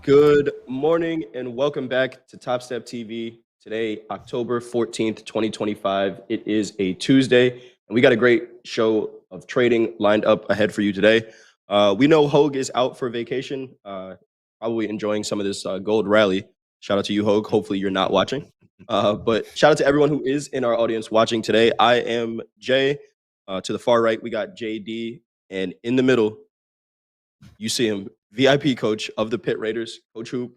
Good morning and welcome back to Topstep TV. Today, October 14th, 2025. It is a Tuesday, and we got a great show of trading lined up ahead for you today. We know Hogue is out for vacation, probably enjoying some of this gold rally. Shout out to you, Hogue. Hopefully, you're not watching. But shout out to everyone who is in our audience watching today. I am Jay. To the far right, we got JD, and in the middle, you see him, VIP coach of the Pit Raiders, Coach Hoop.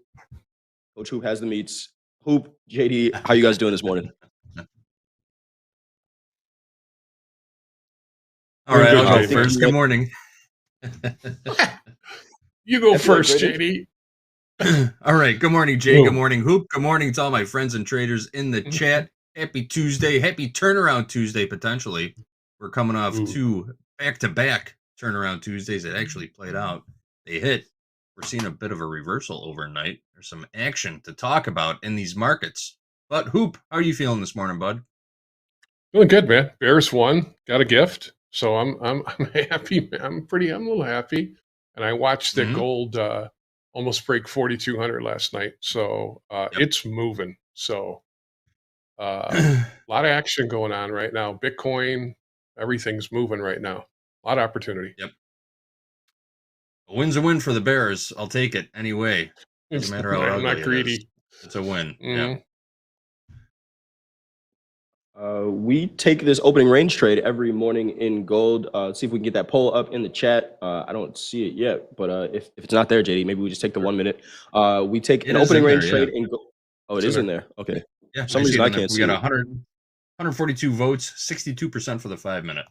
Coach Hoop has the meats. Hoop, JD, how you guys doing this morning? All right, I'll go first. Good morning. You go first, JD. All right. Good morning, Jay. Good morning, Hoop. Good morning to all my friends and traders in the chat. Happy Tuesday. Happy turnaround Tuesday, potentially. We're coming off two back-to-back turnaround Tuesdays that actually played out. They hit. We're seeing a bit of a reversal overnight. There's some action to talk about in these markets. But Hoop, how are you feeling this morning, bud? Feeling good, man. Bears won. Got a gift. So I'm happy. I'm a little happy. And I watched the gold almost break 4,200 last night. So it's moving. So a lot of action going on right now. Bitcoin, everything's moving right now. A lot of opportunity. Yep. A win's a win for the Bears. I'll take it anyway. Doesn't matter how I'm not greedy. It's a win. Yeah. We take this opening range trade every morning in gold. See if we can get that poll up in the chat. I don't see it yet, but if it's not there, JD, maybe we just take the 1 minute. We take an opening range trade in gold. Oh, it is in there. Okay. Yeah. For some reason I can't see it. We got 142 votes, 62% for the 5 minute.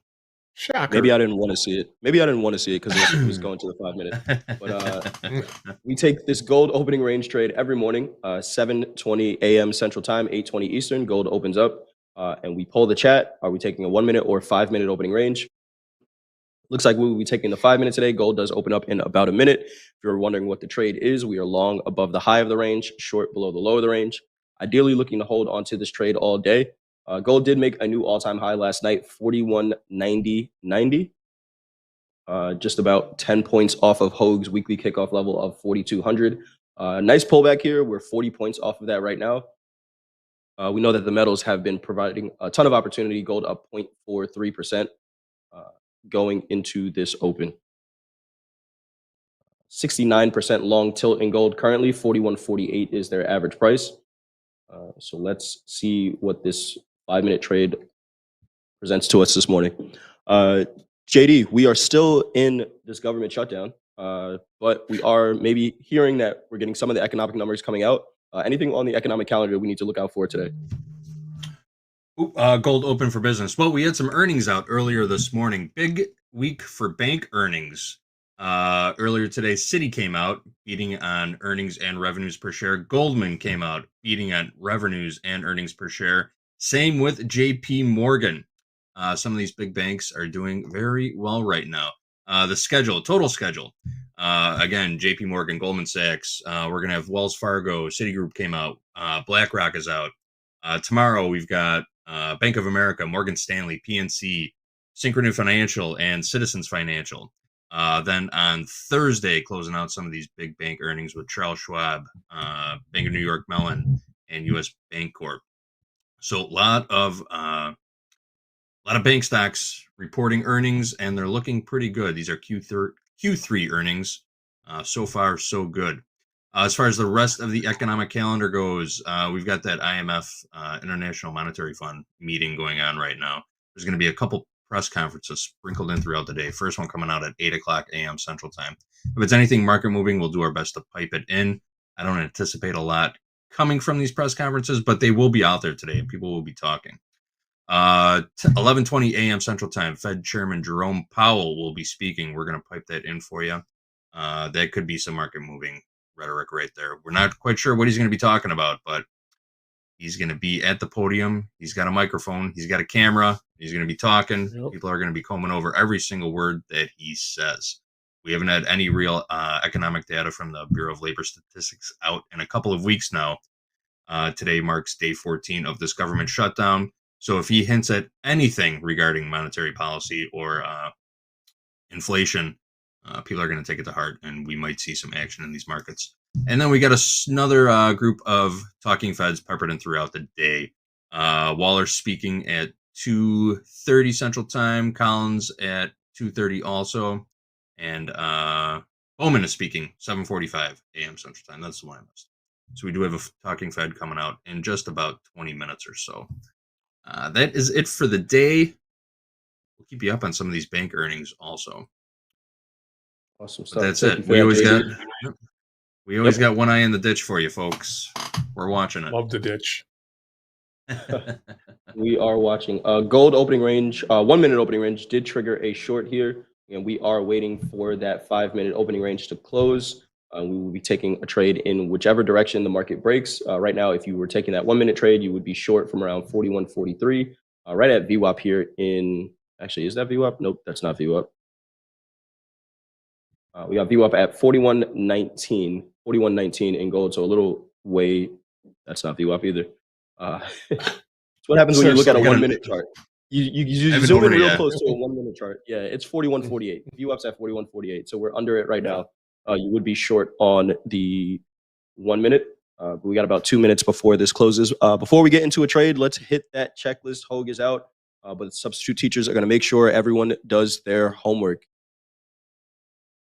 Shocker. Maybe I didn't want to see it. Maybe I didn't want to see it because it was going to the 5 minute. But we take this gold opening range trade every morning, 7:20 a.m. Central Time, 8:20 Eastern. Gold opens up, and we poll the chat. Are we taking a 1 minute or 5 minute opening range? Looks like we will be taking the 5 minute today. Gold does open up in about a minute. If you're wondering what the trade is, we are long above the high of the range, short below the low of the range. Ideally looking to hold onto this trade all day. Gold did make a new all-time high last night, 41.90. Just about 10 points off of Hogue's weekly kickoff level of 4,200. Nice pullback here. We're 40 points off of that right now. We know that the metals have been providing a ton of opportunity. Gold up 0.43% going into this open. 69% long tilt in gold currently. 41.48 is their average price. So let's see what this 5 minute trade presents to us this morning. JD, we are still in this government shutdown, but we are maybe hearing that we're getting some of the economic numbers coming out. Anything on the economic calendar we need to look out for today? Gold open for business. Well, we had some earnings out earlier this morning. Big week for bank earnings. Earlier today, Citi came out beating on earnings and revenues per share. Goldman came out beating on revenues and earnings per share. Same with JP Morgan. Some of these big banks are doing very well right now. The schedule, total schedule. Again, JP Morgan, Goldman Sachs. We're going to have Wells Fargo, Citigroup came out. BlackRock is out. Tomorrow we've got Bank of America, Morgan Stanley, PNC, Synchrony Financial, and Citizens Financial. Then on Thursday, closing out some of these big bank earnings with Charles Schwab, Bank of New York Mellon, and U.S. Bancorp. So a lot of bank stocks reporting earnings, and they're looking pretty good. These are Q3 earnings. So far, so good. As far as the rest of the economic calendar goes, we've got that IMF, International Monetary Fund meeting going on right now. There's going to be a couple press conferences sprinkled in throughout the day. First one coming out at 8 o'clock a.m. Central Time. If it's anything market moving, we'll do our best to pipe it in. I don't anticipate a lot coming from these press conferences, but they will be out there today and people will be talking. 11:20 a.m. Central Time, Fed Chairman Jerome Powell will be speaking. We're going to pipe that in for you. That could be some market moving rhetoric right there. We're not quite sure what he's going to be talking about, but he's going to be at the podium. He's got a microphone. He's got a camera. He's going to be talking. Yep. People are going to be combing over every single word that he says. We haven't had any real economic data from the Bureau of Labor Statistics out in a couple of weeks now. Today marks day 14 of this government shutdown. So if he hints at anything regarding monetary policy or inflation, People are going to take it to heart, and we might see some action in these markets. And then we got another group of talking Feds peppered in throughout the day. Waller speaking at 2:30 Central Time, Collins at 2:30 also, and Bowman is speaking 7:45 a.m. Central Time. That's the one I missed. So we do have a talking Fed coming out in just about 20 minutes or so. That is it for the day. We'll keep you up on some of these bank earnings also. Awesome stuff. But that's it. We always got one eye in the ditch for you, folks. We're watching it. Love the ditch. We are watching. Gold opening range, 1 minute opening range did trigger a short here, and we are waiting for that 5 minute opening range to close. We will be taking a trade in whichever direction the market breaks. Right now, if you were taking that 1 minute trade, you would be short from around 41.43, right at VWAP here in. Actually, is that VWAP? Nope, that's not VWAP. We got VWAP at 41.19 in gold, so a little way. That's not VWAP either. It's what happens when you look at a 1 minute chart. You zoom in real close to a 1 minute chart. Yeah, it's 41.48. VWAP's at 41.48, so we're under it right now. You would be short on the 1 minute. But we got about 2 minutes before this closes. Before we get into a trade, let's hit that checklist. Hogue is out, but the substitute teachers are going to make sure everyone does their homework.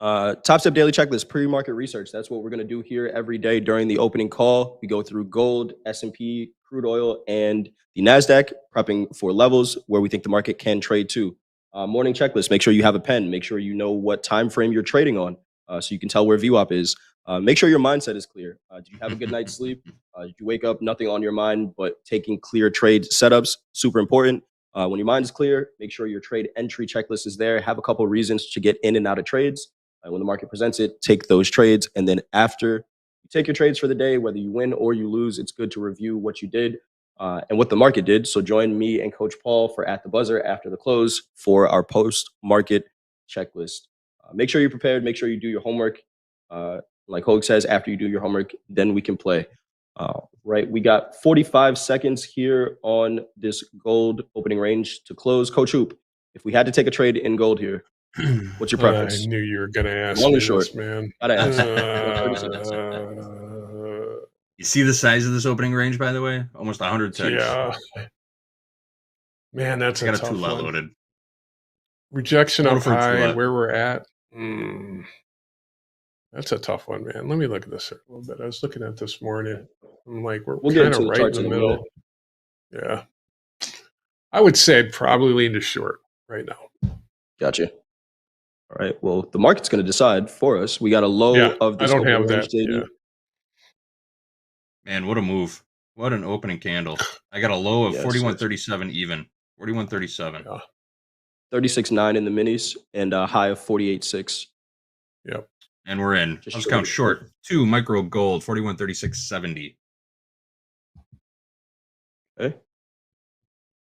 Topstep daily checklist, pre-market research. That's what we're going to do here every day during the opening call. We go through gold, S&P, crude oil, and the NASDAQ, prepping for levels where we think the market can trade to. Morning checklist, make sure you have a pen. Make sure you know what time frame you're trading on so you can tell where VWAP is. Make sure your mindset is clear. Did you have a good night's sleep? Did you wake up, nothing on your mind, but taking clear trade setups? Super important. When your mind is clear, make sure your trade entry checklist is there. Have a couple reasons to get in and out of trades. When the market presents it, take those trades. And then after you take your trades for the day, whether you win or you lose, it's good to review what you did and what the market did. So join me and Coach Paul for At the Buzzer after the close for our post-market checklist. Make sure you're prepared. Make sure you do your homework. Like Hogue says, after you do your homework, then we can play. Right, we got 45 seconds here on this gold opening range to close. Coach Hoop, if we had to take a trade in gold here, what's your preference? I knew you were going to ask Long me or short? this, man. Gotta ask. You see the size of this opening range, by the way? Almost 100 ticks. Yeah. Man, that's a tough two-lot one. loaded. Rejection up high and where we're at. That's a tough one, man. Let me look at this a little bit. I was looking at this morning. I'm like, we're kind of right in the middle. Yeah. I would say I'd probably lean to short right now. Gotcha. All right. Well, the market's going to decide for us. We got a low of this. I don't have that. Yeah. Man, what a move. What an opening candle. I got a low of 41.37 even. 41.37. Yeah. 36.9 in the minis and a high of 48.6. Yep. And we're in. Let's count short. 2 micro gold, 41.3670. Okay.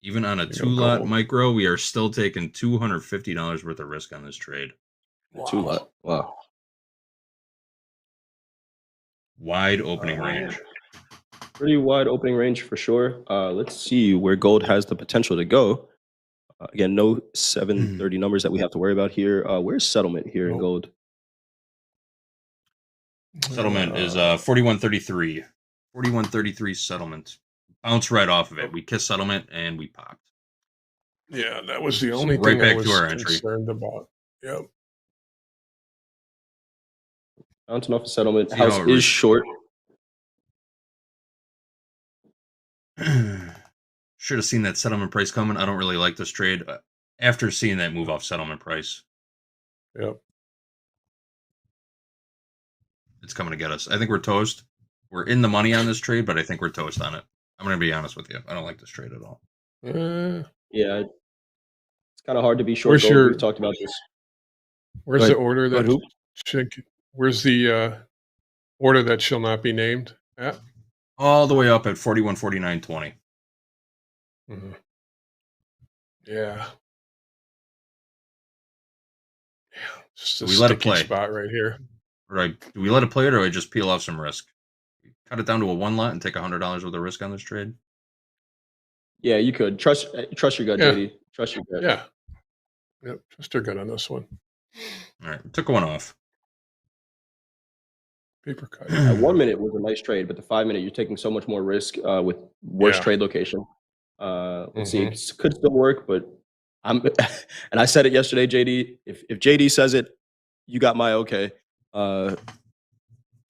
Even on a 2-lot micro, we are still taking $250 worth of risk on this trade. Wow. 2-lot. Wow. Wide opening range. Pretty wide opening range for sure. Let's see where gold has the potential to go. Again, no 730 numbers that we have to worry about here. Where's settlement here in gold? Settlement is 41.33. 41.33 settlement. Bounce right off of it. We kissed settlement and we popped. Yeah, that was the only thing I was concerned about. Yep. Bouncing off of settlement. House is short. Should have seen that settlement price coming. I don't really like this trade after seeing that move off settlement price. Yep. It's coming to get us. I think we're toast. We're in the money on this trade, but I think we're toast on it. I'm going to be honest with you. I don't like this trade at all. Yeah. It's kind of hard to be short. We've talked about this. Where's the order that where's the order that shall not be named at? All the way up at 41.4920. Mm-hmm. Yeah. Just a sticky spot right here. Right. Do we let it play or do I just peel off some risk? Cut it down to a 1-lot and take $100 worth of risk on this trade? Yeah, you could. Trust your gut, JD. Trust your gut. Yeah. Yep. Trust your gut on this one. All right, took one off. Paper cut. At 1 minute was a nice trade, but the 5 minute, you're taking so much more risk with worse Yeah. trade location. Let's see, Mhm. it could still work, but I'm, and I said it yesterday, JD. If JD says it, you got my okay.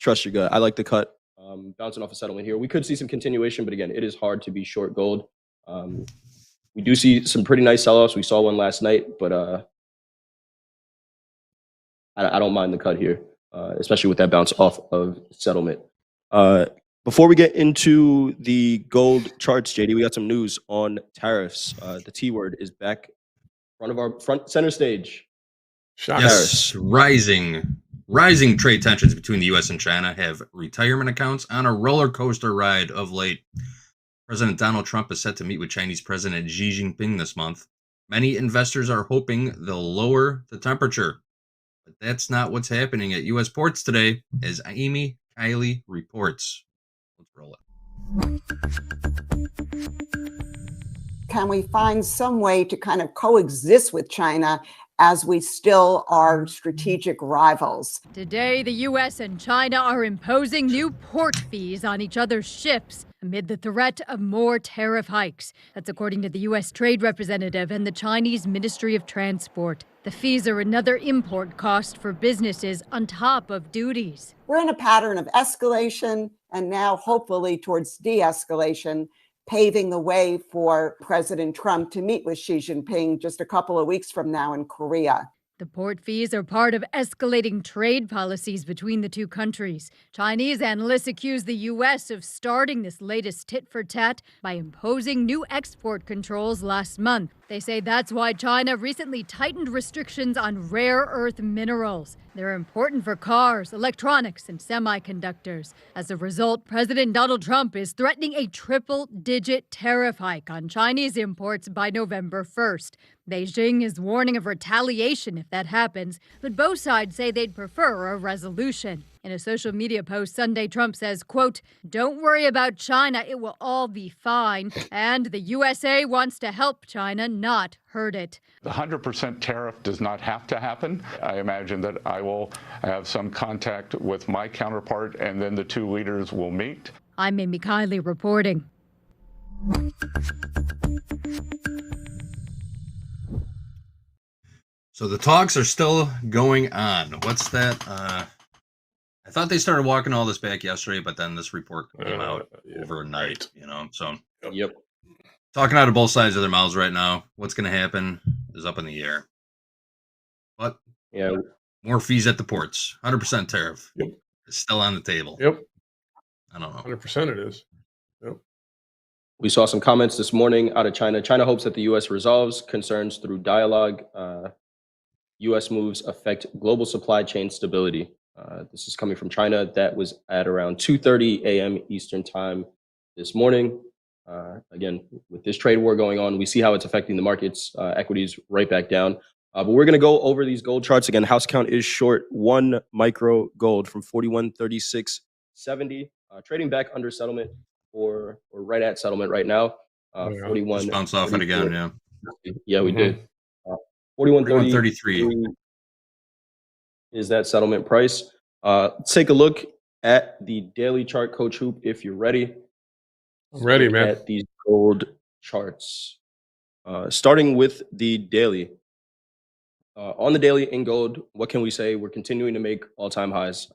Trust your gut. I like the cut. Bouncing off a settlement here. We could see some continuation, but again, it is hard to be short gold. We do see some pretty nice sell-offs. We saw one last night, but I don't mind the cut here, especially with that bounce off of settlement. Before we get into the gold charts, JD, we got some news on tariffs. The T word is back front center stage. Shocking. Yes, rising trade tensions between the U.S. and China have retirement accounts on a roller coaster ride of late. President Donald Trump is set to meet with Chinese President Xi Jinping this month. Many investors are hoping they'll lower the temperature, but that's not what's happening at U.S. ports today, as Amy Kiley reports. Let's roll it. Can we find some way to kind of coexist with China as we still are strategic rivals? Today, the U.S. and China are imposing new port fees on each other's ships amid the threat of more tariff hikes. That's according to the U.S. Trade Representative and the Chinese Ministry of Transport. The fees are another import cost for businesses on top of duties. We're in a pattern of escalation and now hopefully towards de-escalation, paving the way for President Trump to meet with Xi Jinping just a couple of weeks from now in Korea. The port fees are part of escalating trade policies between the two countries. Chinese analysts accuse the U.S. of starting this latest tit-for-tat by imposing new export controls last month. They say that's why China recently tightened restrictions on rare earth minerals. They're important for cars, electronics, and semiconductors. As a result, President Donald Trump is threatening a triple-digit tariff hike on Chinese imports by November 1st. Beijing is warning of retaliation if that happens, but both sides say they'd prefer a resolution. In a social media post Sunday, Trump says, quote, "Don't worry about China, it will all be fine." And the USA wants to help China, not hurt it. The 100% tariff does not have to happen. I imagine that I will have some contact with my counterpart and then the two leaders will meet. I'm Amy Kiley reporting. So the talks are still going on. What's that? I thought they started walking all this back yesterday, but then this report came out overnight, you know. So Yep. talking out of both sides of their mouths right now. What's going to happen is up in the air. But Yeah. more fees at the ports. 100% tariff. Yep. It's still on the table. Yep. I don't know. 100% it is. Yep. We saw some comments this morning out of China. China hopes that the U.S. resolves concerns through dialogue. U.S. moves affect global supply chain stability. This is coming from China. That was at around 2:30 a.m. Eastern time this morning. Again, with this trade war going on, we see how it's affecting the markets. Equities right back down. But we're going to go over these gold charts again. House count is short 1 micro gold from 41.3670, trading back under settlement or right at settlement right now. 41. Just bounced off it again, yeah. Yeah, we did. 41.33 41.33 is that settlement price. Let's take a look at the daily chart, Coach Hoop, if you're ready. I'm ready, man. At these gold charts. Starting with the daily. On the daily in gold, what can we say? We're continuing to make all-time highs.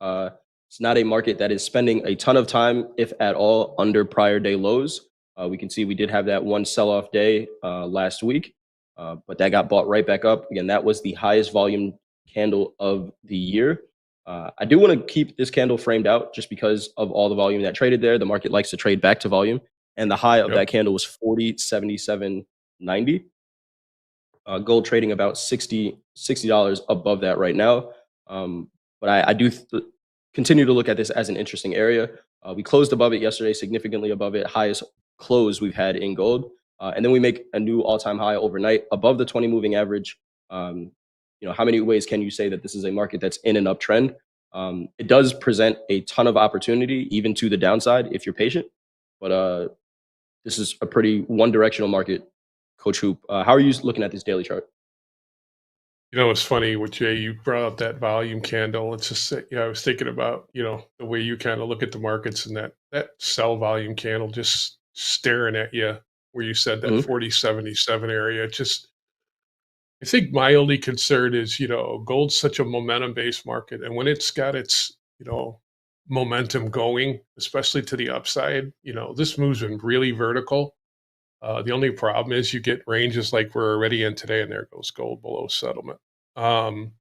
It's not a market that is spending a ton of time, if at all, under prior day lows. We can see we did have that one sell-off day last week, but that got bought right back up. Again, that was the highest volume candle of the year. I do want to keep this candle framed out just because of all the volume that traded there. The market likes to trade back to volume, and the high of that candle was 40.7790. Gold trading about $60 above that right now. But I do continue to look at this as an interesting area. We closed above it yesterday, significantly above it, highest close we've had in gold. And then we make a new all-time high overnight above the 20 moving average. How many ways can you say that this is a market that's in an uptrend? It does present a ton of opportunity, even to the downside, if you're patient. But this is a pretty one-directional market, Coach Hoop. How are you looking at this daily chart? You know, it's funny with Jay, you brought up that volume candle. It's just, I was thinking about, the way you kind of look at the markets and that sell volume candle just staring at you where you said that Mhm. 4077 area. I think my only concern is, gold's such a momentum based market. And when it's got its, momentum going, especially to the upside, this move's been really vertical. The only problem is you get ranges like we're already in today, and there goes gold below settlement. Um,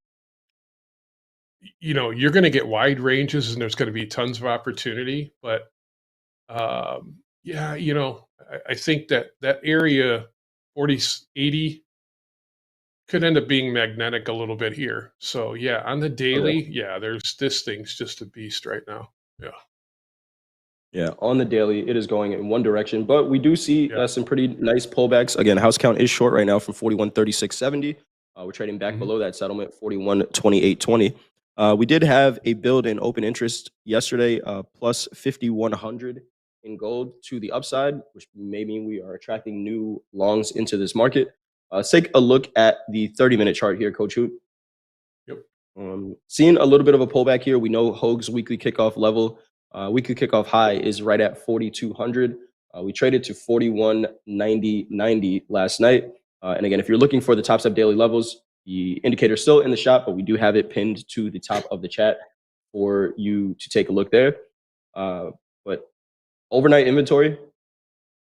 you're going to get wide ranges and there's going to be tons of opportunity. But yeah, I think that area 4080 could end up being magnetic a little bit here. So yeah, on the Okay. daily, yeah, this thing's just a beast right now. Yeah. Yeah, on the daily, it is going in one direction, but we do see Yeah. some pretty nice pullbacks. Again, house count is short right now from 4136.70. We're trading back Mhm. below that settlement, 4128.20. We did have a build in open interest yesterday, plus 5100 in gold to the upside, which may mean we are attracting new longs into this market. Let's take a look at the 30-minute chart here, Coach Hoot. Yep. Seeing a little bit of a pullback here. We know Hoag's weekly kickoff level, weekly kickoff high is right at 4,200. We traded to 41.90 last night. And again, if you're looking for the top step daily levels, the indicator's still in the shop, but we do have it pinned to the top of the chat for you to take a look there. But overnight inventory,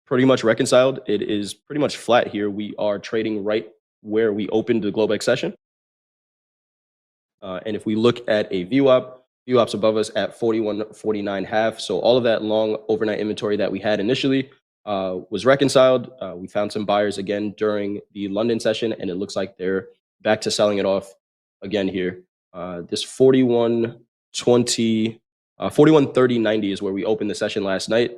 pretty much reconciled. It is pretty much flat here. We are trading right where we opened the Globex session. And if we look at a VWAP's above us at 41.49.5. So all of that long overnight inventory that we had initially was reconciled. We found some buyers again during the London session, and it looks like they're back to selling it off again here. This 41.20, 41.30.90 is where we opened the session last night.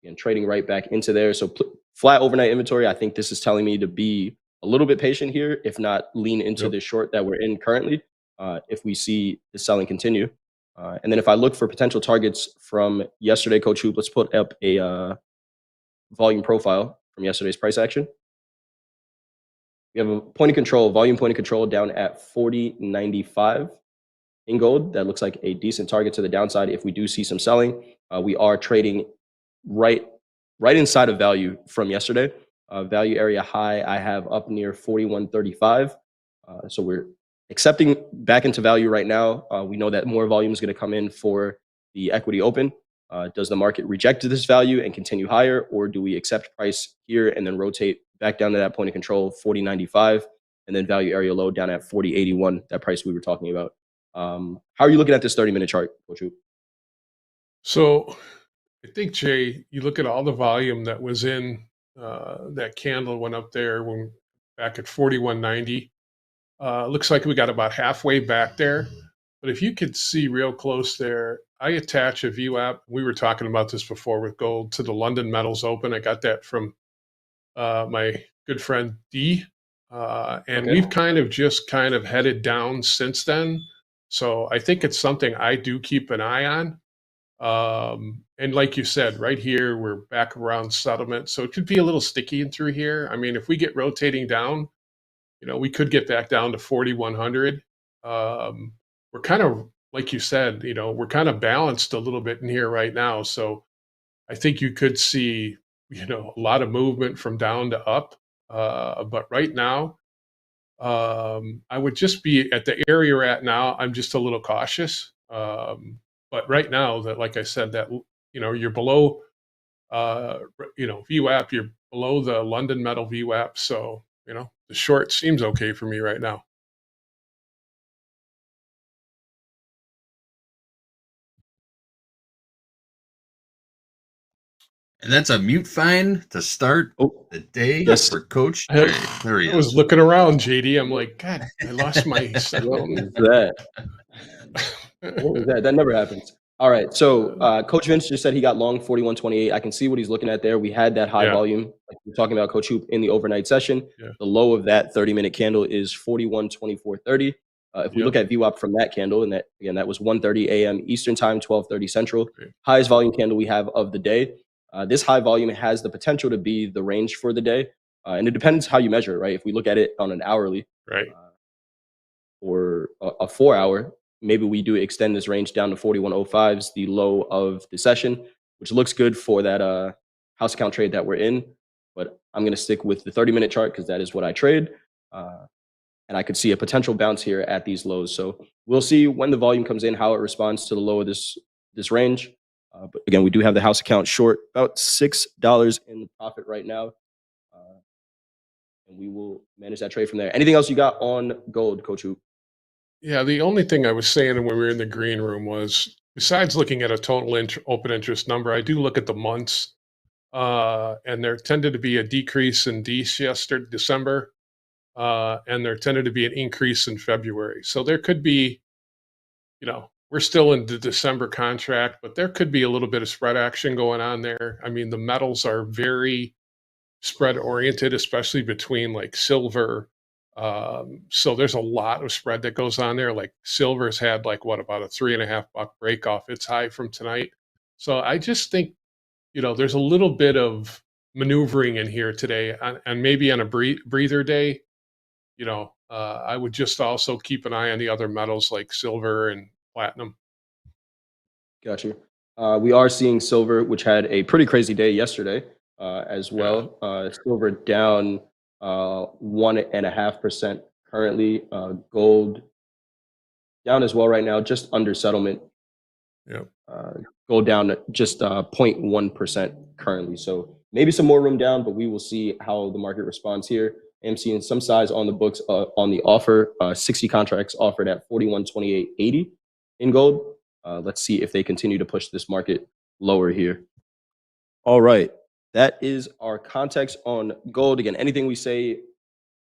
And trading right back into there. So flat overnight inventory. I think this is telling me to be a little bit patient here, if not lean into Yep. the short that we're in currently, if we see the selling continue. And then if I look for potential targets from yesterday, Coach Hoop, let's put up a volume profile from yesterday's price action. We have a volume point of control down at 40.95 in gold. That looks like a decent target to the downside if we do see some selling. We are trading right inside of value from yesterday. Value area high I have up near 41.35. So we're accepting back into value right now. We know that more volume is going to come in for the equity open. Does the market reject this value and continue higher, or do we accept price here and then rotate back down to that point of control, 40.95, and then value area low down at 40.81, that price we were talking about? How are you looking at this 30-minute chart, Coach Hoop? So I think, Jay, you look at all the volume that was in that candle went up there when back at 41.90. Looks like we got about halfway back there. But if you could see real close there, I attach a VWAP. We were talking about this before with gold to the London Metals Open. I got that from my good friend D. And Okay. we've kind of headed down since then. So I think it's something I do keep an eye on. And like you said, right here, we're back around settlement. So it could be a little sticky in through here. I mean, if we get rotating down, we could get back down to 4,100. We're kind of, like you said, we're kind of balanced a little bit in here right now. So I think you could see, a lot of movement from down to up. But right now, I would just be at the area we're at now. I'm just a little cautious. But right now, that, like I said, that you're below, VWAP. You're below the London Metal VWAP. So the short seems okay for me right now. And that's a mute fine to start the day Yes. for Coach I- Jay. There he I was is. looking around, JD. I'm like, God, I lost my What sound. is that? What was that? That never happens. All right. So Coach Vince just said he got long 41.28. I can see what he's looking at there. We had that high Yeah. volume, like we're talking about, Coach Hoop, in the overnight session. Yeah. The low of that 30-minute candle is 41.24.30. If we Yep. look at VWAP from that candle, and that was 1:30 a.m. Eastern time, 12:30 Central. Okay. Highest volume candle we have of the day. This high volume has the potential to be the range for the day. And it depends how you measure it, right? If we look at it on an hourly Right. or a 4 hour, maybe we do extend this range down to 41.05s, the low of the session, which looks good for that house account trade that we're in. But I'm going to stick with the 30-minute chart because that is what I trade. And I could see a potential bounce here at these lows. So we'll see when the volume comes in, how it responds to the low of this range. But again, we do have the house account short about $6 in profit right now. And we will manage that trade from there. Anything else you got on gold, Coach Hoop? Yeah, the only thing I was saying when we were in the green room was, besides looking at a total open interest number, I do look at the months, and there tended to be a decrease in December, and there tended to be an increase in February. So there could be, we're still in the December contract, but there could be a little bit of spread action going on there. I mean, the metals are very spread oriented, especially between like silver. So there's a lot of spread that goes on there. Like silver's had like about a $3.50 break off its high from tonight. So I just think, there's a little bit of maneuvering in here today, and maybe on a breather day, I would just also keep an eye on the other metals like silver and platinum. Gotcha. We are seeing silver, which had a pretty crazy day yesterday as well. Silver down 1.5% currently. Gold down as well right now, just under settlement. Yeah. Gold down just 0.1% currently. So maybe some more room down, but we will see how the market responds here. I'm seeing some size on the books on the offer, 60 contracts offered at 41.2880 in gold. Let's see if they continue to push this market lower here. All right. That is our context on gold. Again, anything we say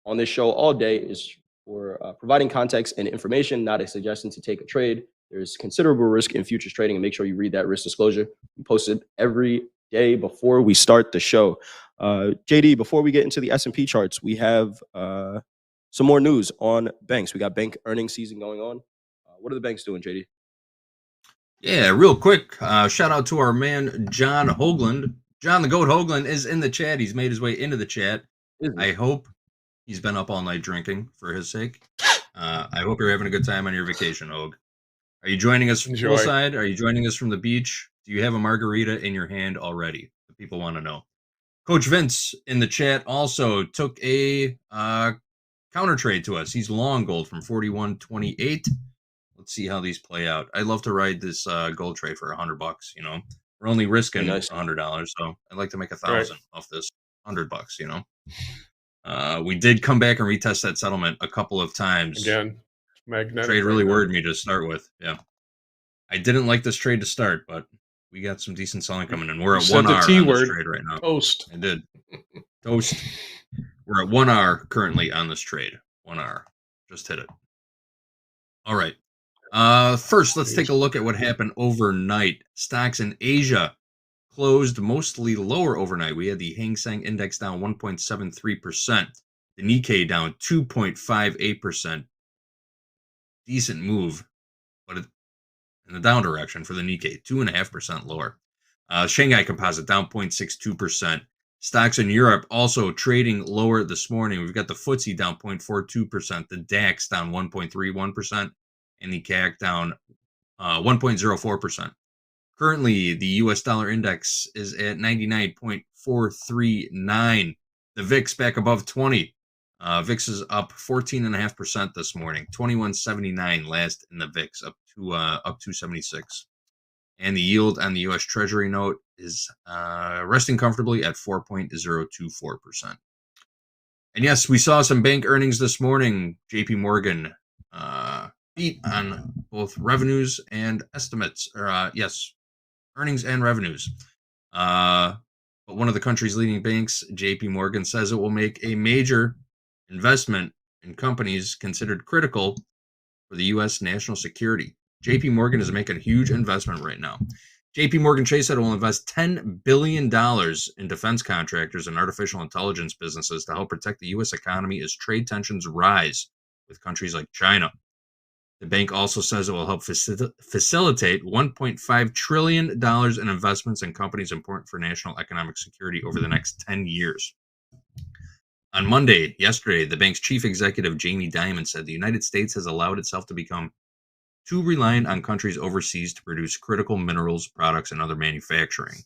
on this show all day is for providing context and information, not a suggestion to take a trade. There's considerable risk in futures trading, and make sure you read that risk disclosure. We post it every day before we start the show. JD, before we get into the S&P charts, we have some more news on banks. We got bank earnings season going on. What are the banks doing, JD? Yeah, real quick, shout out to our man, John Hoagland. John the Goat Hoagland is in the chat. He's made his way into the chat. I hope he's been up all night drinking for his sake. I hope you're having a good time on your vacation, Hoag. Are you joining us from poolside? Are you joining us from the beach? Do you have a margarita in your hand already? The people want to know. Coach Vince in the chat also took a counter trade to us. He's long gold from 41.28. Let's see how these play out. I'd love to ride this gold trade for $100. We're only risking $100, so I'd like to make 1,000 off this $100. We did come back and retest that settlement a couple of times. Again, magnetic. Trade really worried me to start with. Yeah, I didn't like this trade to start, but we got some decent selling coming in. We're at 1 hour on this trade right now. Toast. I did. Toast. We're at 1 hour currently on this trade. 1 hour. Just hit it. All right. First, let's take a look at what happened overnight. Stocks in Asia closed mostly lower overnight. We had the Hang Seng Index down 1.73%. The Nikkei down 2.58%. Decent move, but in the down direction for the Nikkei, 2.5% lower. Shanghai Composite down 0.62%. Stocks in Europe also trading lower this morning. We've got the FTSE down 0.42%, the DAX down 1.31%, and the CAC down 1.04%. Currently, the U.S. dollar index is at 99.439. The VIX back above 20. VIX is up 14.5% this morning. 21.79 last in the VIX, up 276. And the yield on the U.S. Treasury note is resting comfortably at 4.024%. And yes, we saw some bank earnings this morning. J.P. Morgan beat on both revenues and estimates. Earnings and revenues. But one of the country's leading banks, J.P. Morgan, says it will make a major investment in companies considered critical for the U.S. national security. J.P. Morgan is making a huge investment right now. J.P. Morgan Chase said it will invest $10 billion in defense contractors and artificial intelligence businesses to help protect the U.S. economy as trade tensions rise with countries like China. The bank also says it will help facilitate $1.5 trillion in investments in companies important for national economic security over the next 10 years. On Monday, yesterday, the bank's chief executive, Jamie Dimon, said the United States has allowed itself to become too reliant on countries overseas to produce critical minerals, products, and other manufacturing.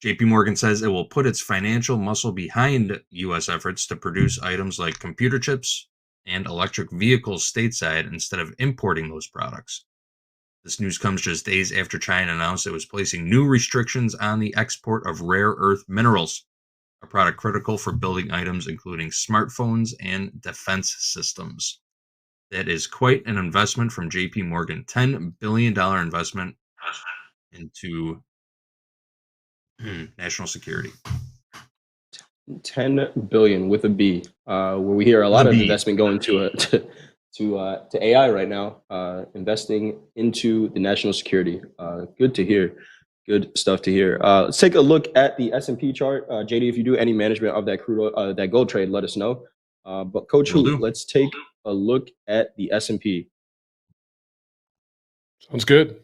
JP Morgan says it will put its financial muscle behind U.S. efforts to produce items like computer chips and electric vehicles stateside instead of importing those products. This news comes just days after China announced it was placing new restrictions on the export of rare earth minerals, a product critical for building items including smartphones and defense systems. That is quite an investment from JP Morgan, $10 billion investment into national security. 10 billion with a B, where we hear a lot of investment going to AI right now, investing into the national security. Good to hear. Good stuff to hear. Let's take a look at the S&P chart. JD, if you do any management of that crude, that gold trade, let us know. But Coach Hoop, let's take a look at the S&P. Sounds good.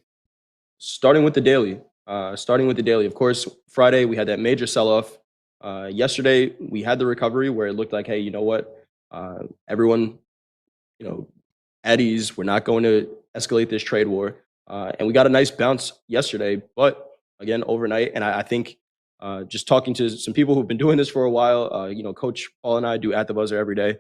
Starting with the daily. Of course, Friday we had that major sell-off. Yesterday we had the recovery where it looked like, hey, you know what? Everyone, at ease. We're not going to escalate this trade war. And we got a nice bounce yesterday, but again, overnight. And I think just talking to some people who've been doing this for a while, Coach Paul and I do At the Buzzer every day.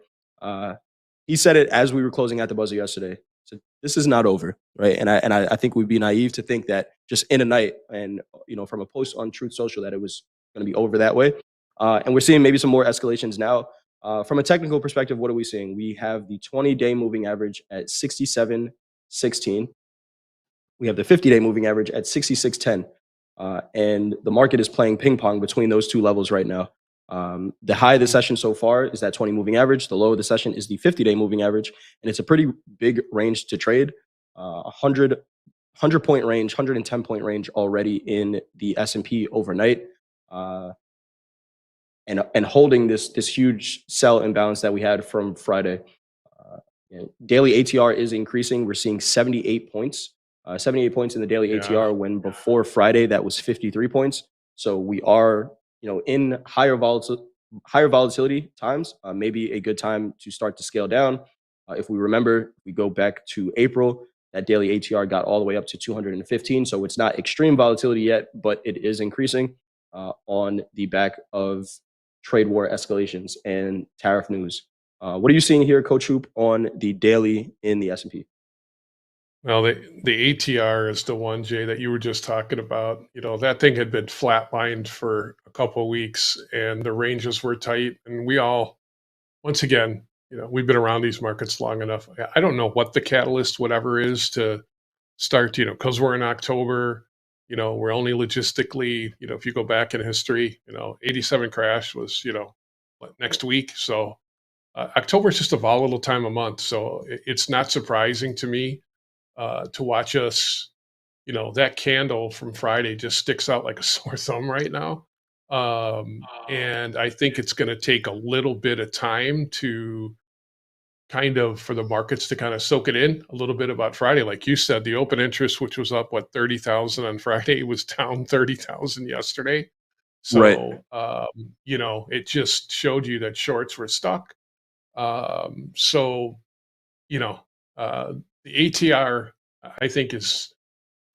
He said it as we were closing At the Buzzer yesterday. So this is not over, right? And I think we'd be naive to think that just in a night and, from a post on Truth Social that it was going to be over that way. And we're seeing maybe some more escalations now. From a technical perspective, what are we seeing? We have the 20-day moving average at 67.16. We have the 50-day moving average at 66.10. And the market is playing ping pong between those two levels right now. The high of the session so far is that 20 moving average. The low of the session is the 50-day moving average. And it's a pretty big range to trade. 100-point range, 110-point range already in the S&P overnight. And holding this huge sell imbalance that we had from Friday. Daily ATR is increasing. We're seeing 78 points. 78 points in the daily ATR when before Friday that was 53 points. So we are, in higher volatility times, maybe a good time to start to scale down. If we remember, we go back to April, that daily ATR got all the way up to 215. So it's not extreme volatility yet, but it is increasing on the back of trade war escalations and tariff news. What are you seeing here, Coach Hoop, on the daily in the S&P? Well, the ATR is the one, Jay, that you were just talking about. That thing had been flatlined for a couple of weeks and the ranges were tight. And we all, once again, we've been around these markets long enough. I don't know what the catalyst, whatever is to start, because we're in October, we're only logistically, if you go back in history, 87 crash was, next week. So October is just a volatile time of month. So it's not surprising to me to watch us, that candle from Friday just sticks out like a sore thumb right now. And I think it's going to take a little bit of time to for the markets to kind of soak it in a little bit about Friday. Like you said, the open interest, which was up, 30,000 on Friday, was down 30,000 yesterday. So, right. It just showed you that shorts were stuck. The ATR, I think, is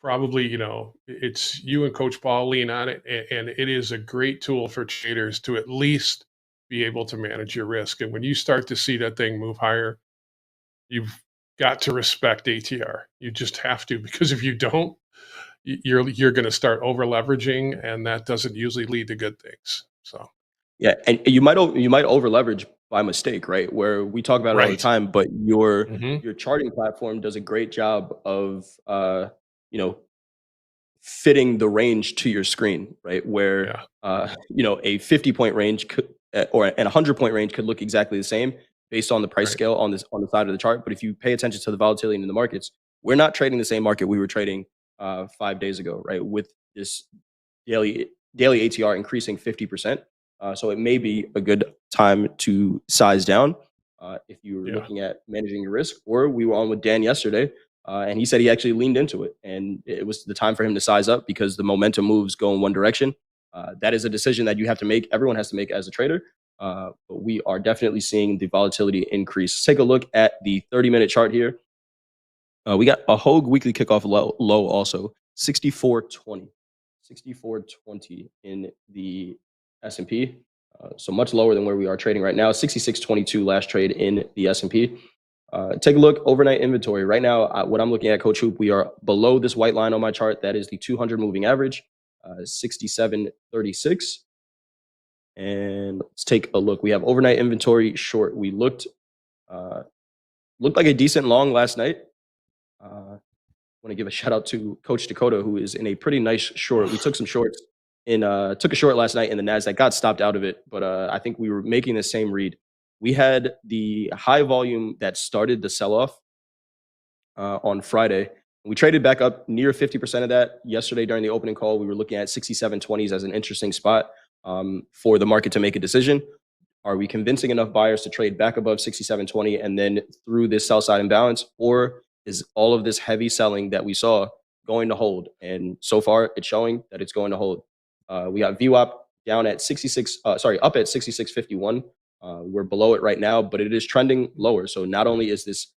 probably, it's you and Coach Paul lean on it, and it is a great tool for traders to at least be able to manage your risk. And when you start to see that thing move higher, you've got to respect ATR. You just have to, because if you don't, you're going to start over leveraging, and that doesn't usually lead to good things. So yeah, and you might over leverage by mistake, right? Where we talk about it all the time, but your charting platform does a great job of fitting the range to your screen, right? Where a 50-point range could, or an 100-point range could look exactly the same based on the price scale on the side of the chart. But if you pay attention to the volatility in the markets, we're not trading the same market we were trading 5 days ago, right? With this daily ATR increasing 50%. So it may be a good time to size down if you're looking at managing your risk. Or we were on with Dan yesterday, and he said he actually leaned into it, and it was the time for him to size up because the momentum moves go in one direction. That is a decision that you have to make. Everyone has to make as a trader. but we are definitely seeing the volatility increase. Let's take a look at the 30-minute chart here. We got a Hogue weekly kickoff low also, 64.20. 64.20 in the S&P. So much lower than where we are trading right now. 66.22 last trade in the S&P. Take a look, overnight inventory. Right now, what I'm looking at, Coach Hoop, we are below this white line on my chart. That is the 200 moving average, 67.36. And let's take a look. We have overnight inventory short. We looked like a decent long last night. I want to give a shout out to Coach Dakota, who is in a pretty nice short. We took some shorts took a short last night in the NASDAQ, got stopped out of it, but I think we were making the same read. We had the high volume that started the sell-off on Friday. We traded back up near 50% of that yesterday during the opening call. We were looking at 67.20s as an interesting spot for the market to make a decision. Are we convincing enough buyers to trade back above 67.20 and then through this sell side imbalance, or is all of this heavy selling that we saw going to hold? And so far, it's showing that it's going to hold. We got VWAP down at up at 66.51. We're below it right now, but it is trending lower. So not only is this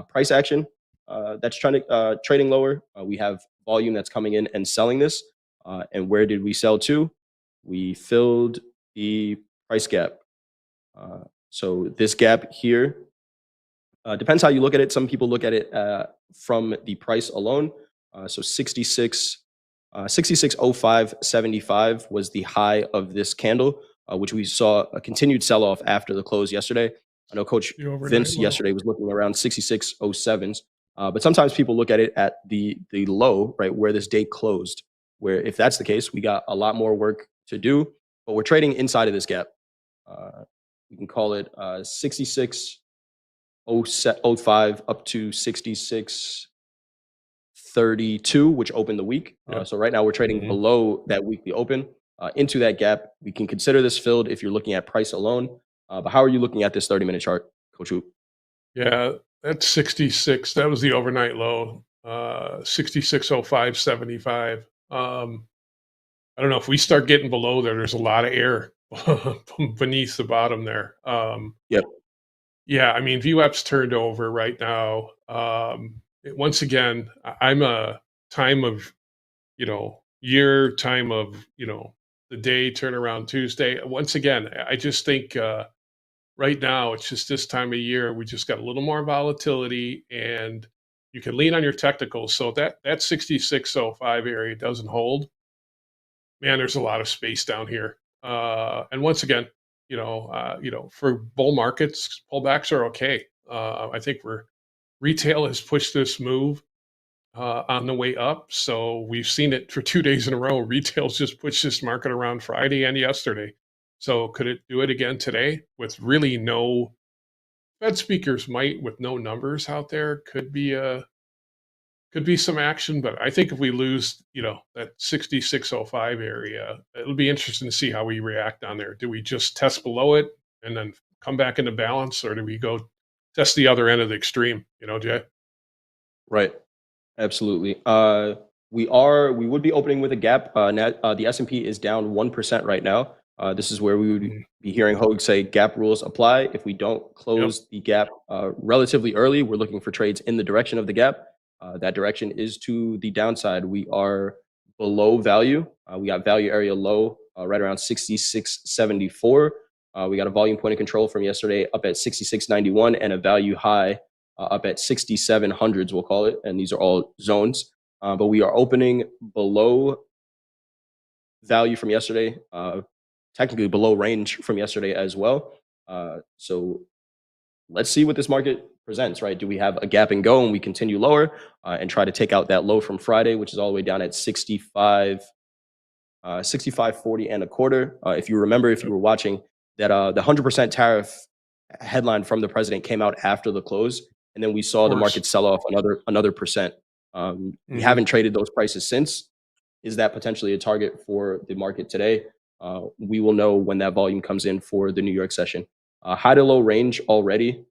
price action that's trading lower, we have volume that's coming in and selling this. And where did we sell to? We filled the price gap. So this gap here depends how you look at it. Some people look at it from the price alone. So 66.0575 was the high of this candle, which we saw a continued sell-off after the close yesterday. I know Coach Vince yesterday was looking around 66.07s, but sometimes people look at it at the low, right, where this day closed, where if that's the case, we got a lot more work to do, but we're trading inside of this gap. We can call it 66.05 up to 66.32, which opened the week. So right now we're trading below that weekly open into that gap. We can consider this filled if you're looking at price alone. But how are you looking at this 30-minute chart, Coach Hoop? Yeah, that's 66. That was the overnight low, 66.0575. I don't know if we start getting below there. There's a lot of air beneath the bottom there. Yep. Yeah, I mean, VWAP's turned over right now. Once again, I'm a time of, year, time of, the day, turnaround Tuesday. Once again, I just think right now, it's just this time of year, we just got a little more volatility and you can lean on your technicals. So that 66.05 area doesn't hold. Man, there's a lot of space down here. And once again, for bull markets, pullbacks are okay. I think retail has pushed this move on the way up. So we've seen it for 2 days in a row. Retail's just pushed this market around Friday and yesterday. So could it do it again today with really no Fed speakers with no numbers out there? Could be some action, but I think if we lose, that 66.05 area, it'll be interesting to see how we react on there. Do we just test below it and then come back into balance, or do we go test the other end of the extreme? Jay? Right. Absolutely. We would be opening with a gap. The S&P is down 1% right now. This is where we would be hearing Hogue say gap rules apply. If we don't close the gap relatively early, we're looking for trades in the direction of the gap. That direction is to the downside. We are below value. We got value area low right around 66.74. We got a volume point of control from yesterday up at 66.91 and a value high up at 6700s, we'll call it. And these are all zones. But we are opening below value from yesterday, technically below range from yesterday as well. So let's see what this market presents, right? Do we have a gap and go and we continue lower and try to take out that low from Friday, which is all the way down at 65.40 and a quarter. If you remember, if you were watching, that the 100% tariff headline from the president came out after the close, and then we saw the market sell off another percent. We haven't traded those prices since. Is that potentially a target for the market today? We will know when that volume comes in for the New York session. High to low range already.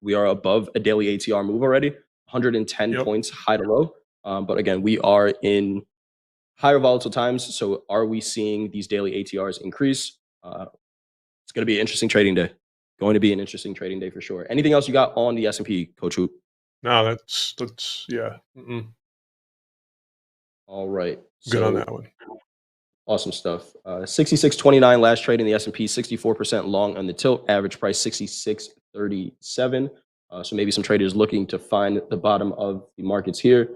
We are above a daily ATR move already, 110 points high to low. But again, we are in higher volatile times. So are we seeing these daily ATRs increase? Let's going to be an interesting trading day. Going to be an interesting trading day for sure. Anything else you got on the S&P, Coach Hoop? No, that's yeah. All right. Good on that one. Awesome stuff. 66.29 last trade in the S&P, 64% long on the tilt, average price 66.37. So maybe some traders looking to find the bottom of the markets here.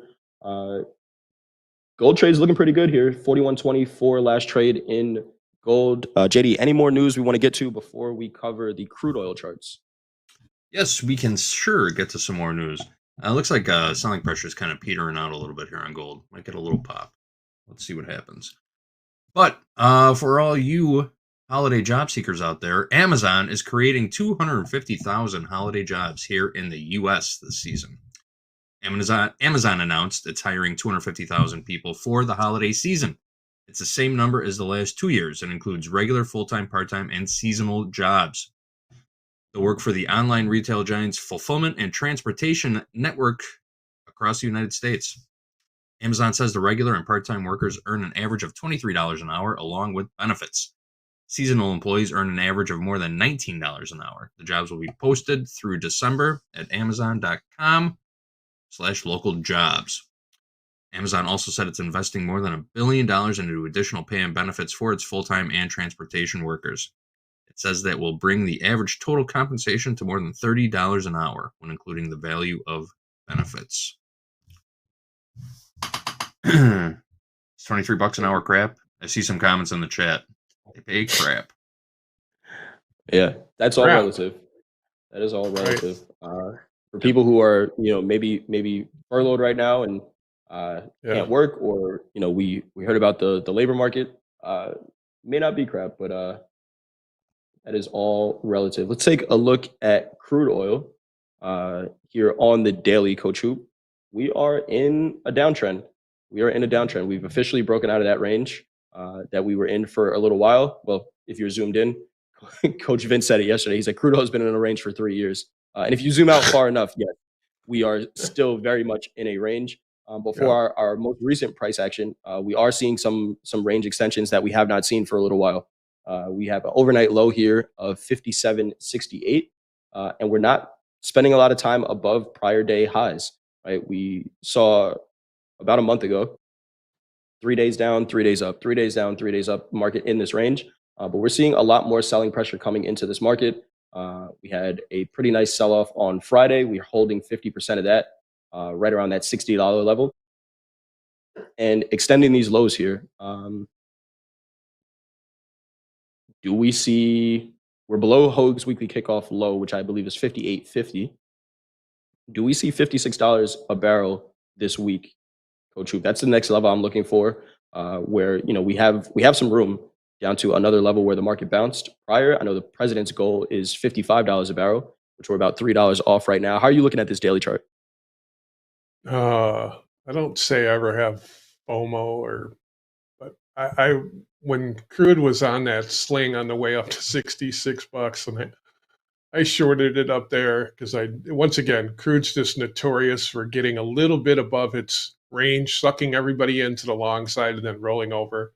Gold trade is looking pretty good here. 41.24 last trade in gold. JD, any more news we want to get to before we cover the crude oil charts? Yes, we can sure get to some more news. Looks like selling pressure is kind of petering out a little bit here on gold. Might get a little pop. Let's see what happens. But for all you holiday job seekers out there, Amazon is creating 250,000 holiday jobs here in the U.S. this season. Amazon announced it's hiring 250,000 people for the holiday season. It's the same number as the last 2 years and includes regular, full-time, part-time, and seasonal jobs. They'll work for the online retail giant's fulfillment and transportation network across the United States. Amazon says the regular and part-time workers earn an average of $23 an hour along with benefits. Seasonal employees earn an average of more than $19 an hour. The jobs will be posted through December at amazon.com/local jobs. Amazon also said it's investing more than $1 billion into additional pay and benefits for its full-time and transportation workers. It says that will bring the average total compensation to more than $30 an hour when including the value of benefits. It's $23 an hour crap. I see some comments in the chat. They pay crap. Yeah, that's all relative. That is all relative. For people who are, maybe furloughed right now and can't work, or we heard about the labor market. May not be crap, but that is all relative. Let's take a look at crude oil here on the daily, Coach Hoop. We are in a downtrend. We've officially broken out of that range that we were in for a little while. Well, if you're zoomed in, Coach Vince said it yesterday. He said crude oil has been in a range for 3 years. And if you zoom out far enough, yes, we are still very much in a range. Before our most recent price action, we are seeing some range extensions that we have not seen for a little while. We have an overnight low here of 57.68, and we're not spending a lot of time above prior day highs. Right? We saw about a month ago, 3 days down, 3 days up, 3 days down, 3 days up market in this range. But we're seeing a lot more selling pressure coming into this market. We had a pretty nice sell-off on Friday. We're holding 50% of that, right around that $60 level, and extending these lows here. Do we see we're below Hoag's weekly kickoff low, which I believe is 58.50. Do we see $56 a barrel this week, Coach Hoop? That's the next level I'm looking for, where we have some room down to another level where the market bounced prior. I know the president's goal is $55 a barrel, which we're about $3 off right now. How are you looking at this daily chart? I don't say I ever have FOMO, but I when crude was on that sling on the way up to $66, and I shorted it up there because once again, crude's just notorious for getting a little bit above its range, sucking everybody into the long side and then rolling over.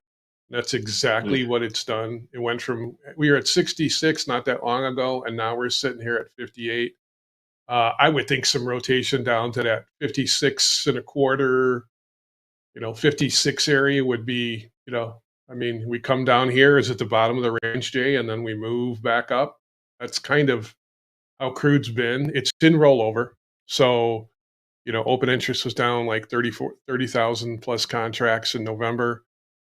That's exactly what it's done. It went from, we were at 66 not that long ago, and now we're sitting here at 58. I would think some rotation down to that 56 and a quarter, 56 area would be, we come down here is at the bottom of the range, Jay, and then we move back up. That's kind of how crude's been. It's in rollover. So, open interest was down like 30,000 plus contracts in November.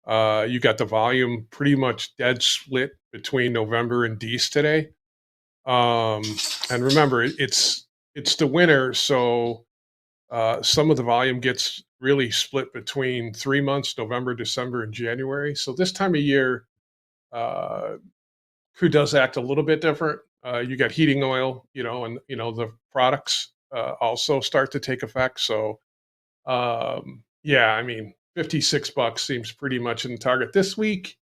You got the volume pretty much dead split between November and Dece today. And remember, it's the winter, so some of the volume gets really split between 3 months, November, December, and January. So this time of year, crude does act a little bit different. You got heating oil, and the products also start to take effect. So $56 seems pretty much in the target this week.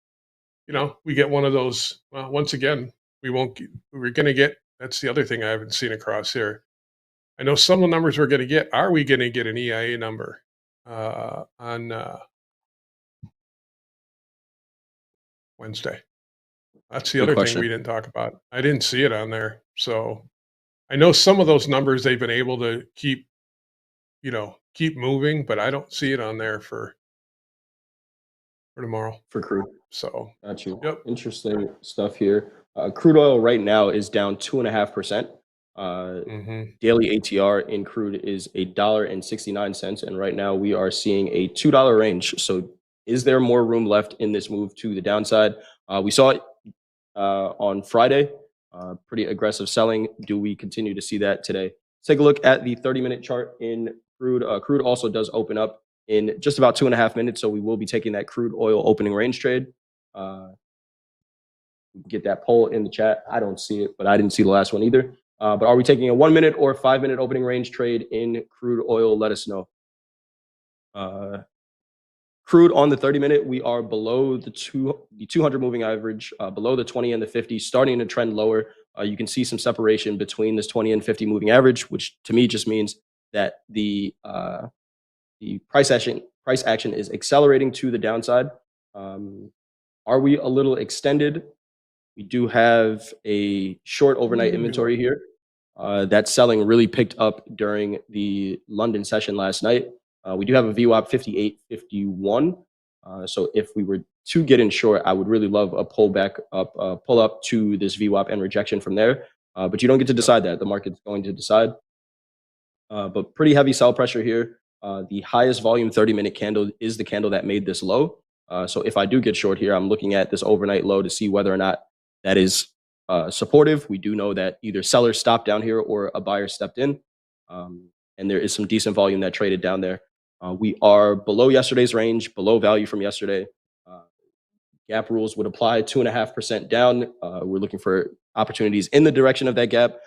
We get one of those. Well, once again, we're going to get. That's the other thing I haven't seen across here. I know some of the numbers we're going to get. Are we going to get an EIA number on Wednesday? That's the Good other thing question. we didn't talk about. I didn't see it on there. So I know some of those numbers they've been able to keep moving, but I don't see it on there for tomorrow. For crude. So, Got you. yep. Interesting stuff here. Crude oil right now is down 2.5%. Daily ATR in crude is $1.69, and right now we are seeing a $2 range. So, is there more room left in this move to the downside? We saw it on Friday. Pretty aggressive selling. Do we continue to see that today? Let's take a look at the 30-minute chart in crude. Crude also does open up in just about 2.5 minutes, so we will be taking that crude oil opening range trade. We can get that poll in the chat. I don't see it, but I didn't see the last one either. But are we taking a 1 minute or 5 minute opening range trade in crude oil? Let us know. Crude on the 30-minute, we are below the 200 moving average, below the 20 and the 50, starting to trend lower. You can see some separation between this 20 and 50 moving average, which to me just means that the price action is accelerating to the downside. Are we a little extended? We do have a short overnight inventory here. That selling really picked up during the London session last night. We do have a VWAP 58.51. So if we were to get in short, I would really love a pull up to this VWAP and rejection from there. But you don't get to decide that. The market's going to decide. But pretty heavy sell pressure here. The highest volume 30-minute candle is the candle that made this low. So if I do get short here, I'm looking at this overnight low to see whether or not that is supportive. We do know that either sellers stopped down here or a buyer stepped in. And there is some decent volume that traded down there. We are below yesterday's range, below value from yesterday. Gap rules would apply 2.5% down. We're looking for opportunities in the direction of that gap.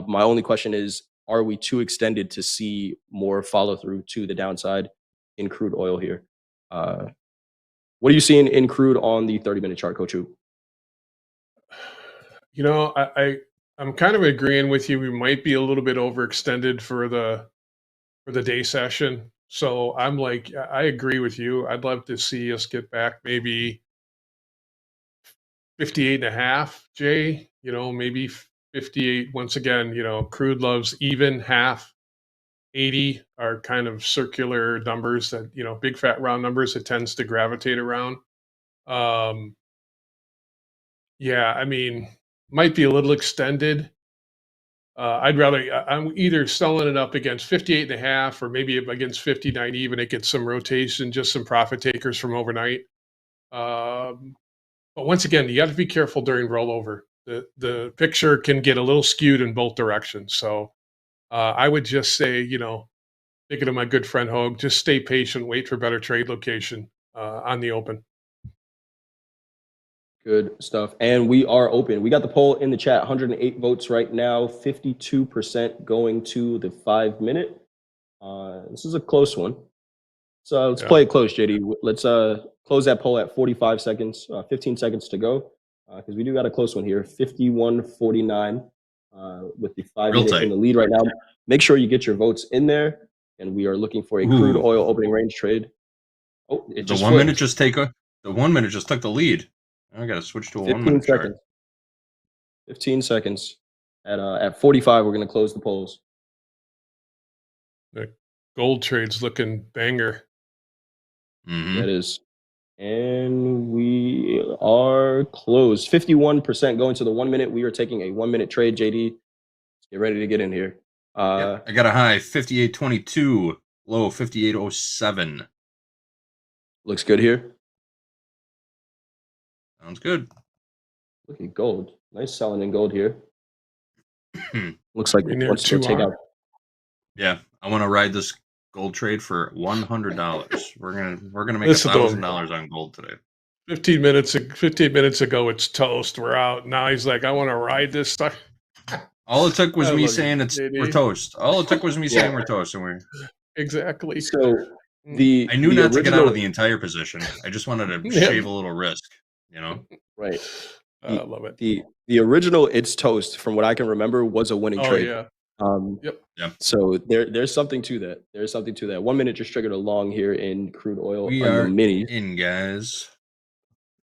My only question is, are we too extended to see more follow through to the downside in crude oil here? What are you seeing in crude on the 30-minute chart, Coach Hu? I'm kind of agreeing with you. We might be a little bit overextended for the day session. So I'm like, I agree with you. I'd love to see us get back maybe 58.5, Jay, maybe 58. Once again, crude loves even, half, 80 are kind of circular numbers that, big fat round numbers it tends to gravitate around. Yeah, I mean, might be a little extended. I'm either selling it up against 58.5 or maybe against 59 even. It gets some rotation, just some profit takers from overnight. But once again, you got to be careful during rollover. The picture can get a little skewed in both directions. So I would just say, thinking of my good friend Hogue, just stay patient, wait for better trade location on the open. Good stuff. And we are open. We got the poll in the chat, 108 votes right now, 52% going to the 5 minute. This is a close one. So let's play it close, JD. Let's close that poll at 45 seconds, 15 seconds to go, because we do got a close one here, 51-49 with the 5 minute in the lead right now. Make sure you get your votes in there, and we are looking for a crude oil opening range trade. Oh, it just the 1 minute just took the lead. I got to switch to a 1 minute chart. 15 seconds. At 45, we're going to close the polls. The gold trade's looking banger. That is. And we are closed. 51% going to the 1 minute. We are taking a 1 minute trade, JD. Let's get ready to get in here. I got a high 58.22, low 58.07. Looks good here. Sounds good. Look at gold. Nice selling in gold here. Looks like it wants to take out. Yeah, I want to ride this gold trade for $100. We're gonna make $1,000 on gold today. 15 minutes ago, it's toast. We're out. Now he's like, I want to ride this stuff. All it took was me saying we're toast. All it took was me saying we're toast, and we're exactly. So I knew not to get out of the entire position. I just wanted to shave a little risk. Right. I love it. The original It's Toast, from what I can remember, was a winning trade. Yeah. So there's something to that. There's something to that. 1 minute just triggered a long here in crude oil. We are in, guys.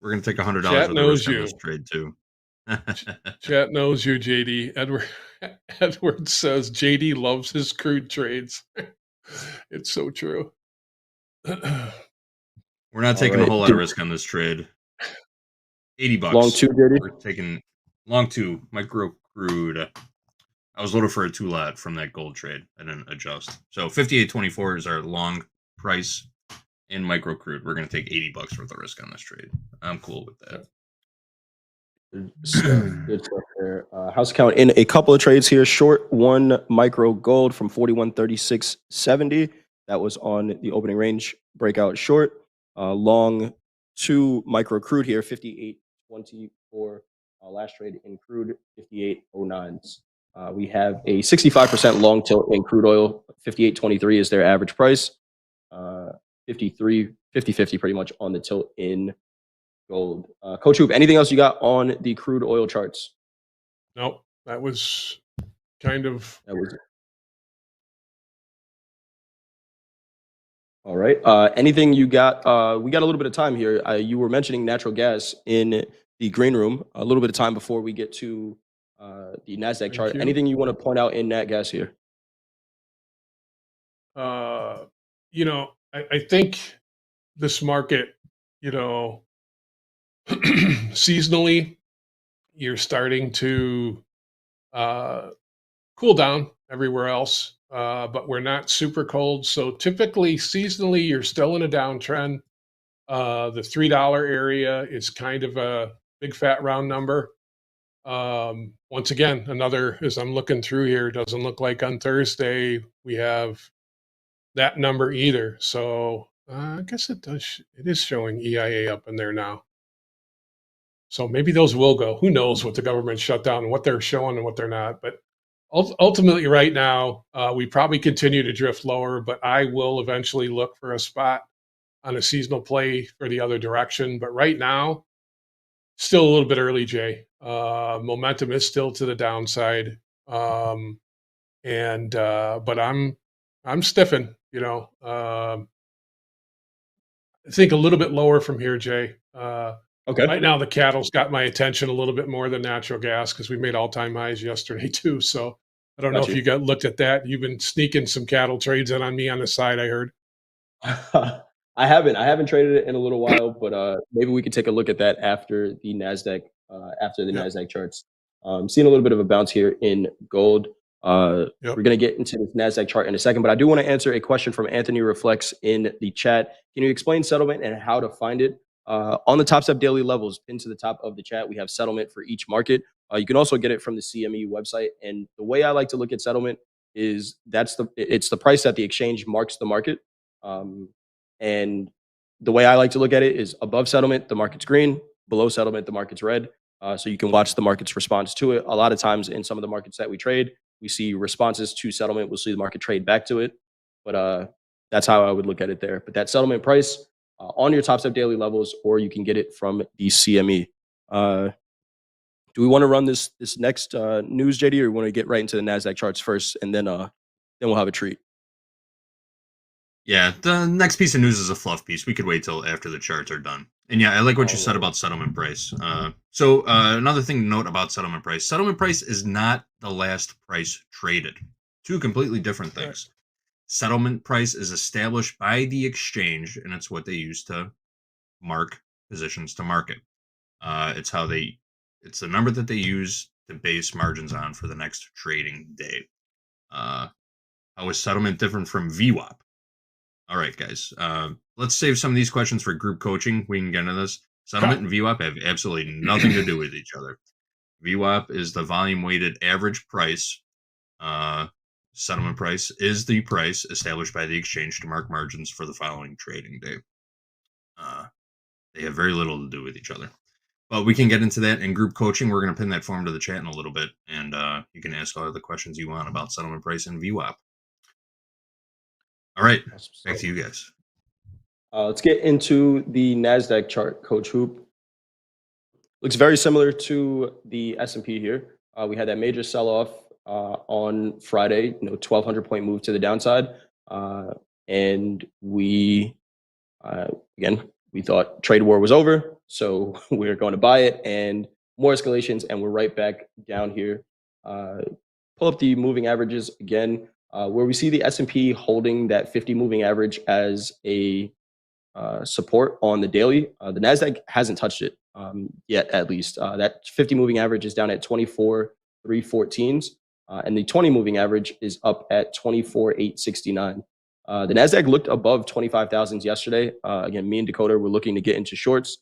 We're gonna take $100 Chat of the risk on this trade too. Chat knows you, JD. Edward says JD loves his crude trades. It's so true. We're not taking a whole lot of risk on this trade. $80. Long two, JD? We're taking long two, micro crude. I was looking for a 2-lot from that gold trade. I didn't adjust. So 58.24 is our long price in micro crude. We're going to take $80 worth of risk on this trade. I'm cool with that. Good stuff there. House count in a couple of trades here. Short 1 micro gold from 41.3670. That was on the opening range breakout short. Long 2 micro crude here, 58.24. Last trade in crude, 58.09s. We have a 65% long tilt in crude oil. 58.23 is their average price. 50-50 pretty much on the tilt in gold. Coach Hoop, anything else you got on the crude oil charts? Nope, that was kind of. That was it. All right. Anything you got? We got a little bit of time here. You were mentioning natural gas in the green room. A little bit of time before we get to the NASDAQ chart. Anything you want to point out in nat gas here? You know, I think this market, you know, seasonally, you're starting to cool down everywhere else, but we're not super cold. So typically, seasonally, you're still in a downtrend. The $3 area is kind of a big fat round number. Once again, another, as I'm looking through here, doesn't look like on Thursday we have that number either. So I guess it does. It is showing EIA up in there now. So maybe those will go. Who knows what the government shut down and what they're showing and what they're not. But ultimately, right now, we probably continue to drift lower. But I will eventually look for a spot on a seasonal play for the other direction. But right now, still a little bit early, Jay. Momentum is still to the downside, but I'm stiffing. You know, I think a little bit lower from here, Jay. Okay. Right now, the cattle's got my attention a little bit more than natural gas because we made all-time highs yesterday too. So I don't know if you looked at that. You've been sneaking some cattle trades in on me on the side, I heard. I haven't traded it in a little while, but maybe we could take a look at that after the NASDAQ NASDAQ charts. Seeing a little bit of a bounce here in gold. We're going to get into this NASDAQ chart in a second, but I do want to answer a question from Anthony Reflects in the chat. Can you explain settlement and how to find it? On the Topstep daily levels, pinned to the top of the chat, we have settlement for each market. You can also get it from the CME website. And the way I like to look at settlement is it's the price that the exchange marks the market. And the way I like to look at it is above settlement, the market's green. Below settlement, the market's red. So you can watch the market's response to it. A lot of times in some of the markets that we trade, we see responses to settlement. We'll see the market trade back to it. But that's how I would look at it there. But that settlement price on your Topstep daily levels, or you can get it from the CME. Do we want to run this next news, JD, or we want to get right into the NASDAQ charts first, and then we'll have a treat? Yeah, the next piece of news is a fluff piece. We could wait till after the charts are done. And yeah, I like what you said about settlement price. So another thing to note about settlement price. Settlement price is not the last price traded. Two completely different things. Settlement price is established by the exchange, and it's what they use to mark positions to market. It's the number that they use to base margins on for the next trading day. How is settlement different from VWAP? All right, guys. Let's save some of these questions for group coaching. We can get into this. Settlement and VWAP have absolutely nothing to do with each other. VWAP is the volume-weighted average price. Settlement price is the price established by the exchange to mark margins for the following trading day. They have very little to do with each other. But we can get into that in group coaching. We're going to pin that form to the chat in a little bit, and you can ask all the questions you want about settlement price and VWAP. All right, back to you guys. Let's get into the NASDAQ chart, Coach Hoop. Looks very similar to the S&P here. We had that major sell-off on Friday, 1,200 point move to the downside. And we thought trade war was over, so we were going to buy it. And more escalations, and we're right back down here. Pull up the moving averages again, where we see the S&P holding that 50 moving average as a support on the daily. The NASDAQ hasn't touched it yet, at least. That 50 moving average is down at 24,314s, and the 20 moving average is up at 24,869. The NASDAQ looked above 25,000s yesterday. Again, me and Dakota were looking to get into shorts.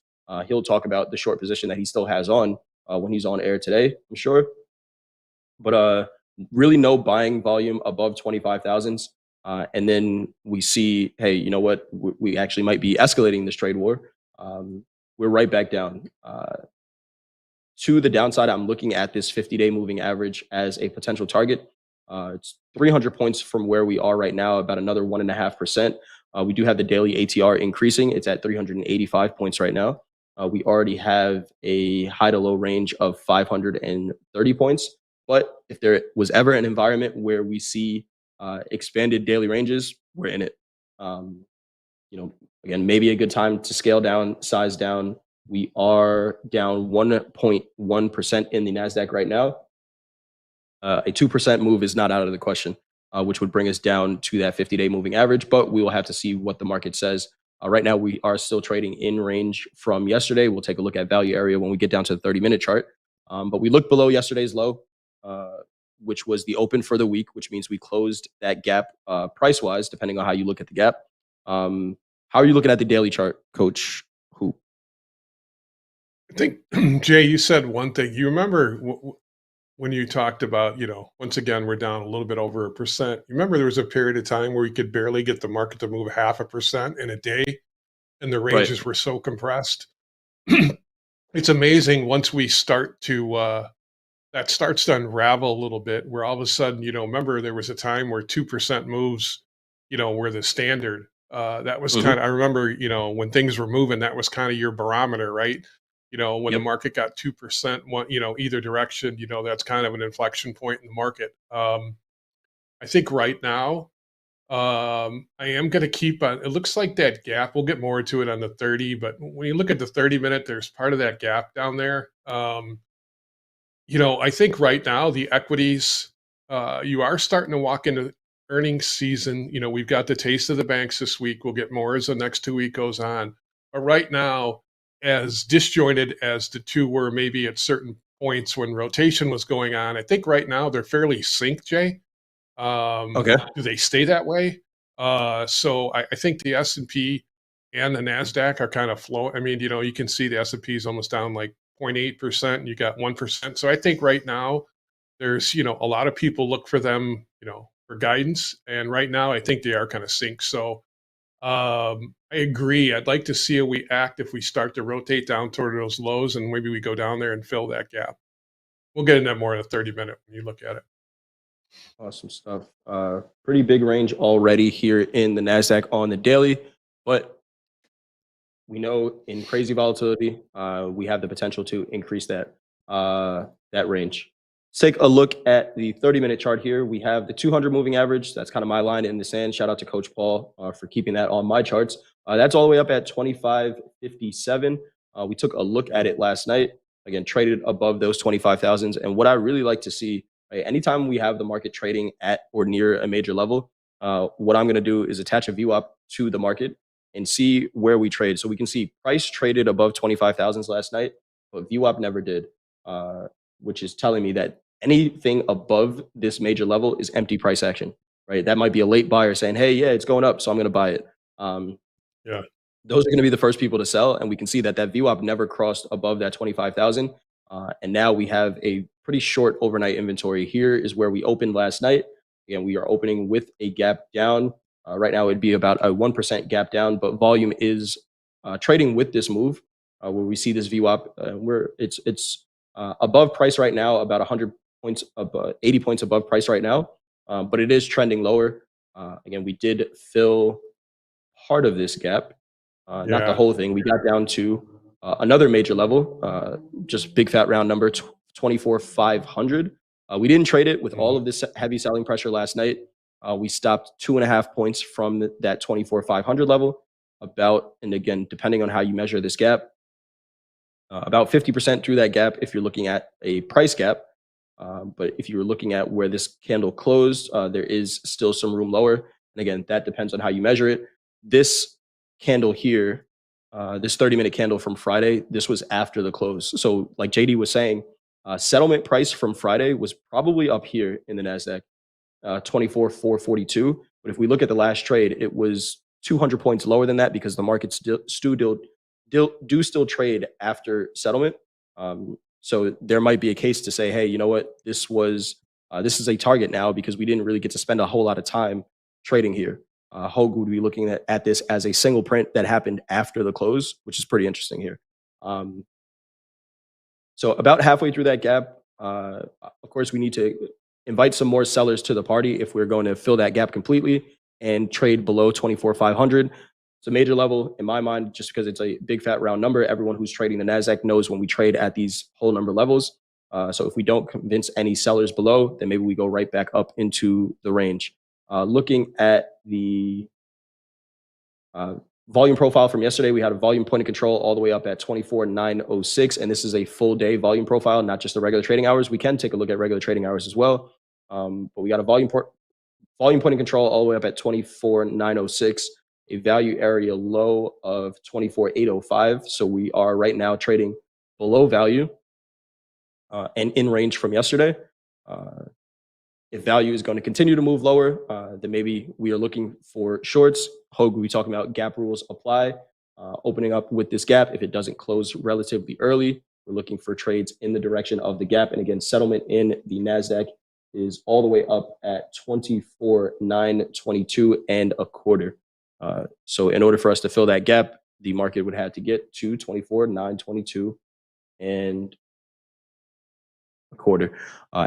He'll talk about the short position that he still has on when he's on air today, I'm sure. But really no buying volume above 25,000s. And then we see, hey, you know what? We actually might be escalating this trade war. We're right back down. To the downside, I'm looking at this 50-day moving average as a potential target. It's 300 points from where we are right now, about another 1.5%. We do have the daily ATR increasing. It's at 385 points right now. We already have a high to low range of 530 points. But if there was ever an environment where we see expanded daily ranges, we're in it. Again, maybe a good time to scale down, size down. We are down 1.1% in the NASDAQ right now. A 2% move is not out of the question, which would bring us down to that 50-day moving average, but we will have to see what the market says. Right now, we are still trading in range from yesterday. We'll take a look at value area when we get down to the 30-minute chart. But we looked below yesterday's low, which was the open for the week, which means we closed that gap price-wise, depending on how you look at the gap. How are you looking at the daily chart, Coach Hoop? I think, Jay, you said one thing. You remember when you talked about, once again, we're down a little bit over 1%. You remember there was a period of time where you could barely get the market to move 0.5% in a day, and the ranges were so compressed. It's amazing once we start to, that starts to unravel a little bit, where all of a sudden, remember there was a time where 2% moves, were the standard. That was kind of, I remember, when things were moving, that was kind of your barometer, right? When the market got 2%, either direction, that's kind of an inflection point in the market. I think right now, I am going to keep on, it looks like that gap, we'll get more into it on the 30, but when you look at the 30-minute, there's part of that gap down there. I think right now the equities, you are starting to walk into earnings season. We've got the taste of the banks this week. We'll get more as the next 2 weeks goes on. But right now, as disjointed as the two were maybe at certain points when rotation was going on, I think right now they're fairly synced, Jay. Okay. Do they stay that way? So I think the S&P and the NASDAQ are kind of flowing. I mean, you can see the S&P is almost down like 0.8%, and you got 1%. So I think right now there's, a lot of people look for them, for guidance. And right now I think they are kind of synced. So I agree. I'd like to see how we act if we start to rotate down toward those lows, and maybe we go down there and fill that gap. We'll get into that more in a 30-minute when you look at it. Awesome stuff. Pretty big range already here in the NASDAQ on the daily, but we know in crazy volatility, we have the potential to increase that range. Let's take a look at the 30-minute chart here. We have the 200 moving average. That's kind of my line in the sand. Shout out to Coach Paul for keeping that on my charts. That's all the way up at 25.57. We took a look at it last night. Again, traded above those 25,000s. And what I really like to see, right, anytime we have the market trading at or near a major level, what I'm going to do is attach a VWAP to the market and see where we trade. So we can see price traded above 25,000s last night, but VWAP never did, which is telling me that anything above this major level is empty price action, right? That might be a late buyer saying, hey, yeah, it's going up, so I'm going to buy it. Those are going to be the first people to sell. And we can see that VWAP never crossed above that 25,000. And now we have a pretty short overnight inventory. Here is where we opened last night. Again, we are opening with a gap down. Right now, it'd be about a 1% gap down, but volume is trading with this move where we see this VWAP. It's above price right now, about 100 points, 80 points above price right now, but it is trending lower. Again, we did fill part of this gap, not the whole thing. We got down to another major level, just big fat round number, 24,500. We didn't trade it with all of this heavy selling pressure last night. We stopped 2.5 points from that 24,500 level, and again, depending on how you measure this gap, about 50% through that gap if you're looking at a price gap. But if you're looking at where this candle closed, there is still some room lower. And again, that depends on how you measure it. This candle here, this 30-minute candle from Friday, this was after the close. So like JD was saying, settlement price from Friday was probably up here in the NASDAQ, 24,442. But if we look at the last trade, it was 200 points lower than that because the markets do still trade after settlement. So there might be a case to say, hey, you know what, this is a target now because we didn't really get to spend a whole lot of time trading here. Hogue would be looking at this as a single print that happened after the close, which is pretty interesting here. So about halfway through that gap, of course, we need to invite some more sellers to the party if we're going to fill that gap completely and trade below 24,500. It's a major level in my mind, just because it's a big fat round number. Everyone who's trading the NASDAQ knows when we trade at these whole number levels. So if we don't convince any sellers below, then maybe we go right back up into the range. Looking at the volume profile from yesterday, we had a volume point of control all the way up at 24,906. And this is a full day volume profile, not just the regular trading hours. We can take a look at regular trading hours as well. But we got a volume point of control all the way up at 24,906. A value area low of 24,805. So we are right now trading below value and in range from yesterday. If value is going to continue to move lower, then maybe we are looking for shorts. Hogue will be talking about gap rules apply. Opening up with this gap, if it doesn't close relatively early, we're looking for trades in the direction of the gap. And again, settlement in the NASDAQ is all the way up at 24,922 and a quarter. So in order for us to fill that gap, the market would have to get to 24,922 and a quarter.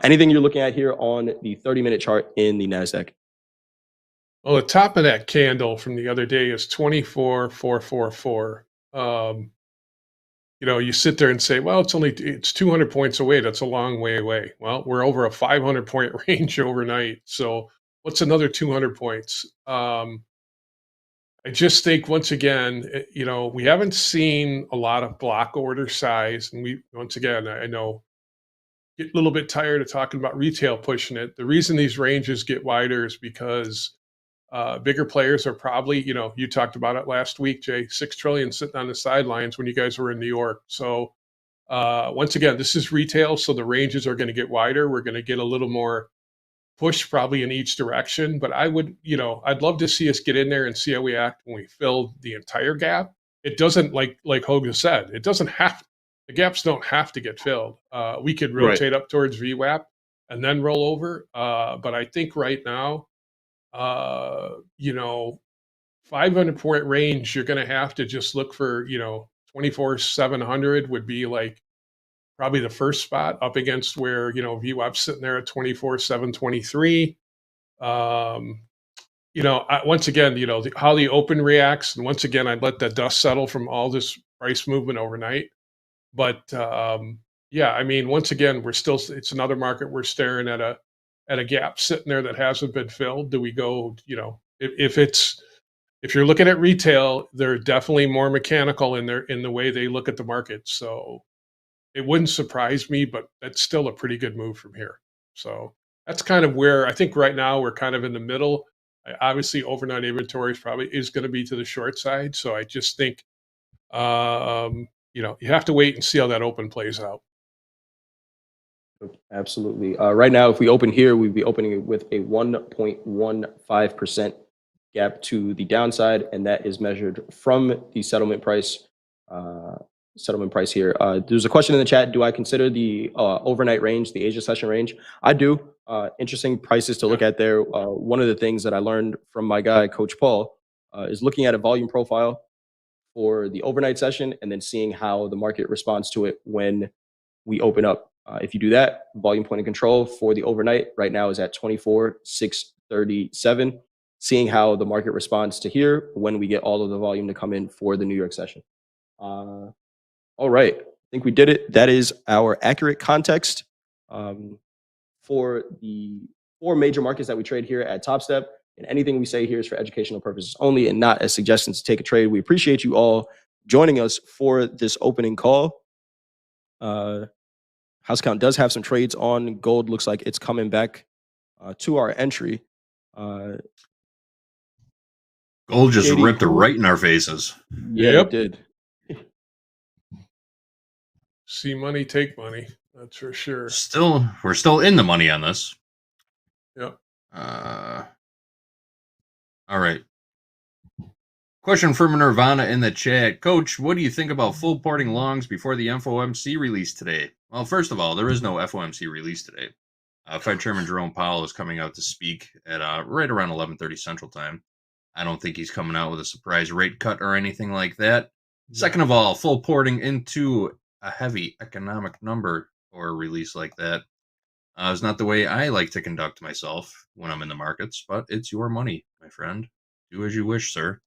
Anything you're looking at here on the 30-minute chart in the NASDAQ? Well, the top of that candle from the other day is 24,444. You sit there and say, well, it's 200 points away. That's a long way away. Well, we're over a 500 point range overnight. So what's another 200 points? I just think, once again, we haven't seen a lot of block order size. And I know, get a little bit tired of talking about retail pushing it. The reason these ranges get wider is because bigger players are probably, you talked about it last week, Jay, 6 trillion sitting on the sidelines when you guys were in New York. So once again, this is retail. So the ranges are going to get wider. We're going to get a little more push probably in each direction, but I'd love to see us get in there and see how we act when we fill the entire gap. It doesn't, like Hogue said, the gaps don't have to get filled. We could rotate up towards VWAP and then roll over. But I think right now, 500 point range, you're going to have to just look for, 24,700 would be like probably the first spot up against where, VWAP's sitting there at 24,723. Once again, how the open reacts. And once again, I'd let the dust settle from all this price movement overnight. But once again, it's another market. We're staring at a gap sitting there that hasn't been filled. Do we go, if you're looking at retail, they're definitely more mechanical in the way they look at the market. So it wouldn't surprise me, but that's still a pretty good move from here. So that's kind of where I think right now we're kind of in the middle. Obviously, overnight inventory is going to be to the short side. So I just think, you have to wait and see how that open plays out. Absolutely. Right now, if we open here, we'd be opening it with a 1.15% gap to the downside, and that is measured from the settlement price. Here. There's a question in the chat. Do I consider the overnight range, the Asia session range? I do. Interesting prices to look at there. One of the things that I learned from my guy, Coach Paul, is looking at a volume profile for the overnight session and then seeing how the market responds to it when we open up. If you do that, volume point of control for the overnight right now is at 24,637. Seeing how the market responds to here when we get all of the volume to come in for the New York session. All right, I think we did it. That is our accurate context for the 4 major markets that we trade here at TopStep. And anything we say here is for educational purposes only and not as suggestions to take a trade. We appreciate you all joining us for this opening call. House count does have some trades on. Gold looks like it's coming back to our entry. Gold just JD, ripped right in our faces. Yeah, Yep. it did. See money, take money. That's for sure. We're still in the money on this. Yep. All right. Question from Nirvana in the chat. Coach, what do you think about full porting longs before the FOMC release today? Well, first of all, there is no FOMC release today. Fed Chairman Jerome Powell is coming out to speak at right around 11:30 Central Time. I don't think he's coming out with a surprise rate cut or anything like that. Second of all, full porting into a heavy economic number or a release like that is not the way I like to conduct myself when I'm in the markets, but it's your money, my friend. Do as you wish, sir.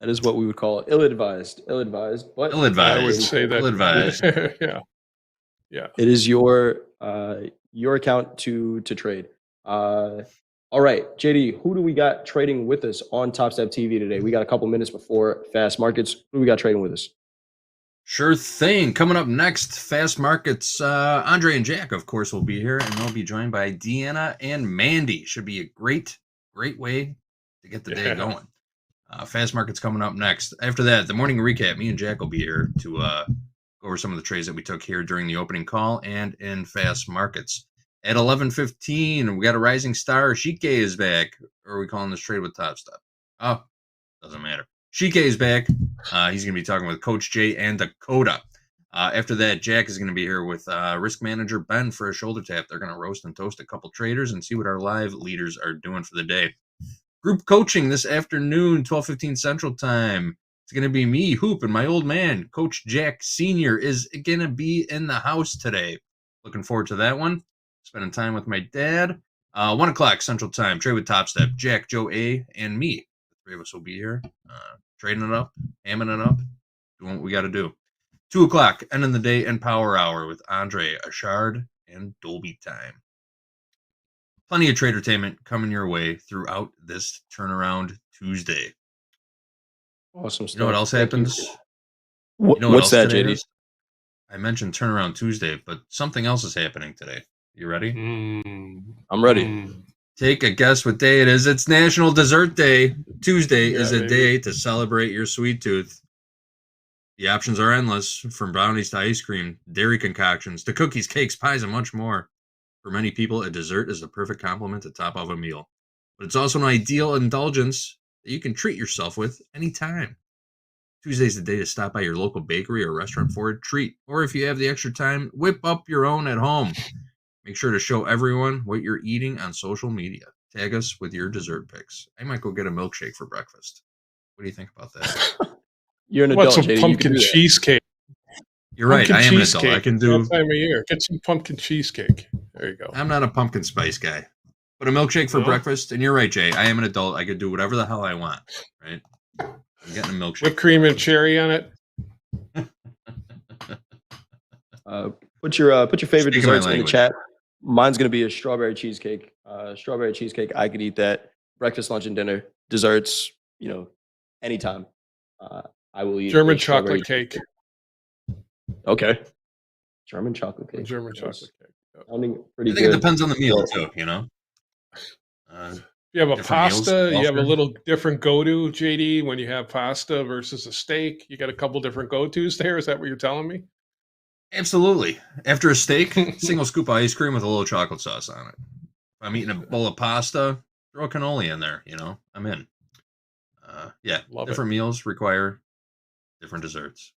That is what we would call ill-advised. Ill-advised, but Ill-advised. I would say that. Ill-advised. Yeah. Yeah. it is your account to trade. All right, JD, who do we got trading with us on Topstep TV today? We got a couple minutes before fast markets. Who do we got trading with us? Sure thing. Coming up next, fast markets. Andre and Jack, of course, will be here, and they'll be joined by Deanna and Mandy. Should be a great way to get the day going. Fast markets coming up next. After that, the morning recap. Me and Jack will be here to go over some of the trades that we took here during the opening call and in fast markets. At 11:15, we got a rising star. Shike is back. Or are we calling this trade with Topstep? Oh, doesn't matter. Shike is back. He's going to be talking with Coach Jay and Dakota. After that, Jack is going to be here with risk manager Ben for a shoulder tap. They're going to roast and toast a couple traders and see what our live leaders are doing for the day. Group coaching this afternoon, 12:15 Central Time. It's going to be me, Hoop, and my old man, Coach Jack Sr. is going to be in the house today. Looking forward to that one. Spending time with my dad. 1 o'clock Central Time. Trade with Topstep. Jack, Joe A, and me. The three of us will be here. Trading it up, hamming it up, doing what we got to do. 2 o'clock, ending the day and power hour with Andre, Ashard, and Dolby Time. Plenty of tradertainment coming your way throughout this turnaround Tuesday. Awesome stuff. You know what else happens? You know what's that, JD? I mentioned turnaround Tuesday, but something else is happening today. You ready? I'm ready. Take a guess what day it is. It's National Dessert Day. Tuesday is a day to celebrate your sweet tooth. The options are endless, from brownies to ice cream, dairy concoctions, to cookies, cakes, pies, and much more. For many people, a dessert is the perfect complement to top off a meal. But it's also an ideal indulgence that you can treat yourself with anytime. Tuesday's the day to stop by your local bakery or restaurant for a treat. Or if you have the extra time, whip up your own at home. Make sure to show everyone what you're eating on social media. Tag us with your dessert picks. I might go get a milkshake for breakfast. What do you think about that? You're an What's adult, some JD. pumpkin cheesecake? You're right. I am an adult. I can do that time of year. Get some pumpkin cheesecake. There you go. I'm not a pumpkin spice guy, but a milkshake for breakfast. And you're right, Jay. I am an adult. I could do whatever the hell I want. Right? I'm getting a milkshake. Whipped cream and cherry on it. Put your favorite desserts in the chat. Mine's gonna be a strawberry cheesecake. Strawberry cheesecake. I could eat that breakfast, lunch, and dinner. Desserts, anytime. I will eat German chocolate cake. Okay. German chocolate cake. German chocolate cake. Yep. Sounding pretty I think good. it depends on the meal too. You have a pasta. Meals, you have a little different go-to, JD, when you have pasta versus a steak. You got a couple different go-tos there. Is that what you're telling me? Absolutely. After a steak, single scoop of ice cream with a little chocolate sauce on it. If I'm eating a bowl of pasta, throw a cannoli in there. I'm in. Love different meals require different desserts.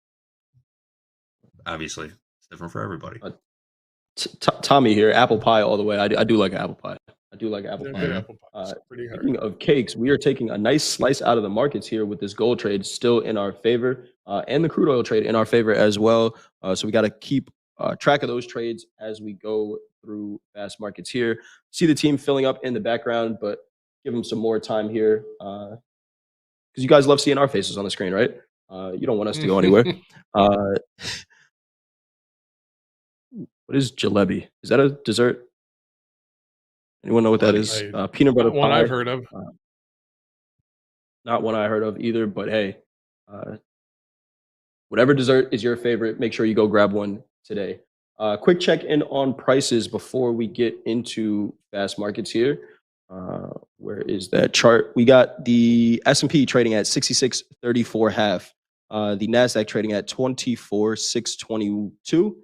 Obviously, it's different for everybody. Tommy here, apple pie all the way. I do like apple pie. I do like apple pie. Good apple pie. Pretty hard. Speaking of cakes, we are taking a nice slice out of the markets here with this gold trade still in our favor, and the crude oil trade in our favor as well. So we got to keep track of those trades as we go through fast markets here. See the team filling up in the background, but give them some more time here because you guys love seeing our faces on the screen, right? You don't want us to go anywhere. What is jalebi? Is that a dessert? Anyone know what that is? Peanut butter pie. One I've heard of. Not one I heard of either, but hey, whatever dessert is your favorite, make sure you go grab one today. Quick check in on prices before we get into fast markets here. Where is that chart? We got the S&P trading at 66.34 half. The NASDAQ trading at 24,622.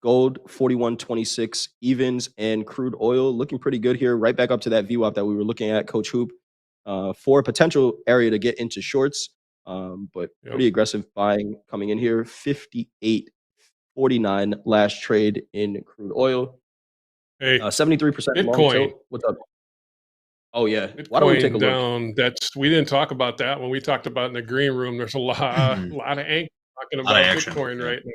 Gold 41.26 evens, and crude oil looking pretty good here, right back up to that VWAP that we were looking at, Coach Hoop, for a potential area to get into shorts. But pretty aggressive buying coming in here. 58.49 last trade in crude oil. Hey, 73% long Bitcoin. tilt. What's up? Oh yeah. Why don't we take a down? look? We didn't talk about that when we talked about in the green room. There's a lot of angst talking about Bitcoin right now.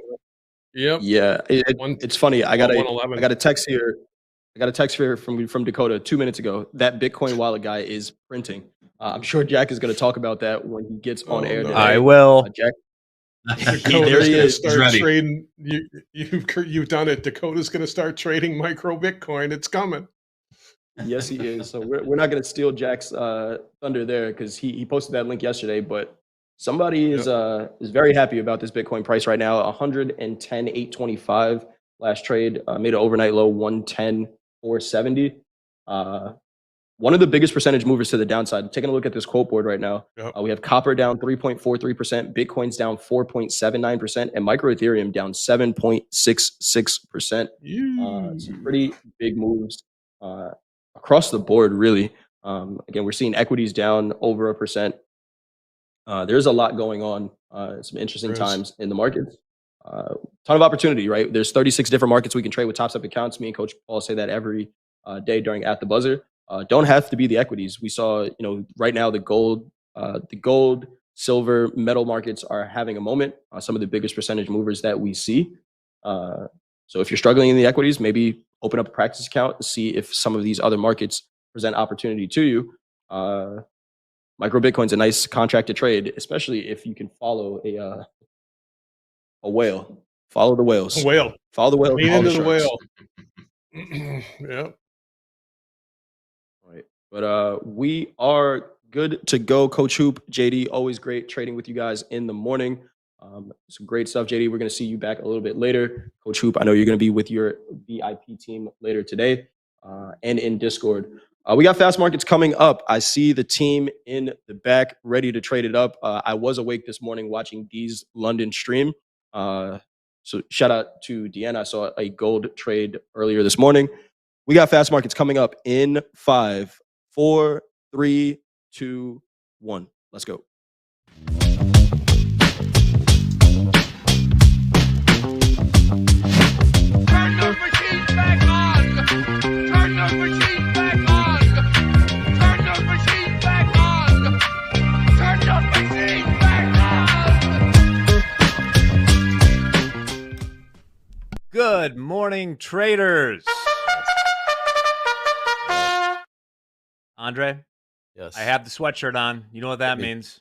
Yep. Yeah, it's funny. I got a text here. I got a text here from Dakota 2 minutes ago. That Bitcoin wallet guy is printing. I'm sure Jack is going to talk about that when he gets on air today. I will. Jack. Dakota's going to start trading. You've done it. Dakota's going to start trading micro Bitcoin. It's coming. Yes, he is. So we're not going to steal Jack's thunder there because he posted that link yesterday. But somebody is very happy about this Bitcoin price right now. 110,825 last trade, made an overnight low 110,470. One of the biggest percentage movers to the downside. Taking a look at this quote board right now, we have copper down 3.43%, Bitcoin's down 4.79%, and micro Ethereum down 7.66%. Some pretty big moves across the board, really. Again, we're seeing equities down over 1%. There's a lot going on. Some interesting times in the markets. Ton of opportunity, right? There's 36 different markets we can trade with Topstep accounts. Me and Coach Paul say that every day during At the Buzzer. Don't have to be the equities. We saw, right now the gold, silver, metal markets are having a moment. Some of the biggest percentage movers that we see. So if you're struggling in the equities, maybe open up a practice account and see if some of these other markets present opportunity to you. Micro Bitcoin's a nice contract to trade, especially if you can follow a whale. Follow the whales. A whale. Follow the whale. Lean into the whale. Yep. Right. But we are good to go. Coach Hoop, JD, always great trading with you guys in the morning. Some great stuff, JD. We're going to see you back a little bit later. Coach Hoop, I know you're going to be with your VIP team later today and in Discord. We got fast markets coming up. I see the team in the back ready to trade it up. I was awake this morning watching Dee's London stream. So shout out to Deanna. I saw a gold trade earlier this morning. We got fast markets coming up in 5, 4, 3, 2, 1. Let's go. Turn the machine back on. Turn the machine back on. Turn the machine back on. Turn the machine back on. Good morning, traders. Andre? Yes. I have the sweatshirt on. You know what that means.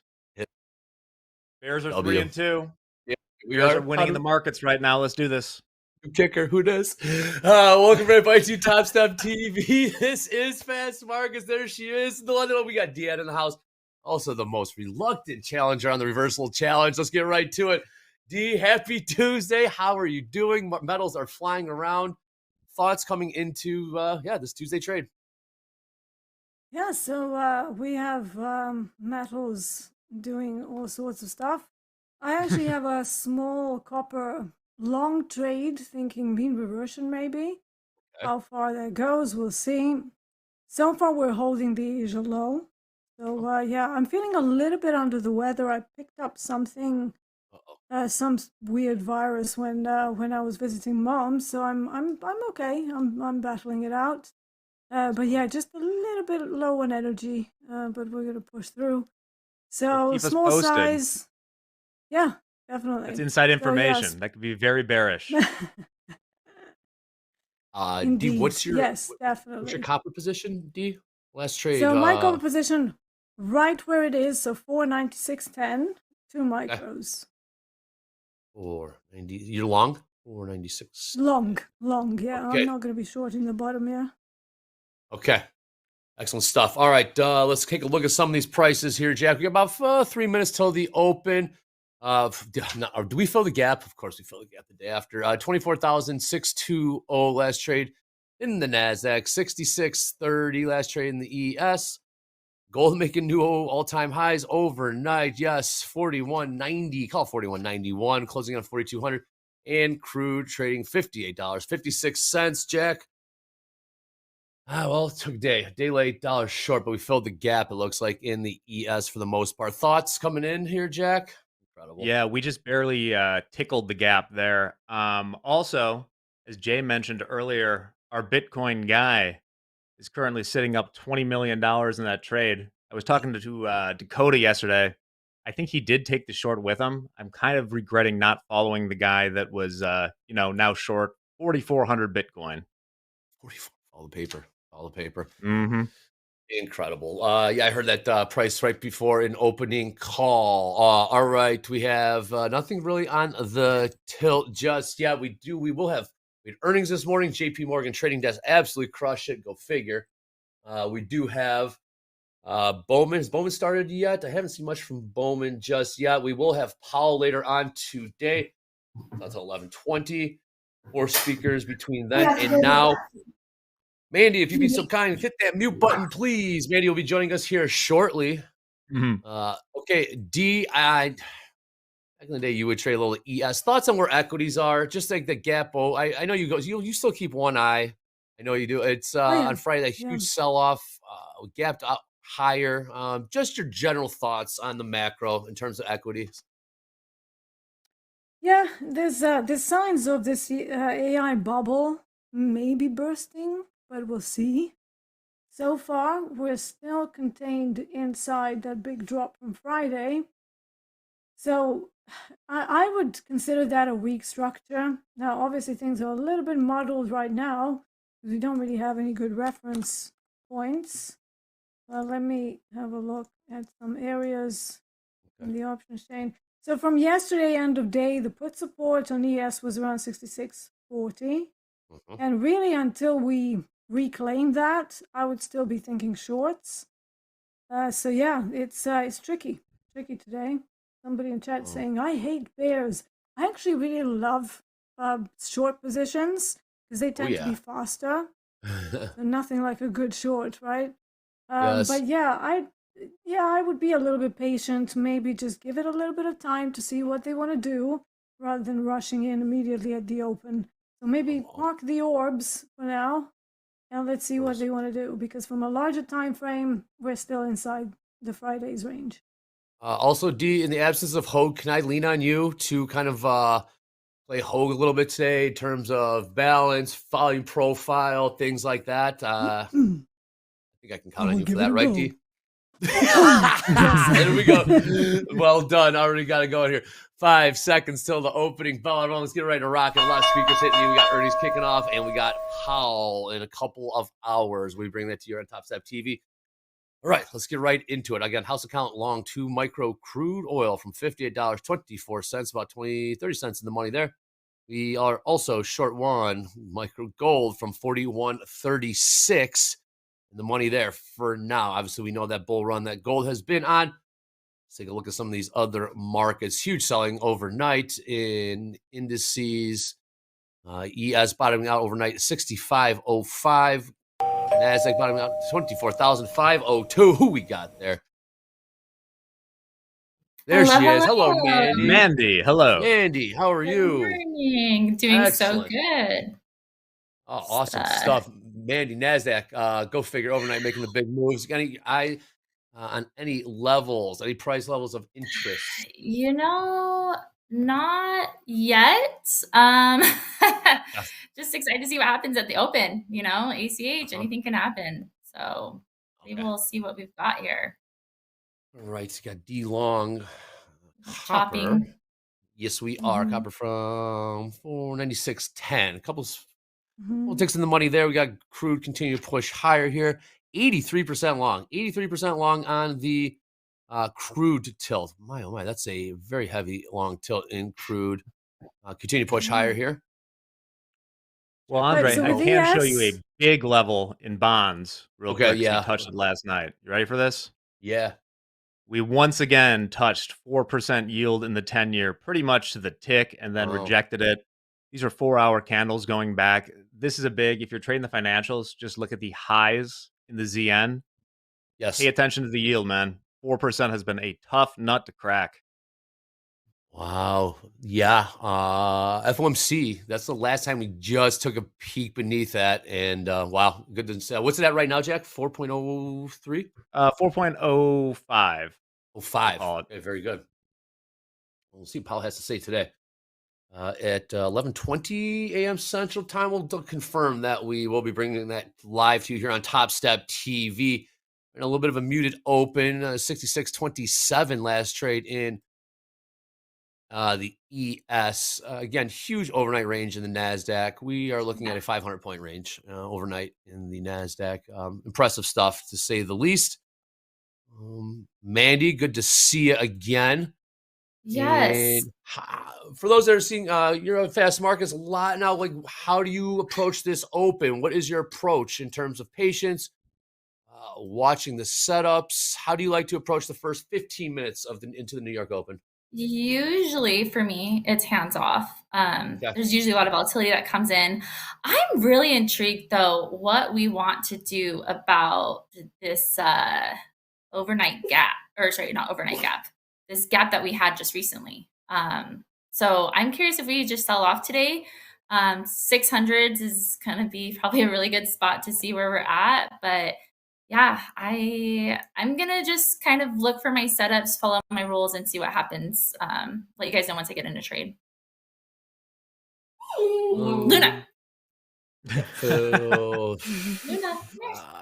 Bears are 3-2. Yeah, Bears are winning in the markets right now. Let's do this. Kicker, who does? Welcome everybody to TopStep TV. This is Fast Markets. There she is. The London. We got Deanna in the house. Also the most reluctant challenger on the reversal challenge. Let's get right to it. D, happy Tuesday. How are you doing? Metals are flying around. Thoughts coming into this Tuesday trade? Yeah, so we have metals doing all sorts of stuff. I actually have a small copper long trade, thinking mean reversion maybe. Okay. How far that goes, we'll see. So far, we're holding the Asia low. So I'm feeling a little bit under the weather. I picked up something, some weird virus when I was visiting mom. So I'm okay. I'm battling it out. But yeah, just a little bit low on energy, but we're gonna push through. So small size, yeah, definitely. That's inside information. So, yes. That could be very bearish. D, what's your definitely. What's your copper position, D? Last trade. So my copper position, right where it is. So 496.10, 2 micros. 490. You're long. 496. Long. Yeah, okay. I'm not gonna be short in the bottom. Yeah. Okay. Excellent stuff. All right, let's take a look at some of these prices here, Jack. We got about 3 minutes till the open. Do we fill the gap? Of course, we fill the gap the day after. 24,620 last trade in the NASDAQ, 66.30 last trade in the ES. Gold making new all-time highs overnight. Yes, 41.90, call it 41.91, closing on 4,200. And crude trading $58.56, Jack. Well, it took a day late, dollar short, but we filled the gap, it looks like, in the ES for the most part. Thoughts coming in here, Jack? Incredible. Yeah, we just barely tickled the gap there. Also, as Jay mentioned earlier, our Bitcoin guy is currently sitting up $20 million in that trade. I was talking to Dakota yesterday. I think he did take the short with him. I'm kind of regretting not following the guy that was, now short 4,400 Bitcoin. 44. All the paper. Mm-hmm. Incredible. Yeah, I heard that price right before an opening call. All right, we have nothing really on the tilt just yet. We will have earnings this morning. JP Morgan trading desk absolutely crushed it. Go figure. We do have Bowman. Has Bowman started yet? I haven't seen much from Bowman just yet. We will have Powell later on today. That's 11:20. 4 speakers between then and now. Mandy, if you'd be so kind, hit that mute button, please. Mandy will be joining us here shortly. Mm-hmm. Okay, D, back in the day, you would trade a little ES. Thoughts on where equities are? Just like the gap. I know you still keep one eye. I know you do. It's on Friday, that huge sell-off, gapped up higher. Just your general thoughts on the macro in terms of equities. Yeah, there's signs of this AI bubble maybe bursting, but we'll see. So far, we're still contained inside that big drop from Friday. So I would consider that a weak structure. Now, obviously, things are a little bit muddled right now because we don't really have any good reference points. Well, let me have a look at some areas in the options chain. So from yesterday, end of day, the put support on ES was around 66.40. And really, until we reclaim that, I would still be thinking shorts. So yeah, it's tricky today. Somebody in chat saying, I hate bears. I actually really love short positions because they tend to be faster. So nothing like a good short, right? Yes. But yeah, I would be a little bit patient. Maybe just give it a little bit of time to see what they want to do rather than rushing in immediately at the open. So maybe park the orbs for now, and let's see what they want to do. Because from a larger time frame, we're still inside the Friday's range. Also, D, in the absence of Hogue, can I lean on you to kind of play Hogue a little bit today in terms of balance, volume profile, things like that? I think I can count on you for that, right, D? There we go. Well done. Already got it going here. 5 seconds till the opening bell. Everyone, let's get ready to rock it. A lot of speakers hitting you. We got earnings kicking off, and we got Powell in a couple of hours. We bring that to you on Topstep TV. All right, let's get right into it. Again, house account long 2 micro crude oil from $58.24, about 30 cents in the money there. We are also short 1 micro gold from 41.36 in the money there for now. Obviously, we know that bull run that gold has been on. Let's take a look at some of these other markets. Huge selling overnight in indices. ES bottoming out overnight at 65.05. NASDAQ bottoming out 24,502. Who we got there? There she is. Hello, Mandy. Mandy, hello. Mandy, how are you? Good morning. Doing so good. Oh, awesome stuff. Mandy, NASDAQ, go figure, overnight making the big moves. On any levels, any price levels of interest? Not yet. Just excited to see what happens at the open. ACH, anything can happen. So maybe we'll see what we've got here. All right, so you got D Long. Chopping. Yes, we are. Copper from 496.10. A couple ticks in the money there. We got crude continue to push higher here. 83% long. 83% long on the crude tilt. My, oh my, that's a very heavy long tilt in crude. Continue to push higher here. Well, Andre, I can show you a big level in bonds real quick. Yeah. You touched it last night. You ready for this? Yeah. We once again touched 4% yield in the 10-year, pretty much to the tick, and then rejected it. These are 4-hour candles going back. This is a big, if you're trading the financials, just look at the highs in the ZN. Yes. Pay attention to the yield, man. 4% has been a tough nut to crack. Wow. Yeah. FOMC. That's the last time we just took a peek beneath that. And wow, good to say. What's it at right now, Jack? 4.03? 4.05. 05. Call it. Okay, very good. We'll see what Powell has to say today. At 11:20 a.m. Central Time, we'll confirm that we will be bringing that live to you here on Topstep TV. And a little bit of a muted open, 66.27 last trade in the ES. Again, huge overnight range in the NASDAQ. We are looking at a 500-point range overnight in the NASDAQ. Impressive stuff, to say the least. Mandy, good to see you again. Yes. And for those that are seeing you're on Fast Markets a lot now, like, how do you approach this open? What is your approach in terms of patience, watching the setups? How do you like to approach the first 15 minutes of into the New York Open? Usually for me, it's hands off. There's usually a lot of volatility that comes in. I'm really intrigued, though, what we want to do about this overnight gap, or sorry, not overnight gap, this gap that we had just recently. So I'm curious if we just sell off today. 600s is going to be probably a really good spot to see where we're at. But yeah, I'm going to just kind of look for my setups, follow my rules, and see what happens. Let you guys know once I get in a trade. Luna. Luna.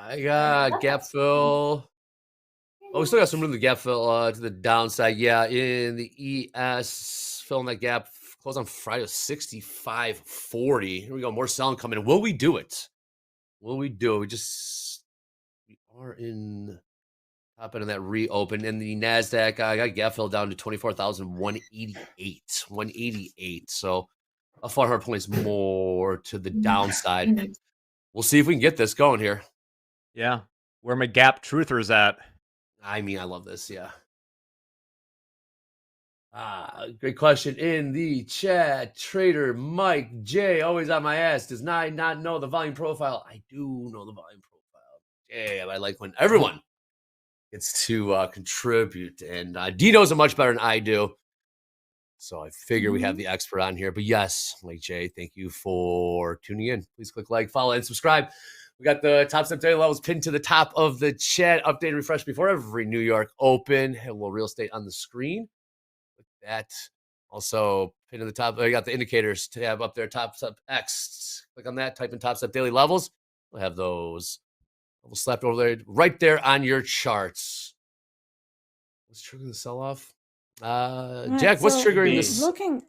I got gap fill. Oh, we still got some room to gap fill to the downside. Yeah, in the ES, filling that gap. Close on Friday, 65.40. Here we go. More selling coming in. Will we do it? Will we do it? We are in top end of that reopen. In the NASDAQ, I got gap fill down to 24,188. 188. So a 400 points more to the downside. We'll see if we can get this going here. Yeah. Where my gap truthers at? I mean, I love this. Yeah. Great question in the chat. Trader Mike J, always on my ass. Does not know the volume profile? I do know the volume profile. Damn, I like when everyone gets to contribute. And D knows it much better than I do. So I figure we have the expert on here. But yes, Mike J, thank you for tuning in. Please click like, follow, and subscribe. We got the Topstep daily levels pinned to the top of the chat. Update and refresh before every New York Open. Have a little real estate on the screen. With that, also pinned to the top. You got the indicators tab up there. Topstep X. Click on that. Type in Topstep daily levels. We'll have those. We'll slap over there, right there on your charts. What's triggering the sell-off? Jack, what's triggering this? Looking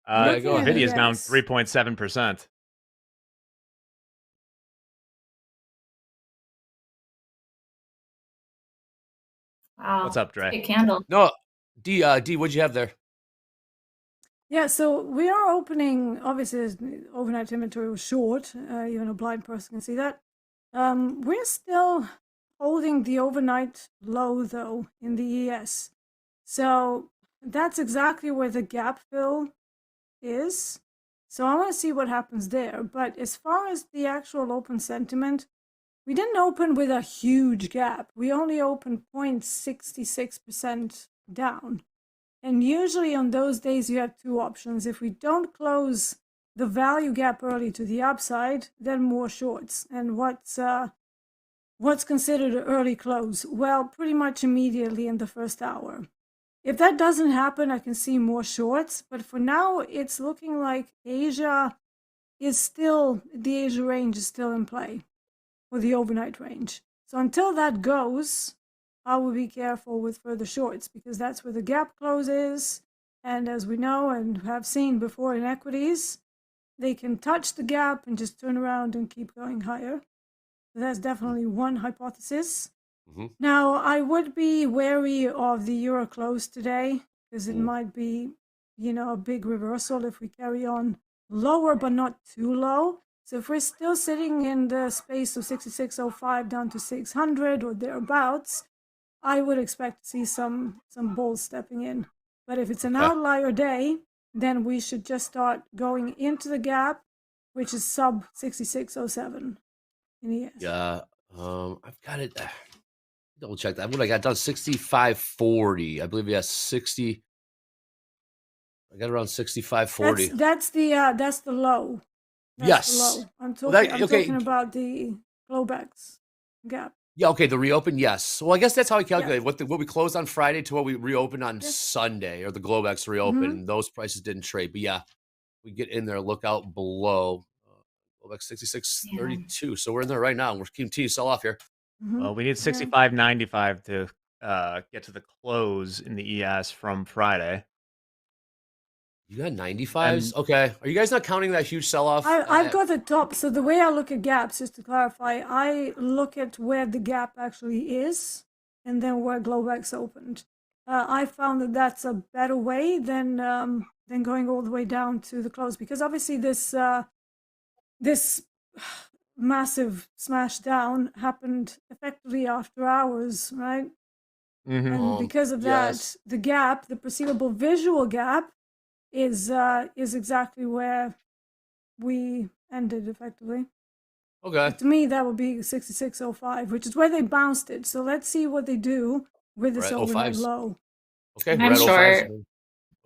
Nvidia's down 3.7%. Wow. What's up, Dre? Big candle. No, D, what'd you have there? Yeah, so we are opening, obviously, overnight inventory was short. Even a blind person can see that. We're still holding the overnight low, though, in the ES. So that's exactly where the gap fill is. So I want to see what happens there. But as far as the actual open sentiment, we didn't open with a huge gap. We only opened 0.66% down. And usually on those days, you have two options. If we don't close the value gap early to the upside, then more shorts. And what's considered an early close? Well, pretty much immediately in the first hour. If that doesn't happen, I can see more shorts. But for now, it's looking like the Asia range is still in play for the overnight range. So until that goes, I will be careful with further shorts because that's where the gap close is. And as we know and have seen before in equities, they can touch the gap and just turn around and keep going higher. So that's definitely one hypothesis. Now, I would be wary of the euro close today because it might be, a big reversal if we carry on lower but not too low. So if we're still sitting in the space of 66.05 down to 600 or thereabouts, I would expect to see some bulls stepping in. But if it's an outlier day, then we should just start going into the gap, which is sub 6607 in the ES. Yeah, I've got it. Double check that. What I got done 65.40. I believe 60. I got around 65.40. That's the low. That's the low. I'm talking about the Globex gap. Yeah, okay, the reopen, yes. Well, I guess that's how I calculate what we closed on Friday to what we reopened on Sunday, or the Globex reopened. Those prices didn't trade, but yeah, we get in there. Look out below Globex 66.32. So we're in there right now. We're continuing to sell off here. Well, we need 65.95 to get to the close in the ES from Friday. You got 95s? Okay. Are you guys not counting that huge sell-off? I've got the top. So the way I look at gaps, just to clarify, I look at where the gap actually is and then where Globex opened. I found that that's a better way than going all the way down to the close, because obviously this massive smash down happened effectively after hours, right? And because of that, the gap, the perceivable visual gap, is exactly where we ended effectively. Okay. But to me, that would be 6605, which is where they bounced it. So let's see what they do with this overnight low. Okay, I'm short.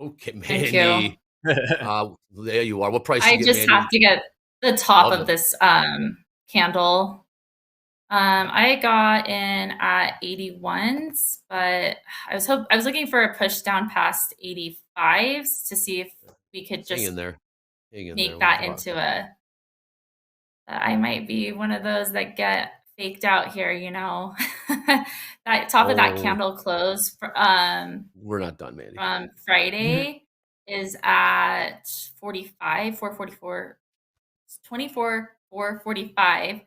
Okay, Mandy. Thank you. There you are. What price? I just have to get the top of this candle. I got in at 81s, but I was looking for a push down past 85s to see if we could just make that into a. I might be one of those that get faked out here, you know. That top of that candle close for we're not done, Mandy. From Friday is at 45, 444, 24, 445.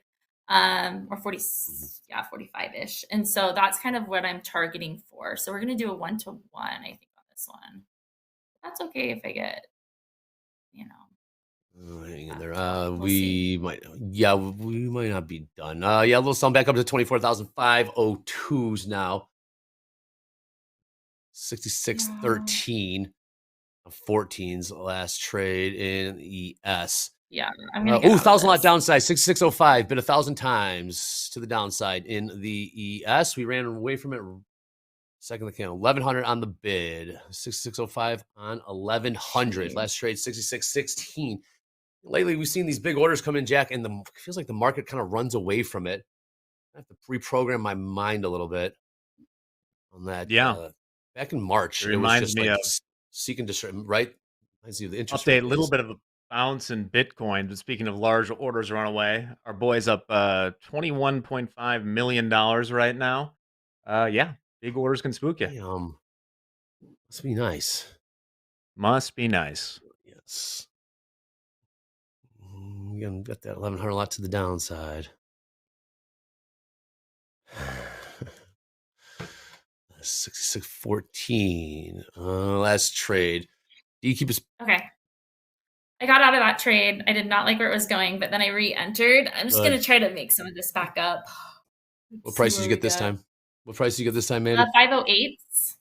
Or 40, 45-ish. And so that's kind of what I'm targeting for. So we're going to do a 1-to-1, I think, on this one. That's okay if I get, hang in there. We might not be done. A little sum back up to 24,502s now. 66.13 14's last trade in ES. Yeah, I'm gonna get 1,000 lot downside, 6605, bid 1,000 times to the downside in the ES. We ran away from it. Second the candle, 1,100 on the bid, 6605 on 1,100. Last trade, 6616. Lately, we've seen these big orders come in, Jack, and it feels like the market kind of runs away from it. I have to reprogram my mind a little bit on that. Yeah. Back in March, it reminds me of seek and destroy, right? Reminds you of the interest update, a little bit of a bounce in Bitcoin. But speaking of large orders run away, our boy's up $21.5 million right now. Big orders can spook you. Must be nice. Must be nice. Yes. We got that 1,100 lot to the downside. 6614. Last trade. Do you keep us? Okay. I got out of that trade. I did not like where it was going, but then I re-entered. I'm just gonna try to make some of this back up. What price did you get this time? What price did you get this time, Mandy? 508s.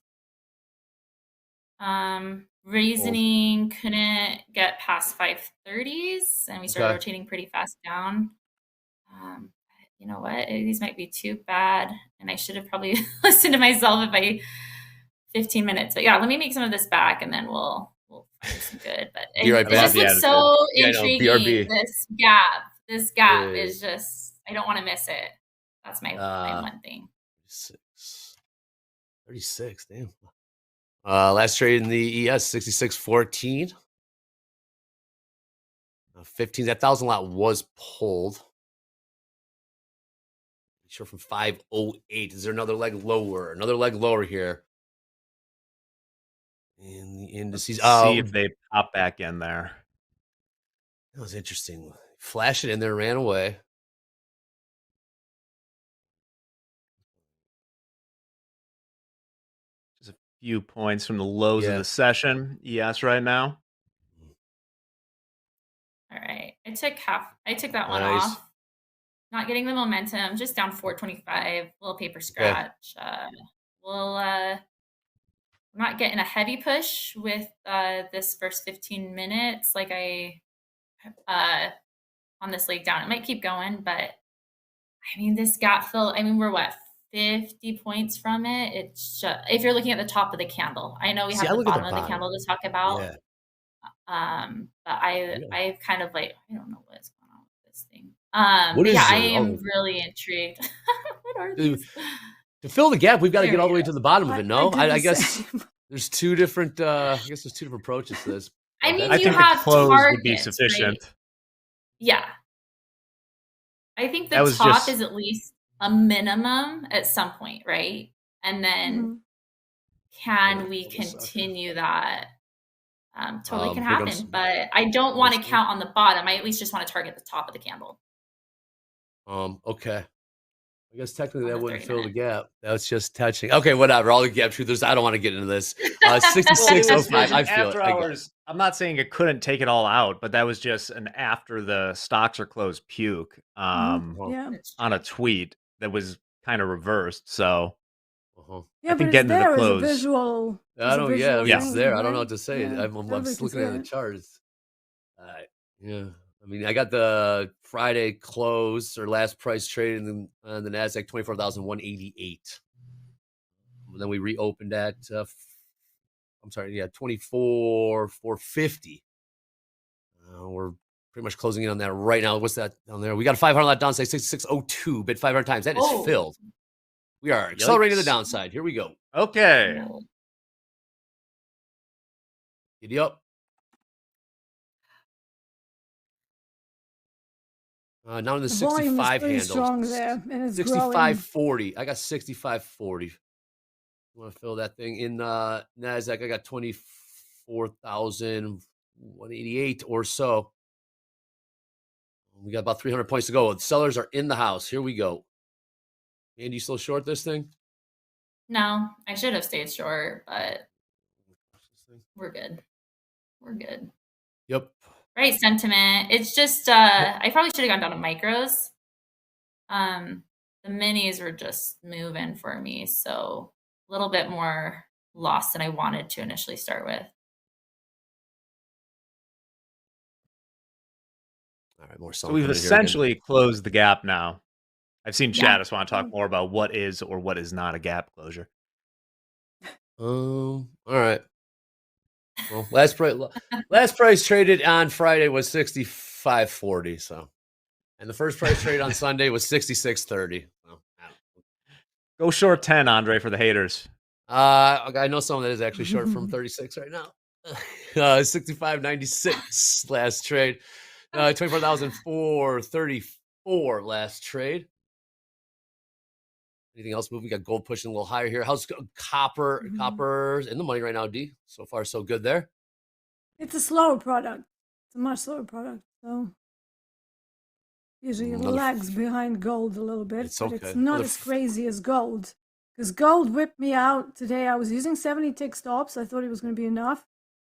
Reasoning couldn't get past 530s, and we started rotating pretty fast down. You know what? These might be too bad, and I should have probably listened to myself 15 minutes. But yeah, let me make some of this back, and then we'll find some good. But it just looks so intriguing. This gap is just, I don't want to miss it. That's my one thing. 36, damn. Last trade in the ES, 6614. 15, that 1,000 lot was pulled. Sure, from 508. Is there another leg lower? Another leg lower here. In the indices. See if they pop back in there. That was interesting. Flash it in there, ran away. Just a few points from the lows of the session. ES right now. All right. I took that one off. not getting the momentum, just down 425, little paper scratch. We'll not getting a heavy push with this first 15 minutes like I on this leg down. It might keep going, but I mean, this gap fill, I mean, we're what, 50 points from it? It's just, if you're looking at the top of the candle. I know we have the bottom of the candle to talk about. But I kind of like, I don't know what's going on with this thing. What is I it? am really intrigued. What are these? To fill the gap, we've got to There get all we the way go. to the bottom of it. No, I did I the guess same. there's two different. I guess there's two different approaches to this. I mean, I you think the have close would be targets, sufficient. right? Yeah. I think the That was top just- is at least a minimum at some point, right? And then Mhm. can we hold a second. continue that? Totally can here happen, comes- but I don't want to Let's see. count on the bottom. I at least just want to target the top of the candle. Okay. I guess technically On that the wouldn't 30 fill the minute. gap. That's just touching. Okay, whatever. All the gap truthers. I don't want to get into this. Well, 66.05. I it was feel after it. I get it. hours. I'm not saying it couldn't take it all out, but that was just an after the stocks are closed puke Yeah. on a tweet that was kind of reversed. So Yeah, I think but getting it's to the there as a close. visual. I don't. Yeah, visual it's thing, there. I don't know right? what to say. Yeah, I'm just everything's looking at the there. charts. Yeah. I mean, I got the Friday close or last price trade in the NASDAQ 24,188. Then we reopened at, I'm sorry, 24,450. We're pretty much closing in on that right now. What's that down there? We got a 500 lot downside, 6602, bid 500 times. That is Oh. filled. We are accelerating to the Yikes. downside. Here we go. Okay. Giddy up. Now in the The volume is 65 pretty handle. strong there, and it's growing. 65.40. I got 65.40. You want to fill that thing in NASDAQ? I got 24,188 or so. We got about 300 points to go. The sellers are in the house. Here we go. Andy, you still short this thing? No, I should have stayed short, but we're good. We're good. Yep. Right sentiment. It's just I probably should have gone down to micros. The minis were just moving for me, so a little bit more loss than I wanted to initially start with. All right, more So selling we've coming in here again. essentially closed the gap now. I've seen Yeah. Shaddis want to talk more about what is or what is not a gap closure. All right. Well, last price traded on Friday was 65.40. So, and the first price traded on Sunday was 66.30. So, Go short 10, Andre, for the haters. I know someone that is actually short from 36 right now. 65.96 last trade. 24,434 last trade. Anything else move? We got gold pushing a little higher here. How's copper? Mhm. Copper's in the money right now, D. So far, so good there. It's a slower product. It's a much slower product. So usually it Another- lags behind gold a little bit, It's but okay. it's not Another as crazy as gold. Because gold whipped me out today. I was using 70 tick stops. I thought it was going to be enough.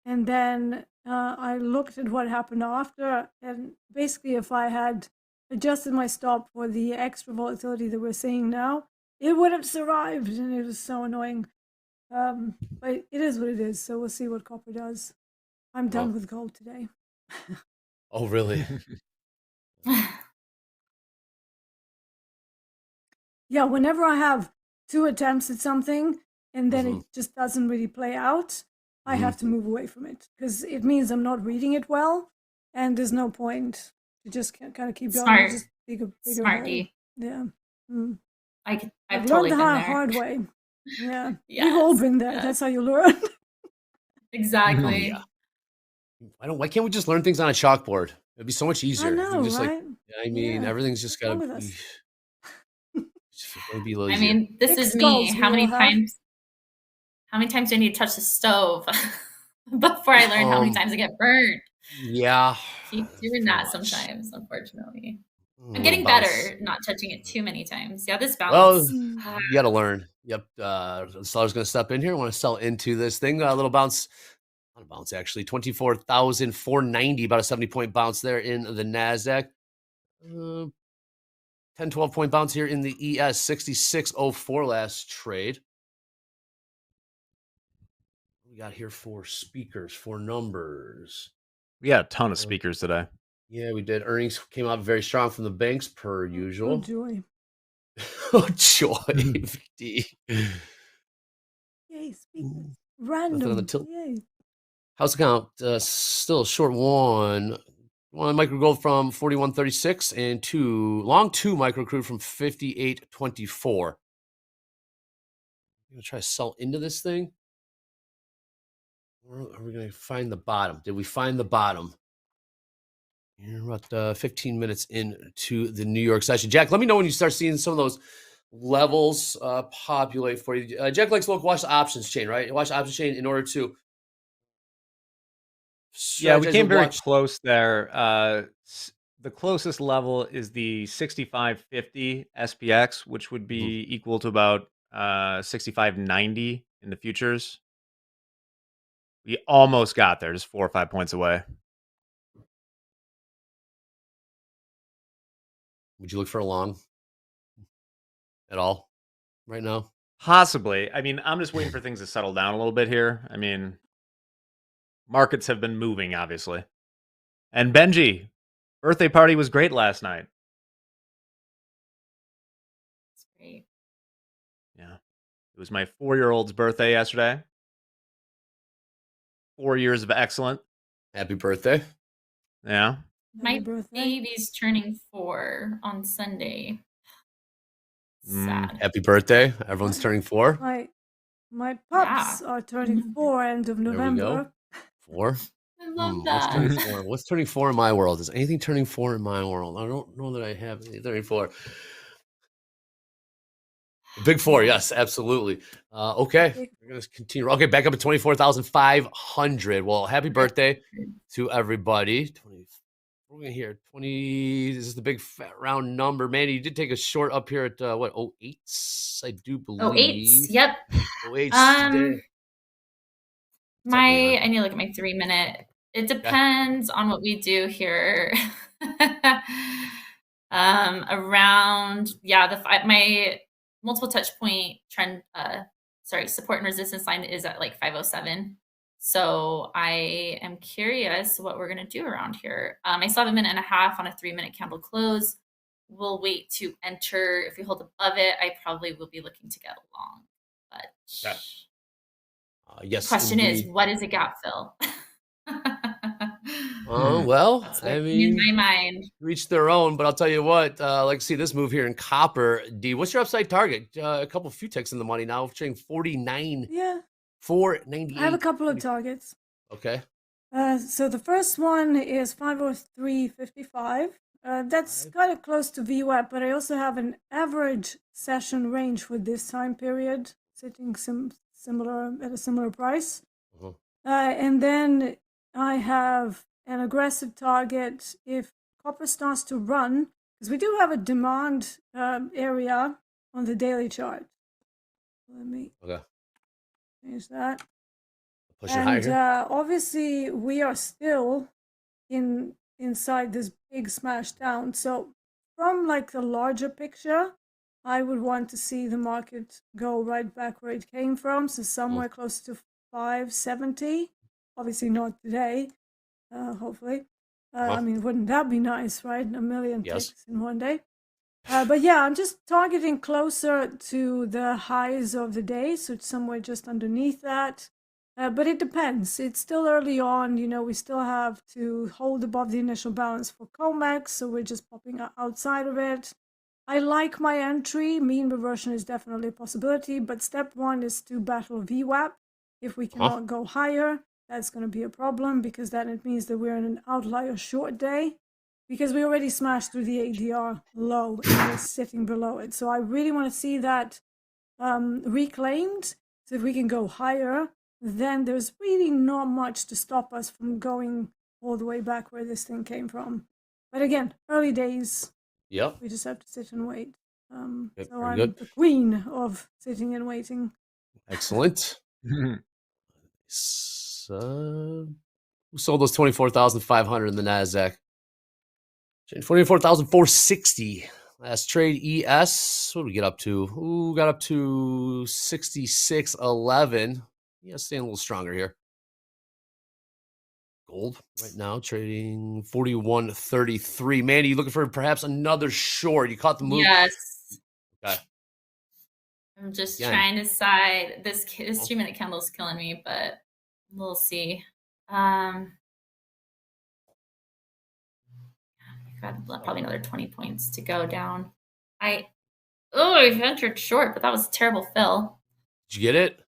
And then I looked at what happened after. And basically, if I had adjusted my stop for the extra volatility that we're seeing now, it would have survived. And it was so annoying. But it is what it is. So we'll see what copper does. I'm done with gold today. Oh, really? Yeah, whenever I have 2 attempts at something and then Mhm. it just doesn't really play out, I have to move away from it because it means I'm not reading it well, and there's no point to just kind of keep going. Smart. Just bigger Smart hole. D. Yeah. Mm. I've I've totally learned been the there. hard way. Yeah. We've all Yes, been there. yes. That's how you learn. Exactly. Yeah. Why can't we just learn things on a chalkboard? It'd be so much easier. I We know, just right? I mean, Yeah. everything's just What's got wrong to with be. us? Be a little I easier. mean, this Thick is me. skulls How we many all have. times? How many times do I need to touch the stove before I learn how many Um, times I get burned? Yeah. Keep doing pretty that much. sometimes, unfortunately. I'm Little getting bounce. better, not touching it too many times. Yeah, this Well, bounce. you got to learn. Yep. The seller's going to step in here. Want to sell into this thing. A little bounce. Not a bounce, actually. 24,490. About a 70-point bounce there in the NASDAQ. 10, 12 point bounce here in the ES 66.04 last trade. We got here for speakers, for numbers. We got a ton of speakers today. Yeah, we did. Earnings came out very strong from the banks per usual. Oh, joy. Oh, joy. D. Yay, speakers. Random. Yay. House account, still a short one. One micro gold from 41.36 and long two micro crude from 58.24. I'm gonna try to sell into this thing. Or are we gonna find the bottom? Did we find the bottom? We're about 15 minutes into the New York session. Jack, let me know when you start seeing some of those levels populate for you. Jack likes to watch the options chain, right? Watch the options chain in order to. Yeah, we came very close there. The closest level is the 65.50 SPX, which would be equal to about 65.90 in the futures. We almost got there, just 4 or 5 points away. Would you look for a long at all right now? Possibly. I mean, I'm just waiting for things to settle down a little bit here. I mean, markets have been moving, obviously. And Benji, birthday party was great last night. That's great. Yeah. It was my 4-year-old's birthday yesterday. 4 years of excellent. Happy birthday. Yeah. My baby's turning 4 on Sunday. Sad. Happy birthday. Everyone's turning 4. My pups are turning 4 end of November. 4? I love that. What's turning 4 in my world? Is anything turning 4 in my world? I don't know that I have any turning 4. Big 4, yes, absolutely. Okay, we're going to continue. Okay, back up at 24,500. Well, happy birthday to everybody. We're going to hear 20. This is the big fat round number. Manny, you did take a short up here at what, 08s, I do believe. 08s, yep. 08s today. I need to look at my 3-minute. It depends on what we do here. Around, my multiple touch point trend, support and resistance line is at like 507. So I am curious what we're going to do around here. I still have a minute and a half on a 3-minute candle close. We'll wait to enter. If we hold above it, I probably will be looking to get along. But yes. The question is, what is a gap fill? Well, I mean, in my mind, reach their own, but I'll tell you what, like to see this move here in copper. D, what's your upside target? A few ticks in the money now, trading 49. Yeah. 498. I have a couple of targets. Okay. So the first one is 503.55. That's kind of close to VWAP, but I also have an average session range for this time period, sitting similar at a similar price. And then I have an aggressive target if copper starts to run, because we do have a demand area on the daily chart. Let me change that. Push it higher. Obviously, we are still inside this big smash down. So from like the larger picture, I would want to see the market go right back where it came from. So somewhere close to 570. Obviously not today, hopefully. I mean, wouldn't that be nice, right? 1 million ticks in one day. But yeah, I'm just targeting closer to the highs of the day, so it's somewhere just underneath that. But it depends. It's still early on. You know, we still have to hold above the initial balance for COMEX, so we're just popping outside of it. I like my entry. Mean reversion is definitely a possibility, but step one is to battle VWAP. If we cannot go higher, that's going to be a problem, because then it means that we're in an outlier short day, because we already smashed through the ADR low and we're sitting below it. So I really want to see that reclaimed. So if we can go higher, then there's really not much to stop us from going all the way back where this thing came from. But again, early days. Yep. We just have to sit and wait. So I'm good. the queen of sitting and waiting. Excellent. Who sold those 24,500 in the NASDAQ? 24,460 Last trade ES. What did we get up to? Ooh, got up to 66.11. Yeah, staying a little stronger here. Gold right now trading 41.33. Mandy, you looking for perhaps another short? You caught the move. Yes. Okay. I'm just Again. trying to decide. This 2-minute candle is killing me, but we'll see. Got probably another 20 points to go down. I ventured short, but that was a terrible fill. Did you get it?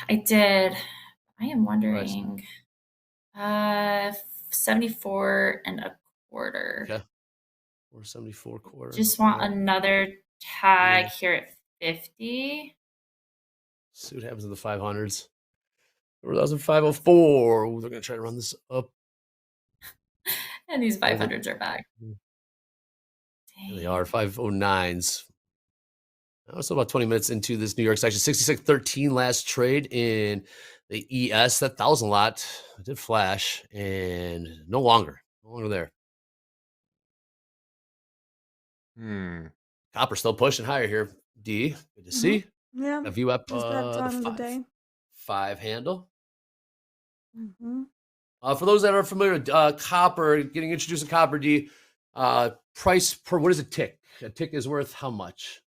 I did. I am wondering. 74 and a quarter. Okay. 474 quarter. Just want another tag here at 50. See what happens in the 500s. 4,504. They're going to try to run this up. And these 500s are back. Here they are, 509s. Now it's about 20 minutes into this New York section. 66.13 last trade in the ES. That 1,000 lot did flash and no longer there. Copper still pushing higher here. D, good to see. Yeah. A view up It's that time of the day. 5 handle. For those that are familiar with copper, getting introduced to copper, D, price per, what is a tick? A tick is worth how much?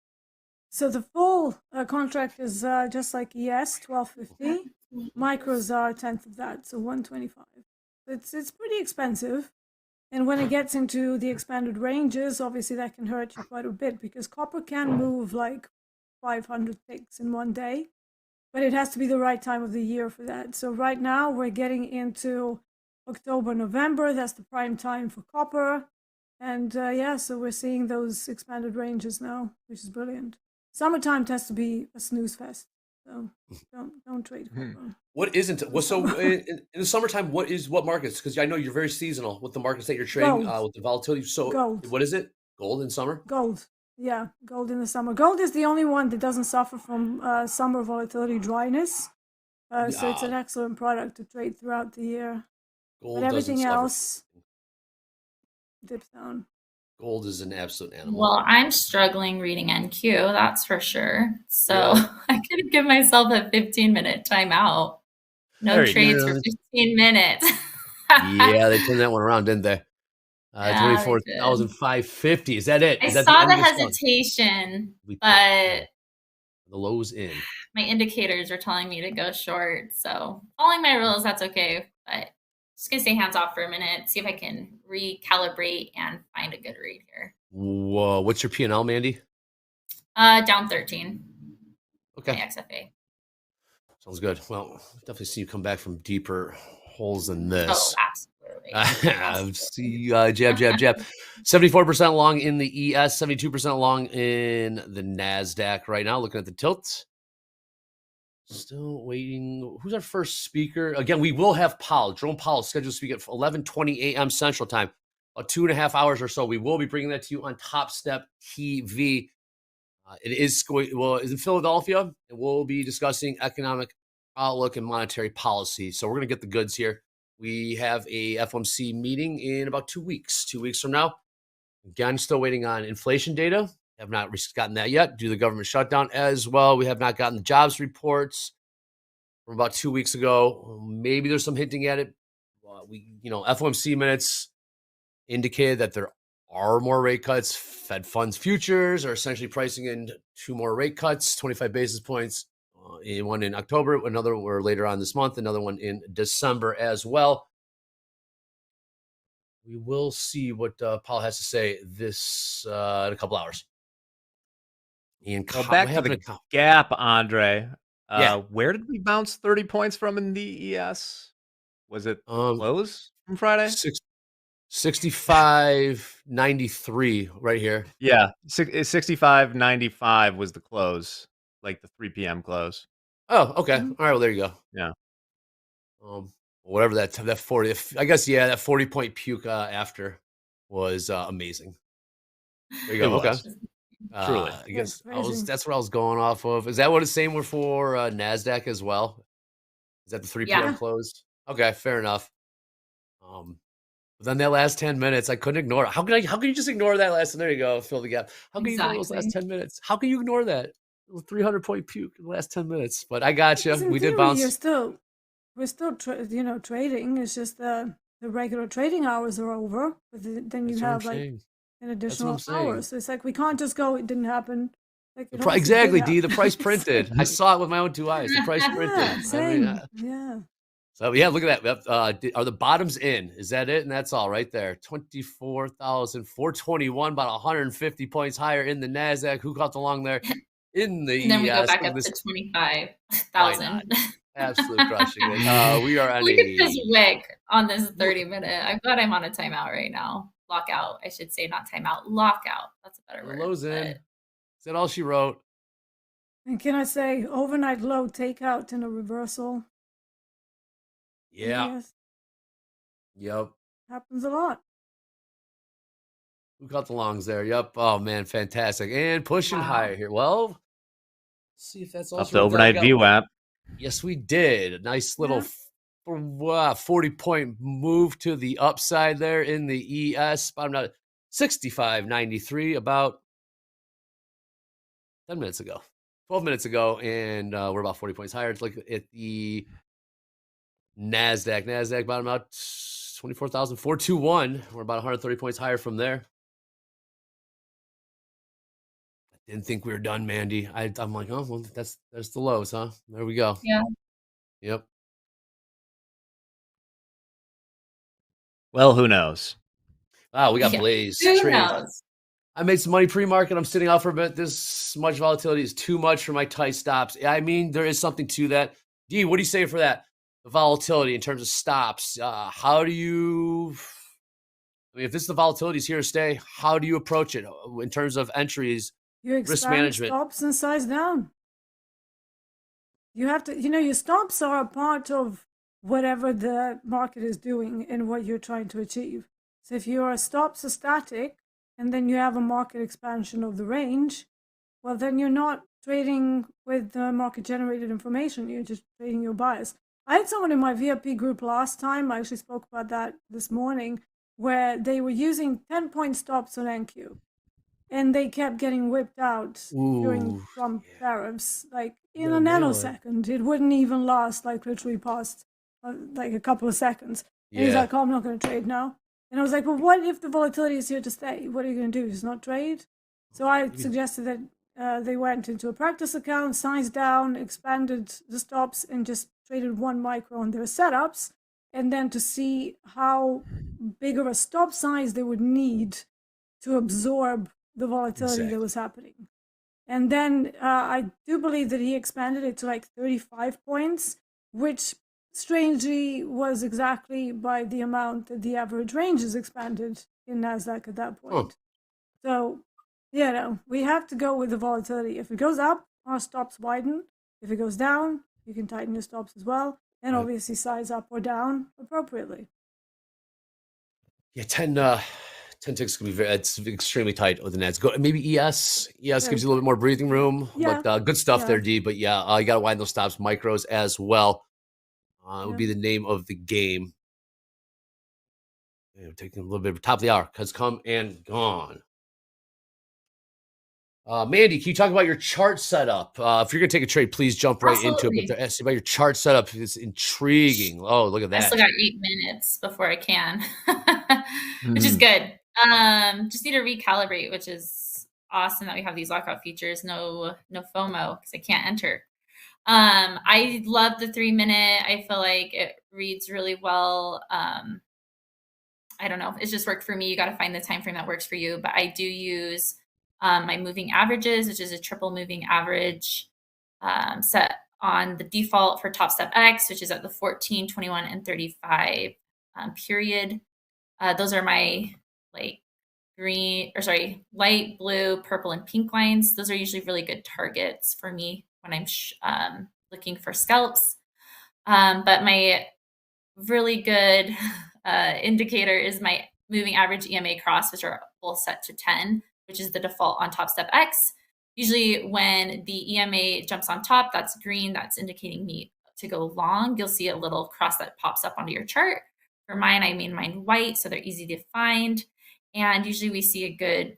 So the full contract is just like ES, 1250. Micros are a tenth of that, so 125. It's pretty expensive. And when it gets into the expanded ranges, obviously that can hurt you quite a bit because copper can move like 500 ticks in one day, but it has to be the right time of the year for that. So right now we're getting into October, November. That's the prime time for copper. And so we're seeing those expanded ranges now, which is brilliant. Summertime tends to be a snooze fest, so don't trade copper. What isn't? Well, so in the summertime, what markets? Because I know you're very seasonal with the markets that you're trading with the volatility. So gold. What is it? Gold in summer? Gold. Yeah, gold in the summer. Gold is the only one that doesn't suffer from summer volatility dryness. So it's an excellent product to trade throughout the year. Gold, but everything else dips down. Gold is an absolute animal. Well, I'm struggling reading NQ, that's for sure. So I could give myself a 15-minute timeout. No trades for 15 minutes. Yeah, they turned that one around, didn't they? 24,550. Is that it? I saw the hesitation, but the lows in. My indicators are telling me to go short. So following my rules, that's okay. But just gonna stay hands off for a minute, see if I can recalibrate and find a good read here. Whoa, what's your P&L, Mandy? Down 13. Okay. My XFA. Sounds good. Well, definitely see you come back from deeper holes than this. Oh, absolutely. See, jab. 74% long in the ES, 72% long in the NASDAQ right now. Looking at the tilt. Still waiting. Who's our first speaker? Again, we will have Jerome Powell, scheduled to speak at 11:20 a.m. Central Time. About 2.5 hours or so. We will be bringing that to you on Topstep TV. It is in Philadelphia, and we'll be discussing economic outlook and monetary policy. So we're going to get the goods here. We have a FOMC meeting in about 2 weeks. 2 weeks from now. Again, still waiting on inflation data. Have not gotten that yet due to the government shutdown as well. We have not gotten the jobs reports from about 2 weeks ago. Maybe there's some hinting at it. FOMC minutes indicated that there are more rate cuts. Fed funds futures are essentially pricing in 2 more rate cuts, 25 basis points. One in October, another or later on this month, another one in December as well. We will see what Paul has to say this in a couple hours. Back to the gap, Andre. Where did we bounce 30 points from in the ES? Was it close from Friday? 65.93 right here. Yeah, 65.95 was the close, like the 3 p.m. close. Oh, okay. All right, well, there you go. Yeah. Whatever that 40, I guess, that 40-point puke after was amazing. There you go. Okay. Truly. I guess that's what I was going off of. Is that what it's saying for NASDAQ as well? Is that the 3 p.m. closed? Okay, fair enough. But then that last 10 minutes, I couldn't ignore it. How can you just ignore that last? There you go, fill the gap. How can you ignore those last 10 minutes? How can you ignore that? 300-point puke in the last 10 minutes. But I got you. We did bounce. We're still trading. It's just the regular trading hours are over. But then you have like an additional hour. So it's like we can't just go. It didn't happen. Like Exactly, D. The price printed. I saw it with my own 2 eyes. The price printed. Same. Yeah. So yeah, look at that. Are the bottoms in? Is that it? And that's all right there. 24,421, about 150 points higher in the NASDAQ. Who caught along there? In the and then we go back up to 25,000. Absolute crushing it. We are on Look at this wick on this 30-minute. I'm glad I'm on a timeout right now. Lockout, I should say, not timeout. Lockout. That's a better word. Lows in. Is that all she wrote? And can I say overnight low takeout and a reversal? Yeah. Yes. Yep. Happens a lot. Who got the longs there? Yep. Oh man, fantastic. And pushing higher here. Well, let's see if that's all. Up the overnight VWAP. Yes, we did. A nice little 40-point move to the upside there in the ES. Bottom out 65.93 about 10 minutes ago. 12 minutes ago, and we're about 40 points higher. Let's look at the NASDAQ. NASDAQ bottom out 24,421. We're about 130 points higher from there. I didn't think we were done, Mandy. I'm like, oh, well, that's the lows, huh? There we go. Yeah. Yep. Well, who knows? Wow, we got Blaze. Who knows? I made some money pre-market. I'm sitting out for a bit. This much volatility is too much for my tight stops. I mean, there is something to that. D, what do you say for that? The volatility in terms of stops. How do you? I mean, if this the volatility is here to stay, how do you approach it in terms of entries, risk management, stops and size down? You have to. Your stops are a part of whatever the market is doing and what you're trying to achieve. So if your stops are static, and then you have a market expansion of the range, well, then you're not trading with the market-generated information. You're just trading your bias. I had someone in my VIP group last time, I actually spoke about that this morning, where they were using 10-point stops on NQ. And they kept getting whipped out during Trump tariffs. Like, in a nanosecond. It wouldn't even last, like, literally past, like, a couple of seconds. And he's like, oh, I'm not going to trade now. And I was like, well, what if the volatility is here to stay? What are you going to do? Just not trade? So I suggested that they went into a practice account, sized down, expanded the stops, and just traded 1 micro on their setups. And then to see how big of a stop size they would need to absorb the volatility that was happening. And then I do believe that he expanded it to like 35 points, which strangely was exactly by the amount that the average range is expanded in NASDAQ at that point. So, we have to go with the volatility. If it goes up, our stops widen. If it goes down, you can tighten your stops as well, and obviously size up or down appropriately. Yeah, 10 ticks can be it's extremely tight with the nets. Go maybe ES gives you a little bit more breathing room, but good stuff there, D. But you got to widen those stops, micros as well. It would be the name of the game. Taking a little bit of top of the hour has come and gone. Mandy, can you talk about your chart setup? If you're going to take a trade, please jump right into it. But ask about your chart setup is intriguing. Oh, look at that. I still got 8 minutes before I can, which is good. Just need to recalibrate, which is awesome that we have these lockout features. No FOMO because I can't enter. I love the 3-minute. I feel like it reads really well. I don't know. It's just worked for me. You got to find the time frame that works for you. But I do use my moving averages, which is a triple moving average set on the default for Topstep X, which is at the 14, 21, and 35 period. Those are my light blue, purple, and pink lines. Those are usually really good targets for me when I'm looking for scalps. But my really good indicator is my moving average EMA cross, which are both set to 10, which is the default on Topstep X. Usually when the EMA jumps on top, that's green. That's indicating me to go long. You'll see a little cross that pops up onto your chart. For mine, I mean mine white, so they're easy to find. And usually we see a good,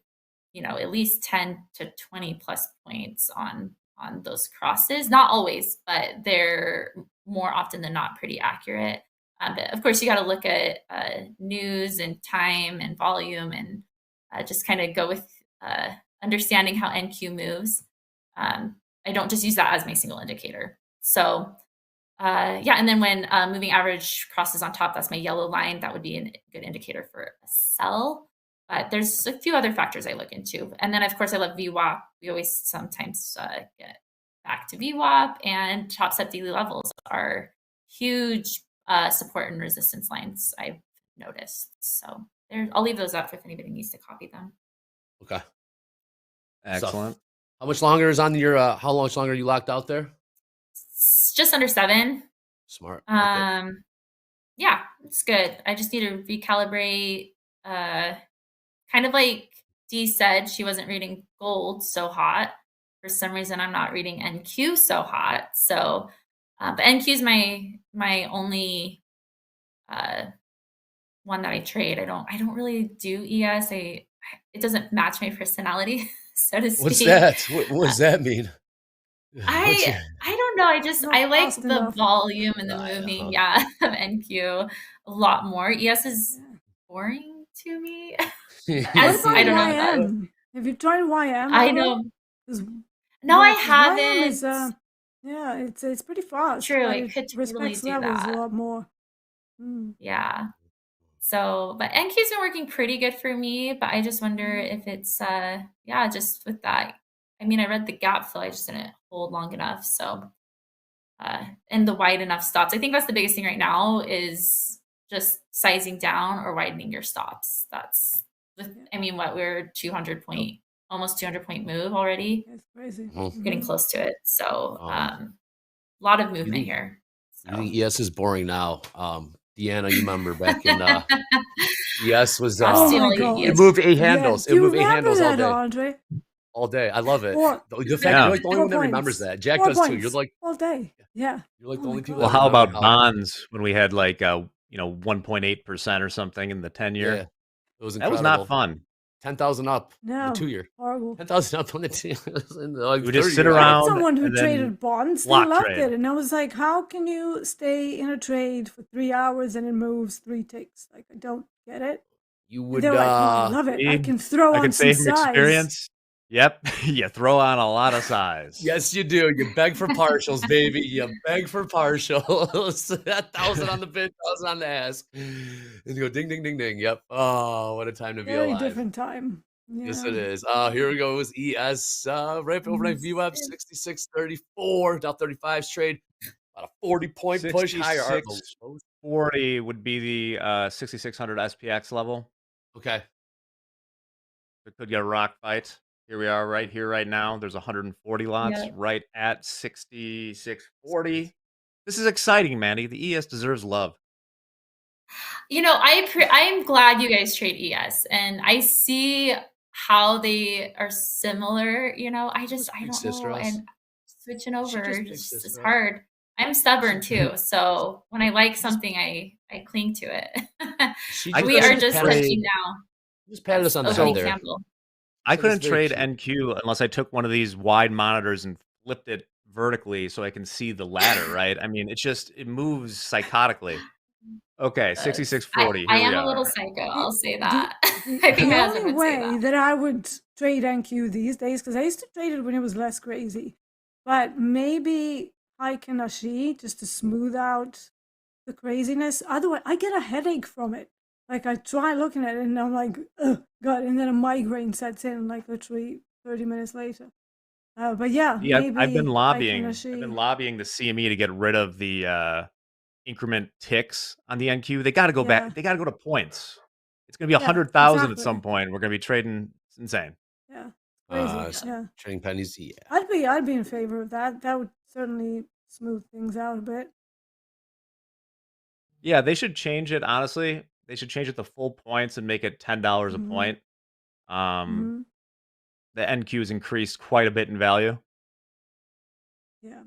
at least 10 to 20 plus points on those crosses. Not always, but they're more often than not pretty accurate. But of course, you got to look at news and time and volume and just kind of go with understanding how NQ moves. I don't just use that as my single indicator. So and then when moving average crosses on top, that's my yellow line. That would be a good indicator for a sell. But there's a few other factors I look into. And then, of course, I love VWAP. We always sometimes get back to VWAP, and Topstep daily levels are huge support and resistance lines, I've noticed. So I'll leave those up if anybody needs to copy them. Okay. Excellent. So, how much longer is on your, how much longer are you locked out there? It's just under 7. Smart. Yeah, it's good. I just need to recalibrate. Kind of like Dee said, she wasn't reading gold so hot. For some reason, I'm not reading NQ so hot. So, but NQ is my only one that I trade. I don't really do ES. It doesn't match my personality, so to speak. What's that? What does that mean? I don't know. I like the volume and the moving, of NQ a lot more. ES is boring to me. I don't know. Have you tried YM? I know. No, I haven't. It's pretty fast. True, it could totally do levels that. a lot more. Yeah. So, but NQ's been working pretty good for me, but I just wonder if it's just with that. I mean, I read the gap fill, I just didn't hold long enough. So, and the wide enough stops. I think that's the biggest thing right now is just sizing down or widening your stops. That's, we're 200 point, almost 200 point move already. That's crazy. Getting close to it. So, a lot of movement here. So. I think ES is boring now. Deanna, you remember back in ES was it moved 8 handles. Yes. It moved 8 handles all day. Andre? All day. I love it. The fact you're like the only one that remembers that. Jack does too. You're like all day. Yeah. You're like the only people. Well, how about bonds when we had like 1.8% or something in the 10-year? Yeah. It was incredible. That was not fun. 10,000 up. No. The 2-year. Horrible. 10,000 up on the 2-year. We just sit around. Someone who traded bonds, they loved it, and I was like, "How can you stay in a trade for 3 hours and it moves 3 ticks? Like, I don't get it." You would. They're like, I love it. I can throw on some size. Experience. Yep, you throw on a lot of size. Yes, you do. You beg for partials, baby. You beg for partials. 1,000 on the bid, 1,000 on the ask. And you go ding, ding, ding, ding. Yep. Oh, what a time to be alive. Very different time. Yeah. Yes, it is. Here we go. ES right overnight VWAP 66.34, Dow 35's trade. About a 40-point push higher. 40 would be the 6,600 SPX level. Okay. It could get a rock fight. Here we are right here, right now. There's 140 lots right at 66.40. This is exciting, Mandy. The ES deserves love. I'm glad you guys trade ES, and I see how they are similar. I don't know. And switching over, it's hard. I'm stubborn too, so when I like something, I cling to it. We are just touching now. Just patted us on the head there. I couldn't trade NQ unless I took one of these wide monitors and flipped it vertically so I can see the ladder, right? I mean, it moves psychotically. Okay, 66.40. I am a little psycho, I'll say that. I think the only way that I would trade NQ these days, because I used to trade it when it was less crazy, but maybe Hike and Ashi just to smooth out the craziness. Otherwise, I get a headache from it. Like, I try looking at it and I'm like, oh, God. And then a migraine sets in, like, literally 30 minutes later. But yeah, I've been lobbying the CME to get rid of the increment ticks on the NQ. They got to go back. They got to go to points. It's going to be 100,000 at some point. We're going to be trading. It's insane. Yeah. Crazy. Trading pennies. Yeah. I'd be in favor of that. That would certainly smooth things out a bit. Yeah, they should change it, honestly. They should change it to full points and make it $10 a point. The NQ has increased quite a bit in value. Yeah.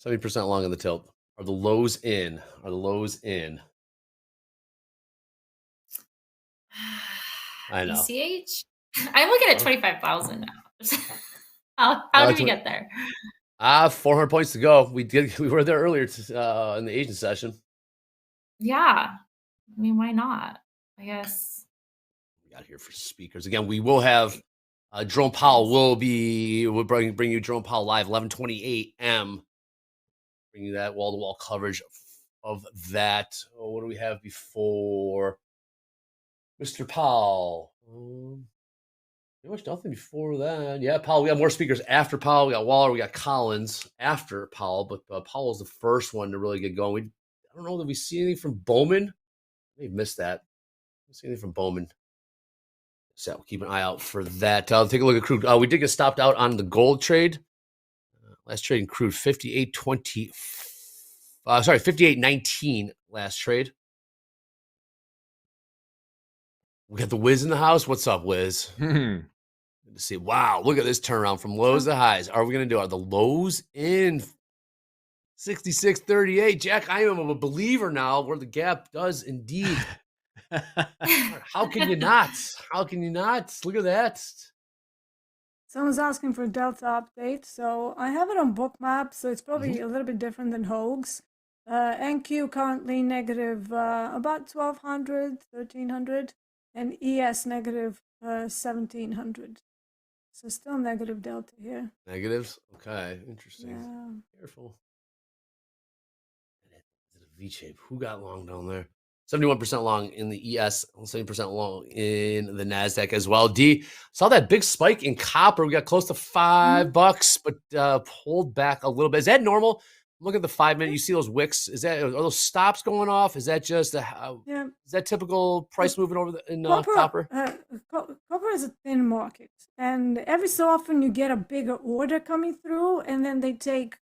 70% long on the tilt. Are the lows in? I know. ECH? I'm looking at 25,000 now. How did we get there? 400 points to go. We were there earlier in the Asian session. Yeah. I mean, why not? I guess. We got here for speakers. Again, we will have Jerome Powell we'll bring you Jerome Powell live 11:20 a.m. Bring you that wall-to-wall coverage of that. Oh, what do we have before Mr. Powell? Pretty much nothing before that. Yeah, Powell. We got more speakers after Powell. We got Waller. We got Collins after Powell, but Powell's the first one to really get going. I don't know that we see anything from Bowman. We missed that. I don't see anything from Bowman. So we'll keep an eye out for that. Take a look at Crude. We did get stopped out on the gold trade. Last trade in Crude, 58.20. 58.19 last trade. We got the Wiz in the house. What's up, Wiz? Good to see. Wow, look at this turnaround from lows to highs. Are we going to do? Are the lows in 66.38? Jack, I am a believer now where the gap does indeed. How can you not? How can you not? Look at that. Someone's asking for a Delta update. So I have it on Bookmap, so it's probably a little bit different than Hogue's. NQ currently negative about 1,200, 1,300, and ES negative 1,700. So still negative Delta here. Negatives? Okay, interesting. Yeah. Careful. Is it a V shape? Who got long down there? 71% long in the ES, 70% long in the NASDAQ as well. D, saw that big spike in copper. We got close to $5, but pulled back a little bit. Is that normal? Look at the 5 minute. You see those wicks. Are those stops going off? Is that just is that typical price moving over in copper? Copper is a thin market, and every so often you get a bigger order coming through, and then they take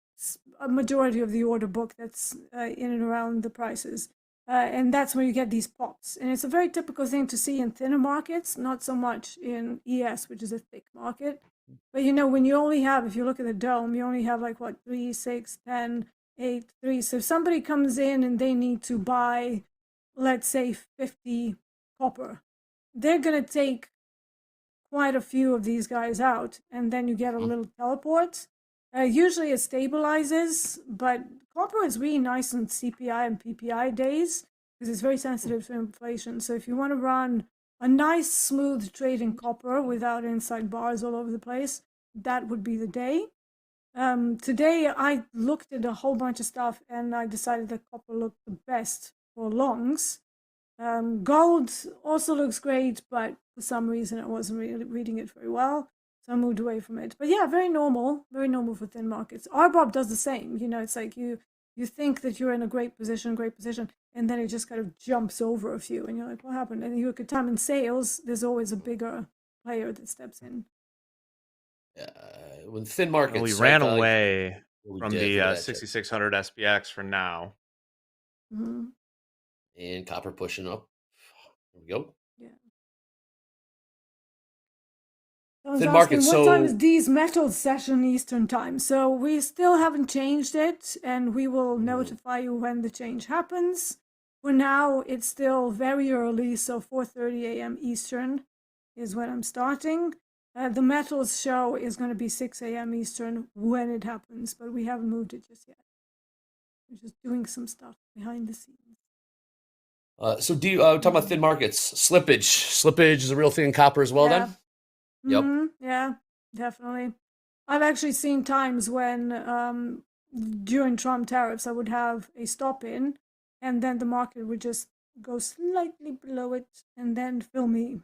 a majority of the order book that's in and around the prices. And that's where you get these pops. And it's a very typical thing to see in thinner markets, not so much in ES, which is a thick market. But, when you only have, if you look at the dome, you only have 3, 6, 10, 8, 3. So if somebody comes in and they need to buy, let's say, 50 copper, they're going to take quite a few of these guys out. And then you get a little teleport. Usually it stabilizes, but copper is really nice on CPI and PPI days because it's very sensitive to inflation. So if you want to run a nice, smooth trade in copper without inside bars all over the place, that would be the day. Today, I looked at a whole bunch of stuff and I decided that copper looked the best for longs. Gold also looks great, but for some reason I wasn't really reading it very well. So I moved away from it. But yeah, very normal for thin markets. RBOB does the same. It's like you think that you're in a great position, and then it just kind of jumps over a few, and you're like, what happened? And you look at time in sales, there's always a bigger player that steps in. With thin markets. We ran away from the 6,600 SPX for now. Mm-hmm. And copper pushing up. There we go. Yeah. Thin market. What time is D's Metals session Eastern time? So we still haven't changed it, and we will notify you when the change happens. For now, it's still very early, so 4:30 a.m. Eastern is when I'm starting. The Metals show is going to be 6 a.m. Eastern when it happens, but we haven't moved it just yet. We're just doing some stuff behind the scenes. So D, talking about thin markets, slippage. Slippage is a real thing in copper as well, then? Yep. Yeah, definitely. I've actually seen times when during Trump tariffs, I would have a stop in, and then the market would just go slightly below it and then fill me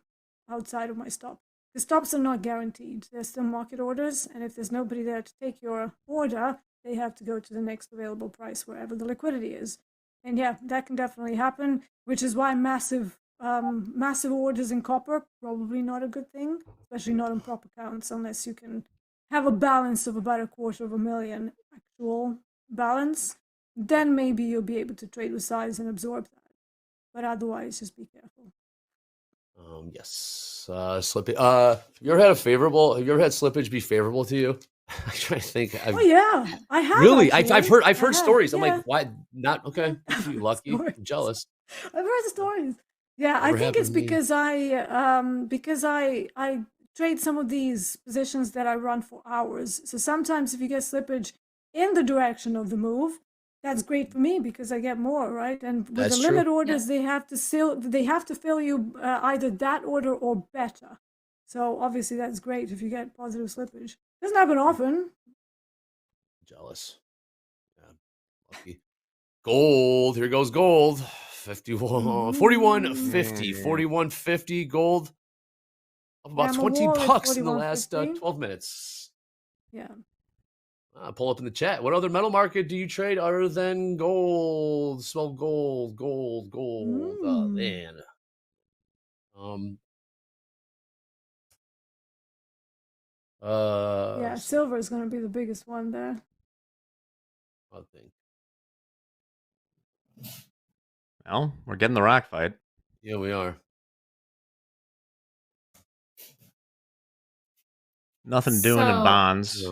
outside of my stop. The stops are not guaranteed. They're still market orders, and if there's nobody there to take your order, they have to go to the next available price wherever the liquidity is. And yeah, that can definitely happen, which is why massive orders in copper, probably not a good thing, especially not in proper counts, unless you can have a balance of about 250,000 actual balance. Then maybe you'll be able to trade with size and absorb that. But otherwise, just be careful. Yes. Slippage. Have you ever had slippage be favorable to you? I'm trying to think. Oh yeah, I have. Really? I've heard stories. I'm like, why not? Okay, you lucky. I'm jealous. I've heard the stories. Yeah, I Never think it's happened to me. because I trade some of these positions that I run for hours. So sometimes if you get slippage in the direction of the move, that's great for me because I get more, right? And with That's the true. limit orders, they have to fill you either that order or better. So obviously that's great if you get positive slippage. Doesn't happen often. Jealous. Yeah, lucky. Gold. Here goes gold. 51, 41.50, 41.50 gold. Up about Yeah, I'm a 20 wall at bucks in the last 41.50. 12 minutes. Yeah. Pull up in the chat. What other metal market do you trade other than gold? Smell gold. Oh man. Yeah, silver is going to be the biggest one there. I think. Well, we're getting the rock fight. Yeah, we are. Nothing doing in bonds.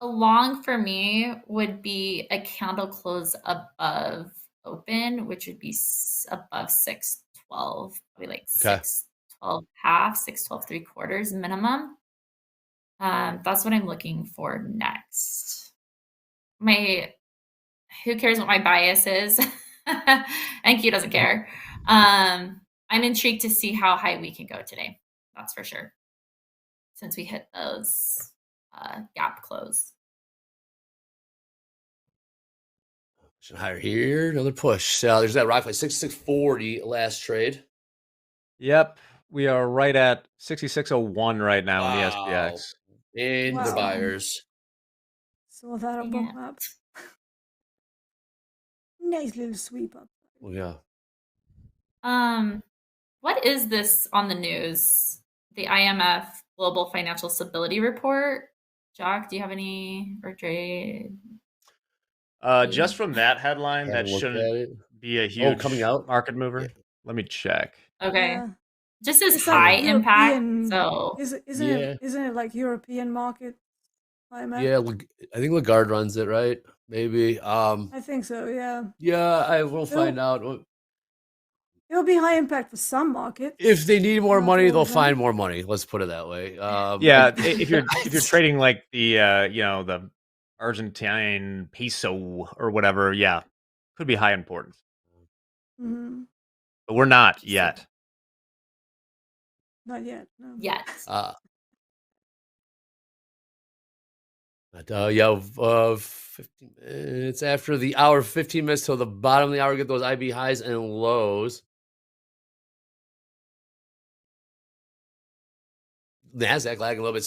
A long for me would be a candle close above open, which would be above 612, probably like 612 half, 612 3/4 minimum. That's what I'm looking for next. Who cares what my bias is? And Q doesn't care. I'm intrigued to see how high we can go today. That's for sure. Since we hit those gap close. Higher here, another push. There's that rock fight, 66.40 last trade. Yep, we are right at 66.01 right now in the SPX. And the buyers. So that'll bump up. Nice little sweep up. Oh yeah. What is this on the news? The IMF Global Financial Stability Report. Jack, do you have any or Dre? Just from that headline, that shouldn't be a huge coming out market mover. Yeah. Let me check. Okay. Yeah. Just as It's high like impact. European- So Isn't it like European market? IMF? Yeah, I think Lagarde runs it, right? Maybe. I think so, yeah. Yeah, I will find out. It'll be high impact for some markets. If they need more Not money, all they'll of them. find more money. Let's put it that way. Yeah, if you're trading like the the Argentine peso or whatever, yeah, could be high importance. Mhm. But we're not yet. Not yet. No. Yet. But 15 minutes after the hour, 15 minutes till the bottom of the hour, get those IB highs and lows. NASDAQ lagging a little bit,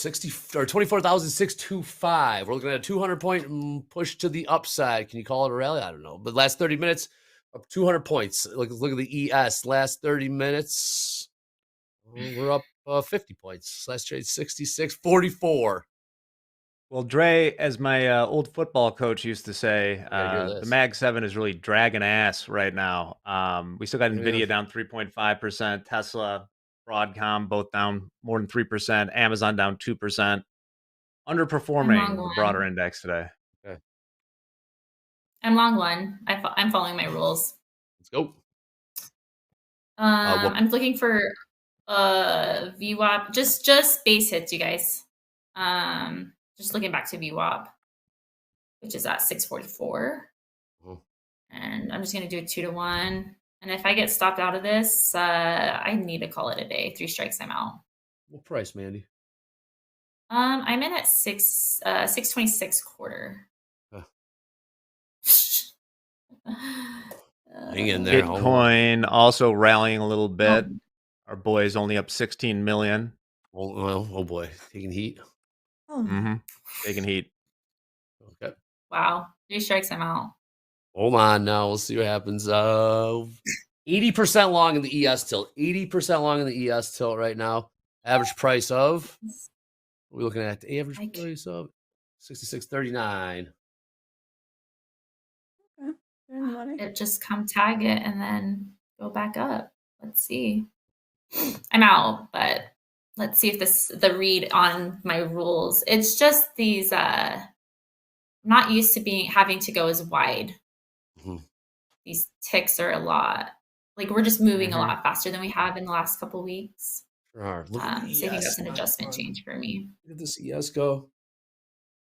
24,625. We're looking at a 200-point push to the upside. Can you call it a rally? I don't know. But last 30 minutes, up 200 points. Look at the ES. Last 30 minutes, we're up 50 points. Last trade, 66.44. Well, Dre, as my old football coach used to say, the Mag 7 is really dragging ass right now. We still got NVIDIA down 3.5%, Tesla, Broadcom both down more than 3%, Amazon down 2%, underperforming the broader index today. Okay. I'm long one. I'm following my rules. Let's go. I'm looking for VWAP, just base hits, you guys. Just looking back to VWAP, which is at 644. And I'm just going to do a 2-to-1. And if I get stopped out of this, I need to call it a day. 3 strikes, I'm out. What price, Mandy? I'm in at 626.25. Hang in there. Bitcoin also rallying a little bit. Our boy is only up 16 million. Oh boy, taking heat. Taking heat. Okay. Wow. 3 strikes, I'm out. Hold on now. We'll see what happens. 80% long in the ES tilt. 80% long in the ES tilt right now. Average price of, what are we looking at? The average price of 66.39. It just come tag it and then go back up. Let's see. I'm out, but let's see if the read on my rules. It's just these I'm not used to having to go as wide. These ticks are a lot. like we're just moving a lot faster than we have in the last couple of weeks. Sure. Look at the So I think that's ES. an adjustment change for me. Look at this ES go.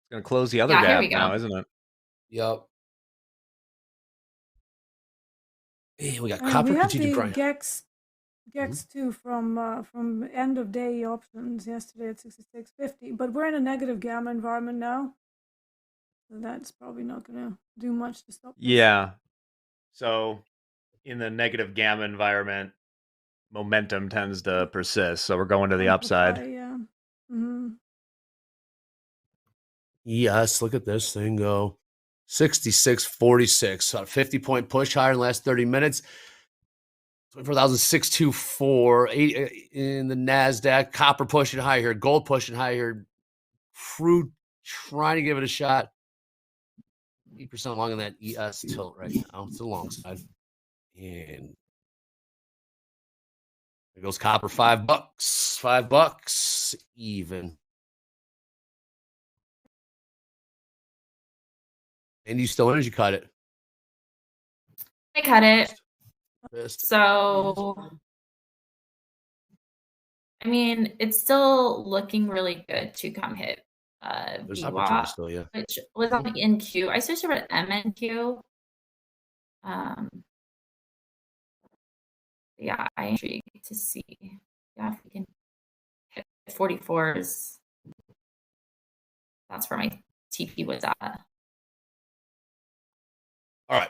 It's going to close the other Yeah, here gap we go. now, isn't it? Yep. Hey, we got We copper. have Continue, the Brian. GEX too from end of day options yesterday at 66.50, but we're in a negative gamma environment now, so that's probably not going to do much to stop this. Yeah. So in the negative gamma environment, momentum tends to persist. So we're going to the upside. Yeah. Yes, look at this thing go. 66.46. So a 50-point push higher in the last 30 minutes. 24,624 in the NASDAQ. Copper pushing high here. Gold pushing high here. Crude trying to give it a shot. 8% long in that ES tilt right now. It's the long side. And there goes copper. $5. $5 even. And you still in as you cut it? I cut it. Missed. So, I mean, it's still looking really good to come hit There's VWAP, opportunity still, yeah. which was on the NQ. I switched over to MNQ. Yeah, I'm intrigued to see. Yeah, if we can hit 44s. That's where my TP was at. All right.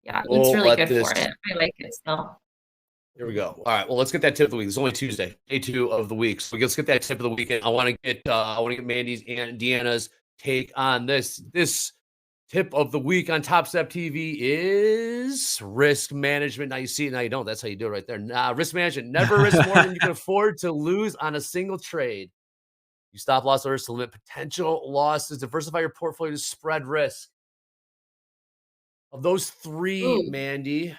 Yeah, it looks really good for it. I like it still. Here we go. All right. Well, let's get that tip of the week. It's only Tuesday, day 2 of the week. So let's get that tip of the weekend. I want to get Mandy's and Deanna's take on this. This tip of the week on Topstep TV is risk management. Now you see it, now you don't. That's how you do it right there. Risk management. Never risk more than you can afford to lose on a single trade. You stop loss orders to limit potential losses. Diversify your portfolio to spread risk. Of those 3, Mandy,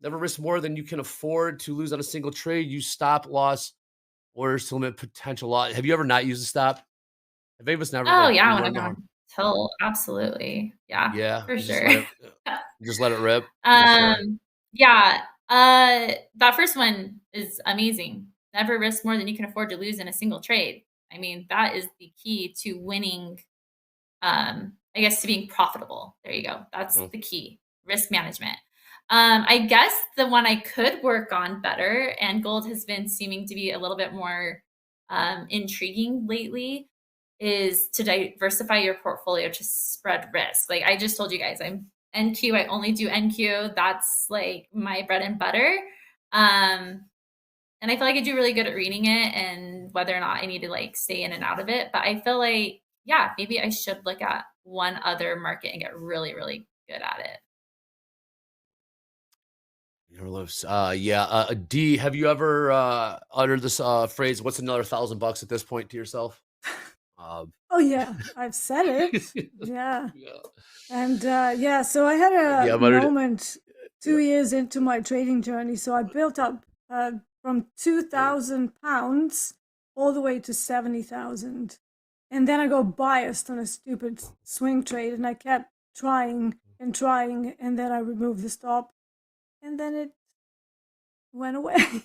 never risk more than you can afford to lose on a single trade. You stop loss orders to limit potential loss. Have you ever not used a stop? Have any of us never? Oh, yeah, when I'm on tilt, absolutely. Yeah, yeah, for sure. Just let it rip. Yeah, that first one is amazing. Never risk more than you can afford to lose in a single trade. I mean, that is the key to winning, I guess, to being profitable. There you go. That's the key. Risk management. I guess the one I could work on better, and gold has been seeming to be a little bit more intriguing lately, is to diversify your portfolio to spread risk. Like I just told you guys, I'm NQ. I only do NQ. That's like my bread and butter. And I feel like I do really good at reading it and whether or not I need to like stay in and out of it. But I feel like, yeah, maybe I should look at one other market and get really, really good at it. D, have you ever uttered this phrase, what's another $1,000 at this point to yourself? Oh yeah, I've said it. Yeah. And so I had a moment 2 years into my trading journey. So I built up from £2,000 all the way to 70,000. And then I got biased on a stupid swing trade, and I kept trying, and then I removed the stop, and then it went away.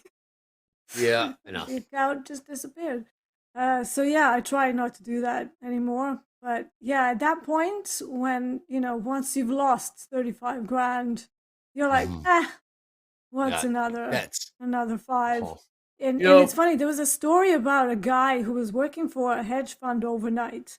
Yeah, I know. The account just disappeared. So yeah, I try not to do that anymore. But yeah, at that point, when once you've lost 35 grand, you're like, what's another 5? Oh. And it's funny, there was a story about a guy who was working for a hedge fund overnight,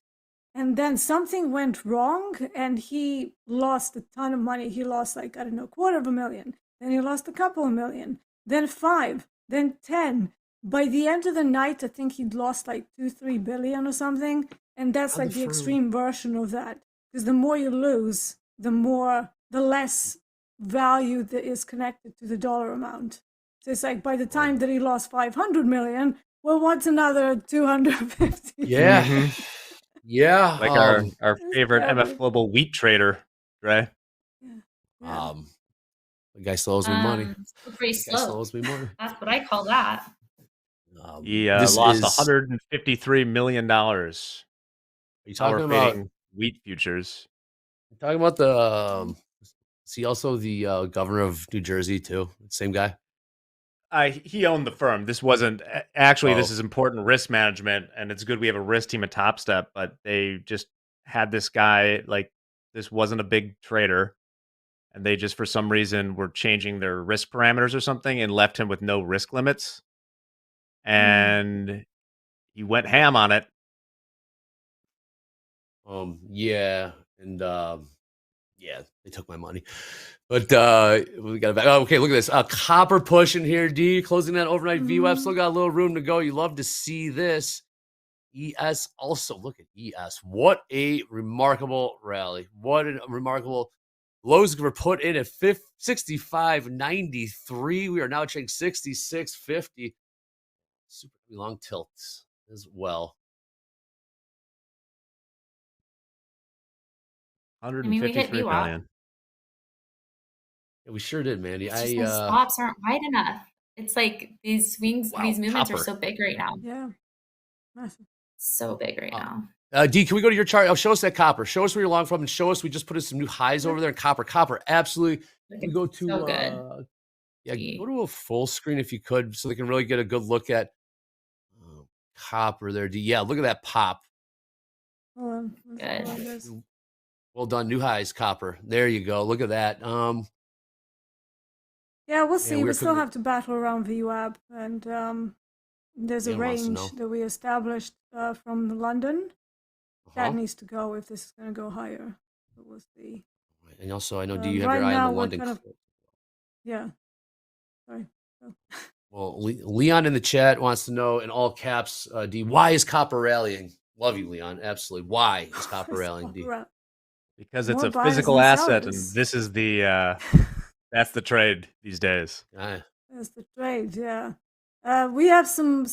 and then something went wrong and he lost a ton of money. He lost $250,000. Then he lost a couple of million, then 5, then 10. By the end of the night, I think he'd lost like 2-3 billion or something. And that's like the extreme version of that. Because the more you lose, the less value that is connected to the dollar amount. So it's like by the time that he lost 500 million, well, what's another 250? Yeah. Mm-hmm. Yeah. Like our favorite MF Global wheat trader, right? Yeah. The guy still owes me money. Pretty slow. Still owes me money. That's what I call that. He lost $153 million. Are you talking about wheat futures? You're talking about Is he also the governor of New Jersey too? Same guy? He owned the firm. This wasn't actually. This Oh. is important risk management, and it's good we have a risk team at Topstep. But they just had this guy like this wasn't a big trader, and they just for some reason were changing their risk parameters or something, and left him with no risk limits, and he went ham on it. Yeah, and yeah, they took my money. But we got it back. Oh, okay, look at this. Copper pushing here, D. Closing that overnight VWAP. Still got a little room to go. You love to see this. ES also. Look at ES. What a remarkable rally. What a remarkable. Lows were put in at 65.93. We are now trading 66.50. Super long tilts as well. 153 million. Yeah, we sure did, Mandy. It's just the stops aren't wide enough. It's like these swings, these movements are so big right now. Yeah. Massive. So big right now. D, can we go to your chart? Show us that copper. Show us where you're long from, and show us we just put in some new highs over there in copper. Copper, absolutely. We go to so good. Yeah, go to a full screen if you could, so they can really get a good look at copper there. D, yeah, look at that pop. Good. Well done, new highs, copper. There you go. Look at that. Yeah, we'll see. We still have to battle around VWAP, and there's a range that we established from London. That needs to go if this is going to go higher. So we'll see. And also, I know, do you have your eye on the London? Yeah. Sorry. Well, Leon in the chat wants to know in all caps, D, why is copper rallying? Love you, Leon. Absolutely. Why is copper rallying, D? Because it's a physical asset, and this is the that's the trade these days. That's the trade, yeah. We have some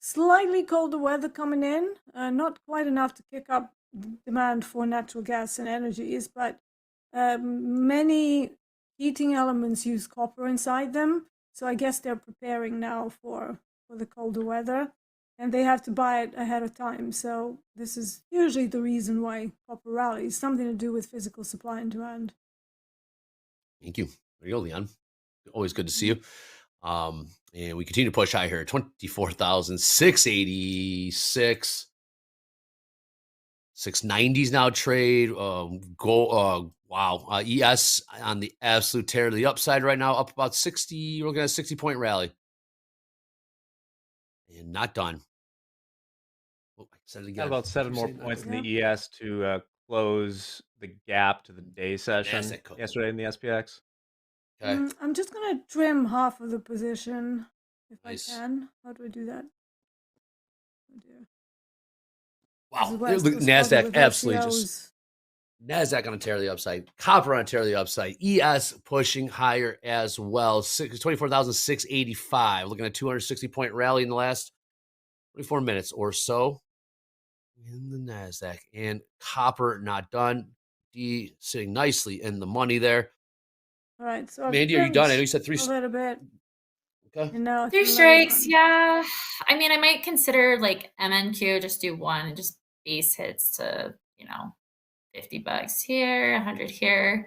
slightly colder weather coming in, not quite enough to kick up demand for natural gas and energies, but many heating elements use copper inside them. So I guess they're preparing now for the colder weather, and they have to buy it ahead of time. So this is usually the reason why copper rallies, something to do with physical supply and demand. Thank you. There you go, Leon. Always good to see you. And we continue to push high here, 24,686. 690s now trade. Wow. ES on the absolute tear to the upside right now, up about 60. We're looking at a 60-point rally. And not done. Oh, I said it again. Got about 7 more points in the ES to close the gap to the day session yesterday in the SPX. Okay. I'm just going to trim half of the position if I can. How do I do that? Oh dear. Wow. NASDAQ absolutely just. NASDAQ on a tear to the upside. Copper on a tear to the upside. ES pushing higher as well. 24,685. Looking at a 260-point rally in the last 24 minutes or so in the NASDAQ. And copper not done. D sitting nicely in the money there. All right. So Mandy, are you done? I know you said 3. A little bit. Okay. No, 3 strikes. Yeah. I mean, I might consider like MNQ, just do one and just base hits to, $50 here, 100 here.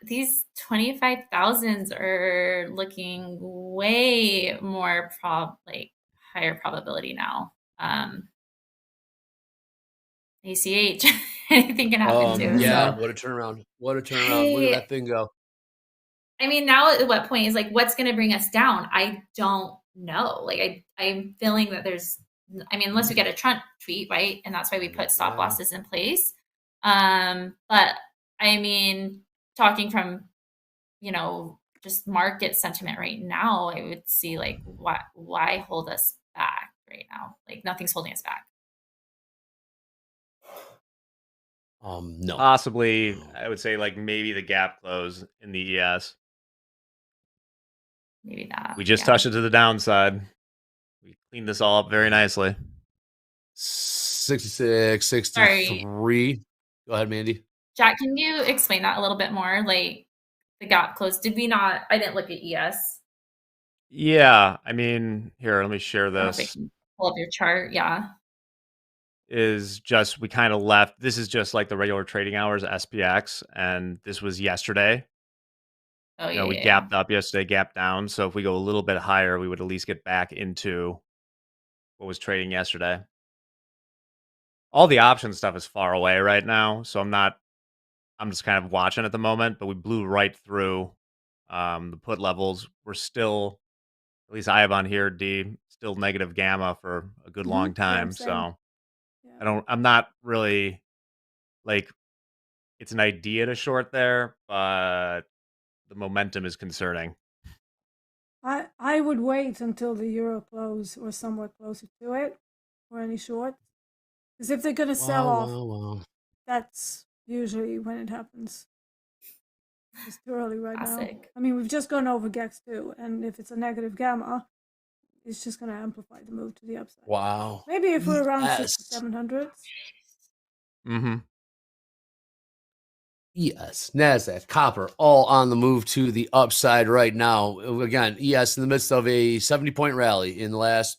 These 25,000s are looking way more higher probability now. ACH, anything can happen too. Yeah, so. what a turnaround. What a turnaround. Look at that thing go. I mean, now at what point is what's going to bring us down? I don't know. I'm feeling that unless we get a Trump tweet, right? And that's why we put stop losses in place. But I mean, talking from, just market sentiment right now, I would see why hold us back right now? Nothing's holding us back. No. Possibly, I would say maybe the gap close in the ES. Maybe that. We just touched it to the downside. We cleaned this all up very nicely. 66, 63. Sorry. Go ahead, Mandy. Jack, can you explain that a little bit more? The gap close. Did we not? I didn't look at ES. Yeah. I mean, here, let me share this. Pull up your chart. Yeah. is just we kind of left. This is just like the regular trading hours, SPX, and this was yesterday. Oh, You know, yeah, we yeah, gapped up yesterday, gapped down. So if we go a little bit higher, we would at least get back into what was trading yesterday. All the option stuff is far away right now, so I'm just kind of watching at the moment, but we blew right through the put levels. We're still, at least I have on here, D, still negative gamma for a good long Yeah, time. same. So Yeah. I'm not really like, it's an idea to short there, but the momentum is concerning. I would wait until the euro close or somewhat closer to it for any short. Because if they're going to sell off, that's usually when it happens. It's too early right now. Classic. I mean, we've just gone over GEX 2, and if it's a negative gamma, it's just going to amplify the move to the upside. Wow. Maybe if we're around Yes. 600-700. Mm-hmm. ES, NASDAQ, copper, all on the move to the upside right now. Again, ES in the midst of a 70-point rally in the last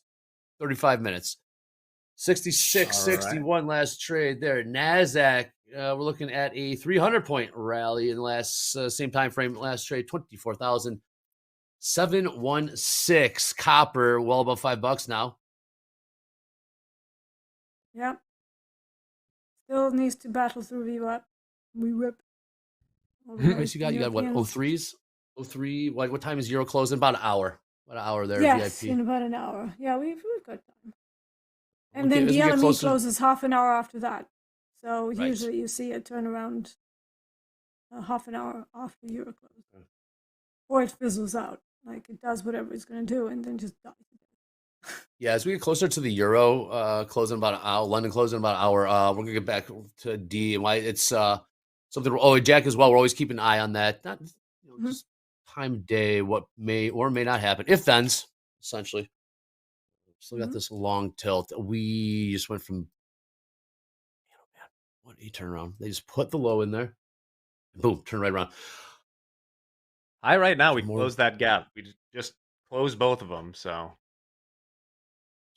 35 minutes. 66.61 last trade there. NASDAQ, we're looking at a 300-point rally in the last same time frame. Last trade, 24,716. Copper, well above $5 now. Yep. Still needs to battle through VWAP. We whip. What you got? You got what? 03s? 03. What time is Euro closing? About an hour. About an hour there. Yes, VIP. in about an hour. Yeah, we've got time. And Okay, then as the we get LME closer- closes half an hour after that. So Right. usually you see a turnaround half an hour after Euro close. Or it fizzles out. Like it does whatever it's going to do and then just dies. Yeah, as we get closer to the Euro closing about an hour, London closing about an hour, we're gonna get back to D and why it's something. Oh, Jack as well. We're always keeping an eye on that. Not just time of day, what may or may not happen. If thens, essentially. Still got this long tilt. We just went from what a turnaround. They just put the low in there. Boom, turn right around. High right now, we closed that gap. We just closed both of them, so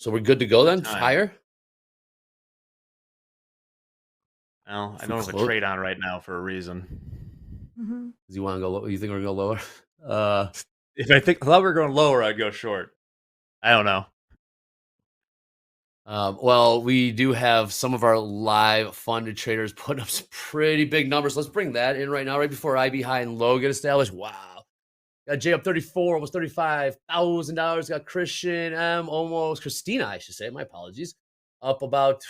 we're good to go then? Time. Higher? Well, If I we don't have a close- trade on right now for a reason. Do you want to go low? You think we're gonna go lower? If I thought we were going lower, I'd go short. I don't know. Well, we do have some of our live funded traders putting up some pretty big numbers. Let's bring that in right now, right before IB high and low get established. Wow. Got Jay up 34, almost $35,000. Got Christian M, almost Christina, I should say. My apologies. Up about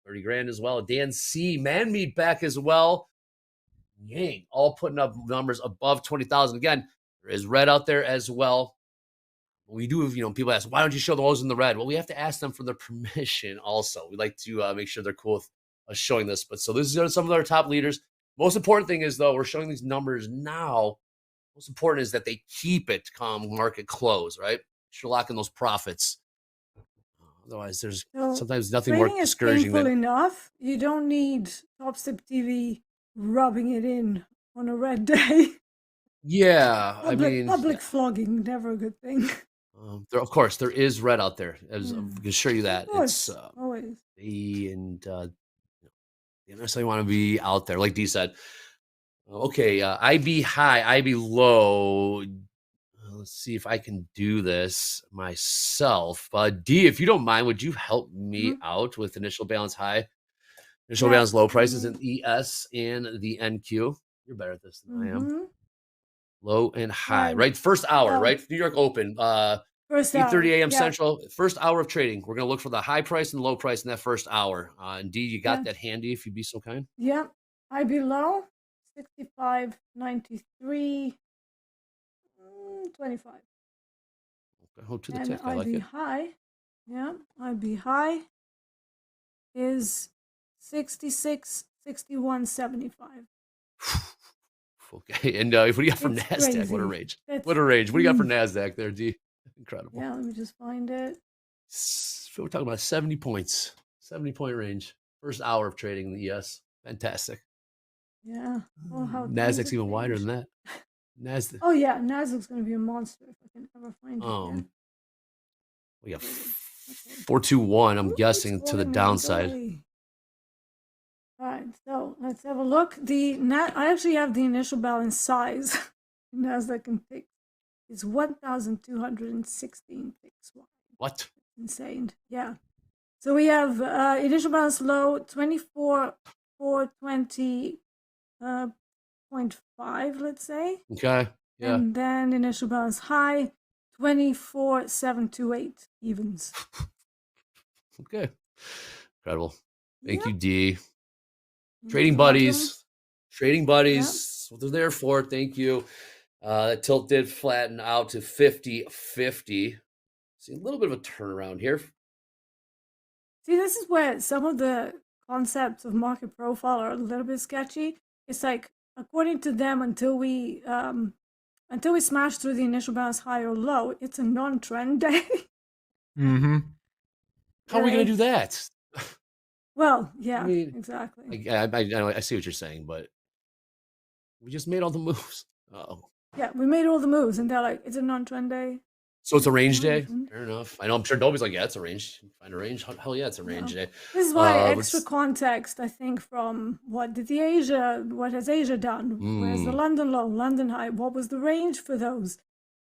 30 grand as well. Dan C, Manmead back as well. Yang, all putting up numbers above 20,000. Again, there is red out there as well. We do have, people ask, why don't you show the lows in the red? Well, we have to ask them for their permission also. We like to make sure they're cool with us showing this. But so this is some of our top leaders. Most important thing is, though, we're showing these numbers now. Most important is that they keep it come market close, right? You're locking those profits. Otherwise, there's sometimes nothing more Trading is discouraging painful than enough. You don't need Topstep TV rubbing it in on a red day. Yeah, I mean, public flogging, never a good thing. Of course, there is red out there. I can assure you that. Of course, It's always. and you necessarily want to be out there, like D said. Okay, IB high, IB low. Let's see if I can do this myself. D, if you don't mind, would you help me out with initial balance high, initial balance low prices in ES and the NQ? You're better at this than I am. Low and high, right? First hour, right? New York Open. First 8:30 a.m. yeah. Central. First hour of trading. We're gonna look for the high price and low price in that first hour. And D, you got that handy? If you'd be so kind. Yeah, IB low, 65.93, 25. Okay, hold to the And tick. I like IB it. high, yeah, IB high is 66.61.75. Okay, and what do you got for It's NASDAQ? What a crazy. rage. It's- What a rage. What do you got for NASDAQ there, D? Incredible. Yeah, let me just find it. We're talking about 70 points. 70-point range. First hour of trading in the ES. Fantastic. Yeah. Oh, how things NASDAQ's have even wider changed. than that. NASDAQ. Oh yeah, NASDAQ's going to be a monster if I can ever find it. Yeah. We got 421, I'm guessing, to the downside. Let's have a look. I actually have the initial balance size. NASDAQ and ticks. It's 1,216 ticks wide. What? Insane. Yeah. So we have initial balance low 24,420.5, let's say. Okay. Yeah. And then initial balance high 24,728 evens. Okay. Incredible. Thank Yep. you, D. You're Trading welcome. buddies. Trading buddies. That's what they're there for. Thank you. That tilt did flatten out to 50-50. See a little bit of a turnaround here. See, this is where some of the concepts of market profile are a little bit sketchy. It's like, according to them, until we smash through the initial balance high or low, it's a non-trend day. Mm-hmm. How are we going to do that? Well, yeah, I mean, exactly. I see what you're saying, but we just made all the moves. Oh. Yeah, we made all the moves, and they're like, it's a non-trend day. So it's a range day? Fair enough. I know, I'm sure Dobie's like, yeah, it's a range. Find a range. Hell yeah, it's a range day. This is why extra context, I think, from what has Asia done? Where's the London low, London high? What was the range for those?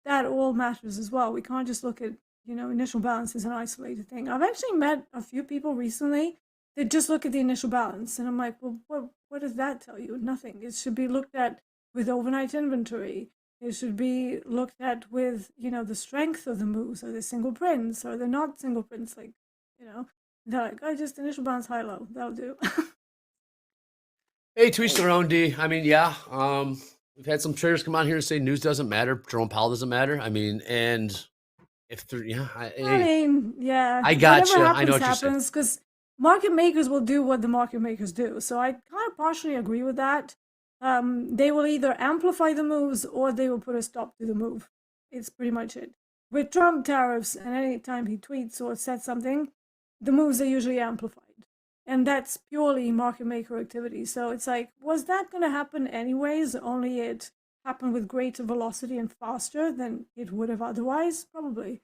That all matters as well. We can't just look at, initial balance as an isolated thing. I've actually met a few people recently that just look at the initial balance, and I'm like, well, what does that tell you? Nothing. It should be looked at with overnight inventory. It should be looked at with, the strength of the moves. Are they single prints? Are they not single prints? Like, they're like, oh, just initial balance high low. That'll do. Hey, to each their own, D. I mean, yeah. We've had some traders come on here and say news doesn't matter. Jerome Powell doesn't matter. I mean, and if they're, yeah. Yeah. I got you. Whatever I know what you're saying. because market makers will do what the market makers do. So I kind of partially agree with that. They will either amplify the moves or they will put a stop to the move. It's pretty much it. With Trump tariffs, and any time he tweets or says something, the moves are usually amplified. And that's purely market maker activity. So it's like, was that going to happen anyways? Only it happened with greater velocity and faster than it would have otherwise? Probably.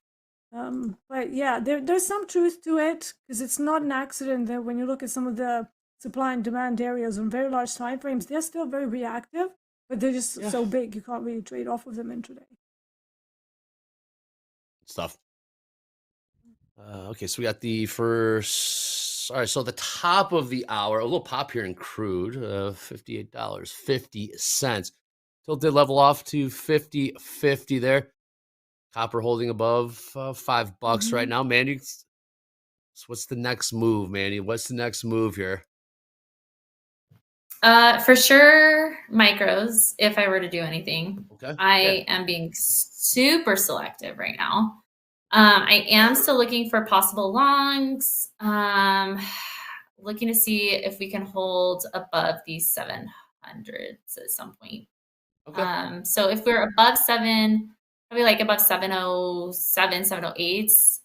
But yeah, there's some truth to it, because it's not an accident that when you look at some of the supply and demand areas on very large time frames, they're still very reactive, but they're just so big you can't really trade off of them intraday. Stuff. Okay, so we got the first. All right, so the top of the hour, a little pop here in crude, $58.50. Still did level off to 50-50 there. Copper holding above $5 right now. Mandy, so what's the next move, Mandy? What's the next move here? For sure, micros, if I were to do anything. Okay. I am being super selective right now. I am still looking for possible longs. Looking to see if we can hold above these 700s at some point. Okay. So if we're above 7, probably like above 707, 708s,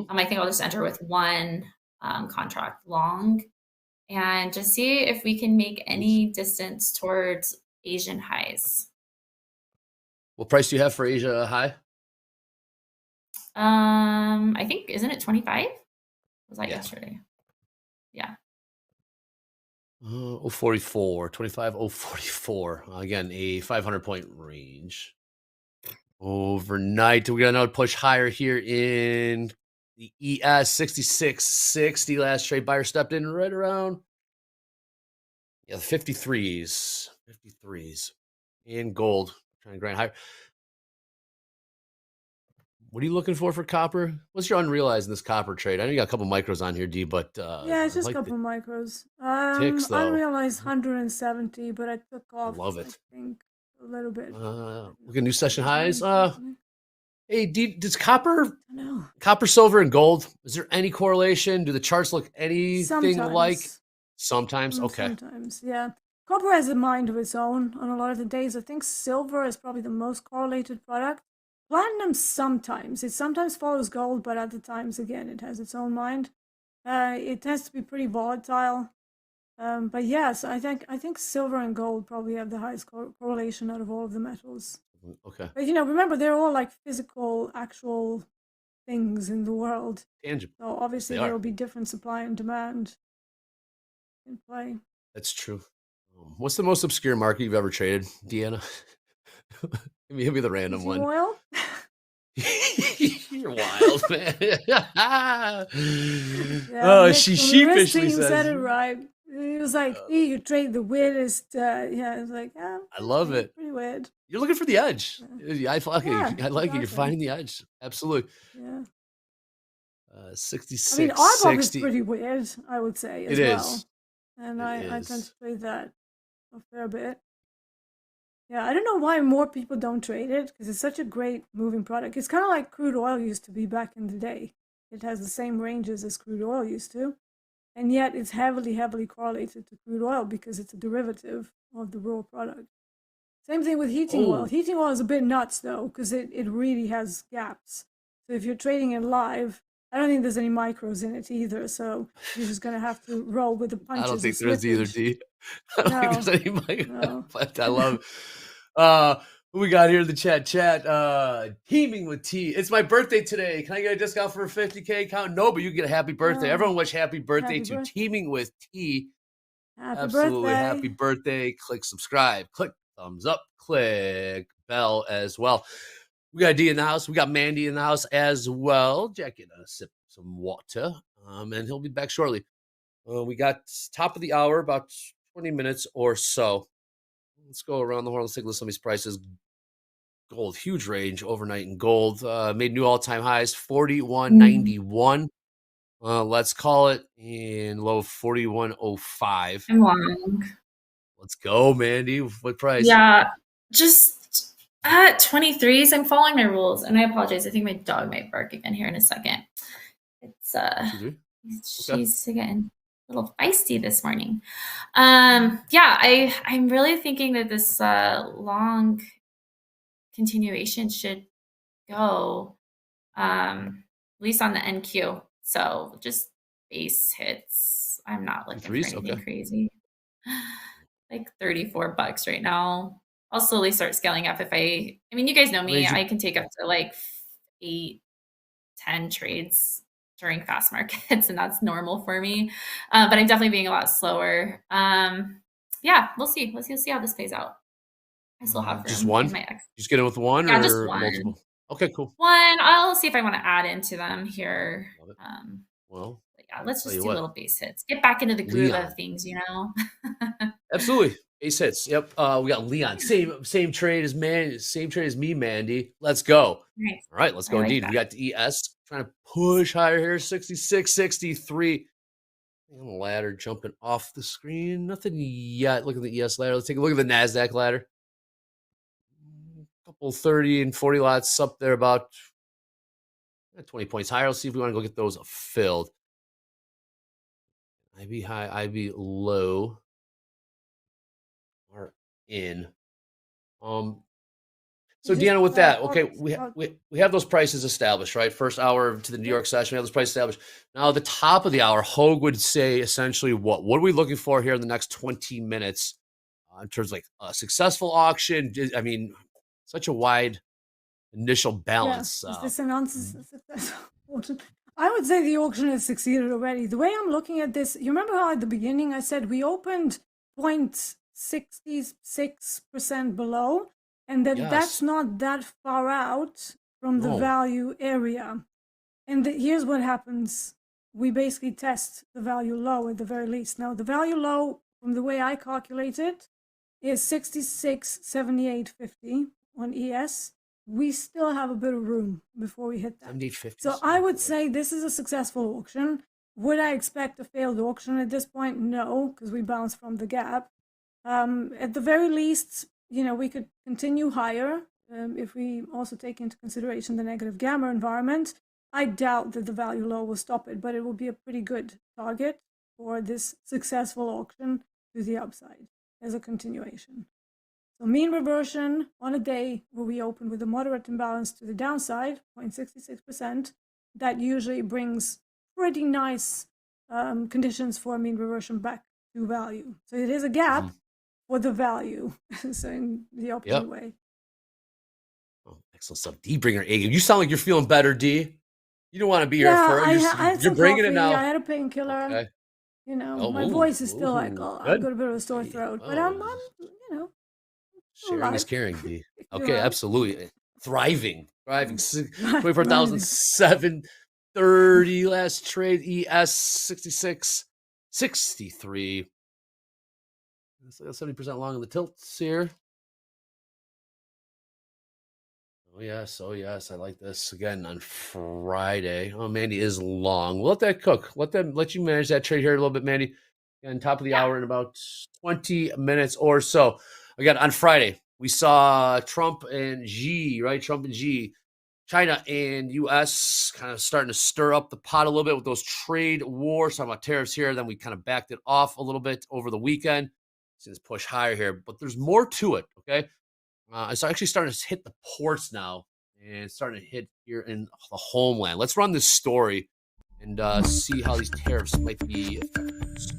I think I'll just enter with one contract long and just see if we can make any distance towards Asian highs. What price do you have for Asia high? I think, isn't it 25? Was that yesterday? Yeah. 044, 25, 044. Again, a 500-point range. Overnight, we got another push higher here in the ES 66.60. Last trade buyer stepped in right around the 53s. 53s. And gold. Trying to grind higher. What are you looking for copper? What's your unrealized in this copper trade? I know you got a couple micros on here, D, but yeah, it's just a couple micros. Ticks, though. Unrealized 170, but I took off. I love it. I think a little bit. Look at new session highs. Hey, D, does copper, No. copper, silver, and gold? Is there any correlation? Do the charts look anything like? Sometimes. Okay. Sometimes, yeah. Copper has a mind of its own on a lot of the days. I think silver is probably the most correlated product. Platinum sometimes. It sometimes follows gold, but other times, again, it has its own mind. It tends to be pretty volatile. But yes, I think silver and gold probably have the highest correlation out of all of the metals. Okay. But remember, they're all like physical, actual things in the world. Tangible. So obviously there will be different supply and demand in play. That's true. What's the most obscure market you've ever traded, Deanna? Give me the random Heating one. oil? You're wild, man. Yeah, Oh, Nick she from the risk sheepishly team said says. it right. He was like, you trade the weirdest. Yeah, I was like, yeah, I love it. pretty weird. You're looking for the edge. I like it. Yeah, I like it. You're exactly. finding the edge. Absolutely. Yeah. 66, I mean, RBOB is 60. pretty weird, I would say, as It well. is. And It I tend is. to trade that a fair bit. Yeah, I don't know why more people don't trade it, because it's such a great moving product. It's kind of like crude oil used to be back in the day. It has the same ranges as crude oil used to. And yet it's heavily, heavily correlated to crude oil because it's a derivative of the raw product. Same thing with heating oil. Oh. Heating oil is a bit nuts, though, because it really has gaps. So if you're trading it live, I don't think there's any micros in it either. So you're just going to have to roll with the punches. I don't think and there is either, slippage. D. I don't think there's any mic. No. But I love who we got here in the chat. Teaming with T. It's my birthday today. Can I get a discount for a 50K account? No, but you get a happy birthday. No. Everyone wish happy birthday Happy to birthday. Teaming with T. Happy Absolutely. birthday. Happy birthday. Click subscribe. Click thumbs up. Click bell as well. We got D in the house. We got Mandy in the house as well. Jack, get a sip of some water. And he'll be back shortly. We got top of the hour, about 20 minutes or so. Let's go around the horn. Let's take a listen to these prices. Gold, huge range overnight in gold. Made new all-time highs, 41.91. Let's call it in low 41.05. I'm long. Let's go, Mandy. What price? Yeah, just at 23s. I'm following my rules, and I apologize. I think my dog might bark again here in a second. It's she's getting a little feisty this morning. Yeah, I'm really thinking that this long continuation should go at least on the NQ. So just base hits. I'm not looking for anything crazy. Like $34 right now. I'll slowly start scaling up if I mean, you guys know me. I can take up to like 8, 10 trades during fast markets, and that's normal for me. But I'm definitely being a lot slower. Yeah, we'll see. Let's see how this plays out. I still have room just one. in my X. Just get in with one, Yeah, or just one. multiple. Okay, cool. One. I'll see if I want to add into them here. Well, yeah, let's just do little base hits. Get back into the groove of things, you know. Absolutely. Base hits. Yep. We got Leon. Same trade as me, Mandy. Let's go. Nice. All right, let's go. Indeed. We got the ES trying to push higher here. 66, 63. The ladder jumping off the screen. Nothing yet. Look at the ES ladder. Let's take a look at the NASDAQ ladder. A couple 30 and 40 lots up there, about 20 points higher. Let's see if we want to go get those filled. IB high, IB low are in. So Deanna, with that, okay, we have those prices established, right? First hour to the New York session, we have those prices established. Now, at the top of the hour, Hogue would say essentially what are we looking for here in the next 20 minutes in terms of like a successful auction? I mean, such a wide initial balance. Yeah. Is this an unsuccessful auction? I would say the auction has succeeded already. The way I'm looking at this, you remember how at the beginning I said we opened 0.66% below, and that's not that far out from the value area. And here's what happens. We basically test the value low at the very least. Now, the value low, from the way I calculate it, is 66.7850 on ES. We still have a bit of room before we hit that. So I would say this is a successful auction. Would I expect a failed auction at this point? No, because we bounced from the gap. At the very least, we could continue higher if we also take into consideration the negative gamma environment. I doubt that the value low will stop it, but it will be a pretty good target for this successful auction to the upside as a continuation. So mean reversion on a day where we open with a moderate imbalance to the downside, 0.66%, that usually brings pretty nice conditions for mean reversion back to value. So it is a gap for the value, so in the opposite way. Oh, excellent stuff. D, bring her A game. You sound like you're feeling better, D. You don't want to be here for it. You're bringing it now. I had a painkiller. Okay. You know, Oh, my voice is still like, oh, I've Good. got a bit of a sore throat, but I'm you know, sharing is alive. caring, D. You're Okay, right. absolutely. Thriving. Thriving. 24,730 last trade. ES 66, 63. It's like 70% long in the tilts here. Oh yes, I like this again on Friday. Oh, Mandy is long. We'll let that cook. Let you manage that trade here a little bit, Mandy. Again, top of the hour in about 20 minutes or so. Again, on Friday, we saw Trump and Xi, right? Trump and Xi, China and U.S. kind of starting to stir up the pot a little bit with those trade wars, talking about tariffs here. Then we kind of backed it off a little bit over the weekend. See this push higher here, but there's more to it, okay? It's actually starting to hit the ports now and it's starting to hit here in the homeland. Let's run this story and see how these tariffs might be affecting us.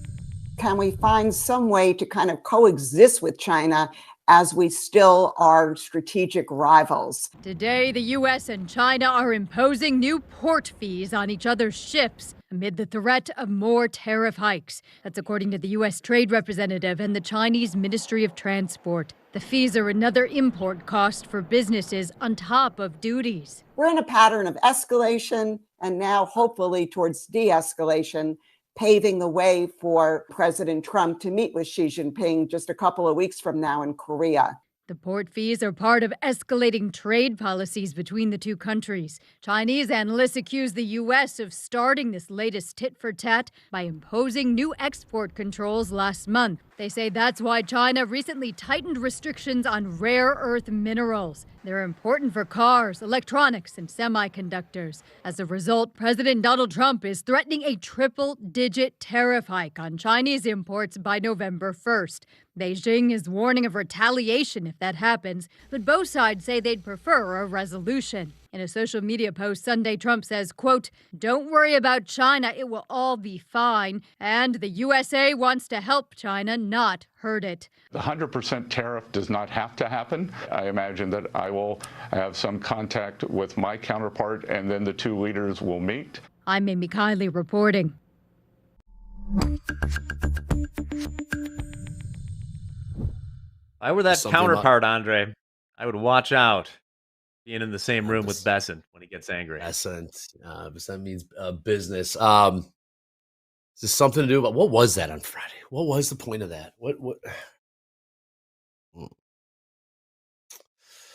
Can we find some way to kind of coexist with China as we still are strategic rivals? Today, the U.S. and China are imposing new port fees on each other's ships amid the threat of more tariff hikes. That's according to the U.S. Trade Representative and the Chinese Ministry of Transport. The fees are another import cost for businesses on top of duties. We're in a pattern of escalation and now hopefully towards de-escalation, paving the way for President Trump to meet with Xi Jinping just a couple of weeks from now in Korea. The port fees are part of escalating trade policies between the two countries. Chinese analysts accuse the U.S. of starting this latest tit-for-tat by imposing new export controls last month. They say that's why China recently tightened restrictions on rare earth minerals. They're important for cars, electronics, and semiconductors. As a result, President Donald Trump is threatening a triple-digit tariff hike on Chinese imports by November 1st. Beijing is warning of retaliation if that happens, but both sides say they'd prefer a resolution. In a social media post Sunday, Trump says, quote, "Don't worry about China, it will all be fine. And the USA wants to help China, not hurt it." The 100% tariff does not have to happen. I imagine that I will have some contact with my counterpart and then the two leaders will meet. I'm Amy Kiley reporting. If I were that Something counterpart, Andre, I would watch out being in the same room with Besant when he gets angry. Besant means business. Is this something to do about what was that on Friday? What was the point of that? What?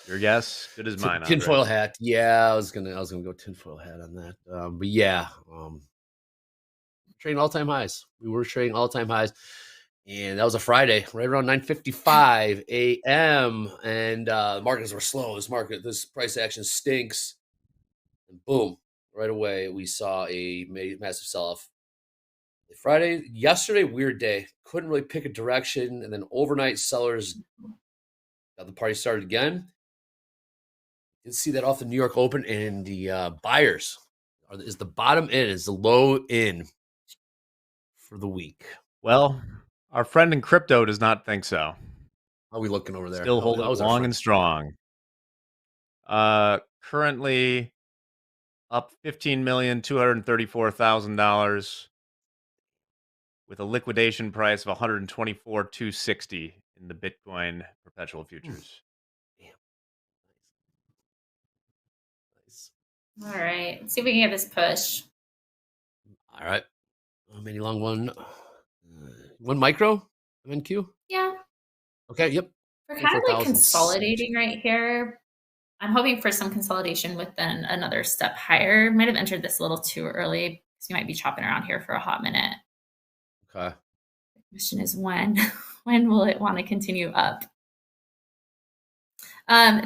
Your guess, good as mine. Tinfoil Andre. hat. Yeah, I was gonna go tinfoil hat on that. But yeah, trading all-time highs. We were trading all-time highs. And that was a Friday, right around 9:55 a.m. And markets were slow. This price action stinks. And boom, right away, we saw a massive sell-off. Yesterday, weird day. Couldn't really pick a direction. And then overnight, sellers got the party started again. Did see that off the New York Open. And the buyers is the bottom in, is the low in for the week. Well, our friend in crypto does not think so. How are we looking over there? Still holding long and strong. Currently up $15,234,000 with a liquidation price of $124,260 in the Bitcoin perpetual futures. Nice. All right. Let's see if we can get this push. All right. Mini long one. One micro MNQ? Yeah. Okay, yep. We're kind of like consolidating right here. I'm hoping for some consolidation with then another step higher. Might have entered this a little too early, so you might be chopping around here for a hot minute. Okay. The question is when? When will it want to continue up?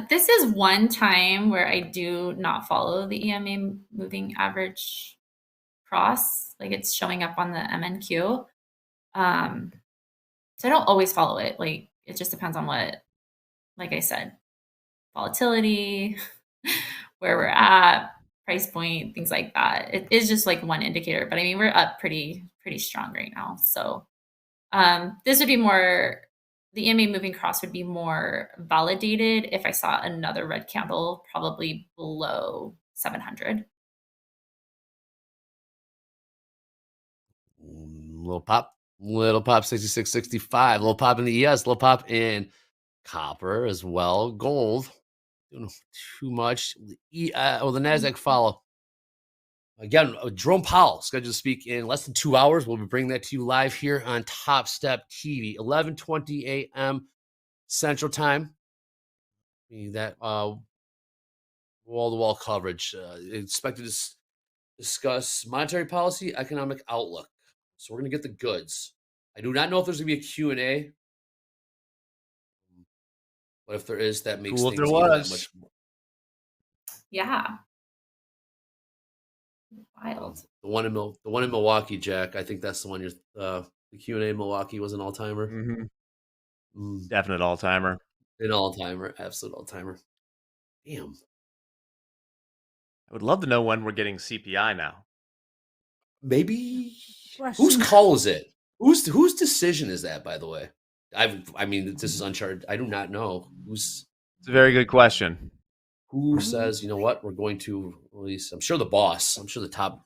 This is one time where I do not follow the EMA moving average cross. Like it's showing up on the MNQ. So I don't always follow it. Like it just depends on what, like I said, volatility, where we're at, price point, things like that. It is just like one indicator, but I mean, we're up pretty strong right now. So this would be more, the EMA moving cross would be more validated if I saw another red candle, probably below 700. Little pop, 66.65. Little pop in the ES, little pop in copper as well. Gold, doing too much. The NASDAQ follow. Again, Jerome Powell scheduled to speak in less than 2 hours. We'll be bringing that to you live here on Top Step TV, 11:20 a.m. Central Time. That wall-to-wall coverage. Expected to discuss monetary policy, economic outlook. So we're going to get the goods. I do not know if there's going to be a Q&A. But if there is, that makes Cool if things there even that was. much more. Yeah. Wild. The one in Milwaukee, Jack. I think that's the one. The Q&A in Milwaukee was an all-timer. Definite all-timer. An all-timer, absolute all-timer. Damn. I would love to know when we're getting CPI now. Maybe. Question. Whose call is it? Whose decision is that? By the way, I mean, this is uncharted. I do not know who's. It's a very good question. Who says, you know what, we're going to release? I'm sure the boss. I'm sure the top.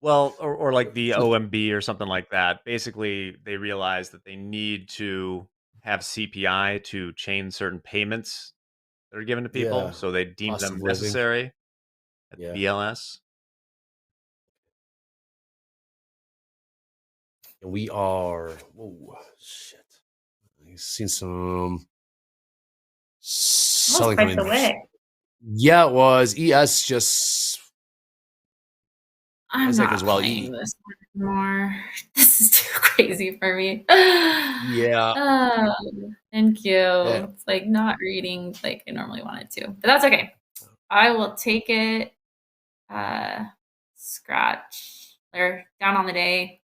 Well, or like the OMB or something like that. Basically, they realize that they need to have CPI to change certain payments that are given to people. Yeah. So they deem Cost them of living. necessary at Yeah. the BLS. And we are. Oh shit! I've seen some selling Quite the coming. way. Yeah, it was ES just. I'm I think not as well, playing this anymore. This is too crazy for me. Yeah. Thank you. Yeah. It's like not reading like I normally wanted to, but that's okay. I will take it. Scratch. They're down on the day.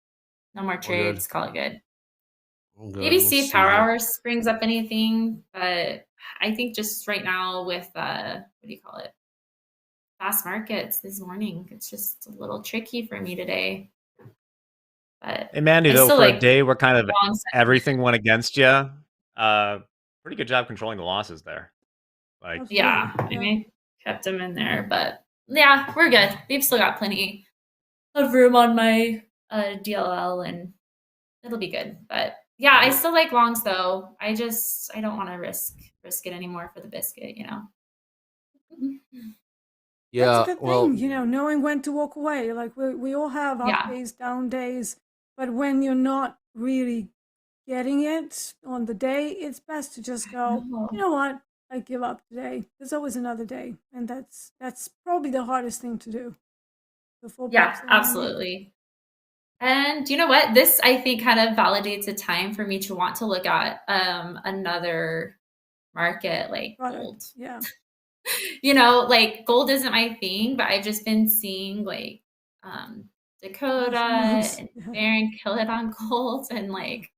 No more trades. Call it good. Maybe We'll see if see Power here. Hours brings up anything, but I think just right now with what do you call it? Fast markets this morning, it's just a little tricky for me today. But Hey, Mandy, I though, still for a like day where kind of long sentiment. everything went against you, pretty good job controlling the losses there. Like, Yeah, I mean, kept them in there, but yeah, we're good. We've still got plenty of room on my DLL, and it'll be good. But yeah, I still like longs though. I don't want to risk it anymore for the biscuit, you know. Yeah, That's a good well, thing, you know, knowing when to walk away. Like we all have up Yeah. days, down days, but when you're not really getting it on the day, it's best to just go, you know what, I give up today. There's always another day, and that's probably the hardest thing to do. Before Yeah, perhaps anything. absolutely. And you know what? This I think kind of validates a time for me to want to look at another market like Product, gold. yeah. You know, like gold isn't my thing, but I've just been seeing like Dakota moves. and Yeah. Baron kill it on gold, and like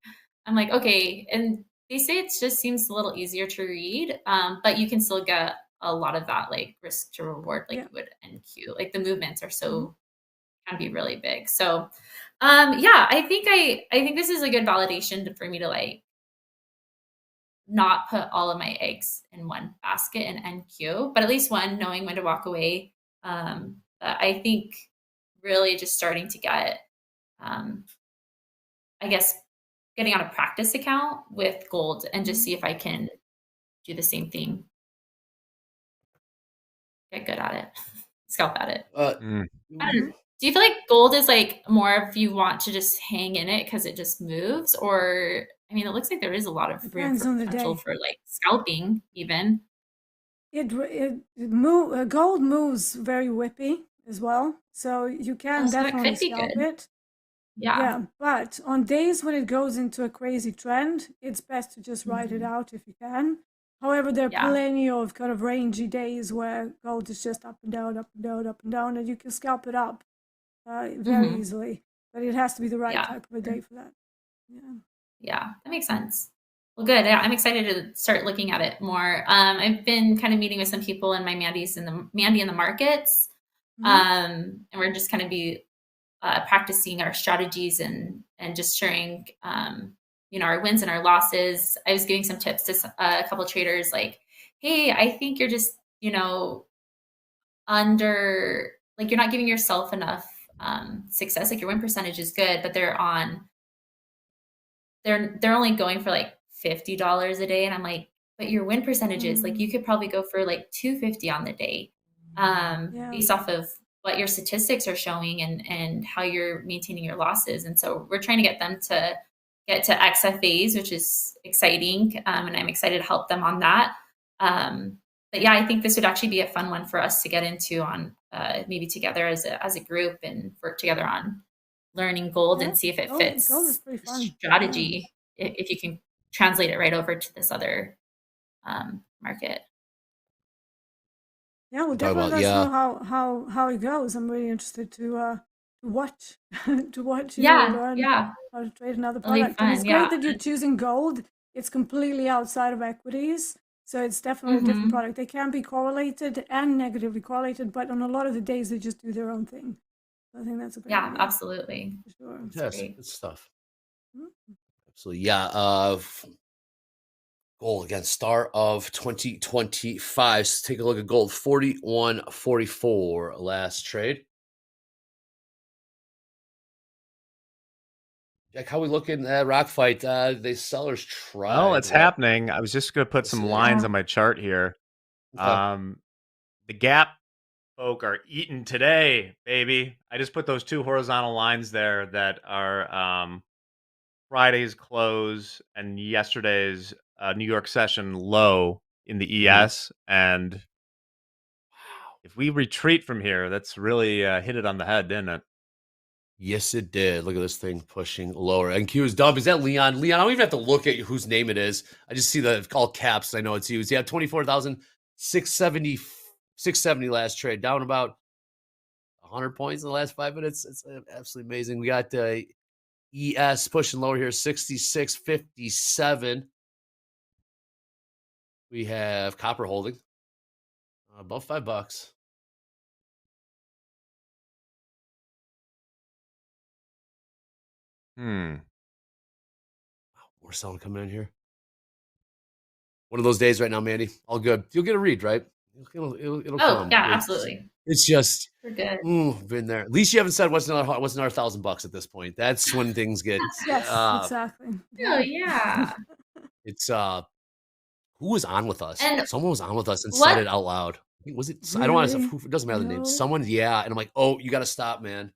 I'm like, okay, and they say it just seems a little easier to read, but you can still get a lot of that like risk to reward like Yeah. you would NQ. Like the movements are so can be really big. So yeah, I think this is a good validation for me to like not put all of my eggs in one basket in NQ, but at least one, knowing when to walk away. But I think really just starting to get, I guess, getting on a practice account with gold and just see if I can do the same thing. Get good at it. Scalp at it. I don't know. Do you feel like gold is like more if you want to just hang in it because it just moves? Or, I mean, it looks like there is a lot of room Depends for on the potential day. for like scalping even. Gold moves very whippy as well, so you can So that definitely could be scalp good. it. Yeah. Yeah, but on days when it goes into a crazy trend, it's best to just ride it out if you can. However, there are Yeah. plenty of kind of rangy days where gold is just up and down, up and down, up and down, and you can scalp it up very easily. But it has to be the right Yeah. type of a day for that. Yeah. Yeah, that makes sense. Well, good. Yeah, I'm excited to start looking at it more. I've been kind of meeting with some people in my Mandy in the markets, and we're just kind of be practicing our strategies and just sharing, you know, our wins and our losses. I was giving some tips to a couple traders, like, hey, I think you're just, you know, you're not giving yourself enough success. Like your win percentage is good, but they're only going for like $50 a day. And I'm like, but your win percentages, like you could probably go for like $250 on the day, based off of what your statistics are showing and how you're maintaining your losses. And so we're trying to get them to get to XFAs, which is exciting. And I'm excited to help them on that. But yeah, I think this would actually be a fun one for us to get into on maybe together as a group and work together on learning gold and see if it fits Gold is pretty fun. strategy, if you can translate it right over to this other market. Yeah, well, definitely let us know how it goes. I'm really interested to watch to watch you learn how to trade another product. And it's great that you're choosing gold. It's completely outside of equities, so it's definitely a different product. They can be correlated and negatively correlated, but on a lot of the days they just do their own thing. So I think that's a great idea. Absolutely. For sure. Yes, good stuff. Absolutely, yeah. Gold again, start of 2025. Let's take a look at gold. 41.44 last trade. Jack, how we looking at rock fight? The sellers tried. Well, it's happening. I was just going to put some lines on my chart here. The gap folk are eating today, baby. I just put those two horizontal lines there that are Friday's close and yesterday's New York session low in the ES. And if we retreat from here, that's really hit it on the head, didn't it? Yes, it did. Look at this thing pushing lower. And Q is dub. Is that Leon? Leon, I don't even have to look at whose name it is. I just see the all caps. I know it's used. Yeah, 24,670 last trade, down about 100 points in the last 5 minutes. It's absolutely amazing. We got ES pushing lower here, 66.57. We have copper holding above $5. More selling coming in here. One of those days right now, Mandy. All good. You'll get a read, right? It'll come. Yeah, absolutely. It's just we're good. Been there. At least you haven't said what's another $1,000 at this point. That's when things get yes, exactly. Oh yeah. It's who was on with us? And someone was on with us and said it out loud. Was it? Really? I don't want to. It doesn't matter the name. Someone, yeah. And I'm like, oh, you got to stop, man.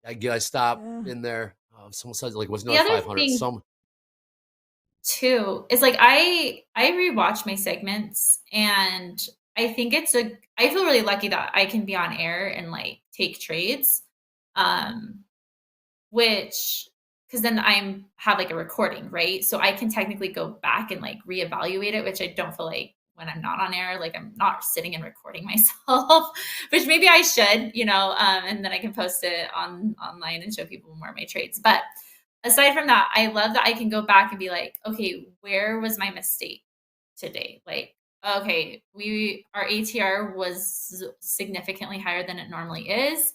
I stop in there. Someone said like, was another 500. Some too is like I rewatch my segments, and I think I feel really lucky that I can be on air and like take trades, which because then I have like a recording, right? So I can technically go back and like reevaluate it, which I don't feel like when I'm not on air, like I'm not sitting and recording myself, which maybe I should, and then I can post it online and show people more of my trades. But aside from that, I love that I can go back and be like, okay, where was my mistake today? Like, okay, our ATR was significantly higher than it normally is.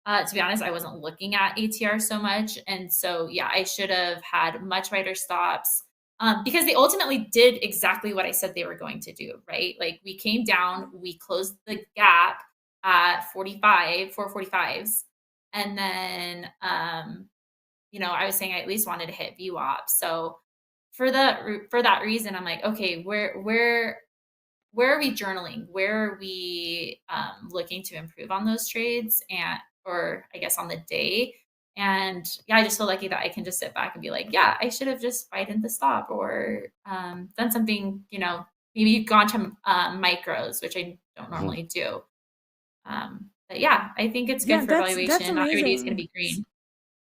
To be honest, I wasn't looking at ATR so much. And so, yeah, I should have had much wider stops because they ultimately did exactly what I said they were going to do, right? Like we came down, we closed the gap at 445s. And then, I was saying I at least wanted to hit VWAP. So for that reason, I'm like, okay, where are we journaling? Where are we looking to improve on those trades or I guess on the day? And yeah, I just feel lucky that I can just sit back and be like, yeah, I should have just widened the stop or done something, maybe gone to micros, which I don't normally do. But yeah, I think it's good for evaluation. Not every day is going to be green.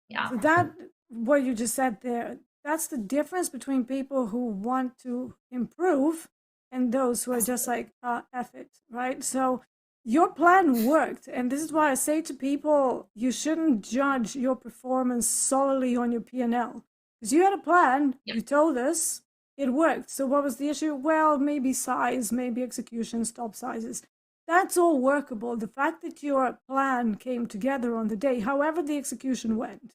Yeah. So that, what you just said there, that's the difference between people who want to improve and those who are just like, F it, right? So your plan worked. And this is why I say to people, you shouldn't judge your performance solely on your P&L. Because you had a plan, you told us, it worked. So what was the issue? Well, maybe size, maybe execution, stop sizes. That's all workable. The fact that your plan came together on the day, however the execution went,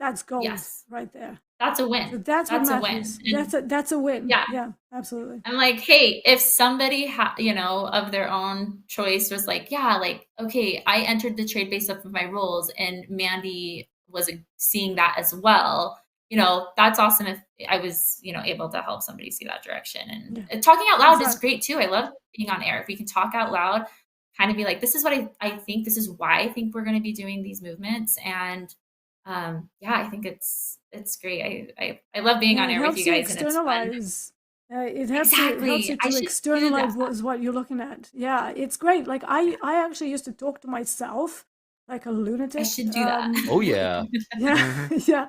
that's gold right there. That's a So win. that's what That's a win. matters. And That's a win. yeah, Yeah, absolutely. I'm like, hey, if somebody of their own choice was like, yeah, like, okay, I entered the trade based off of my rules, and Mandy was seeing that as well. That's awesome if I was, able to help somebody see that direction. And talking out loud is great too. I love being on air. If we can talk out loud, kind of be like, this is what I think, this is why I think we're going to be doing these movements. And I think it's great. I love being on It air with helps you you guys, and it's fun. externalize. It helps you Exactly. I to should do externalize that. what you're looking at. Yeah, it's great. Like I actually used to talk to myself like a lunatic. I should do that. Oh yeah. Yeah, yeah.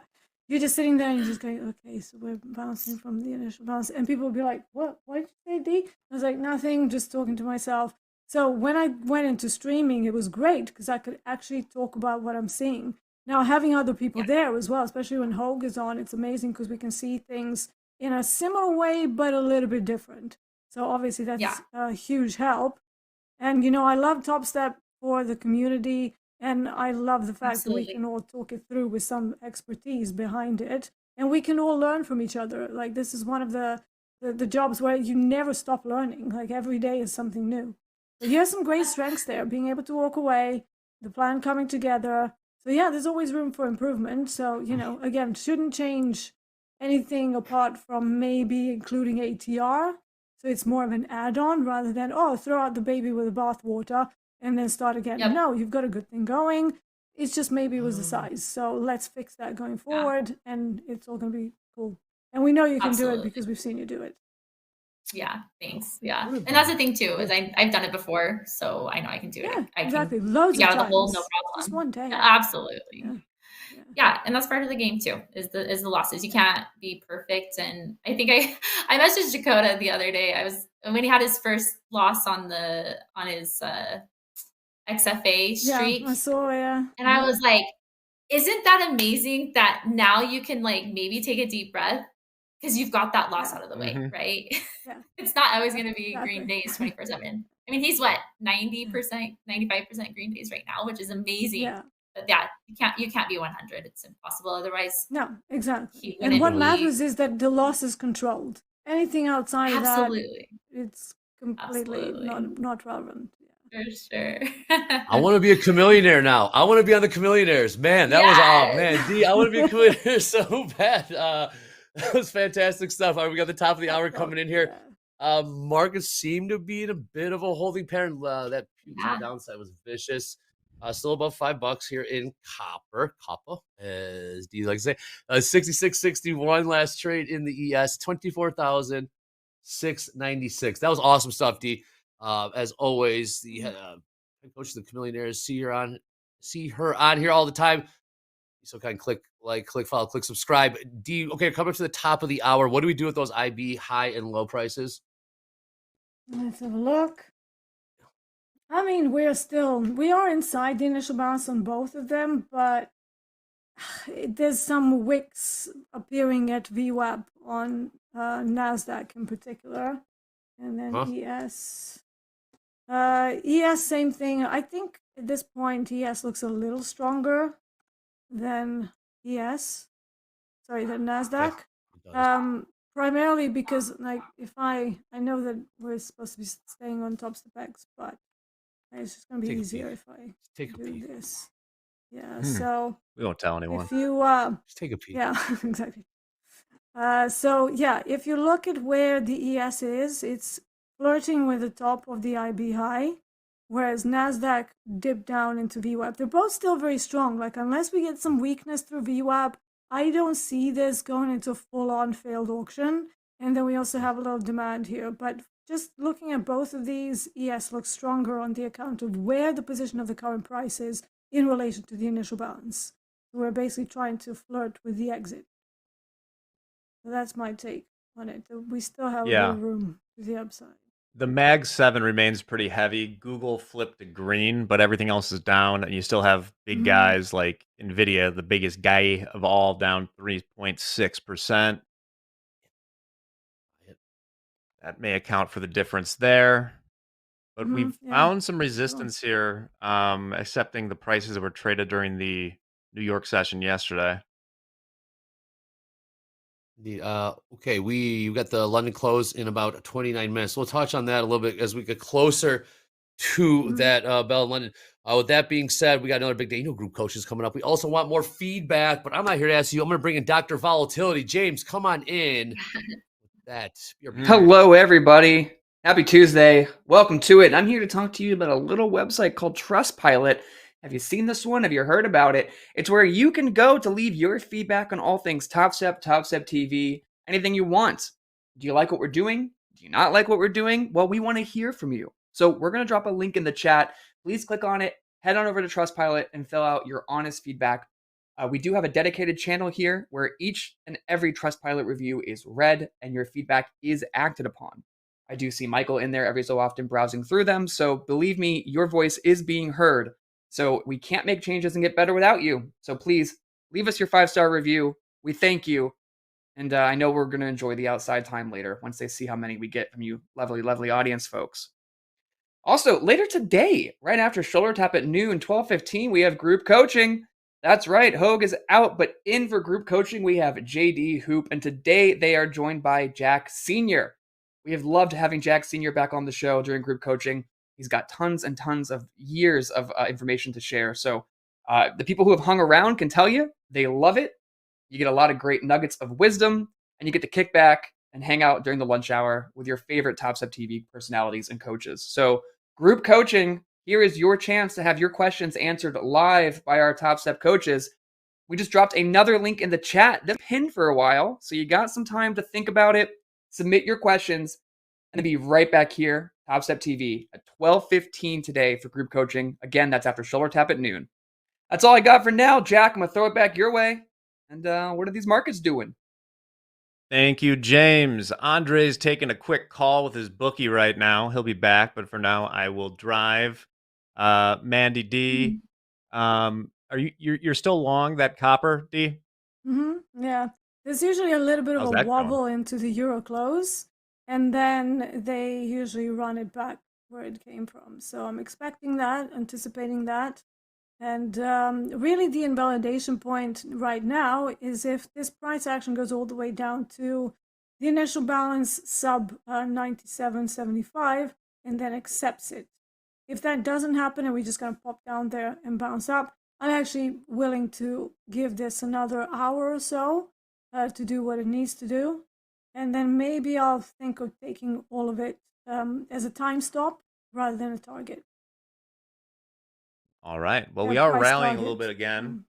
You're just sitting there and you're just going, okay, so we're bouncing from the initial bounce. And people will be like, what did you say, D? I was like, nothing, just talking to myself. So when I went into streaming, it was great because I could actually talk about what I'm seeing. Now, having other people there as well, especially when Hogue is on, it's amazing because we can see things in a similar way, but a little bit different. So obviously that's a huge help. And, I love Topstep for the community. And I love the fact that we can all talk it through with some expertise behind it. And we can all learn from each other. Like this is one of the jobs where you never stop learning. Like every day is something new. So you have some great strengths there, being able to walk away, the plan coming together. So yeah, there's always room for improvement. So, again, shouldn't change anything apart from maybe including ATR. So it's more of an add-on rather than, throw out the baby with the bathwater and then start again. Yep. No, you've got a good thing going. It's just maybe it was the size. So let's fix that going forward and it's all going to be cool. And we know you can do it because we've seen you do it. Yeah, thanks. Yeah. And that's the thing too, is I've done it before, so I know I can do it. I exactly. can Loads get of out of the hole, no times. problem. Just one day. Yeah, absolutely. Yeah, and that's part of the game too, is the losses. You can't be perfect. And I think I messaged Dakota the other day. When he had his first loss on his XFA streak. Yeah, I saw, And I was like, isn't that amazing that now you can like maybe take a deep breath because you've got that loss out of the way, right? Yeah. It's not always going to be green days 24/7. I mean, he's what, 90%, 95% green days right now, which is amazing. Yeah. But you can't be 100. It's impossible otherwise. No, exactly. And what matters is that the loss is controlled. Anything outside of that, it's completely not relevant. For sure. I want to be a chameleonaire now. I want to be on the chameleonaires. Man, that was D. I want to be a chameleonaire so bad. That was fantastic stuff. All right, we got the top of the hour coming in here. Markets seem to be in a bit of a holding pattern. That downside was vicious. Still above $5 here in copper, as D likes to say. 66.61 last trade in the ES, 24,696. That was awesome stuff, D. As always, the head coach of the Chameleonaires, see her on here all the time. So kind of click follow, click subscribe. D, okay, coming up to the top of the hour. What do we do with those IB high and low prices? Let's have a look. I mean, we are inside the initial bounce on both of them, but there's some wicks appearing at VWAP on NASDAQ in particular. And then ES. ES, same thing. I think at this point, ES looks a little stronger than than NASDAQ. Primarily because, like, if I know that we're supposed to be staying on Topstep X, but it's just going to be easier if I do this. Yeah, so we won't tell anyone. If you just take a peek. Yeah, exactly. If you look at where the ES is, it's flirting with the top of the IB high, whereas NASDAQ dipped down into VWAP. They're both still very strong. Like, unless we get some weakness through VWAP, I don't see this going into full-on failed auction. And then we also have a little demand here. But just looking at both of these, ES looks stronger on the account of where the position of the current price is in relation to the initial balance. So we're basically trying to flirt with the exit. So that's my take on it. We still have a little room to the upside. The Mag 7 remains pretty heavy. Google flipped to green, but everything else is down. And you still have big guys like NVIDIA, the biggest guy of all, down 3.6%. That may account for the difference there. But we've found some resistance here, accepting the prices that were traded during the New York session yesterday. Okay, you got the London close in about 29 minutes. We'll touch on that a little bit as we get closer to that bell in London. With that being said, we got another big day. Group coaches coming up. We also want more feedback, but I'm not here to ask you. I'm going to bring in Dr. Volatility. James, come on in. Hello, everybody. Happy Tuesday. Welcome to it. I'm here to talk to you about a little website called Trustpilot. Have you seen this one? Have you heard about it? It's where you can go to leave your feedback on all things Topstep, Topstep TV, anything you want. Do you like what we're doing? Do you not like what we're doing? Well, we want to hear from you. So we're going to drop a link in the chat. Please click on it, head on over to Trustpilot, and fill out your honest feedback. We do have a dedicated channel here where each and every Trustpilot review is read and your feedback is acted upon. I do see Michael in there every so often browsing through them, so believe me, your voice is being heard. So we can't make changes and get better without you. So please leave us your 5-star review. We thank you. And I know we're going to enjoy the outside time later once they see how many we get from you lovely, lovely audience folks. Also, later today, right after shoulder tap at noon, 12:15, we have group coaching. That's right, Hogue is out, but in for group coaching, we have JD Hoop, and today they are joined by Jack Sr. We have loved having Jack Sr. back on the show during group coaching. He's got tons and tons of years of information to share. So the people who have hung around can tell you they love it. You get a lot of great nuggets of wisdom, and you get to kick back and hang out during the lunch hour with your favorite Topstep TV personalities and coaches. So group coaching, here is your chance to have your questions answered live by our Topstep coaches. We just dropped another link in the chat that's pinned for a while, so you got some time to think about it, submit your questions, and then be right back here, Topstep TV, at 12:15 today for group coaching. Again, that's after shoulder tap at noon. That's all I got for now. Jack, I'm going to throw it back your way. And what are these markets doing? Thank you, James. Andre's taking a quick call with his bookie right now. He'll be back, but for now, I will drive. Mandy D, are you're still long that copper, D? Yeah, there's usually a little bit of How's a that going? wobble into the euro close, and then they usually run it back where it came from. So I'm expecting that, anticipating that. And really the invalidation point right now is if this price action goes all the way down to the initial balance sub 97.75 and then accepts it. If that doesn't happen and we just gonna pop down there and bounce up, I'm actually willing to give this another hour or so to do what it needs to do. And then maybe I'll think of taking all of it as a time stop rather than a target. All right. Well, Yeah, we are price rallying a little target. bit again.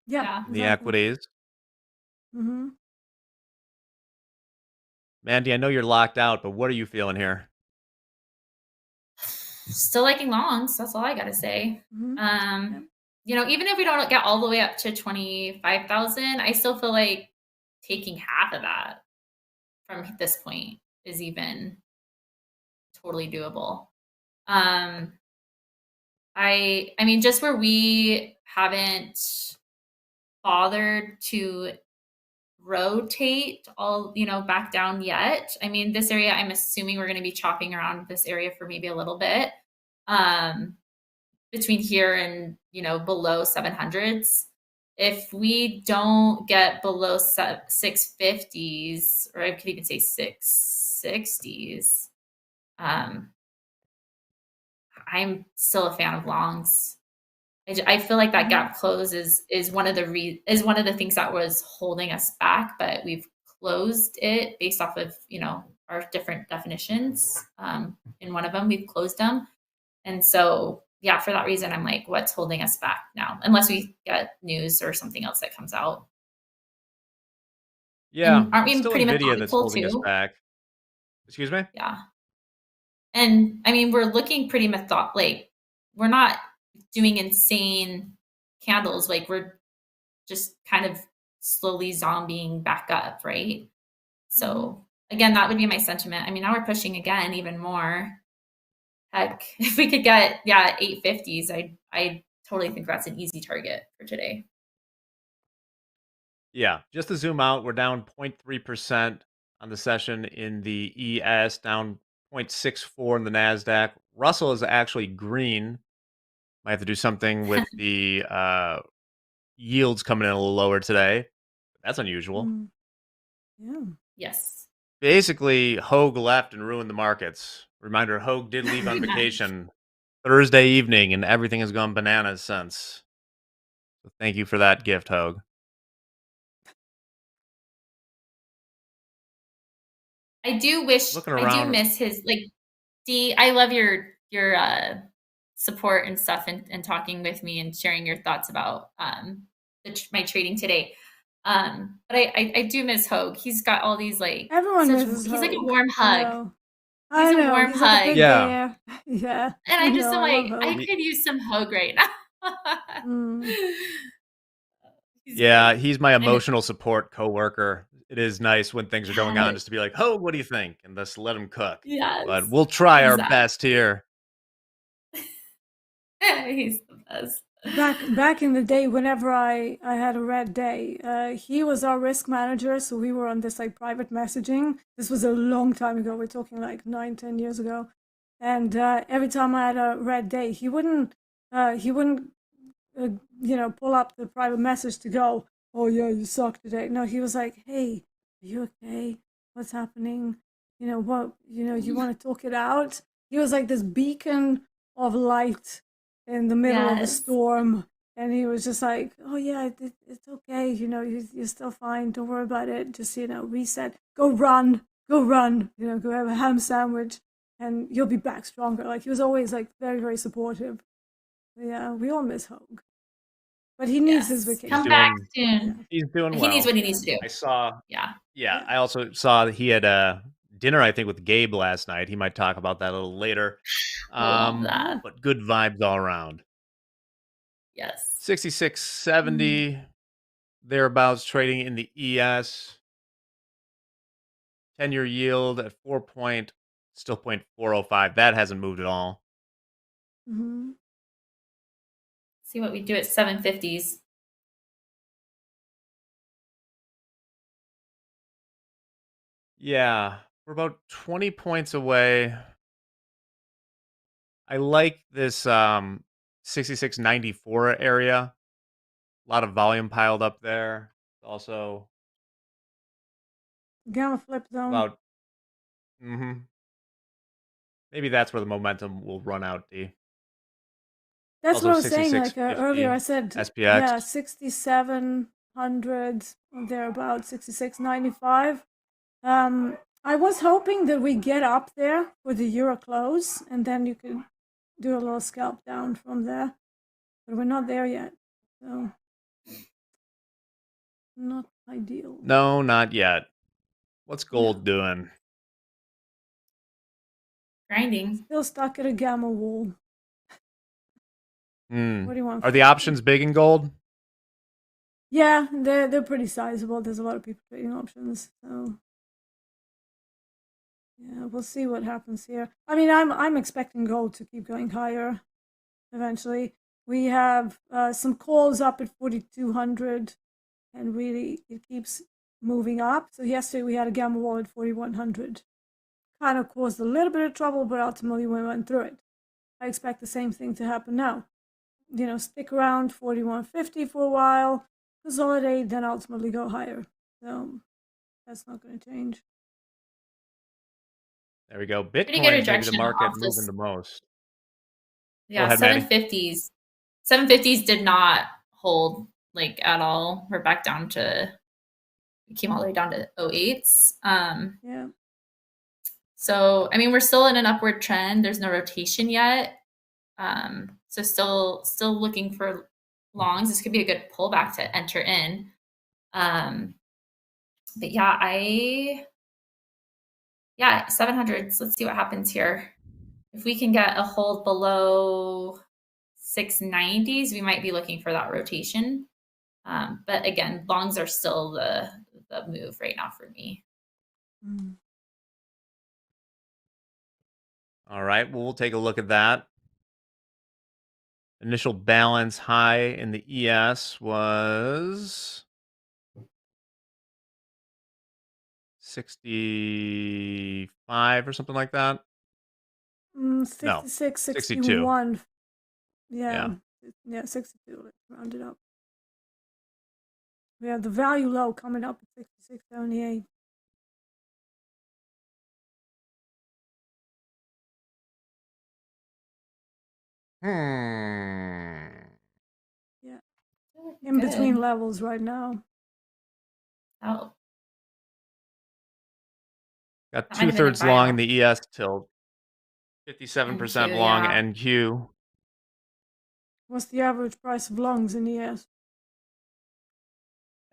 Yeah. The exactly. equities. Mm-hmm. Mandy, I know you're locked out, but what are you feeling here? Still liking longs. That's all I gotta say. Mm-hmm. Even if we don't get all the way up to 25,000, I still feel like taking half of that from this point is even totally doable. I mean, just where we haven't bothered to rotate all, back down yet. I mean, this area, I'm assuming we're going to be chopping around this area for maybe a little bit. Between here and, below 700s. If we don't get below 650s, or I could even say 660s, I'm still a fan of longs. I feel like that gap close is one of the things that was holding us back, but we've closed it based off of our different definitions. In one of them, we've closed them, and so for that reason, I'm like, what's holding us back now? Unless we get news or something else that comes out. Yeah, and aren't we still pretty Nvidia that's methodical holding us too? back. Excuse me? Yeah. And I mean, we're looking pretty like we're not doing insane candles. Like we're just kind of slowly zombieing back up, right? So again, that would be my sentiment. I mean, now we're pushing again even more. Heck, if we could get 850s, I totally think that's an easy target for today. Yeah, just to zoom out, we're down 0.3% on the session in the ES, down 0.64 in the NASDAQ. Russell is actually green. Might have to do something with the yields coming in a little lower today. That's unusual. Yeah. Yes. Basically, Hogue left and ruined the markets. Reminder, Hogue did leave on Nice. vacation Thursday evening, and everything has gone bananas since. So thank you for that gift, Hogue. I do wish Looking I do around. miss his D. I love your support and stuff and talking with me and sharing your thoughts about my trading today. But I do miss Hogue. He's got all these Everyone misses he's like a Hogue. warm hug. I He's a know. warm He's like a hug. big Yeah. bear. Yeah. And I just know, am I love like, I Hogue. could use some Hogue right now. Mm. He's Yeah, great. he's my And emotional support coworker. It is nice when things are going on yes, just to be like, Hogue, what do you think? And just let him cook. But yes, we'll try our exactly. best here. He's the best. Back in the day, whenever I had a red day, he was our risk manager, so we were on this like private messaging. This was a long time ago. We're talking like 9-10 years ago. And every time I had a red day, he wouldn't pull up the private message to go, oh yeah, you suck today. No, he was like, hey, are you okay? What's happening? You want to talk it out? He was like this beacon of light in the middle of a Yes. storm. And he was just like, oh yeah, it's okay. You're still fine. Don't worry about it. Just, reset, go run, go have a ham sandwich and you'll be back stronger. Like he was always like very, very supportive. Yeah, we all miss Hogue. But he needs his Yes. vacation. Come back Yeah. soon. He's doing well. He needs what he needs to do. I saw. Yeah. Yeah, I also saw that he had dinner, I think, with Gabe last night. He might talk about that a little later. Love that. But good vibes all around. Yes. 66.70 thereabouts trading in the ES. 10-year yield at 0.405. That hasn't moved at all. Mm-hmm. See what we do at 750s. Yeah, we're about 20 points away. I like this 66.94 area. A lot of volume piled up there. Also Gamma flip zone. about maybe that's where the momentum will run out, D. That's Also what I was saying. Like 66.50 earlier, I said, SPX. yeah, 6,700 or thereabout, 66.95. I was hoping that we get up there for the euro close, and then you could do a little scalp down from there. But we're not there yet, so not ideal. No, not yet. What's gold doing? Grinding. Still stuck at a gamma wall. What do you want? Are the options big in gold? Yeah, they're pretty sizable. There's a lot of people trading options, so yeah, we'll see what happens here. I mean, I'm expecting gold to keep going higher eventually. We have some calls up at 4,200, and really it keeps moving up. So yesterday we had a gamma wall at 4,100. Kind of caused a little bit of trouble, but ultimately we went through it. I expect the same thing to happen now. Stick around 4,150 for a while, consolidate, then ultimately go higher. So that's not going to change. There we go. Pretty Bitcoin, good maybe rejection the market off this. moving the most. Yeah, ahead, Maddie. 750s. 750s did not hold at all. We're back down to, we came all the way down to 08s. Yeah. So, I mean, we're still in an upward trend. There's no rotation yet. So still looking for longs. This could be a good pullback to enter in. But yeah, 700s. Let's see what happens here. If we can get a hold below 690s, we might be looking for that rotation. But again, longs are still the move right now for me. All right, well, we'll take a look at that. Initial balance high in the ES was 65 or something like that. 66, No, 61. Yeah, 62. Let's round it up. We have the value low coming up at 66.78. Yeah. In Good. between levels right now. Oh, Got that might have been a 2/3 long in buyout. the ES tilt, 57% NQ, long yeah. NQ. What's the average price of longs in ES?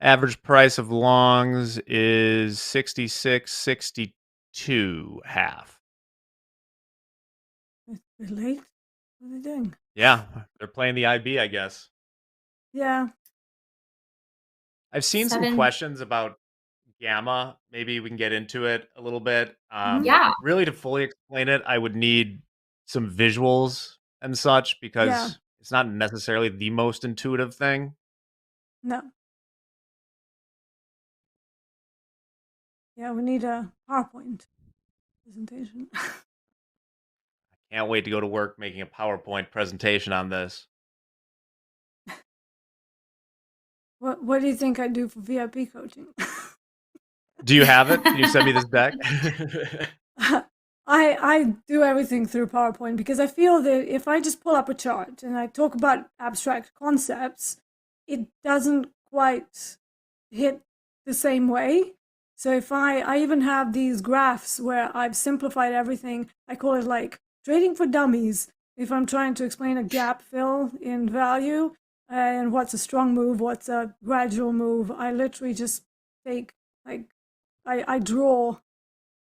Average price of longs is 66.62 half. It's a bit late. What are they doing? Yeah, they're playing the IB, I guess. Yeah. I've seen some 7. questions about gamma. Maybe we can get into it a little bit. Yeah. Really, to fully explain it, I would need some visuals and such Yeah. because it's not necessarily the most intuitive thing. No. Yeah, we need a PowerPoint presentation. Can't wait to go to work making a PowerPoint presentation on this. What do you think I do for VIP coaching? Do you have it? Can you send me this deck? I do everything through PowerPoint because I feel that if I just pull up a chart and I talk about abstract concepts, it doesn't quite hit the same way. So if I even have these graphs where I've simplified everything, I call it like trading for dummies. If I'm trying to explain a gap fill in value and what's a strong move, what's a gradual move, I literally just take like I draw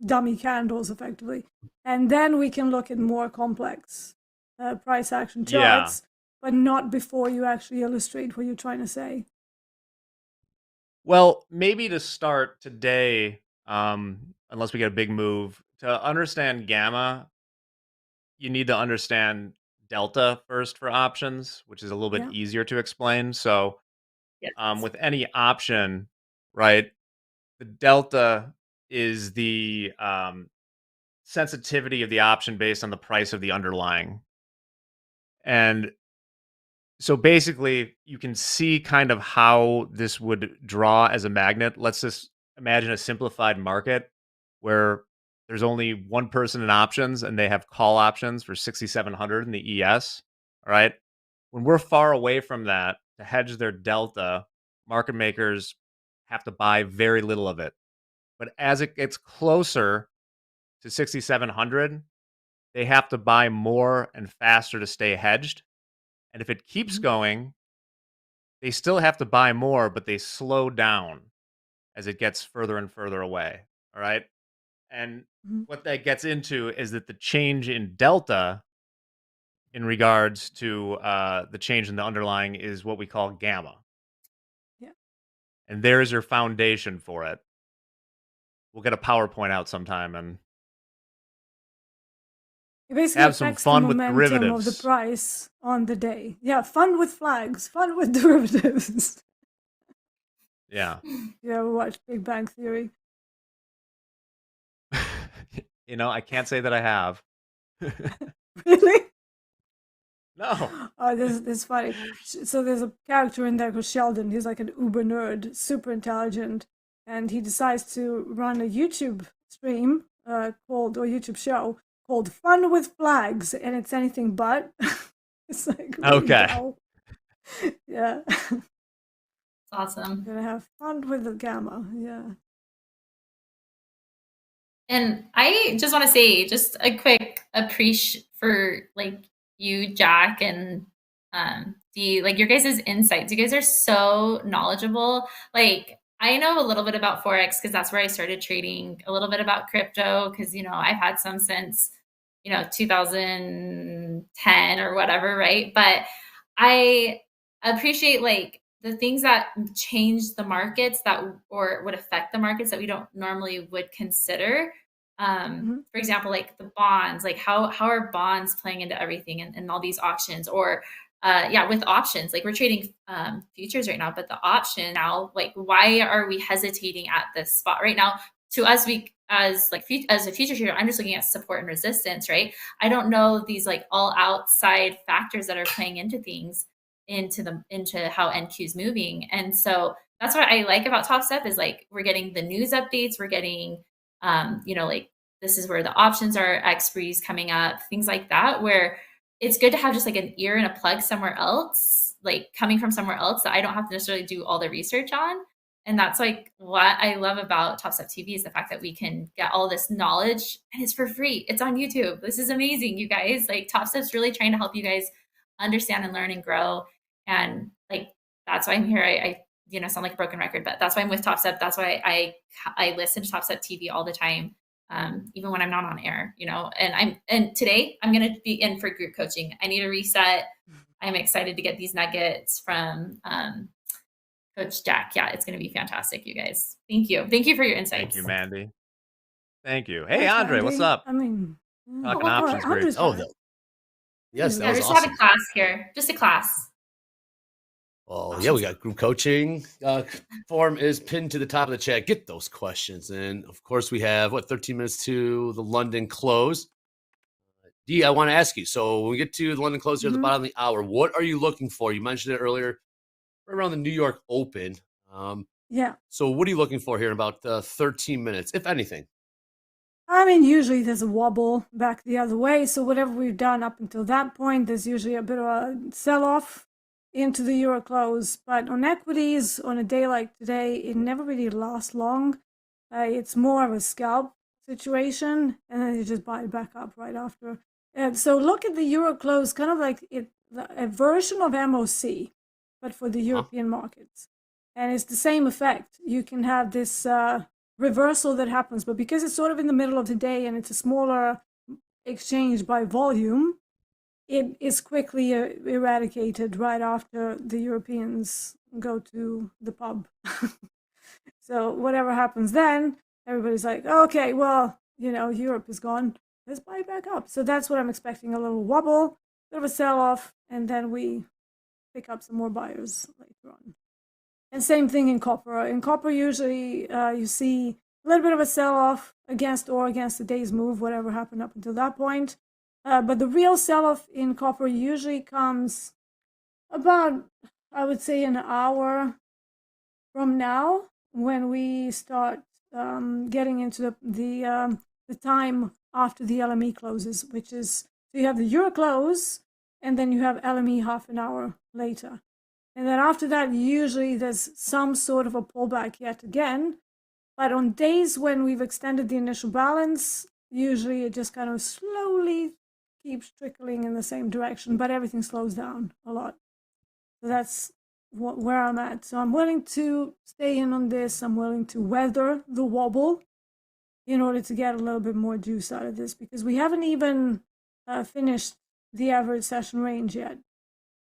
dummy candles effectively, and then we can look at more complex price action Yeah. charts, but not before you actually illustrate what you're trying to say. Well, maybe to start today, unless we get a big move, to understand gamma, you need to understand delta first for options, which is a little bit Yeah. easier to explain. So, Yes. with any option, right, the delta is the sensitivity of the option based on the price of the underlying. And so basically, you can see kind of how this would draw as a magnet. Let's just imagine a simplified market where there's only one person in options and they have call options for 6,700 in the ES. All right. When we're far away from that to hedge their delta, market makers have to buy very little of it. But as it gets closer to 6,700, they have to buy more and faster to stay hedged. And if it keeps going, they still have to buy more, but they slow down as it gets further and further away. All right. And what that gets into is that the change in delta in regards to the change in the underlying is what we call gamma. Yeah. And there's your foundation for it. We'll get a PowerPoint out sometime and It basically have some affects fun the with momentum of the derivatives. price on the day. Yeah, fun with flags, fun with derivatives. Yeah. You ever watch Big Bang Theory? I can't say that I have. Really? No. Oh, this is funny. So there's a character in there called Sheldon. He's like an uber nerd, super intelligent, and he decides to run a YouTube stream called, or YouTube show called Fun with Flags, and it's anything but. It's like really Okay. dull. Yeah. It's awesome. Gonna have fun with the gamma. Yeah. And I just want to say just a quick appreciation for like you, Jack, and Dee, like your guys' insights. You guys are so knowledgeable. Like I know a little bit about Forex because that's where I started trading, a little bit about crypto because I've had some since 2010 or whatever, right? But I appreciate like the things that change the markets or would affect the markets that we don't normally would consider. For example, like the bonds, like how are bonds playing into everything and all these auctions or with options, like we're trading futures right now, but the option now, like why are we hesitating at this spot right now? To us, as a future trader, I'm just looking at support and resistance, right? I don't know these like all outside factors that are playing into things, into how NQ is moving. And so that's what I like about Topstep is like we're getting the news updates, we're getting like this is where the options are expiries coming up, things like that, where it's good to have just like an ear and a plug somewhere else, like coming from somewhere else that I don't have to necessarily do all the research on. And that's like what I love about TopStep TV is the fact that we can get all this knowledge and it's for free. It's on YouTube. This is amazing, you guys. Like TopStep's really trying to help you guys understand and learn and grow. And like that's why I'm here. I sound like a broken record, but that's why I'm with TopStep. That's why I listen to TopStep TV all the time. Even when I'm not on air, and today I'm going to be in for group coaching. I need a reset. I'm excited to get these nuggets from Coach Jack. Yeah, it's going to be fantastic, you guys. Thank you. Thank you for your insights. Thank you, Mandy. Thank you. Hey, Andre, what's up? I mean, Talking options group. Yes, that Yeah, was just awesome. have a class here. Just a class. Well, yeah, we got group coaching. Form is pinned to the top of the chat. Get those questions. And of course, we have 13 minutes to the London close. Dee, I want to ask you. So when we get to the London close here at the bottom of the hour, what are you looking for? You mentioned it earlier, right around the New York Open. Yeah. So what are you looking for here in about 13 minutes, if anything? I mean, usually there's a wobble back the other way. So whatever we've done up until that point, there's usually a bit of a sell-off into the euro close. But on equities, on a day like today, it never really lasts long. It's more of a scalp situation, and then you just buy it back up right after. So look at the euro close, kind of like a version of MOC, but for the European markets. And it's the same effect. You can have this reversal that happens, but because it's sort of in the middle of the day and it's a smaller exchange by volume, it is quickly eradicated right after the Europeans go to the pub. So whatever happens then, everybody's like, okay, well, Europe is gone. Let's buy it back up. So that's what I'm expecting, a little wobble, bit of a sell-off, and then we pick up some more buyers later on. And same thing in copper. In copper, usually you see a little bit of a sell-off against the day's move, whatever happened up until that point. But the real sell-off in copper usually comes about, I would say, an hour from now when we start getting into the time after the LME closes, which is, so you have the euro close and then you have LME half an hour later. And then after that, usually there's some sort of a pullback yet again. But on days when we've extended the initial balance, usually it just kind of slowly keeps trickling in the same direction, but everything slows down a lot. So that's where I'm at. So I'm willing to stay in on this. I'm willing to weather the wobble in order to get a little bit more juice out of this, because we haven't even finished the average session range yet.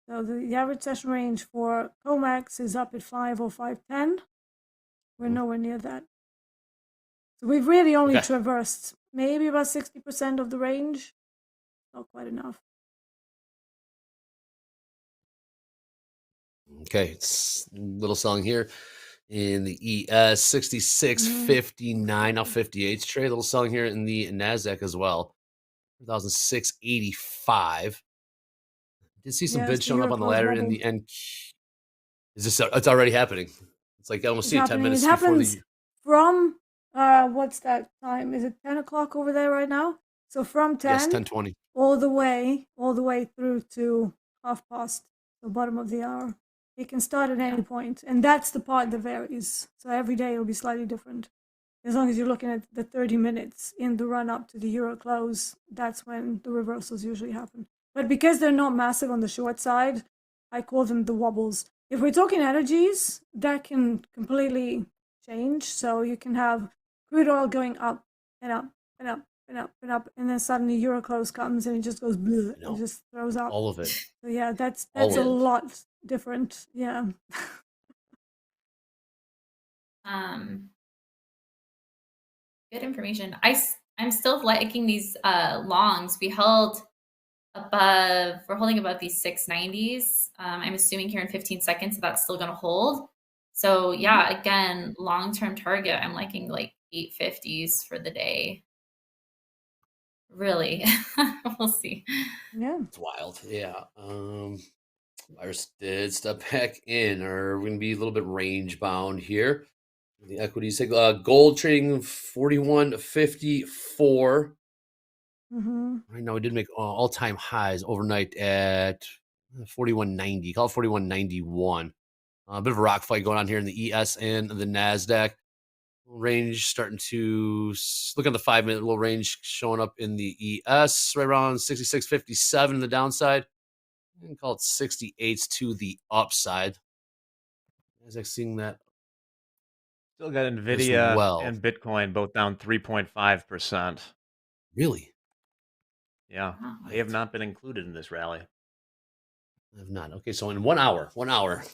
So the average session range for COMEX is up at 505.10. We're nowhere near that. So we've really only traversed maybe about 60% of the range. Not quite enough. Okay, it's a little song here in the ES 6659, now 58 trade. A little song here in the NASDAQ as well, 1,685. Did see some bids showing up on the ladder in the end. Is this? It's already happening. It's like almost 10 minutes before the. From what's that time? Is it 10 o'clock over there right now? So from 10, 10:20, all the way through to past, the bottom of the hour. It can start at any point, and that's the part that varies. So every day it'll be slightly different. As long as you're looking at the 30 minutes in the run up to the euro close, that's when the reversals usually happen. But because they're not massive on the short side, I call them the wobbles. If we're talking energies, that can completely change. So you can have crude oil going up and up and up and up and up, and then suddenly euro close comes and it just goes bleh, and just throws up all of it. So yeah, that's a lot different. Yeah. Good information. I'm still liking these longs. We're holding above these 690s. I'm assuming here in 15 seconds so that's still going to hold. So yeah, again, long-term target, I'm liking like 850s for the day. Really. We'll see. Yeah. It's wild. Yeah. Buyers did step back in, or we're going to be a little bit range bound here. The equities take gold trading 41.54. Right now, it did make all-time highs overnight at 41.90. Call it 41.91. A bit of a rock fight going on here in the ES and the NASDAQ. Range starting to look at the 5-minute little range showing up in the ES right around 66.57 on the downside. And call it 68s to the upside. NASDAQ seeing that. Still got Nvidia well. and Bitcoin both down 3.5%. Really? Yeah, they have not been included in this rally. I have not. Okay, so in 1 hour,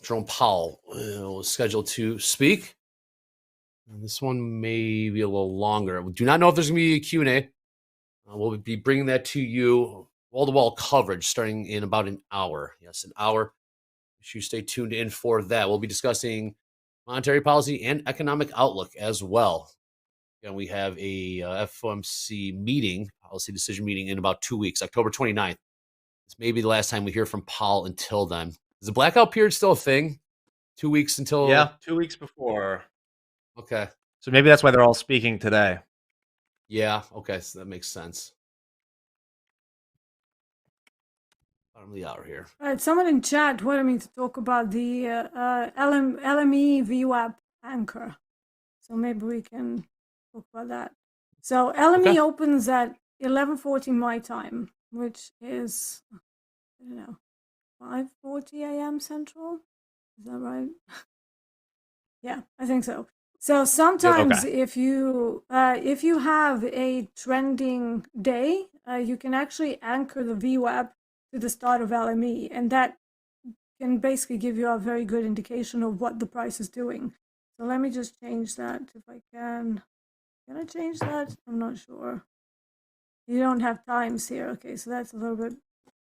Jerome Powell is scheduled to speak. And this one may be a little longer. We do not know if there's going to be a Q&A. We'll be bringing that to you, wall-to-wall coverage, starting in about an hour. Yes, an hour. Make sure you stay tuned in for that. We'll be discussing monetary policy and economic outlook as well. And we have a FOMC meeting, policy decision meeting, in about 2 weeks, October 29th. This may be the last time we hear from Powell until then. Is the blackout period still a thing? 2 weeks until... Yeah, 2 weeks before. Okay. So maybe that's why they're all speaking today. Yeah, okay, so that makes sense. Bottom of the hour here. All right, someone in chat wanted me to talk about the LME VWAP anchor. So maybe we can talk about that. So LME opens at 11:40 my time, which is, I don't know, 5:40 a.m. Central. Is that right? Yeah, I think so. So sometimes if you have a trending day, you can actually anchor the VWAP to the start of LME, and that can basically give you a very good indication of what the price is doing. So let me just change that if I can. Can I change that? I'm not sure. You don't have times here. Okay, so that's a little bit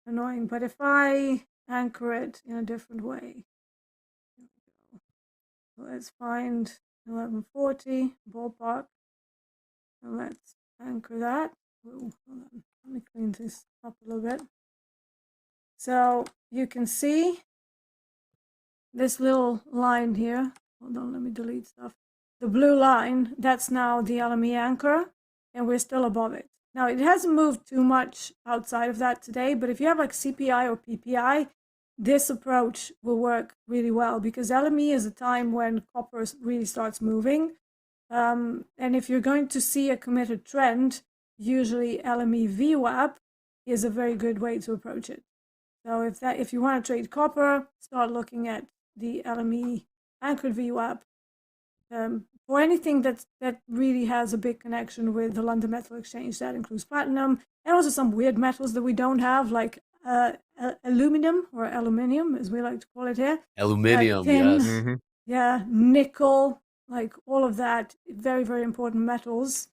annoying. But if I anchor it in a different way, let's find 11:40 ballpark, and let's anchor that. Ooh, hold on. Let me clean this up a little bit. So you can see this little line here. Hold on, let me delete stuff. The blue line, that's now the LME anchor, and we're still above it. Now, it hasn't moved too much outside of that today, but if you have like CPI or PPI, this approach will work really well because LME is a time when copper really starts moving. And if you're going to see a committed trend, usually LME VWAP is a very good way to approach it. So if you want to trade copper, start looking at the LME anchored VWAP. For anything that really has a big connection with the London Metal Exchange, that includes platinum and also some weird metals that we don't have, like aluminum, or aluminium, as we like to call it here. Aluminium, tin, yes. Mm-hmm. Yeah, nickel, like all of that, very, very important metals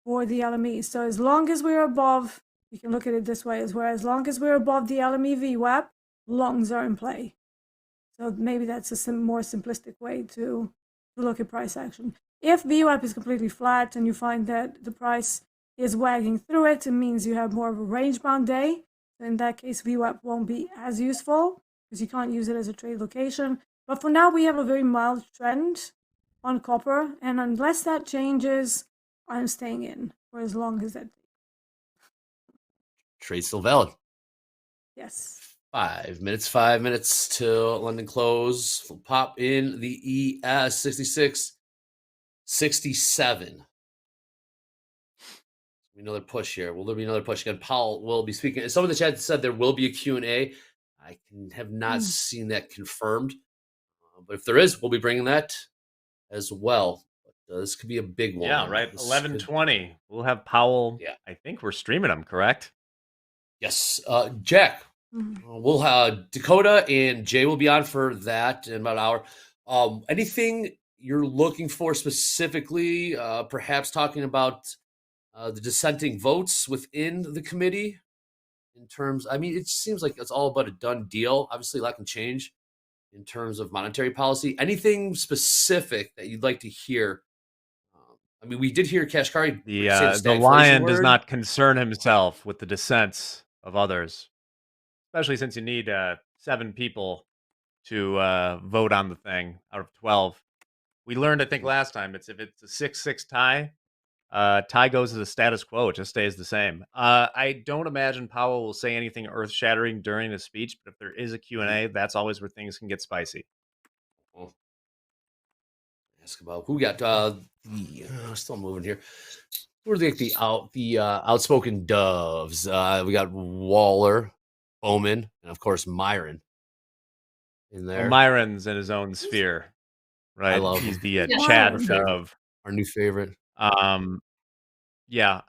for the LME. So as long as we're above, you can look at it this way as well, as long as we're above the LME VWAP, longs are in play. So maybe that's a more simplistic way to look at price action. If VWAP is completely flat and you find that the price is wagging through it, it means you have more of a range-bound day. So in that case, VWAP won't be as useful because you can't use it as a trade location. But for now, we have a very mild trend on copper, and unless that changes, I'm staying in for as long as that takes. Trade still valid. Yes. 5 minutes till London close. We'll pop in the ES 66.67. Another push here. Will there be another push again? Powell will be speaking. Some of the chat said there will be a Q&A. I have not seen that confirmed. But if there is, we'll be bringing that as well. But, this could be a big one. Yeah, right. 11:20. We'll have Powell. Yeah. I think we're streaming him, correct? Yes. Jack, we'll have Dakota and Jay will be on for that in about an hour. Anything you're looking for specifically, perhaps talking about the dissenting votes within the committee in terms, I mean, it seems like it's all about a done deal. Obviously, a lot can change in terms of monetary policy. Anything specific that you'd like to hear? I mean, we did hear Kashkari say The lion does not concern himself with the dissents of others, especially since you need 7 people to vote on the thing out of 12. We learned, I think, last time, if it's a 6-6 tie, tie goes to the status quo. It just stays the same. I don't imagine Powell will say anything earth-shattering during the speech, but if there is a Q&A, that's always where things can get spicy. Well, ask about who got still moving here. Who are the outspoken doves? We got Waller, Bowman, and of course Myron in there. Well, Myron's in his own sphere, right? I love He's him. the Yeah. Chad Myron. dove. Our new favorite. Yeah,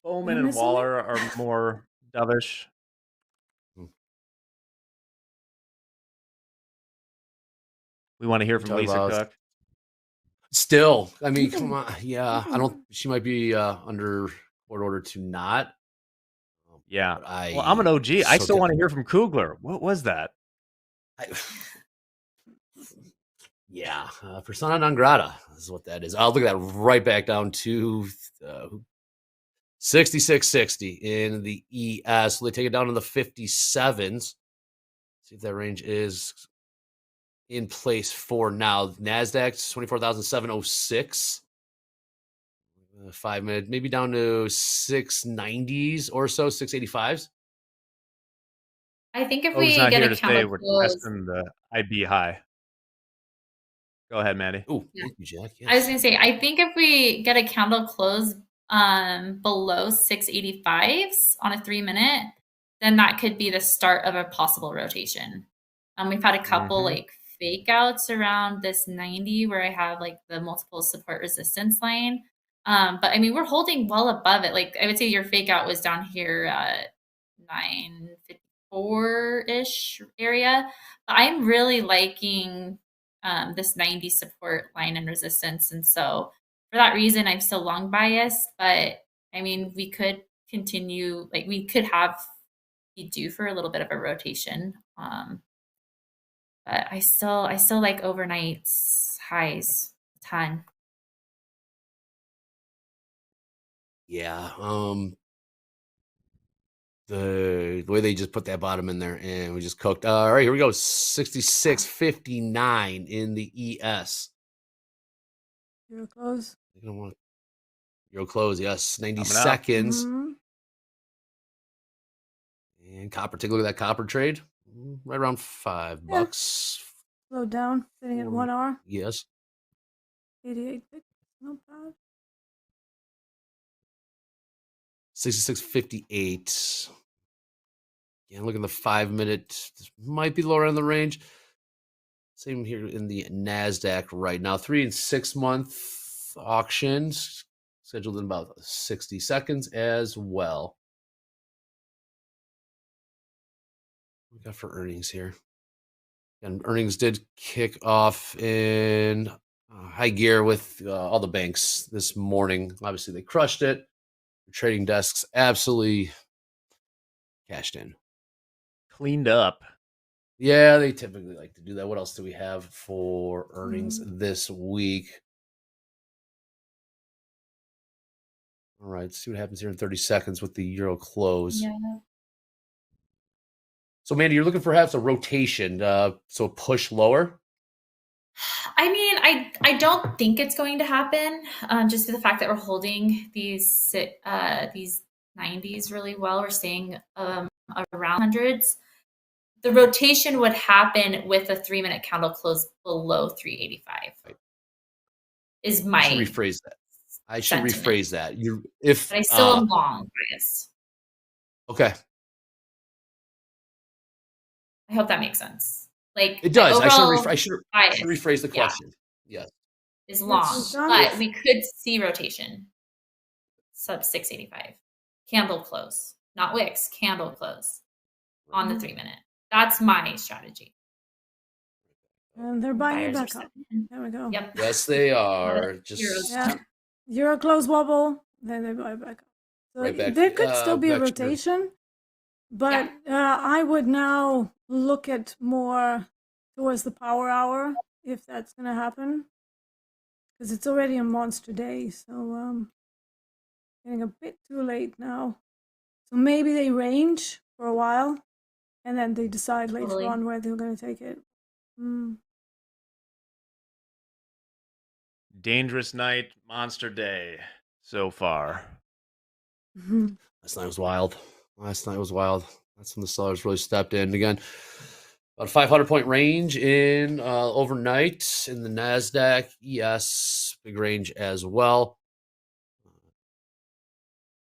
Bowman and missing it? Waller are more dovish. We want to hear from talk Lisa about- Cook. Still, I mean, come on. Yeah, I don't. She might be under court order to not. Yeah. But I, Well, I'm an OG. I so still want to tempted. hear from Kugler. What was that? Yeah, persona non grata is what that is. I'll look at that right back down to 66.60 in the ES. So they take it down to the 57s. See if that range is in place for now. NASDAQ 24,706. 5 minute, maybe down to 690s or so, 685s. I think if Oh, he's we not get here a to stay. candle We're close, testing the IB high. Go ahead, Maddie. Oh, Yeah. thank you, Jack. Yes. I was gonna say, I think if we get a candle close below 685s on a 3-minute, then that could be the start of a possible rotation. We've had a couple like fake outs around this 90 where I have like the multiple support resistance line. But I mean, we're holding well above it. Like I would say your fake out was down here at 954-ish area. But I'm really liking this 90 support line and resistance. And so for that reason, I'm still long biased, but I mean, we could continue, like we could be due for a little bit of a rotation. But I still like overnight highs a ton. Yeah. The way they just put that bottom in there and we just cooked. All right, here we go. 66.59 in the ES. Euro close. You don't want Euro close, yes. 90 Coming up. seconds. Mhm. And copper, take a look at that copper trade. Right around $5. Slow down. Sitting at 1 hour. Yes. 88 ticks. Not bad. 66.58. Again, look at the 5 minute. This might be lower in the range. Same here in the NASDAQ right now. 3 and 6 month auctions scheduled in about 60 seconds as well. What we got for earnings here? And earnings did kick off in high gear with all the banks this morning. Obviously, they crushed it. The trading desks absolutely cashed in. Cleaned up. Yeah, they typically like to do that. What else do we have for earnings this week? All right, let's see what happens here in 30 seconds with the Euro close. Yeah. So, Mandy, you're looking for perhaps a rotation, so push lower? I mean, I don't think it's going to happen, just for the fact that we're holding these 90s really well. We're staying around hundreds. The rotation would happen with a 3-minute candle close below 385. Right. Is my I should rephrase that. sentiment. If But I still am long biased. Okay, I hope that makes sense. Like it does. I overall should bias, rephrase the yeah, question. Yes. is long, done. but we could see rotation sub 685 candle close, not wicks, candle close on the 3-minute. That's my strategy. And they're buying it Buyers back are up. selling. There we go. Yep. Yes, they are. Euros. Just Yeah. Euro close wobble, then they buy it back up. So Right back- there could still be a back to your- rotation, but I would now look at more towards the power hour if that's going to happen, because it's already a monster day. So getting a bit too late now. So maybe they range for a while, and then they decide later Totally. on where they're going to take it. Dangerous night, monster day. so far. Last night was wild. That's when the sellers really stepped in. Again, about a 500-point range in overnight in the NASDAQ. ES, big range as well.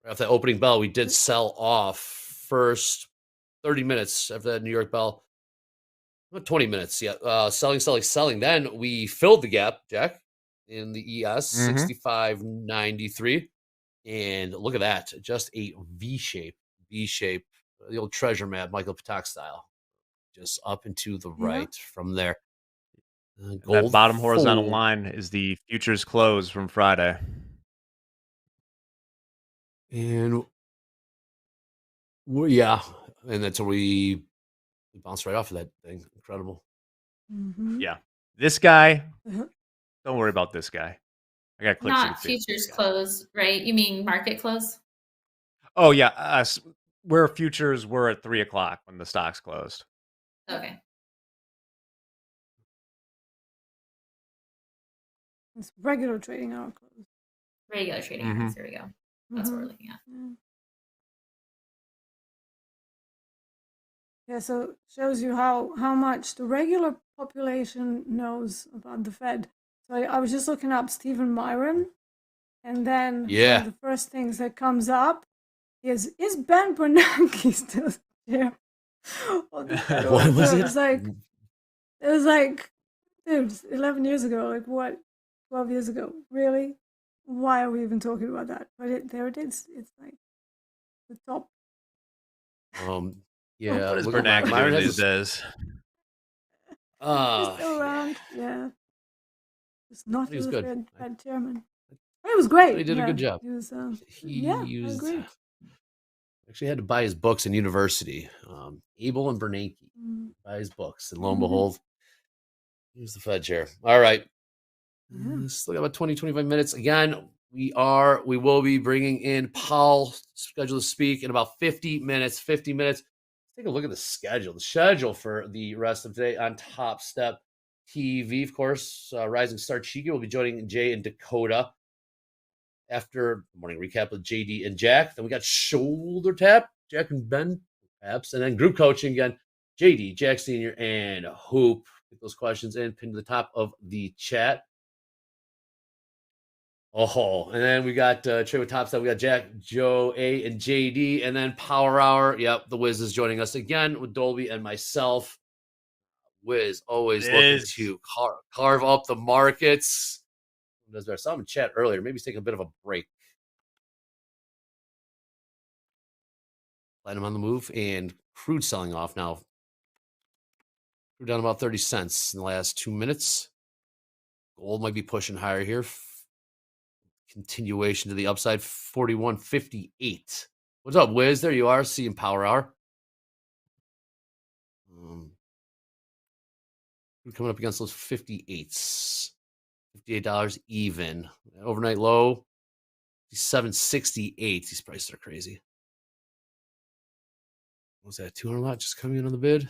Right off that opening bell, we did sell off first 30 minutes after that New York bell. About 20 minutes, yeah. Selling. Then we filled the gap, Jack, in the ES, 65.93. And look at that, just a V-shape, the old treasure map, Michael Patak style. Just up and to the right from there. That bottom horizontal line is the futures close from Friday. And and that's where we bounced right off of that thing. Incredible. Yeah. This guy, don't worry about this guy. I got clicks. Not futures close, right? You mean market close? Oh, yeah. Where futures were at 3 o'clock when the stocks closed. Okay. It's regular trading hour close. Regular trading hours. Here we go. That's what we're looking at. Yeah, so it shows you how much the regular population knows about the Fed. So I was just looking up Stephen Myron, and then one of the first things that comes up is Ben Bernanke still there? What was it? It was like, dude, 11 years ago, like what, 12 years ago, really? Why are we even talking about that? But there it is. It's like the top. Yeah. What is Bernanke doing these days? He's still around, yeah. Just not as a Fed chairman. It was great. He did a good job. He was, I used, agree. Actually had to buy his books in university. Abel and Bernanke. Buy his books. And lo and behold, he was the Fed chair. All right. Still got about 20, 25 minutes. Again, we will be bringing in Paul, scheduled to speak in about 50 minutes. 50 minutes. Let's take a look at the schedule. The schedule for the rest of today on Topstep TV, of course. Rising Star Chica will be joining Jay and Dakota after the morning recap with JD and Jack. Then we got Shoulder Tap, Jack and Ben, perhaps. And then group coaching again, JD, Jack Sr., and Hoop. Get those questions in, pinned to the top of the chat. Oh, and then we got Trade with Topstep. We got Jack, Joe, A, and JD. And then Power Hour. Yep, the Wiz is joining us again with Dolby and myself. Wiz always looking to carve up the markets. I saw him in chat earlier. Maybe he's taking a bit of a break. Platinum on the move and crude selling off now. Crude down about 30 cents in the last 2 minutes. Gold might be pushing higher here. Continuation to the upside, 41.58. What's up, Wiz? There you are, seeing Power Hour. Coming up against those 58s. $58 even. Overnight low, 768. These prices are crazy. What's that? 200 lot just coming in on the bid.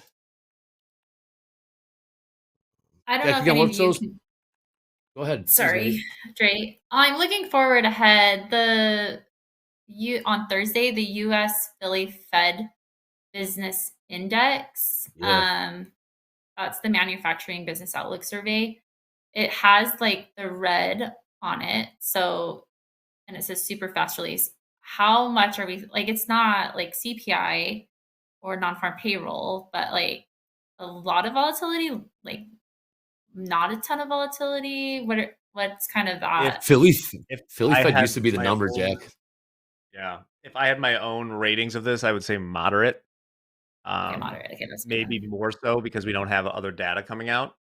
I don't know if any of you can... Go ahead. Sorry, Dre. I'm looking forward ahead. On Thursday, the U.S. Philly Fed Business Index. That's the Manufacturing Business Outlook Survey. It has like the red on it. So, and it says super fast release. How much are we, like, it's not like CPI or non-farm payroll, but like a lot of volatility, like not a ton of volatility. What's kind of that? Philly Fed used to be the number, Jack. Yeah. If I had my own ratings of this, I would say moderate. Moderate. Okay, maybe more so because we don't have other data coming out.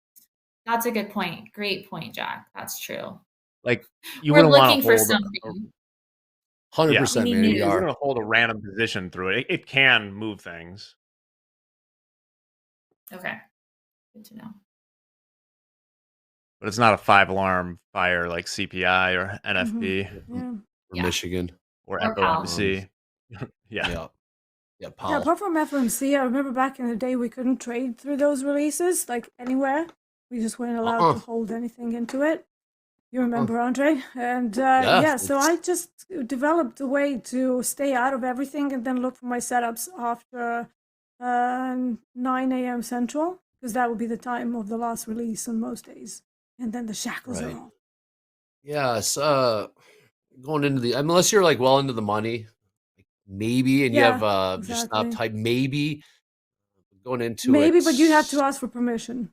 That's a good point. Great point, Jack. That's true. Like we're looking for something. 100%, man. We are are going to hold a random position through it. It can move things. Okay, good to know. But it's not a 5-alarm fire like CPI or NFB or Michigan or FOMC. Yeah, apart from FOMC, I remember back in the day we couldn't trade through those releases, like anywhere. We just weren't allowed to hold anything into it. You remember, Andre? And yeah, so I just developed a way to stay out of everything and then look for my setups after 9 a.m. Central, because that would be the time of the last release on most days. And then the shackles are off. Yes. Going into the, unless you're like well into the money, maybe, and you have just stop type, maybe going into maybe, it. but you have to ask for permission.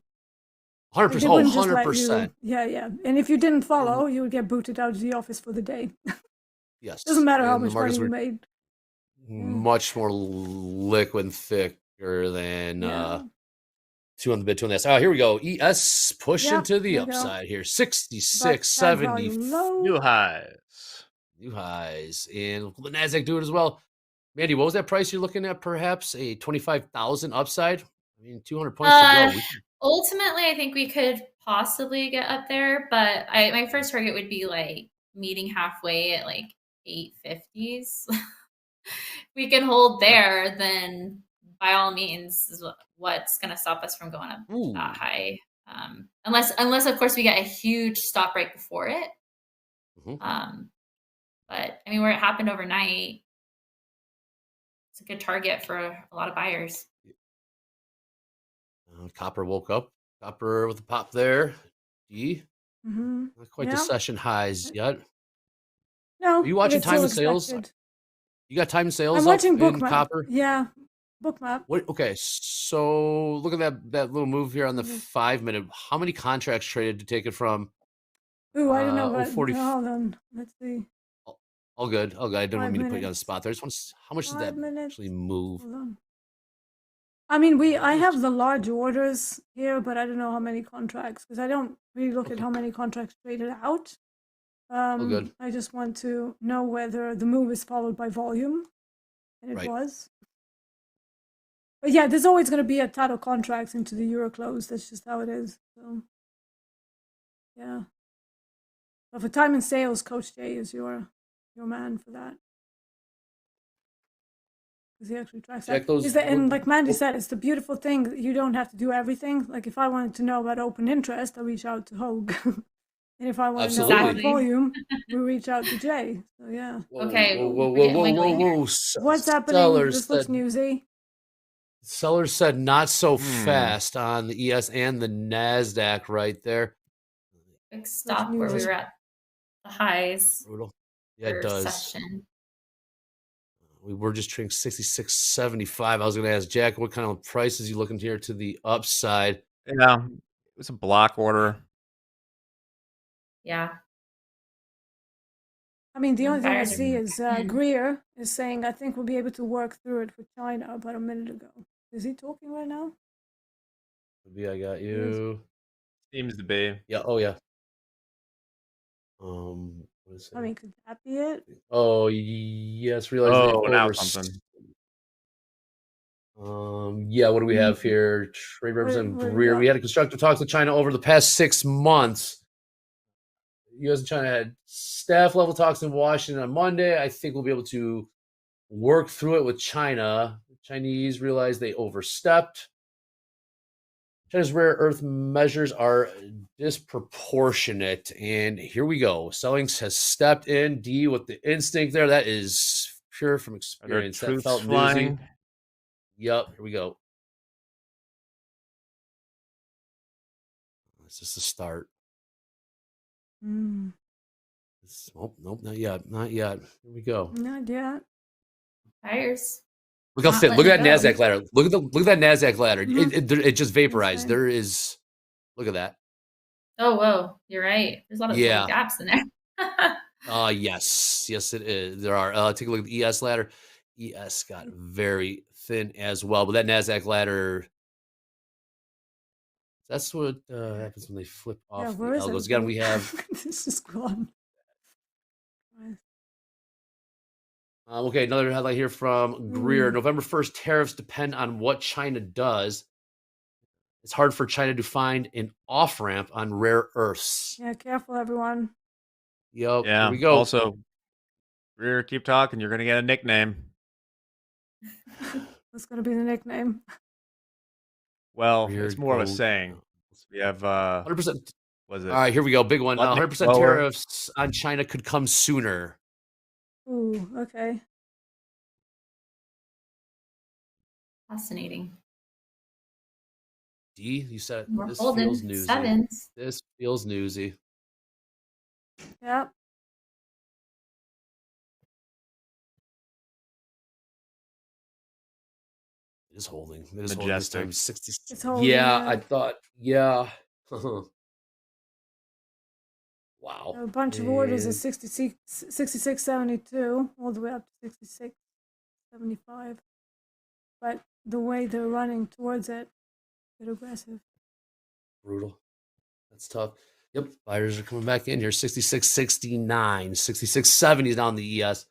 100%. They Oh, wouldn't just let 100%. you, yeah. And if you didn't follow, you would get booted out of the office for the day. Yes. Doesn't matter how And the much money markets you were made. much more liquid and thicker than 2 on the bid, 2 on the S. Oh, here we go. ES pushing to the upside here. 66.70. New highs. New highs. And the NASDAQ do it as well. Mandy, what was that price you're looking at? Perhaps a 25,000 upside? I mean, 200 points to go. Ultimately, I think we could possibly get up there, but my first target would be like meeting halfway at like 850s. We can hold there, then by all means is what's going to stop us from going up that high. Unless of course we get a huge stop right before it. But I mean, where it happened overnight, it's a good target for a lot of buyers. Copper woke up. Copper with a pop there. Not quite the session highs yet. No. Are you watching time and sales? You got time and sales? I'm watching Bookmap. Copper? Yeah. Bookmap. Okay, so look at that little move here on the 5-minute. How many contracts traded to take it from? Ooh, I don't know, but 40. Hold on. Let's see. All good. I didn't want me to put you on the minutes. spot there. I just want to, how much did that actually move? Hold on. I mean, I have the large orders here, but I don't know how many contracts, because I don't really look at how many contracts traded out. Good. I just want to know whether the move is followed by volume, and it was. But yeah, there's always going to be a ton of contracts into the euro close. That's just how it is. So, yeah. But for time and sales, Coach Jay is your man for that. Because he actually tracks that. And like Mandy said, it's the beautiful thing that you don't have to do everything. Like if I wanted to know about open interest, I reach out to Hogue. And if I want to know about volume, we reach out to Jay. So yeah. Whoa. What's happening? This looks newsy. Sellers said not so fast on the ES and the NASDAQ right there. Big stop where we were at the highs. Brutal. Yeah, it does. Session. We were just trading 66.75. I was going to ask Jack, what kind of prices you looking here to the upside? Yeah, it was a block order. Yeah. I mean, the only thing I see is Greer is saying, I think we'll be able to work through it for China about a minute ago. Is he talking right now? Maybe I got you. Seems to be. Yeah. Oh, yeah. I mean, could that be it? Oh, yes. Realize now something. Yeah, what do we have here? Trade representative Greer. We had a constructive talks with China over the past 6 months. U.S. and China had staff level talks in Washington on Monday. I think we'll be able to work through it with China. The Chinese realized they overstepped. China's rare earth measures are disproportionate. And here we go. Selling has stepped in. D with the instinct there. That is pure from experience. That felt newsy. Yep. Here we go. It's just a start. Nope, not yet. Not yet. Here we go. Not yet. Buyers. Look how thin. Look at that NASDAQ ladder. Look at that NASDAQ ladder. It just vaporized. There is. Look at that. Oh, whoa. You're right. There's a lot of little gaps in there. Yes, it is. There are. Take a look at the ES ladder. ES got very thin as well, but that NASDAQ ladder. That's what happens when they flip off the algos. Again, we have. This is gone. Okay, another headline here from Greer. November 1st, tariffs depend on what China does. It's hard for China to find an off-ramp on rare earths. Yeah, careful, everyone. Yep, yeah, here we go. Also, Greer, keep talking. You're going to get a nickname. What's going to be the nickname? Well, it's more of a saying. We have 100%. Was All it right, here we go. Big one. buttoning 100% lower? tariffs on China could come sooner. Ooh, okay. Fascinating. D, you said We're this holding feels newsy. sevens. This feels newsy. Yep. It is holding. It is holding this Majestic. time. 60. It's holding, Yeah, yeah. I thought. Yeah. Wow. A bunch of orders at And 66.72 all the way up to 66.75. But the way they're running towards it, a bit aggressive. brutal. That's tough. Yep. Buyers are coming back in here. 66.69. 66.70 down the ES.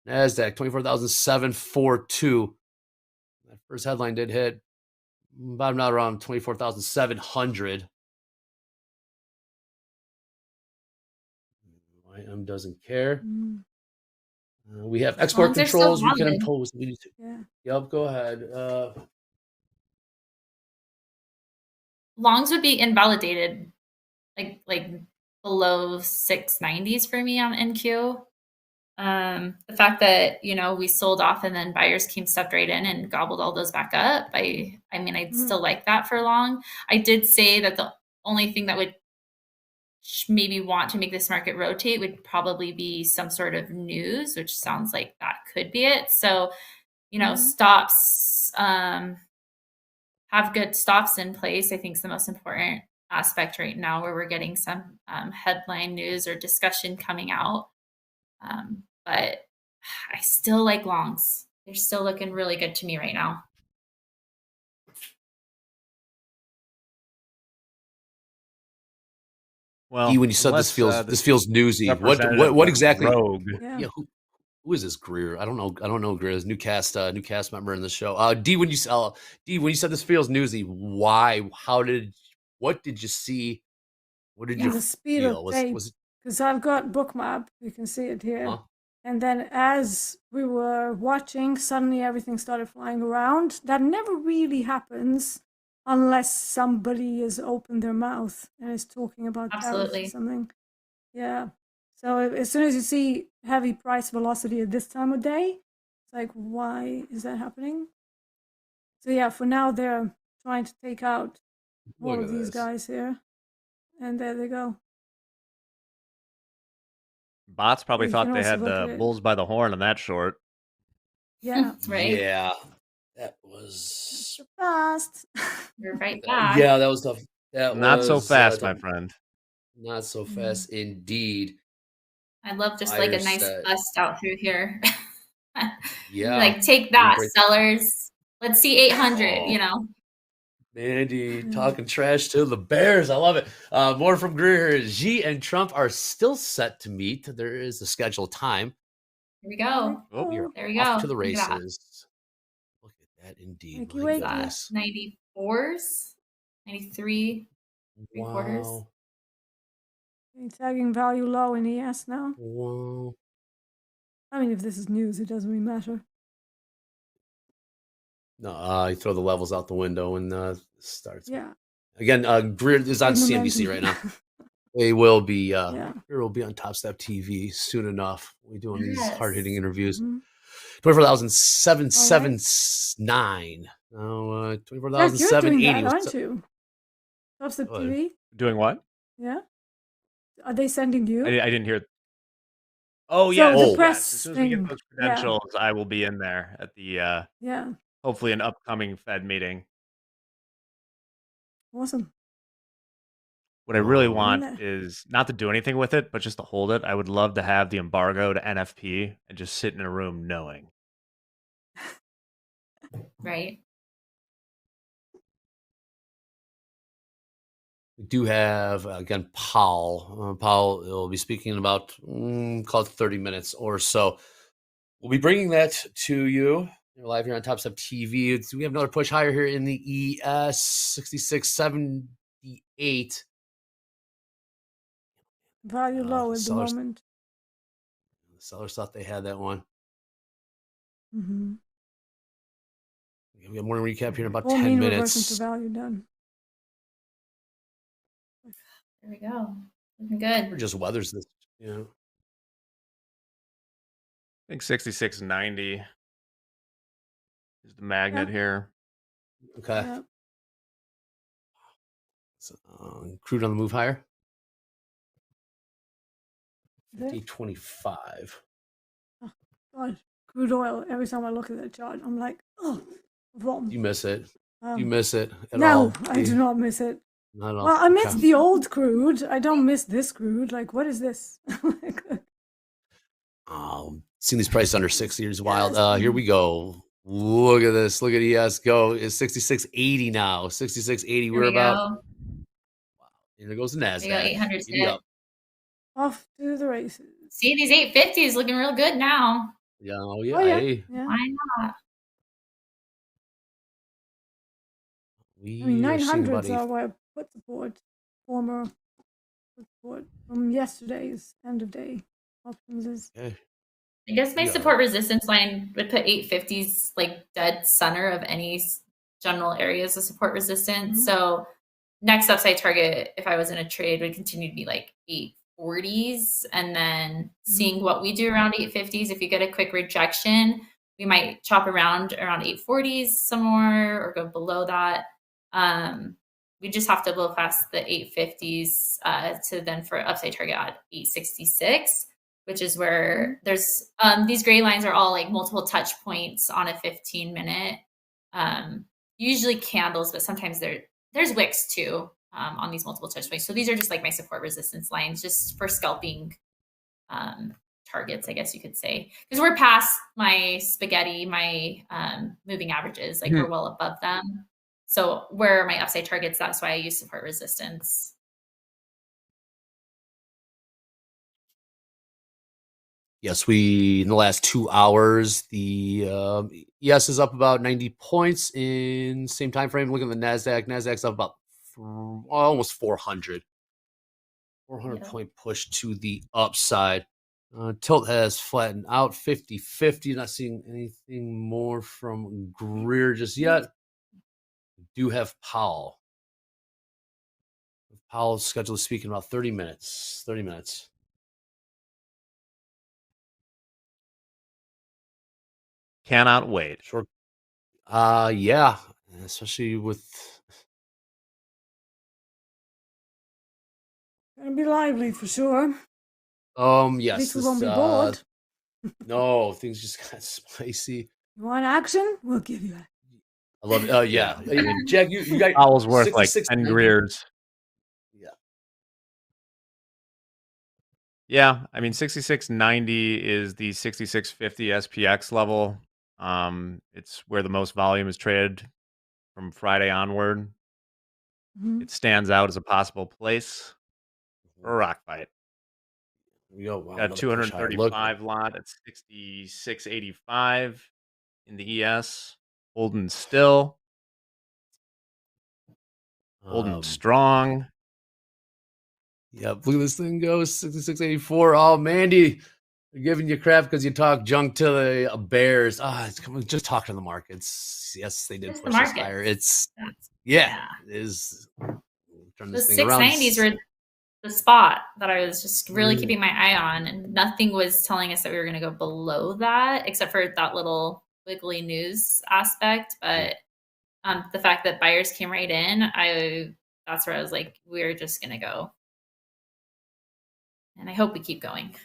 NASDAQ 24,742. That first headline did hit. Bottomed out around 24,700. YM doesn't care. We have export Longs are still controls we can valid. impose. We need to. Yeah. Yep, go ahead. Longs would be invalidated, like below 690s for me on NQ. The fact that we sold off and then buyers stepped right in and gobbled all those back up. I mean, I'd still like that for long. I did say that the only thing that would maybe want to make this market rotate would probably be some sort of news, which sounds like that could be it. So, stops, have good stops in place, I think is the most important aspect right now, where we're getting some headline news or discussion coming out. But I still like longs. They're still looking really good to me right now. Well, when you said this feels newsy. What exactly? Rogue. Yeah. Who is this Greer? I don't know Greer. This new cast member in the show. D, when you said this feels newsy, why? What did you see? What did you the speed feel? of tape, because I've got bookmap. You can see it here. And then as we were watching, suddenly everything started flying around. That never really happens unless somebody has opened their mouth and is talking about tariffs or something. Yeah. So as soon as you see heavy price velocity at this time of day, it's like, why is that happening? So yeah, for now they're trying to take out all of these guys here. And there they go. Bots probably thought they had the bulls by the horn on that short. Yeah. Right. Yeah. That was fast. You're right back. Yeah, that was tough. That Not so was, fast, my friend. Not so fast indeed. I love just like a nice bust out through here. Yeah. Like, take that, sellers. Let's see 800, Mandy talking trash to the Bears. I love it. More from Greer. Xi and Trump are still set to meet. There is a scheduled time. Here we go. There we go. Off to the races. Look at that, indeed. What is that? 94s? 93? Three-quarters? Tagging value low in ES now. Wow. I mean, if this is news, it doesn't really matter. No, you throw the levels out the window and starts. Yeah. Again, Greer is on CNBC right now. They will be. Greer will be on Topstep TV soon enough. We're doing these hard-hitting interviews. 24,779. No, 24,780. You're doing that, aren't you? Topstep TV. Doing what? Yeah. Are they sending you? I didn't hear. Oh, So yeah. the press As soon as we get thing, those credentials, I will be in there at the yeah. hopefully an upcoming Fed meeting. Awesome. What I really want is not to do anything with it, but just to hold it. I would love to have the embargo to NFP and just sit in a room knowing. Right. We do have, again, Powell. Powell will be speaking in about, call it 30 minutes or so. We'll be bringing that to you. You're live here on Topstep TV. We have another push higher here in the ES, 66.78. Value low at the moment. The sellers thought they had that one. Mm-hmm. We have more recap here in about 10 minutes. To value done. There we go. Looking Or good. just weathers this, you know. I think 66.90 is the magnet here. Okay. Yeah. So, crude on the move higher. There. 50.25. Oh, God. Crude oil. Every time I look at that chart, I'm like, oh, vom. You miss it. Do you Um, miss it at no, all? I do not miss it. Not at all. Well, I miss Okay. the old crude. I don't miss this crude. Like, what is this? Seen these prices under 60 is wild. Yes. Here we go. Look at this. Look at ES go. It's 66.80 now. 66.80. There We're we about. go. Wow. Here goes the There you go. NASDAQ. 800 Giddy up. Off to the races. See, these 850s looking real good now. Yeah. Oh, yeah. Oh, yeah. Hey. Yeah. Why not? We I mean, are seeing about 900s are where I put support, former support from yesterday's end of day options is. Okay. I guess my Yeah. support resistance line would put 850s like dead center of any general areas of support resistance. Mhm. So next upside target, if I was in a trade, would continue to be like 840s, and then seeing what we do around 850s. If you get a quick rejection, we might chop around 840s some more or go below that. We just have to blow past the 850s to then for upside target at 866, which is where there's these gray lines are all like multiple touch points on a 15-minute. Usually candles, but sometimes there's wicks too on these multiple touch points. So these are just like my support resistance lines, just for scalping targets, I guess you could say, because we're past my spaghetti, my moving averages, like we're well above them. So where are my upside targets? That's why I use support resistance. Yes, in the last 2 hours, the ES is up about 90 points in same time frame. Look at the NASDAQ. NASDAQ's up about almost 400. 400 point push to the upside. Tilt has flattened out 50-50. Not seeing anything more from Greer just yet. We do have Powell. Powell's scheduled to speak in about 30 minutes. 30 minutes. Cannot wait. Sure. Yeah, especially with. Gonna be lively for sure. Yes. At least we this, won't be bored. No, things just got spicy. You want action? We'll give you it. I love it. Yeah. Jack, you got Powell's worth like 66 10 Greers. Yeah. Yeah, I mean 66.90 is the 66.50 SPX level. It's where the most volume is traded from Friday onward. It stands out as a possible place for a rock fight. Yo, wow, Got another push higher. Look. 235 lot at 66.85 in the ES. Holding still. Holding strong. Yep, look at this thing go 66.84. Oh, Mandy, they're giving you crap because you talk junk to the Bears. Just talk to the markets. Yes, they did Just push the this markets. higher. It's Yeah. it is. Turn The this thing around. 690s were the spot that I was just really keeping my eye on, and nothing was telling us that we were going to go below that, except for that little wiggly news aspect. But the fact that buyers came right in, that's where I was like, we're just going to go. And I hope we keep going.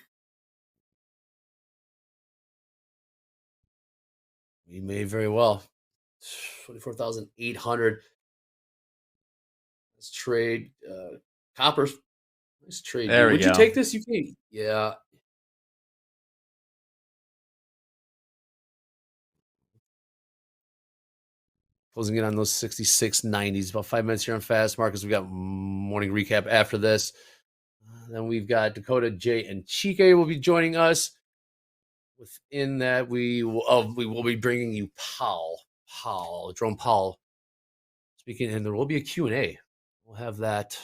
We may very well. 24,800. Let's trade coppers. Nice trade. There we Would you go. take this? You can. Yeah. Closing in on those 66.90s. About 5 minutes here on Fast Markets. We got morning recap after this. Then we've got Dakota, Jay, and Chike will be joining us. Within that, we will be bringing you Jerome Powell speaking, and there will be a Q&A. We'll have that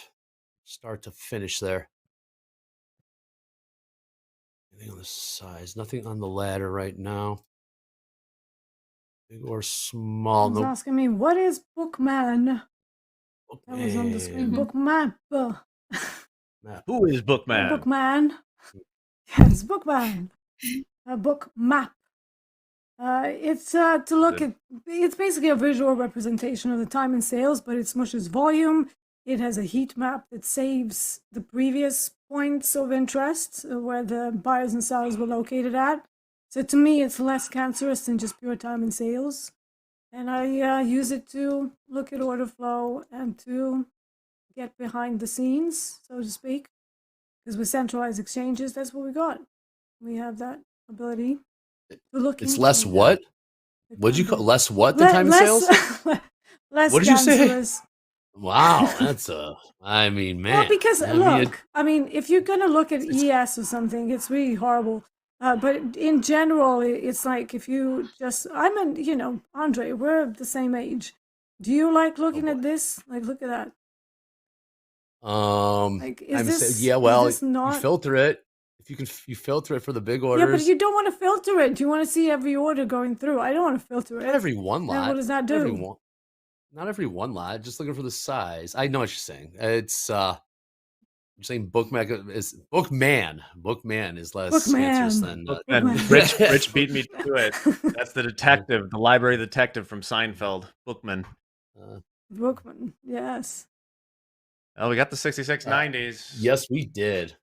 start to finish there. Anything on the size? Nothing on the ladder right now. Big or small? Someone's asking me, what is Bookman? That was on the screen. Bookmap. Who is Bookman? Bookman. Yes, Bookman. A book map. It's to look at. It's basically a visual representation of the time in sales, but it smushes volume. It has a heat map that saves the previous points of interest where the buyers and sellers were located at. So to me, it's less cancerous than just pure time in sales. And I use it to look at order flow and to get behind the scenes, so to speak. Because with centralized exchanges, that's what we got. We have that ability to look. It's less what? What'd you call less what than time in sales? Less What did you say? cancerous. Wow, that's I mean, man. Well, because I mean, look, I mean, if you're gonna look at ES or something, it's really horrible. But in general, it's like if you just, Andre, we're the same age. Do you like looking at this? Like, look at that. Like, well, is this not... you filter it. If you filter it for the big orders. Yeah, but you don't want to filter it. You want to see every order going through. I don't want to filter it. Not every one lot. Then what does that do? Not every one lot. Just looking for the size. I know what you're saying. It's you're saying Bookman is less cancerous than and Rich beat me to it. That's the detective, the library detective from Seinfeld, Bookman. Bookman, yes. Oh, we got the 6690s. Yes, we did.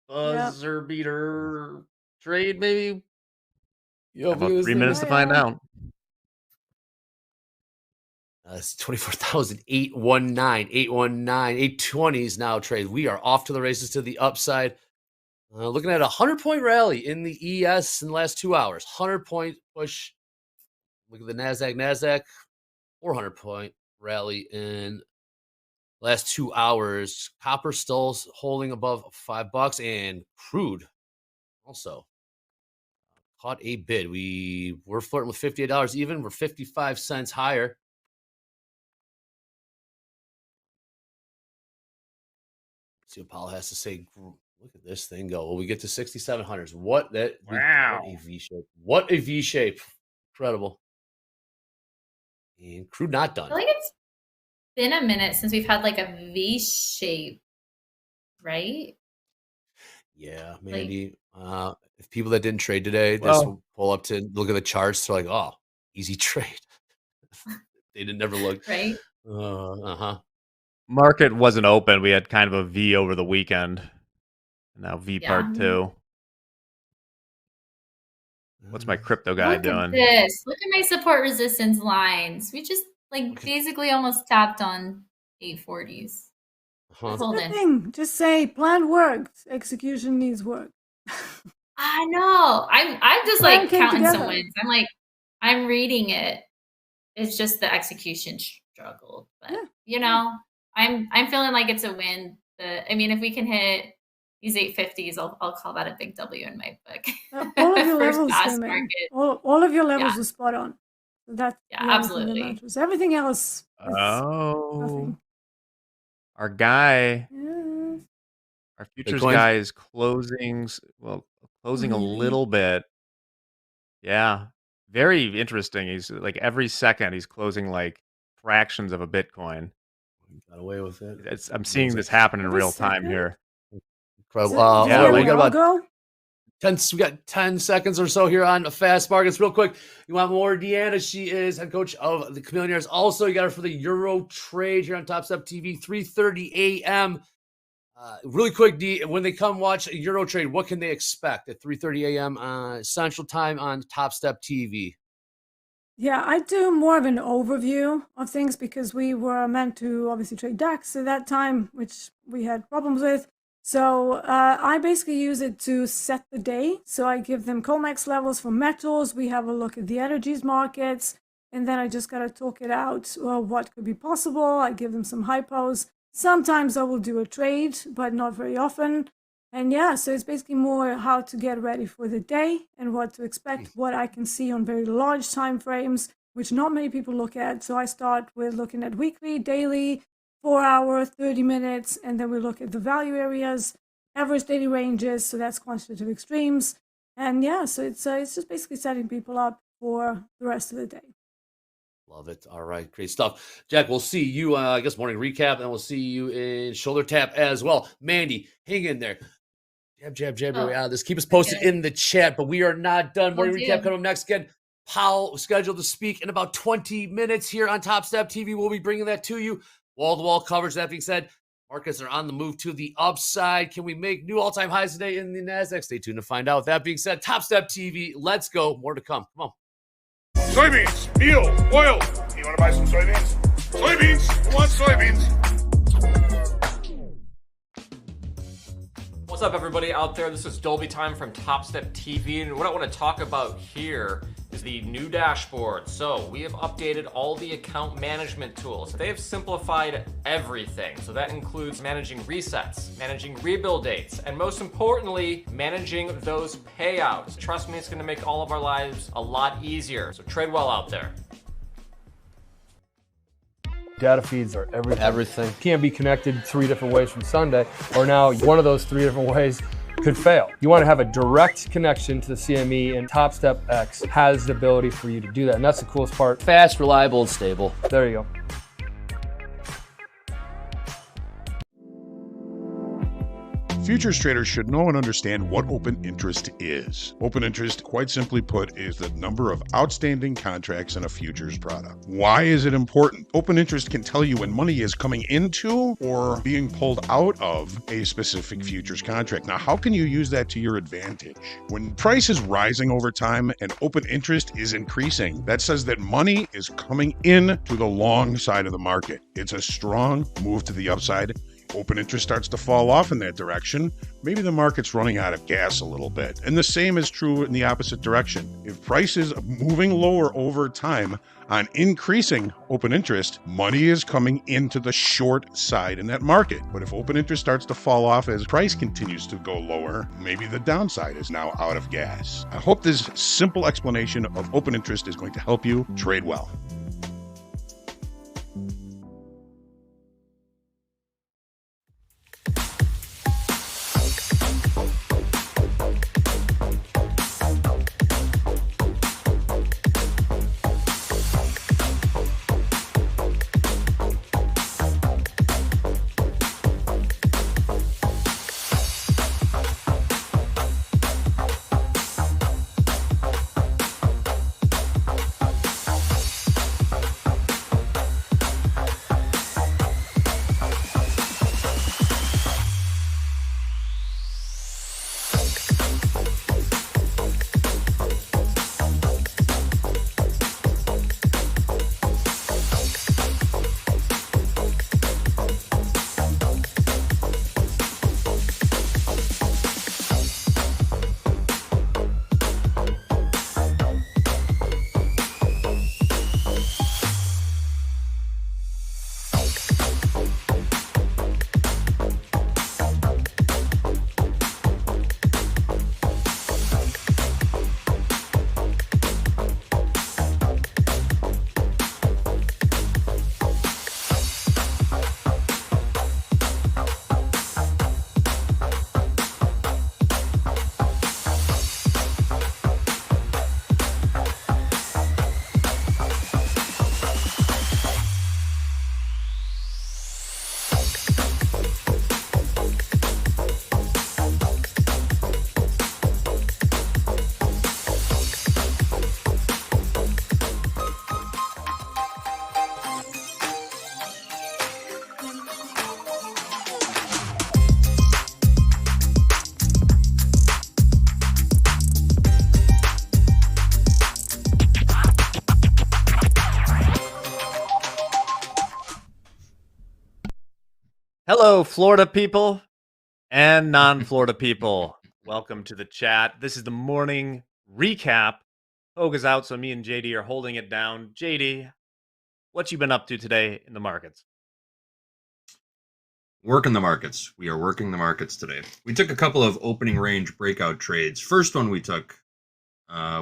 Buzzer beater trade, maybe. Yo, about 3 minutes to find out. It's 24,819, 820s now trade. We are off to the races to the upside. Looking at a 100-point rally in the ES in the last 2 hours. 100-point push. Look at the NASDAQ. 400-point rally in last 2 hours. Copper still holding above $5, and crude also caught a bid. We're flirting with $58 even. We're 55 cents higher. See what Paul has to say. Look at this thing go. Well, we get to 6,700s. Wow. What a V shape. What a V shape. Incredible. And crude not done. I feel like it's been a minute since we've had like a V shape, right? Yeah, Mandy. If people that didn't trade today, just pull up to look at the charts, they're like, oh, easy trade. They didn't never look. Right. Market wasn't open. We had kind of a V over the weekend. Now V part 2. What's my crypto guy doing? Look at this. Look at my support resistance lines. We just basically almost tapped on 840s. That's a good thing. Just say plan worked. Execution needs work. I know. I'm just like counting some wins. I'm like, I'm reading it. It's just the execution struggle. But I'm feeling like it's a win. If we can hit these 850s, I'll call that a big W in my book. All of your levels, all of your levels are spot on. So that's absolutely. Everything else. Our guy, our futures Bitcoin? guy is closing a little bit. Yeah, very interesting. He's like every second he's closing like fractions of a Bitcoin. Got away with it. I'm seeing this happen in real time here. Incredible. We got about 10. We got 10 seconds or so here on Fast Markets. Real quick, you want more Deanna? She is head coach of the Chameleonaires. Also, you got her for the Euro trade here on Topstep TV, 3:30 a.m. Really quick, D, when they come watch Euro trade, what can they expect at 3:30 a.m. Central Time on Topstep TV? Yeah, I do more of an overview of things because we were meant to obviously trade DAX at that time, which we had problems with. So I basically use it to set the day. So I give them COMEX levels for metals. We have a look at the energies markets. And then I just got to talk it out, what could be possible. I give them some hypos. Sometimes I will do a trade, but not very often. And so it's basically more how to get ready for the day and what to expect, what I can see on very large time frames, which not many people look at. So I start with looking at weekly, daily, 4 hour, 30 minutes, and then we look at the value areas, average daily ranges. So that's quantitative extremes. And so it's just basically setting people up for the rest of the day. Love it. All right, great stuff. Jack, we'll see you, I guess, morning recap, and we'll see you in shoulder tap as well. Mandy, hang in there. Jab your way out of this. Keep us posted in the chat, but we are not done. Morning recap coming up next. Again, Powell scheduled to speak in about 20 minutes here on Top Step TV. We'll be bringing that to you. Wall-to-wall coverage. That being said, markets are on the move to the upside. Can we make new all-time highs today in the NASDAQ? Stay tuned to find out. That being said, Top Step TV, let's go. More to come. Come on. Soybeans, meal, oil. You want to buy some soybeans? Soybeans. Who wants soybeans? What's up, everybody out there? This is Dolby Time from Topstep TV, and what I want to talk about here is the new dashboard. So we have updated all the account management tools. They have simplified everything. So that includes managing resets, managing rebuild dates, and most importantly, managing those payouts. Trust me, it's going to make all of our lives a lot easier. So trade well out there. Data feeds are everything. Can't be connected 3 different ways from Sunday, or now one of those 3 different ways could fail. You want to have a direct connection to the CME, and TopStep X has the ability for you to do that, and that's the coolest part. Fast, reliable, and stable. There you go. Futures traders should know and understand what open interest is. Open interest, quite simply put, is the number of outstanding contracts in a futures product. Why is it important? Open interest can tell you when money is coming into or being pulled out of a specific futures contract. Now, how can you use that to your advantage? When price is rising over time and open interest is increasing, that says that money is coming in to the long side of the market. It's a strong move to the upside. Open interest starts to fall off in that direction, maybe the market's running out of gas a little bit. And the same is true in the opposite direction. If price is moving lower over time on increasing open interest, money is coming into the short side in that market. But if open interest starts to fall off as price continues to go lower, maybe the downside is now out of gas. I hope this simple explanation of open interest is going to help you trade well. Hello, Florida people and non-Florida people. Welcome to the chat. This is the morning recap. Hogue is out, so me and JD are holding it down. JD, what you been up to today in the markets? Working the markets. We are working the markets today. We took a couple of opening range breakout trades. First one we took,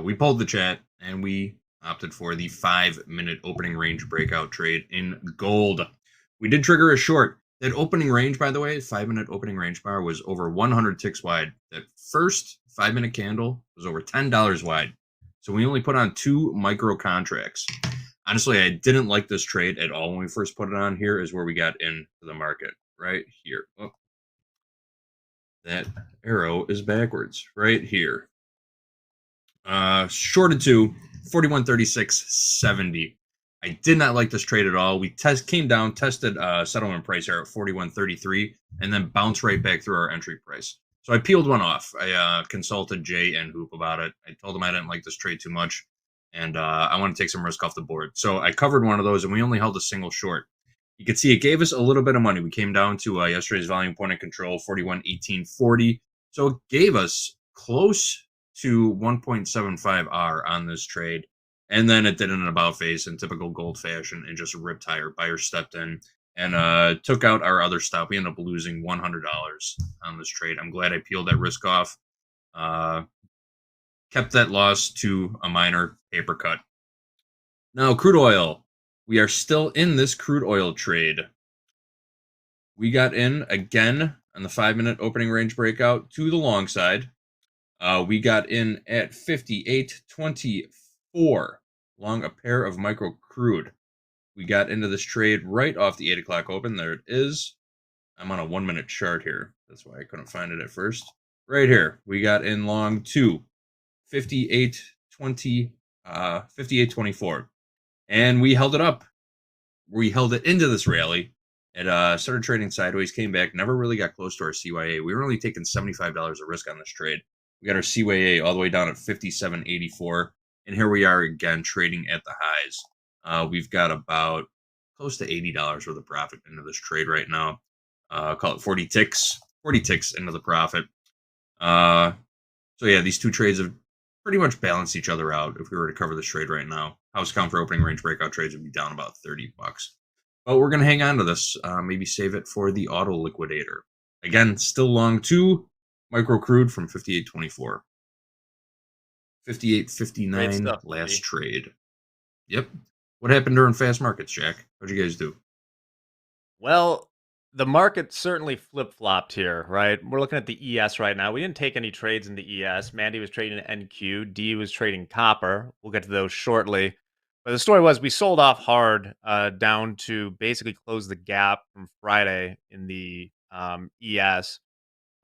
we pulled the chat and we opted for the 5-minute opening range breakout trade in gold. We did trigger a short. That opening range, by the way, 5-minute opening range bar was over 100 ticks wide. That first 5-minute candle was over $10 wide. So we only put on 2 micro contracts. Honestly, I didn't like this trade at all when we first put it on. Here is where we got into the market, right here. Oh, that arrow is backwards, right here. Shorted to 41.36.70. I did not like this trade at all. We came down, tested settlement price here at 41.33, and then bounced right back through our entry price. So I peeled one off. I consulted Jay and Hoop about it. I told him I didn't like this trade too much, and I want to take some risk off the board. So I covered one of those, and we only held a single short. You can see it gave us a little bit of money. We came down to yesterday's volume point of control, 41.1840. So it gave us close to 1.75 R on this trade. And then it did an about face in typical gold fashion and just ripped higher. Buyer stepped in and took out our other stop. We ended up losing $100 on this trade. I'm glad I peeled that risk off. Kept that loss to a minor paper cut. Now, crude oil. We are still in this crude oil trade. We got in again on the 5-minute opening range breakout to the long side. We got in at 58.24, long a pair of micro crude. We got into this trade right off the 8 o'clock open. There it is. I'm on a 1-minute chart here. That's why I couldn't find it at first. Right here, we got in long to 58.24. And we held it up. We held it into this rally. It started trading sideways, came back, never really got close to our CYA. We were only taking $75 of risk on this trade. We got our CYA all the way down at 57.84. And here we are again trading at the highs. We've got about close to $80 worth of profit into this trade right now. Call it 40 ticks into the profit. So yeah, these two trades have pretty much balanced each other out. If we were to cover this trade right now, house count for opening range breakout trades would be down about $30. But we're going to hang on to this. Maybe save it for the auto liquidator. Again, still long to micro crude from 58.24. 58.59 last trade. Yep. What happened during fast markets, Jack? What'd you guys do? Well, the market certainly flip-flopped here, right? We're looking at the ES right now. We didn't take any trades in the ES. Mandy was trading NQ. D was trading copper. We'll get to those shortly. But the story was we sold off hard down to basically close the gap from Friday in the ES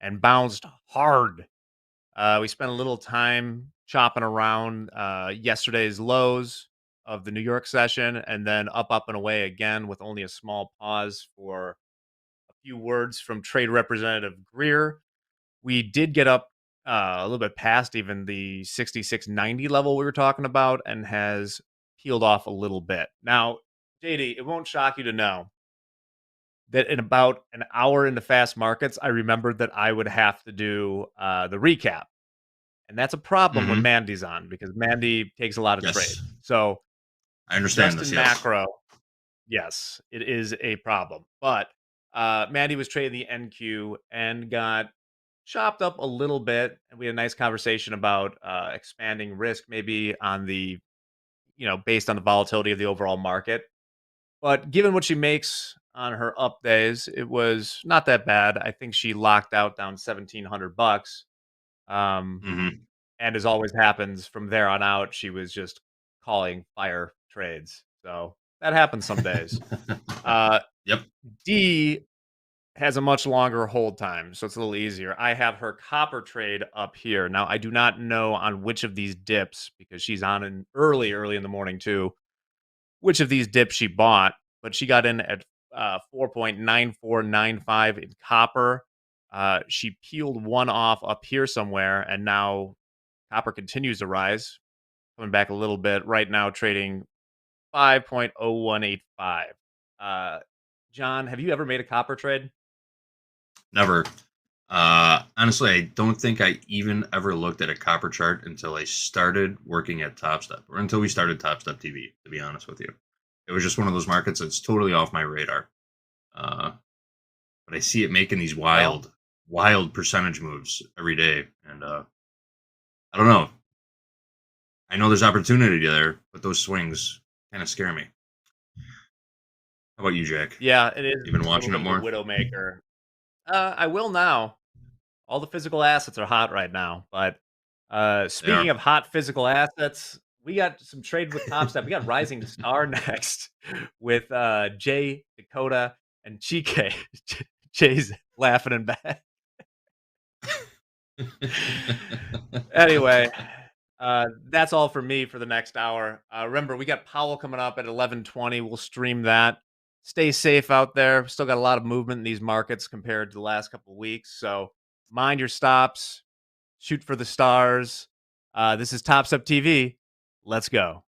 and bounced hard. We spent a little time chopping around yesterday's lows of the New York session and then up and away again with only a small pause for a few words from Trade Representative Greer. We did get up a little bit past even the 66.90 level we were talking about and has peeled off a little bit. Now, JD, it won't shock you to know that in about an hour into fast markets, I remembered that I would have to do the recap. And that's a problem when Mandy's on because Mandy takes a lot of trade. So I understand just this, in yes. macro, yes, it is a problem. But Mandy was trading the NQ and got chopped up a little bit. And we had a nice conversation about expanding risk maybe on the, based on the volatility of the overall market. But given what she makes on her up days, it was not that bad. I think she locked out down $1,700. And as always happens from there on out, she was just calling fire trades. So that happens some days. Yep. D has a much longer hold time, so it's a little easier. I have her copper trade up here. Now, I do not know on which of these dips, because she's on in early in the morning too, which of these dips she bought, but she got in at 4.9495 in copper. She peeled one off up here somewhere, and now copper continues to rise, coming back a little bit. Right now, trading 5.0185. John, have you ever made a copper trade? Never. Honestly, I don't think I even ever looked at a copper chart until I started working at Topstep, or until we started Topstep TV, to be honest with you. It was just one of those markets that's totally off my radar. But I see it making these wild percentage moves every day. And I don't know. I know there's opportunity there, but those swings kind of scare me. How about you, Jack? Yeah, it is. You've been watching it more? Widowmaker. I will now. All the physical assets are hot right now. But speaking of hot physical assets, we got some trade with Topstep. We got Rising Star next with Jay, Dakota, and Chike. Jay's laughing in back. Anyway, that's all for me for the next hour. Remember, we got Powell coming up at 11:20. We'll stream that. Stay safe out there. Still got a lot of movement in these markets compared to the last couple of weeks. So mind your stops. Shoot for the stars. This is Topstep TV. Let's go.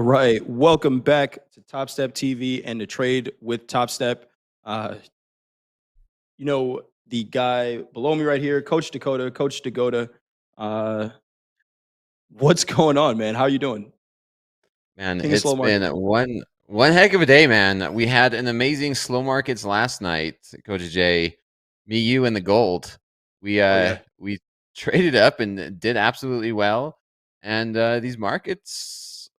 right, welcome back to Topstep TV and the trade with Topstep. You know, the guy below me right here, Coach Dakota, Coach Dakota. What's going on, man? How are you doing? Man, King of it's slow been market. one heck of a day, man. We had an amazing slow markets last night, Coach Jay. Me, you, and the gold. We we traded up and did absolutely well. And these markets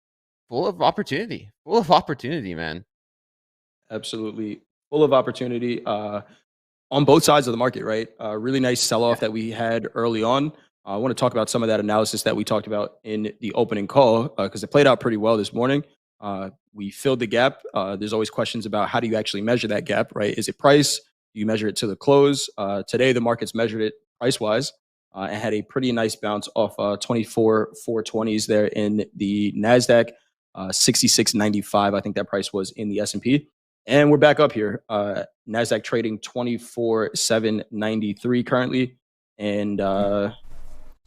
full of opportunity. Full of opportunity, man. Absolutely full of opportunity on both sides of the market, right? Really nice sell-off that we had early on. I want to talk about some of that analysis that we talked about in the opening call because it played out pretty well this morning. We filled the gap. There's always questions about how do you actually measure that gap, right? Is it price? Do you measure it to the close? Today, the market's measured it price-wise and had a pretty nice bounce off 24 420s there in the NASDAQ, 66.95. I think that price was in the S&P. And we're back up here. NASDAQ trading 24,793 currently. And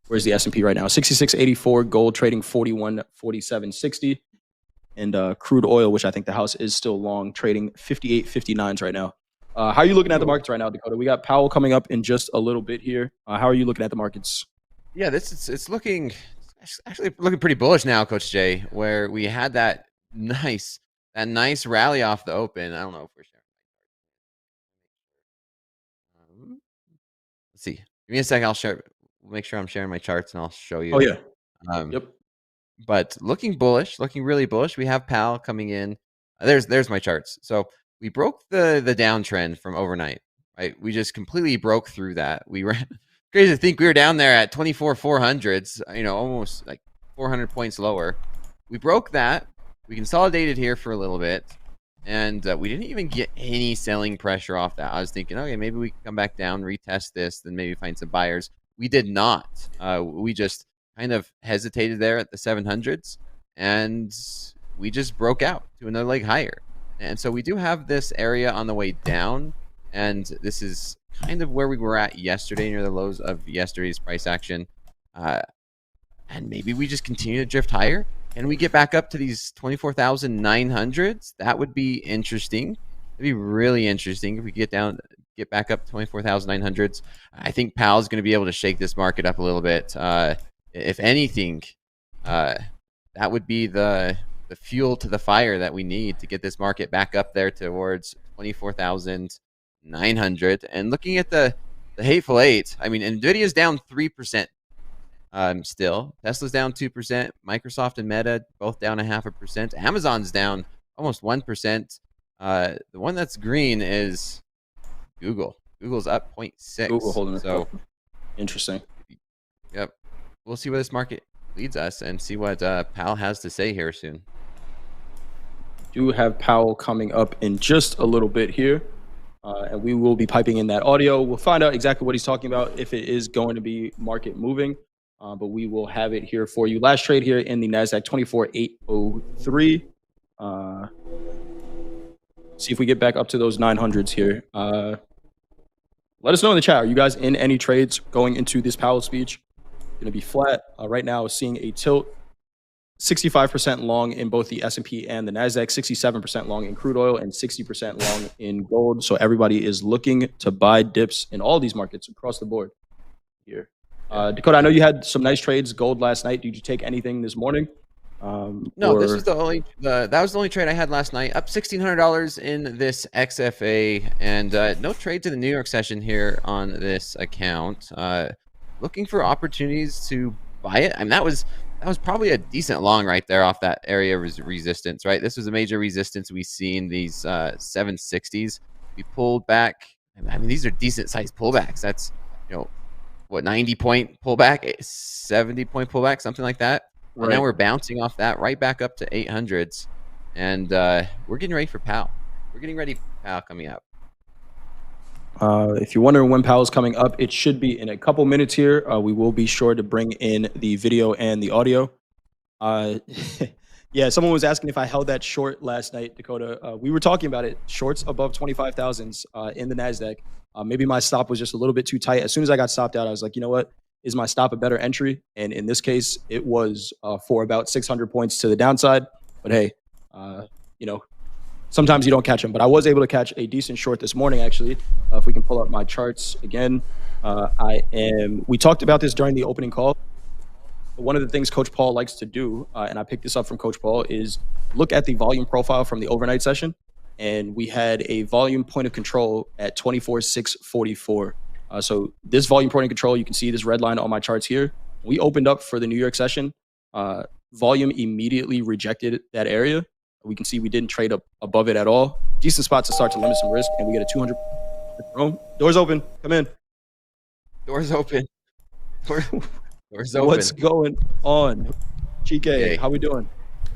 where's the S&P right now? 66.84. Gold trading 41.4760. And crude oil, which I think the house is still long, trading 58.59s right now. How are you looking at the markets right now, Dakota? We got Powell coming up in just a little bit here. How are you looking at the markets? Yeah, it's looking actually looking pretty bullish now, Coach Jay, where we had that nice rally off the open. I don't know if we're sharing. Let's see. Give me a second. I'll make sure I'm sharing my charts and I'll show you. Oh, yeah. Yep. But looking bullish, looking really bullish. We have Powell coming in. There's my charts. So we broke the downtrend from overnight, right? We just completely broke through that. We ran crazy to think we were down there at 24,400s, almost like 400 points lower. We broke that. We consolidated here for a little bit, and we didn't even get any selling pressure off that. I was thinking, okay, maybe we can come back down, retest this, then maybe find some buyers. We did not. We just kind of hesitated there at the 700s, and we just broke out to another leg higher. And so we do have this area on the way down, and this is kind of where we were at yesterday, near the lows of yesterday's price action. And maybe we just continue to drift higher. Can we get back up to these 24,900s? That would be interesting. It'd be really interesting if we get back up to 24,900s. I think Powell's going to be able to shake this market up a little bit. If anything, that would be the fuel to the fire that we need to get this market back up there towards 24,900. And looking at the hateful eight, I mean, Nvidia's down 3%. Still, Tesla's down 2%. Microsoft and Meta both down 0.5%. Amazon's down almost 1%. The one that's green is Google. Google's up 0.6. Google holding it so up. Interesting. Yep. We'll see where this market leads us and see what Powell has to say here soon. Do have Powell coming up in just a little bit here. And we will be piping in that audio. We'll find out exactly what he's talking about, if it is going to be market moving. But we will have it here for you. Last trade here in the NASDAQ, 24,803. See if we get back up to those 900s here. Let us know in the chat. Are you guys in any trades going into this Powell speech? Going to be flat. Right now, seeing a tilt. 65% long in both the S&P and the NASDAQ, 67% long in crude oil, and 60% long in gold. So everybody is looking to buy dips in all these markets across the board here. Dakota, I know you had some nice trades, gold last night. Did you take anything this morning? No, this was that was the only trade I had last night. Up $1,600 in this XFA, and no trade to the New York session here on this account. Looking for opportunities to buy it. I mean, that was probably a decent long right there off that area of resistance, right? This was a major resistance we see in these 760s. We pulled back. I mean, these are decent sized pullbacks. That's, what, 90-point pullback, 70-point pullback, something like that. Right. And now we're bouncing off that right back up to 800s. And we're getting ready for Powell. We're getting ready for Powell coming up. If you're wondering when Powell's coming up, it should be in a couple minutes here. We will be sure to bring in the video and the audio. Yeah, someone was asking if I held that short last night, Dakota. We were talking about it. Shorts above 25,000s in the NASDAQ. Maybe my stop was just a little bit too tight. As soon as I got stopped out, I was like, you know what? Is my stop a better entry? And in this case, it was for about 600 points to the downside. But hey, you know, sometimes you don't catch them. But I was able to catch a decent short this morning, actually. If we can pull up my charts again, we talked about this during the opening call. One of the things Coach Paul likes to do, and I picked this up from Coach Paul, is look at the volume profile from the overnight session. And we had a volume point of control at 24,644. So this volume point of control, you can see this red line on my charts here. We opened up for the New York session. Volume immediately rejected that area. We can see we didn't trade up above it at all. Decent spot to start to limit some risk, and we get a 200. Doors open. Come in. Doors open. Doors open. What's going on? Chike, Hey. how we doing?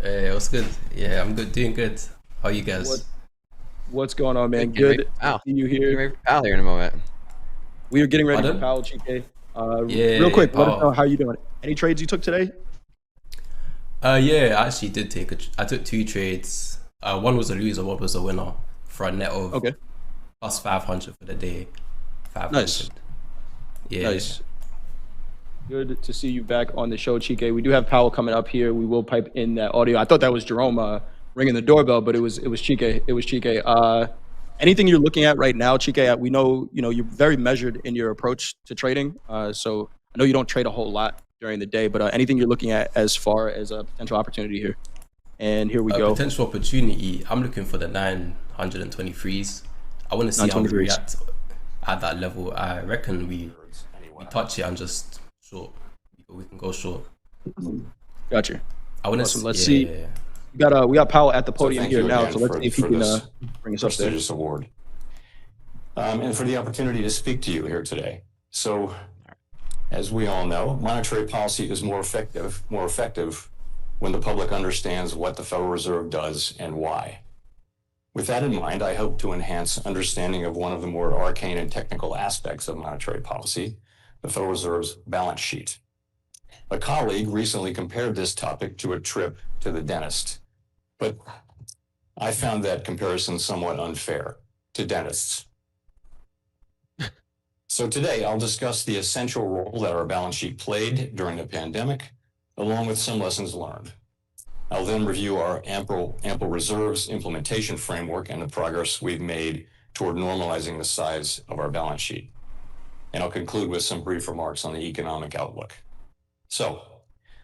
Hey, what's good? Yeah, I'm good, doing good. How you guys? What's going on, man? Getting ready Good for Powell. to see you Getting here. ready for Powell here in a moment. We are getting ready Pardon? for Powell, Chike. Yeah, Real quick, let us Powell. know how you doing. Any trades you took today? Yeah, I actually did I took 2 trades. One was a loser, one was a winner for a net of plus 500 for the day. 500. Nice. Yeah. Nice. Good to see you back on the show, Chike. We do have Powell coming up here. We will pipe in that audio. I thought that was Jerome ringing the doorbell, but it was Chike. It was Chike. Anything you're looking at right now, Chike? We know you're very measured in your approach to trading. So I know you don't trade a whole lot during the day, but anything you're looking at as far as a potential opportunity here? And here we go. Potential opportunity. I'm looking for the 923s. I want to see how we 923s. react at that level. I reckon we touch it and just short. We can go short. Gotcha. I want to Awesome. Let's see. We got Powell at the podium here now, so let's see if he can bring us up there. Prestigious award, and for the opportunity to speak to you here today. So, as we all know, monetary policy is more effective when the public understands what the Federal Reserve does and why. With that in mind, I hope to enhance understanding of one of the more arcane and technical aspects of monetary policy, the Federal Reserve's balance sheet. A colleague recently compared this topic to a trip to the dentist, but I found that comparison somewhat unfair to dentists. So today I'll discuss the essential role that our balance sheet played during the pandemic, along with some lessons learned. I'll then review our ample reserves implementation framework and the progress we've made toward normalizing the size of our balance sheet. And I'll conclude with some brief remarks on the economic outlook. So,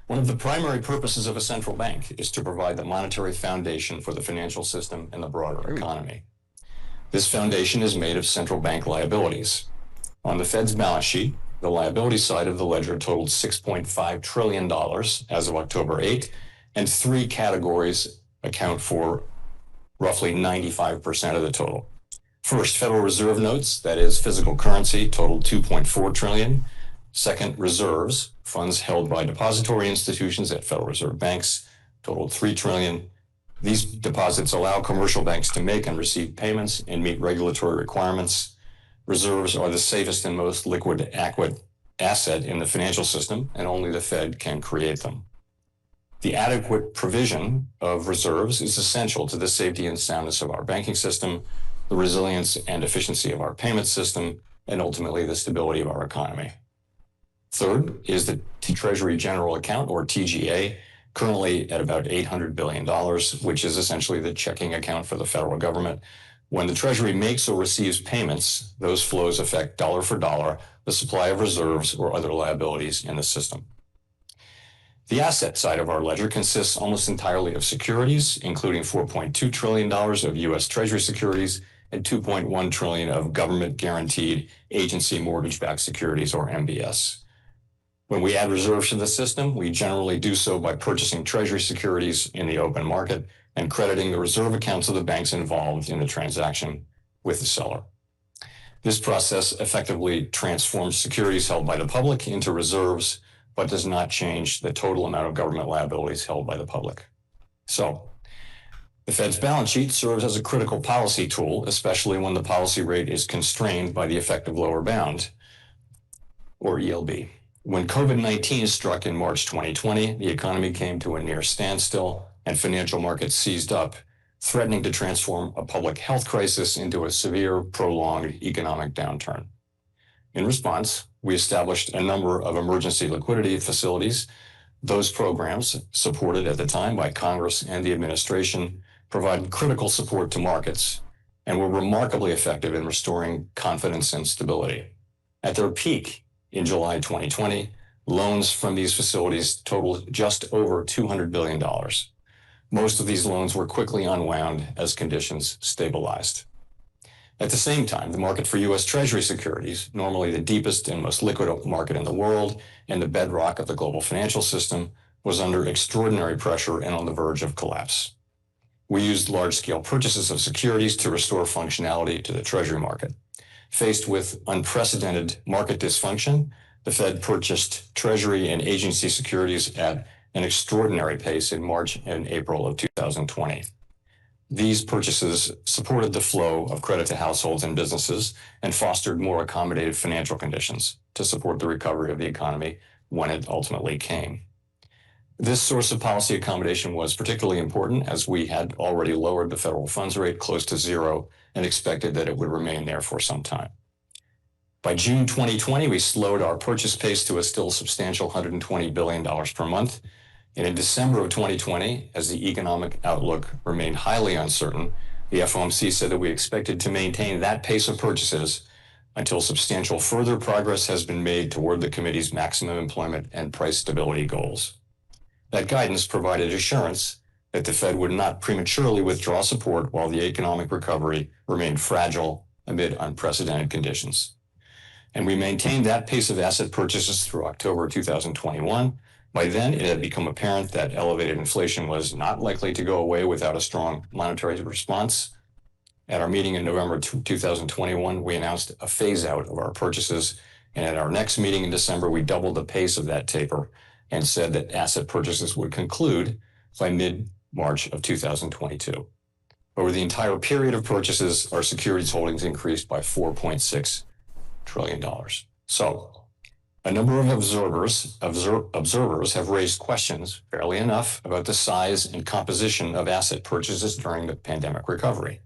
one of the primary purposes of a central bank is to provide the monetary foundation for the financial system and the broader economy. This foundation is made of central bank liabilities. On the Fed's balance sheet, the liability side of the ledger totaled $6.5 trillion as of October 8, and 3 categories account for roughly 95% of the total. First, Federal Reserve notes, that is physical currency, totaled $2.4 trillion. Second, reserves, funds held by depository institutions at Federal Reserve banks, totaled $3 trillion. These deposits allow commercial banks to make and receive payments and meet regulatory requirements. Reserves are the safest and most liquid asset in the financial system, and only the Fed can create them. The adequate provision of reserves is essential to the safety and soundness of our banking system, the resilience and efficiency of our payment system, and ultimately the stability of our economy. Third is the Treasury General Account, or TGA, currently at about $800 billion, which is essentially the checking account for the federal government. When the Treasury makes or receives payments, those flows affect dollar for dollar the supply of reserves or other liabilities in the system. The asset side of our ledger consists almost entirely of securities, including $4.2 trillion of U.S. Treasury securities and $2.1 trillion of government-guaranteed agency mortgage-backed securities, or MBS. When we add reserves to the system, we generally do so by purchasing Treasury securities in the open market and crediting the reserve accounts of the banks involved in the transaction with the seller. This process effectively transforms securities held by the public into reserves, but does not change the total amount of government liabilities held by the public. So, the Fed's balance sheet serves as a critical policy tool, especially when the policy rate is constrained by the effective lower bound, or ELB. When COVID-19 struck in March 2020, the economy came to a near standstill and financial markets seized up, threatening to transform a public health crisis into a severe, prolonged economic downturn. In response, we established a number of emergency liquidity facilities Those programs, supported at the time by Congress and the administration, provided critical support to markets and were remarkably effective in restoring confidence and stability. At their peak in July 2020, loans from these facilities totaled just over $200 billion. Most of these loans were quickly unwound as conditions stabilized. At the same time, the market for U.S. Treasury securities, normally the deepest and most liquid market in the world and the bedrock of the global financial system, was under extraordinary pressure and on the verge of collapse. We used large-scale purchases of securities to restore functionality to the Treasury market. Faced with unprecedented market dysfunction, the Fed purchased Treasury and agency securities at an extraordinary pace in March and April of 2020. These purchases supported the flow of credit to households and businesses and fostered more accommodative financial conditions to support the recovery of the economy when it ultimately came. This source of policy accommodation was particularly important as we had already lowered the federal funds rate close to zero and expected that it would remain there for some time. By June 2020, we slowed our purchase pace to a still substantial $120 billion per month. And in December of 2020, as the economic outlook remained highly uncertain, the FOMC said that we expected to maintain that pace of purchases until substantial further progress has been made toward the committee's maximum employment and price stability goals. That guidance provided assurance that the Fed would not prematurely withdraw support while the economic recovery remained fragile amid unprecedented conditions. And we maintained that pace of asset purchases through October 2021. By then, it had become apparent that elevated inflation was not likely to go away without a strong monetary response. At our meeting in November 2021, we announced a phase-out of our purchases, and at our next meeting in December, we doubled the pace of that taper and said that asset purchases would conclude by mid-March of 2022. Over the entire period of purchases, our securities holdings increased by $4.6 trillion. So, a number of observers have raised questions, fairly enough, about the size and composition of asset purchases during the pandemic recovery.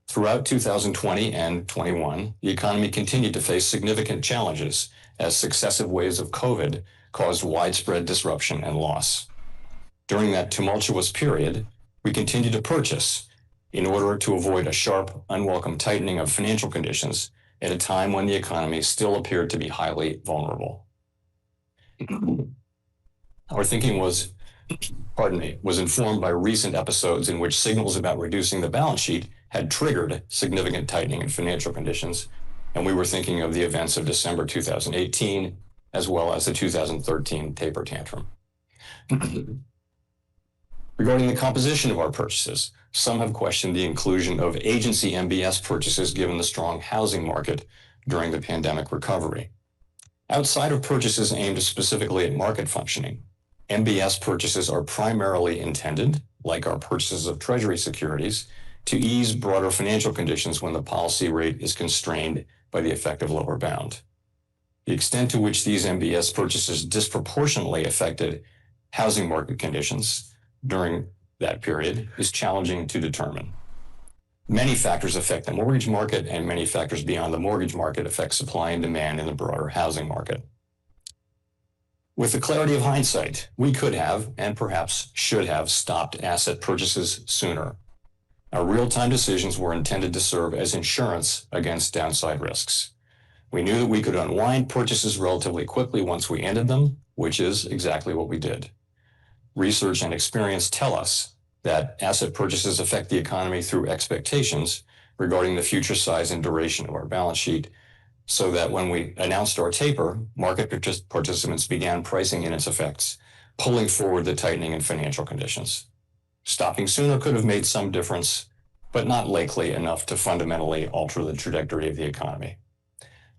Throughout 2020 and 21, the economy continued to face significant challenges as successive waves of COVID caused widespread disruption and loss. During that tumultuous period, we continued to purchase in order to avoid a sharp, unwelcome tightening of financial conditions at a time when the economy still appeared to be highly vulnerable. Our thinking was informed by recent episodes in which signals about reducing the balance sheet had triggered significant tightening in financial conditions, and we were thinking of the events of December 2018, as well as the 2013 taper tantrum. Regarding the composition of our purchases, some have questioned the inclusion of agency MBS purchases given the strong housing market during the pandemic recovery. Outside of purchases aimed specifically at market functioning, MBS purchases are primarily intended, like our purchases of Treasury securities, to ease broader financial conditions when the policy rate is constrained by the effective lower bound. The extent to which these MBS purchases disproportionately affected housing market conditions during that period is challenging to determine. Many factors affect the mortgage market, and many factors beyond the mortgage market affect supply and demand in the broader housing market. With the clarity of hindsight, we could have, and perhaps should have, stopped asset purchases sooner. Our real-time decisions were intended to serve as insurance against downside risks. We knew that we could unwind purchases relatively quickly once we ended them, which is exactly what we did. Research and experience tell us that asset purchases affect the economy through expectations regarding the future size and duration of our balance sheet, so that when we announced our taper, market participants began pricing in its effects, pulling forward the tightening in financial conditions. Stopping sooner could have made some difference, but not likely enough to fundamentally alter the trajectory of the economy.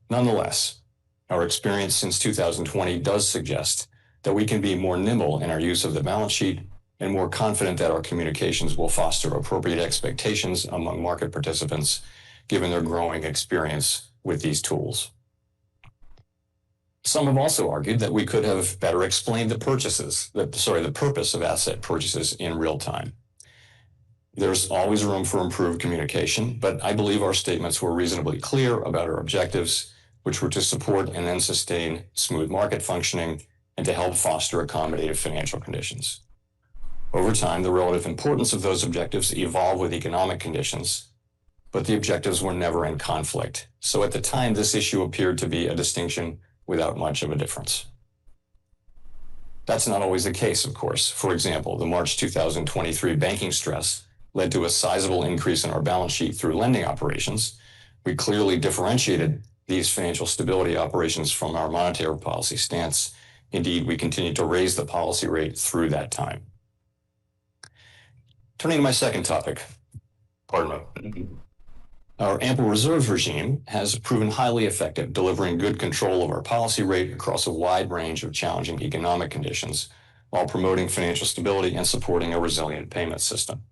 Nonetheless, our experience since 2020 does suggest that we can be more nimble in our use of the balance sheet and more confident that our communications will foster appropriate expectations among market participants, given their growing experience with these tools. Some have also argued that we could have better explained the purpose of asset purchases in real time. There's always room for improved communication, but I believe our statements were reasonably clear about our objectives, which were to support and then sustain smooth market functioning and to help foster accommodative financial conditions. Over time, the relative importance of those objectives evolved with economic conditions, but the objectives were never in conflict. So at the time, this issue appeared to be a distinction without much of a difference. That's not always the case, of course. For example, the March 2023 banking stress led to a sizable increase in our balance sheet through lending operations. We clearly differentiated these financial stability operations from our monetary policy stance. Indeed, we continued to raise the policy rate through that time. Turning to my second topic, pardon me. Our ample reserves regime has proven highly effective, delivering good control of our policy rate across a wide range of challenging economic conditions, while promoting financial stability and supporting a resilient payment system.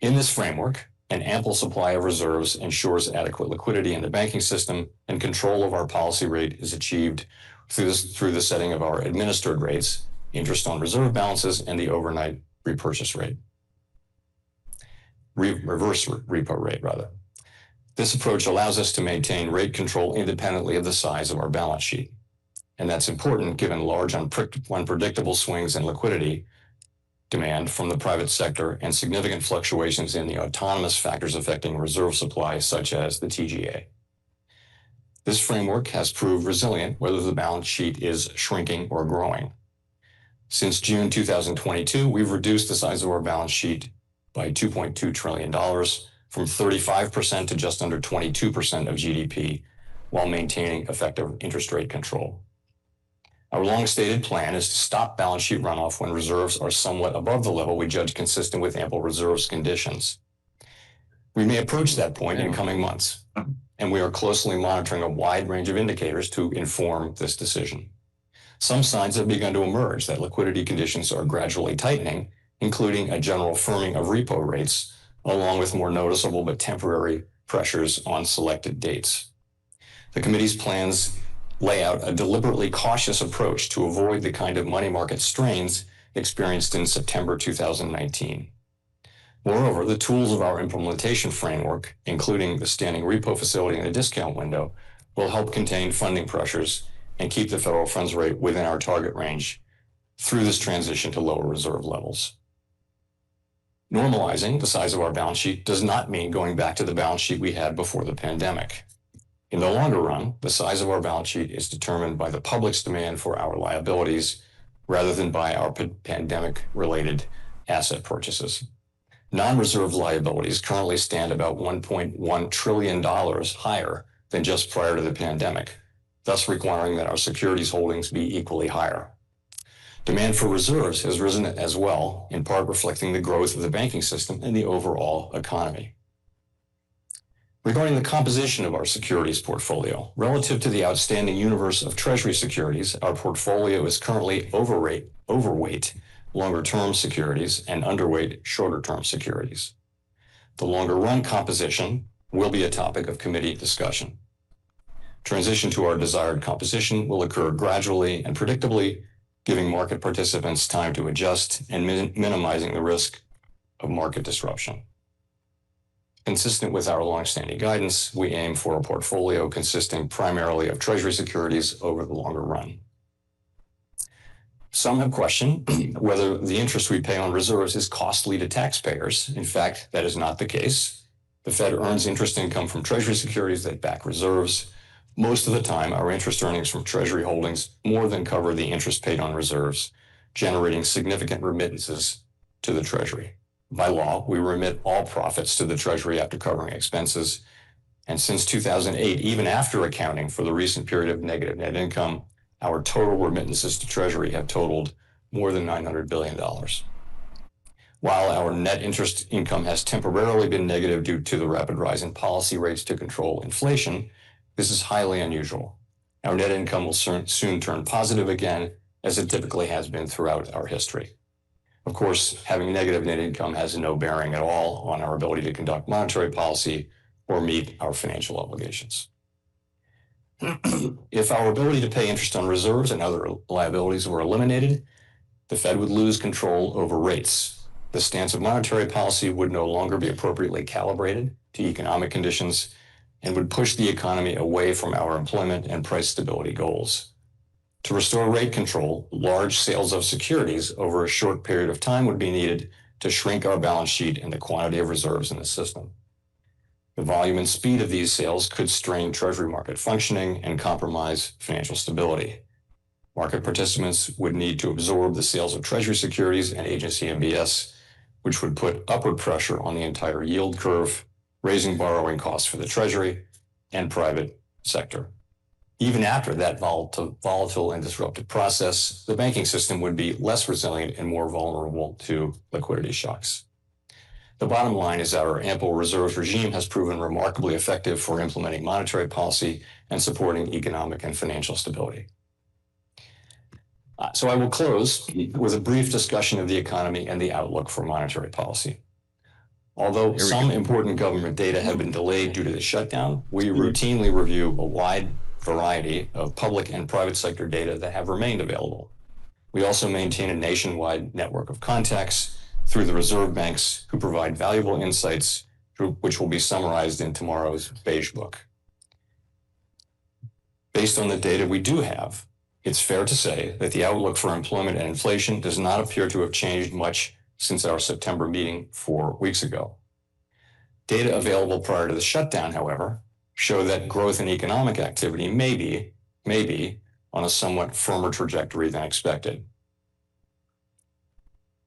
In this framework, an ample supply of reserves ensures adequate liquidity in the banking system, and control of our policy rate is achieved through the setting of our administered rates, interest on reserve balances, and the overnight repurchase rate. Reverse repo rate, rather. This approach allows us to maintain rate control independently of the size of our balance sheet. And that's important given large unpredictable swings in liquidity demand from the private sector and significant fluctuations in the autonomous factors affecting reserve supply, such as the TGA. This framework has proved resilient whether the balance sheet is shrinking or growing. Since June 2022, we've reduced the size of our balance sheet by $2.2 trillion, from 35% to just under 22% of GDP, while maintaining effective interest rate control. Our long-stated plan is to stop balance sheet runoff when reserves are somewhat above the level we judge consistent with ample reserves conditions. We may approach that point in coming months, and we are closely monitoring a wide range of indicators to inform this decision. Some signs have begun to emerge that liquidity conditions are gradually tightening, including a general firming of repo rates, along with more noticeable but temporary pressures on selected dates. The committee's plans lay out a deliberately cautious approach to avoid the kind of money market strains experienced in September 2019. Moreover, the tools of our implementation framework, including the standing repo facility and the discount window, will help contain funding pressures and keep the federal funds rate within our target range through this transition to lower reserve levels. Normalizing the size of our balance sheet does not mean going back to the balance sheet we had before the pandemic. In the longer run, the size of our balance sheet is determined by the public's demand for our liabilities rather than by our pandemic-related asset purchases. Non-reserve liabilities currently stand about $1.1 trillion higher than just prior to the pandemic, thus requiring that our securities holdings be equally higher. Demand for reserves has risen as well, in part reflecting the growth of the banking system and the overall economy. Regarding the composition of our securities portfolio, relative to the outstanding universe of Treasury securities, our portfolio is currently overweight longer-term securities and underweight shorter-term securities. The longer-run composition will be a topic of committee discussion. Transition to our desired composition will occur gradually and predictably, giving market participants time to adjust and minimizing the risk of market disruption. Consistent with our longstanding guidance, we aim for a portfolio consisting primarily of Treasury securities over the longer run. Some have questioned whether the interest we pay on reserves is costly to taxpayers. In fact, that is not the case. The Fed earns interest income from Treasury securities that back reserves. Most of the time, our interest earnings from Treasury holdings more than cover the interest paid on reserves, generating significant remittances to the Treasury. By law, we remit all profits to the Treasury after covering expenses. And since 2008, even after accounting for the recent period of negative net income, our total remittances to Treasury have totaled more than $900 billion. While our net interest income has temporarily been negative due to the rapid rise in policy rates to control inflation, this is highly unusual. Our net income will soon turn positive again, as it typically has been throughout our history. Of course, having negative net income has no bearing at all on our ability to conduct monetary policy or meet our financial obligations. If our ability to pay interest on reserves and other liabilities were eliminated, the Fed would lose control over rates. The stance of monetary policy would no longer be appropriately calibrated to economic conditions and would push the economy away from our employment and price stability goals. To restore rate control, large sales of securities over a short period of time would be needed to shrink our balance sheet and the quantity of reserves in the system. The volume and speed of these sales could strain Treasury market functioning and compromise financial stability. Market participants would need to absorb the sales of Treasury securities and agency MBS, which would put upward pressure on the entire yield curve, raising borrowing costs for the Treasury and private sector. Even after that volatile and disruptive process, the banking system would be less resilient and more vulnerable to liquidity shocks. The bottom line is that our ample reserves regime has proven remarkably effective for implementing monetary policy and supporting economic and financial stability. So I will close with a brief discussion of the economy and the outlook for monetary policy. Although some important government data have been delayed due to the shutdown, we routinely review a wide variety of public and private sector data that have remained available. We also maintain a nationwide network of contacts through the reserve banks who provide valuable insights, which will be summarized in tomorrow's Beige Book. Based on the data we do have, it's fair to say that the outlook for employment and inflation does not appear to have changed much since our September meeting 4 weeks ago. Data available prior to the shutdown, however, show that growth in economic activity may be on a somewhat firmer trajectory than expected.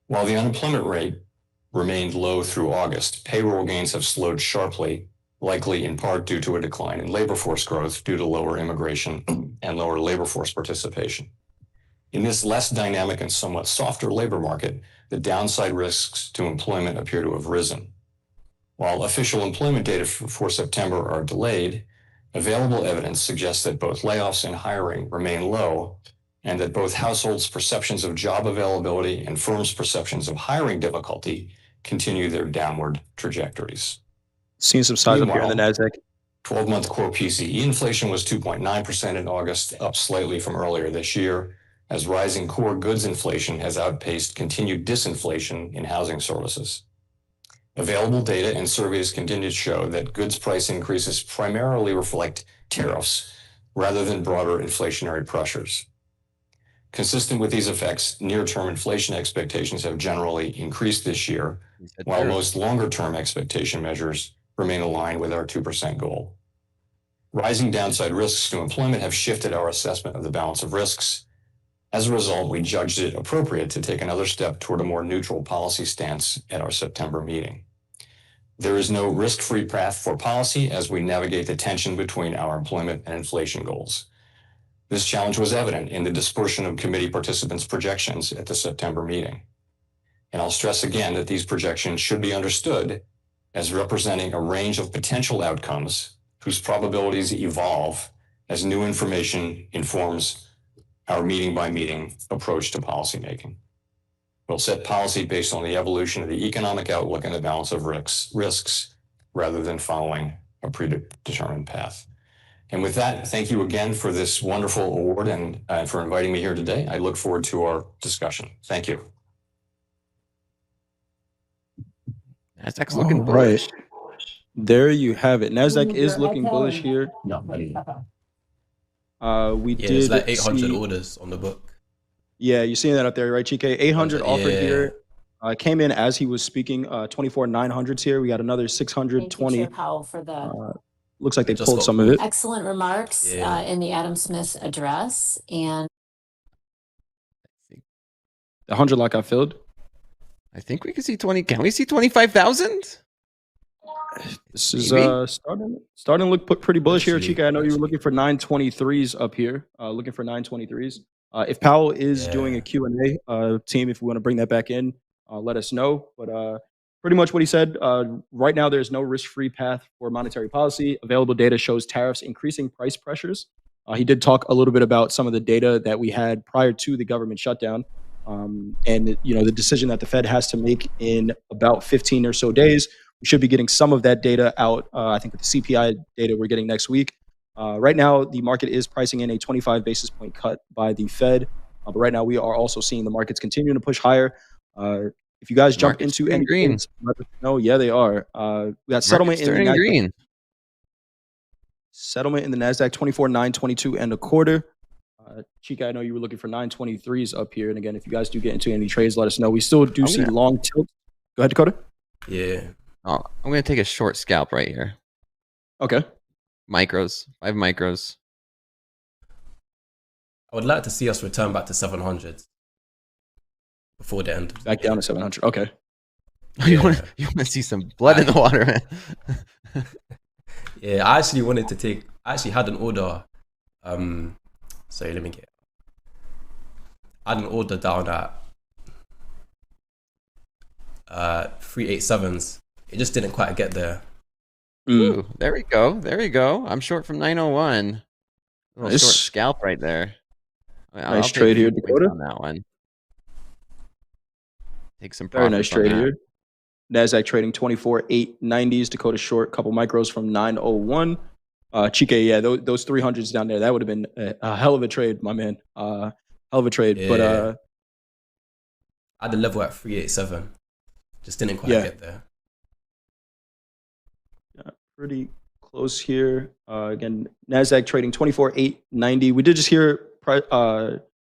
While the unemployment rate remained low through August, payroll gains have slowed sharply, likely in part due to a decline in labor force growth due to lower immigration and lower labor force participation. In this less dynamic and somewhat softer labor market, the downside risks to employment appear to have risen. While official employment data for September are delayed, available evidence suggests that both layoffs and hiring remain low, and that both households' perceptions of job availability and firms' perceptions of hiring difficulty continue their downward trajectories. Seeing some signs up here in the NASDAQ. 12-month core PCE inflation was 2.9% in August, up slightly from earlier this year, as rising core goods inflation has outpaced continued disinflation in housing services. Available data and surveys continue to show that goods price increases primarily reflect tariffs rather than broader inflationary pressures. Consistent with these effects, near-term inflation expectations have generally increased this year, while most longer-term expectation measures remain aligned with our 2% goal. Rising downside risks to employment have shifted our assessment of the balance of risks. As a result, we judged it appropriate to take another step toward a more neutral policy stance at our September meeting. There is no risk-free path for policy as we navigate the tension between our employment and inflation goals. This challenge was evident in the dispersion of committee participants' projections at the September meeting. And I'll stress again that these projections should be understood as representing a range of potential outcomes whose probabilities evolve as new information informs our meeting-by-meeting approach to policymaking. We'll set policy based on the evolution of the economic outlook and the balance of risks rather than following a predetermined path. And with that, thank you again for this wonderful award and for inviting me here today. I look forward to our discussion. Thank you. NASDAQ's looking bullish. There you have it. NASDAQ is looking bullish here. We did there's like 800 see, orders on the book. Yeah, you're seeing that up there, right, Chike? 800 offered here. Came in as he was speaking. 24,900s here. We got another 620. Thank you, Chair Powell, for the Looks like they pulled some of it. excellent remarks in the Adam Smith address. And the 100 lot got filled. I think we can see 20. Can we see 25,000? This is starting to look pretty bullish here, Chika. I know you were looking for 923s up here, looking for 923s. If Powell is doing a Q&A, team, if we want to bring that back in, let us know. But pretty much what he said, right now there's no risk-free path for monetary policy. Available data shows tariffs increasing price pressures. He did talk a little bit about some of the data that we had prior to the government shutdown. And the decision that the Fed has to make in about 15 or so days. We should be getting some of that data out, I think, with the CPI data we're getting next week. Right now, the market is pricing in a 25 basis point cut by the Fed. But right now, we are also seeing the markets continuing to push higher. If you guys jump into any green, let us know. Yeah, they are. We got settlement in the NASDAQ, green. Settlement in the NASDAQ 24,922 and a quarter. Chica, I know you were looking for 923s up here. And again, if you guys do get into any trades, let us know. We still do see long tilt. Go ahead, Dakota. Yeah. Oh, I'm going to take a short scalp right here. Okay. Micros, 5 micros. I would like to see us return back to 700 before the end. Back down to 700. Okay. You want to see some blood in the water, man. Yeah, I actually wanted to take. I actually had an order. Sorry, let me get. I had an order down at 387s. It just didn't quite get there. Ooh, there we go. There we go. I'm short from 901. A little short scalp right there. Nice trade here, Dakota. On that one. Take some Very profits. nice trade here. NASDAQ trading 24,890s. Dakota short, couple micros from 901. Chica, yeah, those 300s down there, that would have been a hell of a trade, my man. Hell of a trade. Yeah. But I had the level at 387. Just didn't quite get there. Yeah, pretty close here. Again, NASDAQ trading 24,890. We did just hear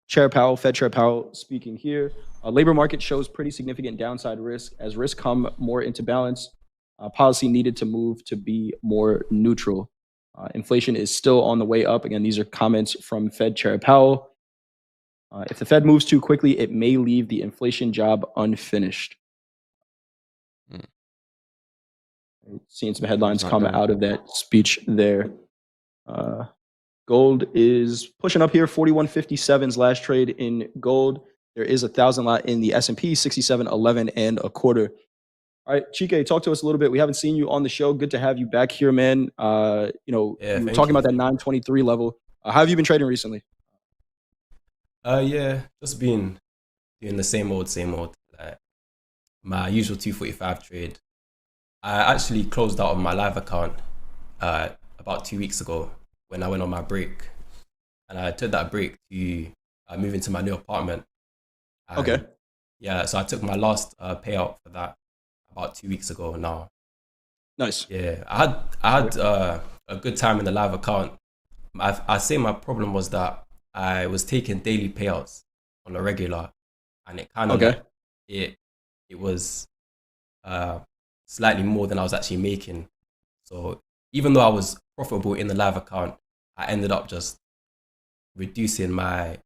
Chair Powell, Fed Chair Powell speaking here. Labor market shows pretty significant downside risk. As risks come more into balance, policy needed to move to be more neutral. Inflation is still on the way up. Again, these are comments from Fed Chair Powell. If the Fed moves too quickly, it may leave the inflation job unfinished. Seeing some headlines come out of that speech there. Gold is pushing up here, 41.57's last trade in gold. There is 1,000 lot in the S&P, 67.11 and a quarter. All right, Chike, talk to us a little bit. We haven't seen you on the show. Good to have you back here, man. You were talking about that 923 level. How have you been trading recently? Yeah, just been doing the same old. Like my usual 245 trade. I actually closed out on my live account about 2 weeks ago when I went on my break, and I took that break to move into my new apartment. Okay. Yeah, so I took my last payout for that about 2 weeks ago now. Nice. Yeah, I had a good time in the live account. I say my problem was that I was taking daily payouts on a regular, and it kind of it was slightly more than I was actually making. So even though I was profitable in the live account, I ended up just reducing my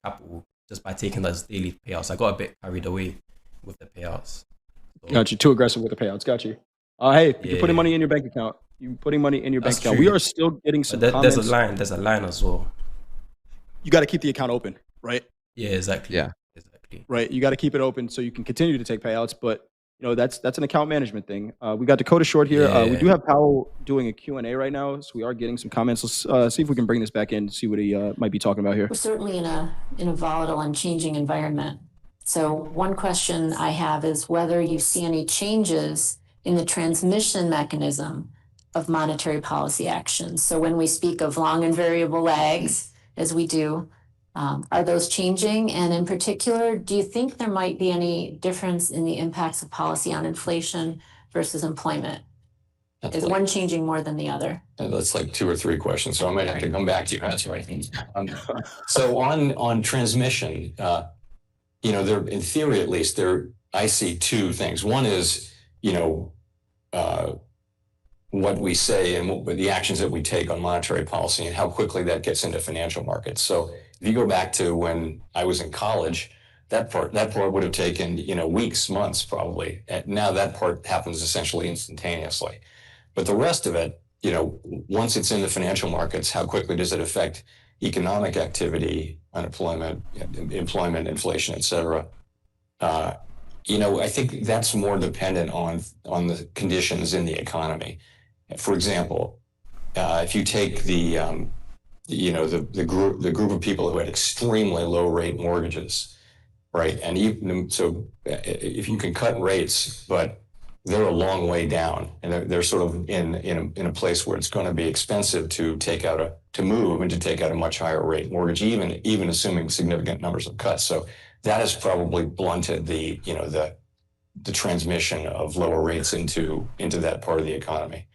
capital just by taking those daily payouts. I got a bit carried away with the payouts. So, got you. Too aggressive with the payouts. Got you. Hey, you're putting money in your bank account. You're putting money in your bank account. True. We are still getting some comments. There's a line as well. You got to keep the account open, right? Yeah, exactly. Yeah. Exactly. Right. You got to keep it open so you can continue to take payouts, but that's an account management thing. We got Dakota short here. We do have Powell doing a Q&A right now, so we are getting some comments. Let's see if we can bring this back in, see what he might be talking about here. We're certainly in a volatile and changing environment. So one question I have is whether you see any changes in the transmission mechanism of monetary policy actions. So when we speak of long and variable lags, as we do, are those changing? And in particular, do you think there might be any difference in the impacts of policy on inflation versus employment? Is one changing more than the other? That's like 2 or 3 questions, so I might have to come back to you. That's right. So on transmission, there, in theory at least, I see 2 things. One is, what we say and the actions that we take on monetary policy and how quickly that gets into financial markets. So if you go back to when I was in college, that part would have taken, weeks, months probably. And now that part happens essentially instantaneously. But the rest of it, once it's in the financial markets, how quickly does it affect economic activity, unemployment, employment, inflation, et cetera? I think that's more dependent on the conditions in the economy. For example, if you take the group of people who had extremely low rate mortgages, right? And even so, if you can cut rates, but they're a long way down, and they're sort of in a place where it's going to be expensive to take out a much higher rate mortgage, even assuming significant numbers of cuts. So that has probably blunted the transmission of lower rates into that part of the economy.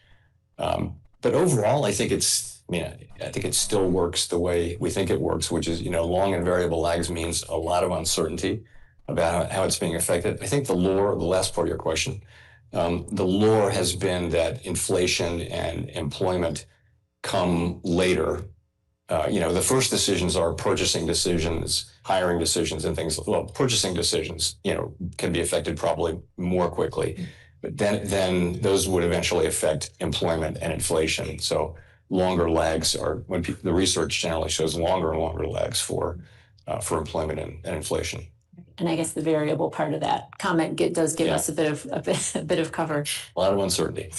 But overall, I think it's mean, I think it still works the way we think it works, which is, long and variable lags means a lot of uncertainty about how it's being affected. I think the last part of your question, the lore has been that inflation and employment come later. The first decisions are purchasing decisions, hiring decisions, and things. Well, purchasing decisions, can be affected probably more quickly, but then those would eventually affect employment and inflation. So longer lags are when the research generally shows longer and longer lags for employment and inflation. And I guess the variable part of that comment does give us a bit of cover. A lot of uncertainty.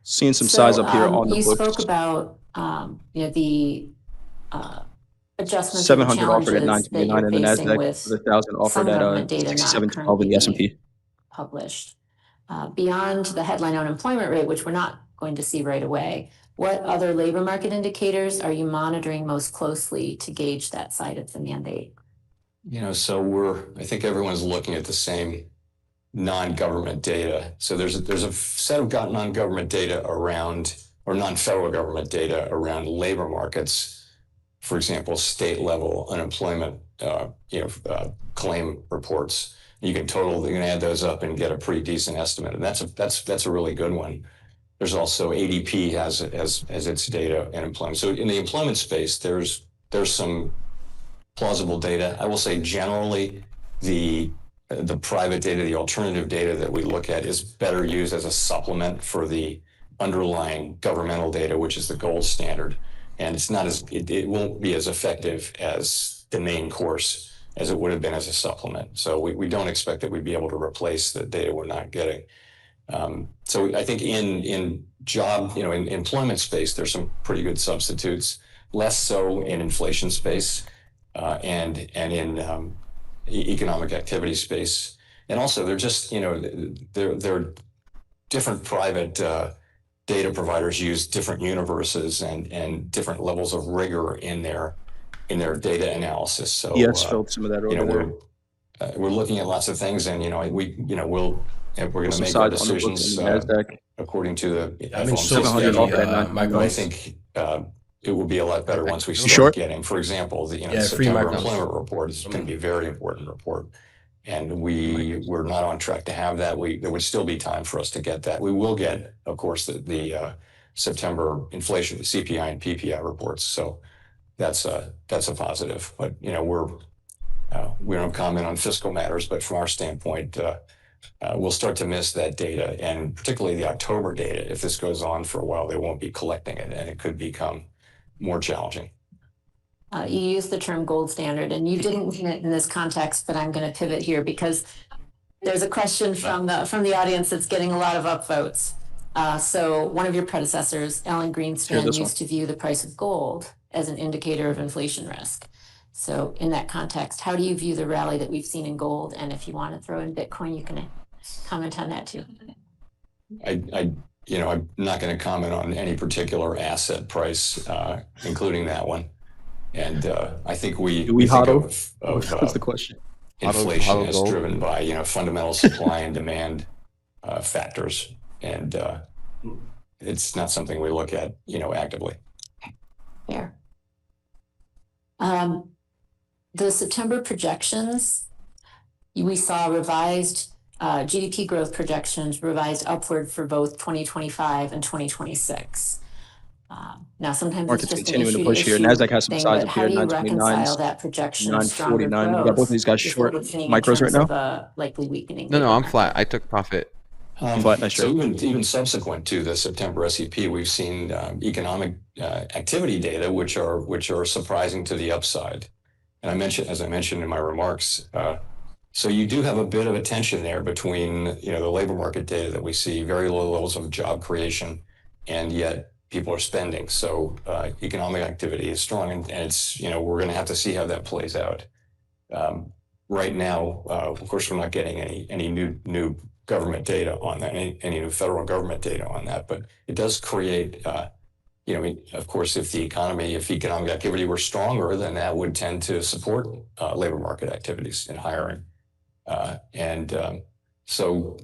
Seeing some size up here on the you books. spoke about the adjustments, 700 offered at challenges that 929 you're in the facing NASDAQ, with with 1,000 offered some at government data not 6712 in the currently S&P. published. Beyond the headline unemployment rate, which we're not going to see right away, what other labor market indicators are you monitoring most closely to gauge that side of the mandate? So I think everyone's looking at the same non-government data. So there's a set of non-government data around, or non-federal government data around labor markets. For example, state level unemployment, claim reports. You can add those up and get a pretty decent estimate, and that's a really good one. There's also ADP has its data and employment. So in the employment space, there's some plausible data. I will say generally the private data, the alternative data that we look at is better used as a supplement for the underlying governmental data, which is the gold standard. And it won't be as effective as the main course as it would have been as a supplement. So we don't expect that we'd be able to replace the data we're not getting. So I think in job, in employment space, there's some pretty good substitutes, less so in inflation space. And in economic activity space, and also they're just they're different private data providers use different universes and different levels of rigor in their data analysis. So Yes, filled some of that over we're looking at lots of things, and we're going to make our decisions according to the. I'm in short, but I think. It will be a lot better once we start getting, for example, the September employment report is going to be a very important report, and we're not on track to have that. There would still be time for us to get that. We will get, of course, the September inflation, the CPI and PPI reports. So that's a positive. But we don't comment on fiscal matters, but from our standpoint, we'll start to miss that data, and particularly the October data. If this goes on for a while, they won't be collecting it, and it could become more challenging. You used the term gold standard, and you didn't mean it in this context, but I'm going to pivot here because there's a question from the audience that's getting a lot of upvotes. So one of your predecessors, Alan Greenspan, used to view the price of gold as an indicator of inflation risk. So in that context, how do you view the rally that we've seen in gold? And if you want to throw in Bitcoin, you can comment on that too. I'm not going to comment on any particular asset price, including that one. And I think we think What's the question? Inflation is driven by fundamental supply and demand factors, and it's not something we look at actively. Fair. The September projections, we saw revised GDP growth projections revised upward for both 2025 and 2026. Now, sometimes Market's it's just continuing to push here. NASDAQ has some size up here, how do you 929, reconcile that projection of stronger 949. growth We got both of these guys with short what we're seeing in micros right terms now. of a likely weakening? No, I'm flat. I took profit. Flat, nice So trade. even subsequent to the September SEP, we've seen economic activity data which are surprising to the upside. And as I mentioned in my remarks, so you do have a bit of a tension there between the labor market data that we see, very low levels of job creation, and yet people are spending. So economic activity is strong, and it's we're going to have to see how that plays out. Right now, of course, we're not getting any new government data on that, any new federal government data on that, but it does create. Of course, if economic activity were stronger, then that would tend to support labor market activities and hiring. So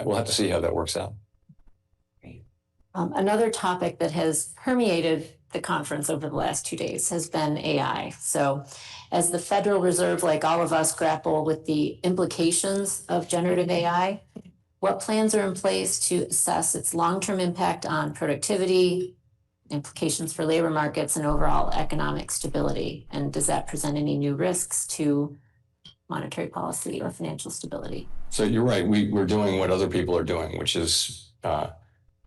we'll have to see how that works out. Another topic that has permeated the conference over the last 2 days has been AI. So as the Federal Reserve, like all of us, grapple with the implications of generative AI, what plans are in place to assess its long-term impact on productivity, implications for labor markets, and overall economic stability? And does that present any new risks to monetary policy or financial stability? So you're right. We're doing what other people are doing, which is,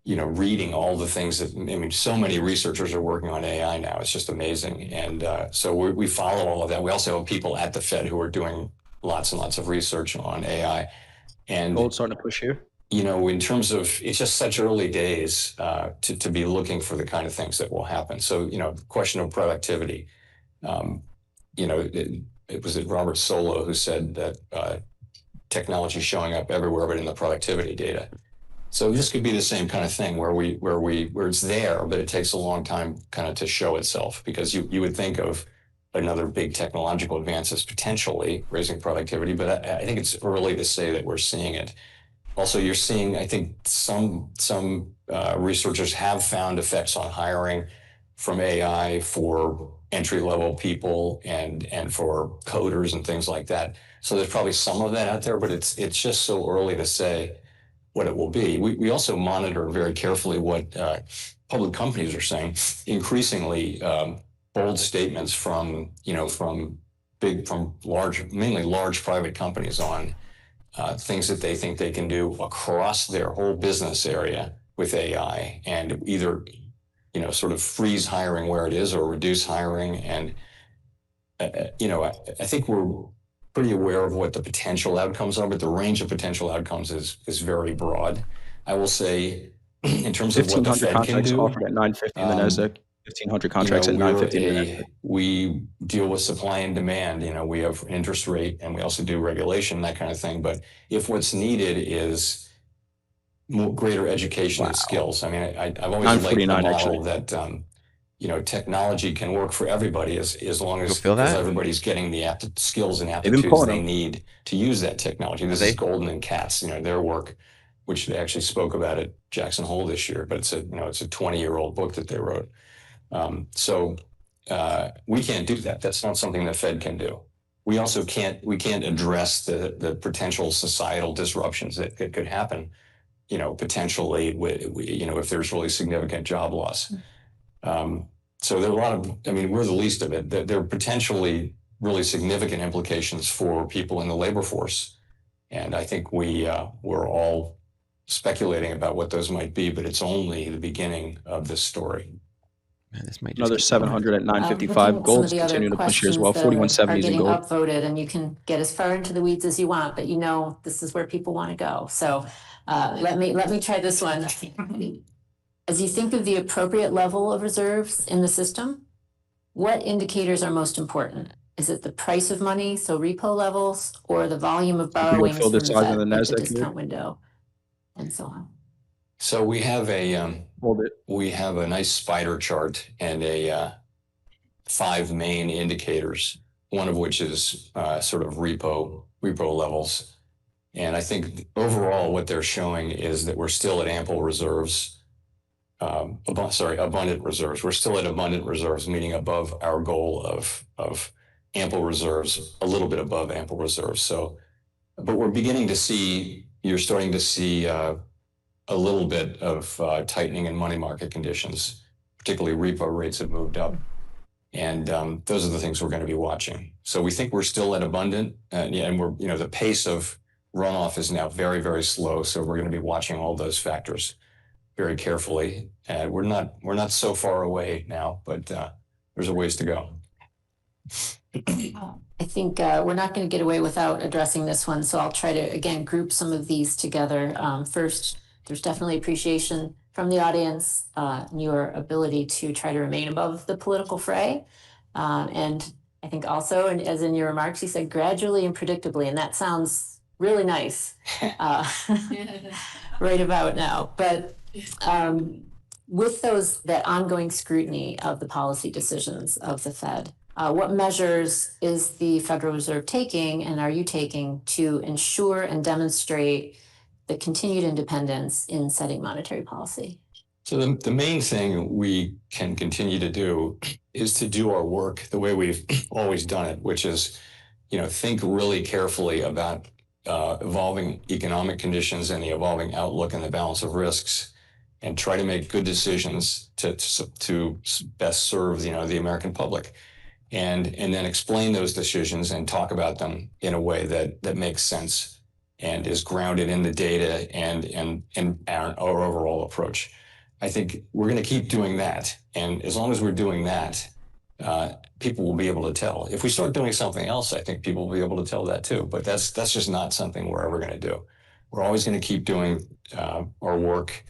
reading all the things that, so many researchers are working on AI now. It's just amazing. And so we follow all of that. We also have people at the Fed who are doing lots and lots of research on AI. And gold starting to push here. In terms of, it's just such early days to be looking for the kind of things that will happen. So, the question of productivity, it was Robert Solow who said that technology is showing up everywhere, but in the productivity data. So this could be the same kind of thing where it's there, but it takes a long time kind of to show itself, because you would think of another big technological advance as potentially raising productivity, but I think it's early to say that we're seeing it. Also, you're seeing, I think some researchers have found effects on hiring from AI for entry-level people and for coders and things like that. So there's probably some of that out there, but it's just so early to say what it will be. We also monitor very carefully what public companies are saying. Increasingly bold statements from mainly large private companies on things that they think they can do across their whole business area with AI, and either sort of freeze hiring where it is or reduce hiring. And I think we're pretty aware of what the potential outcomes are, but the range of potential outcomes is very broad. I will say, in terms of what the Fed can do, offered at 950 in the NASDAQ. 1,500 contracts at 950. We deal with supply and demand. We have interest rate, and we also do regulation, that kind of thing. But if what's needed is greater education and skills, I've always liked the model that technology can work for everybody as long as everybody's getting the skills and aptitudes they need to use that technology. This is Golden and Katz, their work, which they actually spoke about at Jackson Hole this year. But it's a 20-year-old book that they wrote. So we can't do that. That's not something the Fed can do. We also can't address the potential societal disruptions that could happen, potentially, if there's really significant job loss. So there are a lot of, we're the least of it. There are potentially really significant implications for people in the labor force. And I think we're all speculating about what those might be, but it's only the beginning of this story. Man, this might another 700 at 955. Gold's continuing to push here as well. 4170s in gold. Upvoted, and you can get as far into the weeds as you want, but this is where people want to go. So let me try this one. As you think of the appropriate level of reserves in the system, what indicators are most important? Is it the price of money, so repo levels, or the volume of borrowings from the Fed, the discount window, and so on? So we have a nice spider chart and 5 main indicators, one of which is sort of repo levels. And I think overall what they're showing is that we're still at ample reserves. Abundant reserves. We're still at abundant reserves, meaning above our goal of ample reserves, a little bit above ample reserves. So, but we're beginning to see, you're starting to see a little bit of tightening in money market conditions, particularly repo rates have moved up. And those are the things we're going to be watching. So we think we're still at abundant, and we're, the pace of runoff is now very, very slow. So we're going to be watching all those factors very carefully. And we're not so far away now, but there's a ways to go. I think we're not going to get away without addressing this one. So I'll try to, again, group some of these together. First, there's definitely appreciation from the audience, your ability to try to remain above the political fray. And I think also, and as in your remarks, you said gradually and predictably, and that sounds really nice right about now. But with that ongoing scrutiny of the policy decisions of the Fed, what measures is the Federal Reserve taking, and are you taking, to ensure and demonstrate the continued independence in setting monetary policy? So the main thing we can continue to do is to do our work the way we've always done it, which is, think really carefully about evolving economic conditions and the evolving outlook and the balance of risks, and try to make good decisions to best serve, the American public, and then explain those decisions and talk about them in a way that makes sense and is grounded in the data and our overall approach. I think we're going to keep doing that. And as long as we're doing that, people will be able to tell. If we start doing something else, I think people will be able to tell that too. But that's just not something we're ever going to do. We're always going to keep doing our work.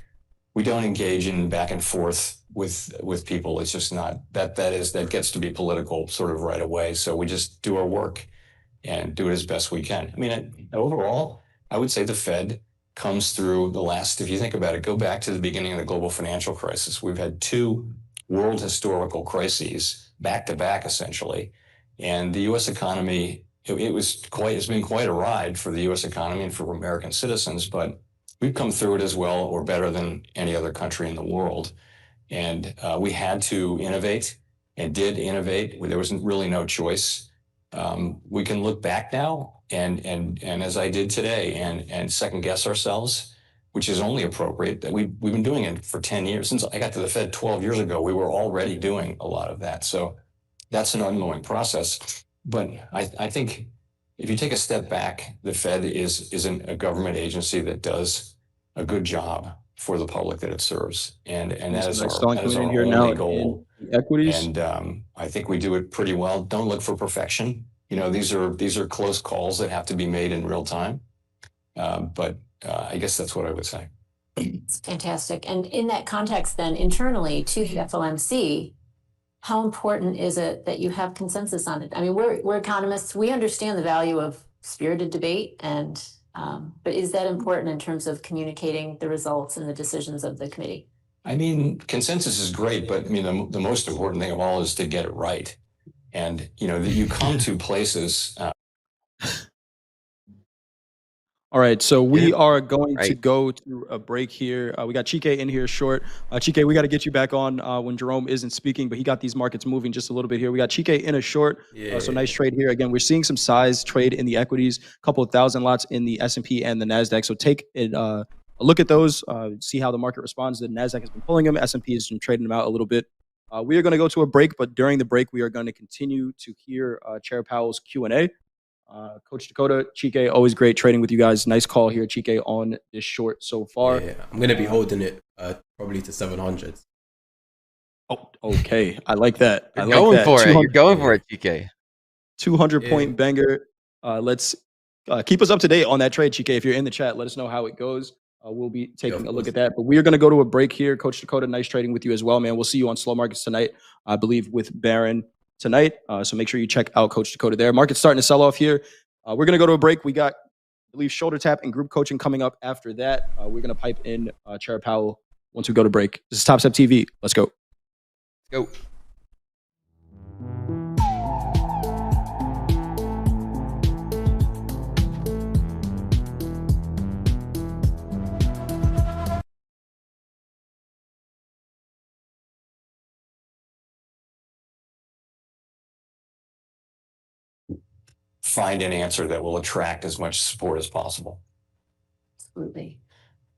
We don't engage in back and forth with people. It's just not, that gets to be political sort of right away. So we just do our work and do it as best we can. I mean, overall, I would say the Fed comes through the last, if you think about it, go back to the beginning of the global financial crisis. We've had two world historical crises back to back, essentially. And the U.S. economy, it's been quite a ride for the U.S. economy and for American citizens, but we've come through it as well or better than any other country in the world. And we had to innovate and did innovate. There was really no choice. We can look back now and as I did today and second guess ourselves, which is only appropriate. That we've been doing it for 10 years. Since I got to the Fed 12 years ago, we were already doing a lot of that. So that's an ongoing process. But I think if you take a step back, the Fed is a government agency that does a good job for the public that it serves. And that is our only goal. Equities. And I think we do it pretty well. Don't look for perfection. These are close calls that have to be made in real time. But I guess that's what I would say. It's fantastic. And in that context, then internally to the FOMC, how important is it that you have consensus on it? I mean, we're economists. We understand the value of spirited debate, and but is that important in terms of communicating the results and the decisions of the committee? I mean, consensus is great, but I mean, the most important thing of all is to get it right. And, that you come to places. All right, so we are going to go to a break here. We got Chike in here short. Chike, we got to get you back on when Jerome isn't speaking, but he got these markets moving just a little bit here. We got Chike in a short, so nice trade here. Again, we're seeing some size trade in the equities, a couple of thousand lots in the S&P and the NASDAQ. So take it, a look at those, see how the market responds. The NASDAQ has been pulling them. S&P has been trading them out a little bit. We are going to go to a break, but during the break, we are going to continue to hear Chair Powell's Q&A. Coach Dakota, Chike, always great trading with you guys. Nice call here, Chike, on this short so far. Yeah, I'm going to be holding it probably to 700. Oh, okay. I like that. You're going for it. You're going for it, Chike. 200-point banger. Let's keep us up to date on that trade, Chike. If you're in the chat, let us know how it goes. We'll be taking a look at that. But we are going to go to a break here. Coach Dakota, nice trading with you as well, man. We'll see you on Slow Markets tonight, I believe, with Barron tonight. So make sure you check out Coach Dakota there. Market's starting to sell off here. We're going to go to a break. We got, I believe, shoulder tap and group coaching coming up after that. We're going to pipe in Chair Powell once we go to break. This is TopStep TV. Let's go. Go. Find an answer that will attract as much support as possible. Absolutely.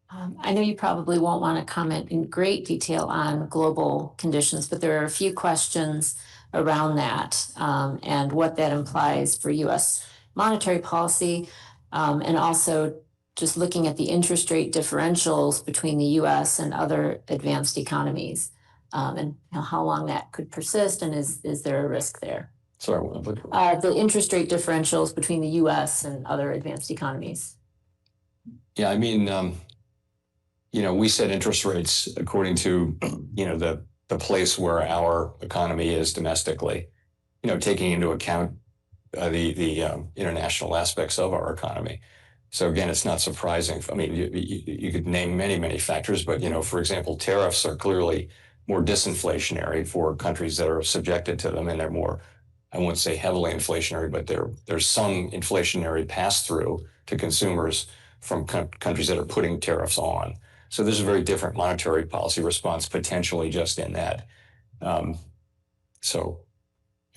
I know you probably won't want to comment in great detail on global conditions, but there are a few questions around that and what that implies for U.S. monetary policy, and also just looking at the interest rate differentials between the U.S. and other advanced economies, and how long that could persist, and is there a risk there? Sorry, the interest rate differentials between the U.S. and other advanced economies. Yeah, I mean, we set interest rates according to, the place where our economy is domestically, taking into account the international aspects of our economy. So again, it's not surprising. I mean, you could name many, many factors, but, for example, tariffs are clearly more disinflationary for countries that are subjected to them, and they're more, I won't say heavily inflationary, but there's some inflationary pass-through to consumers from countries that are putting tariffs on. So there's a very different monetary policy response potentially just in that. So,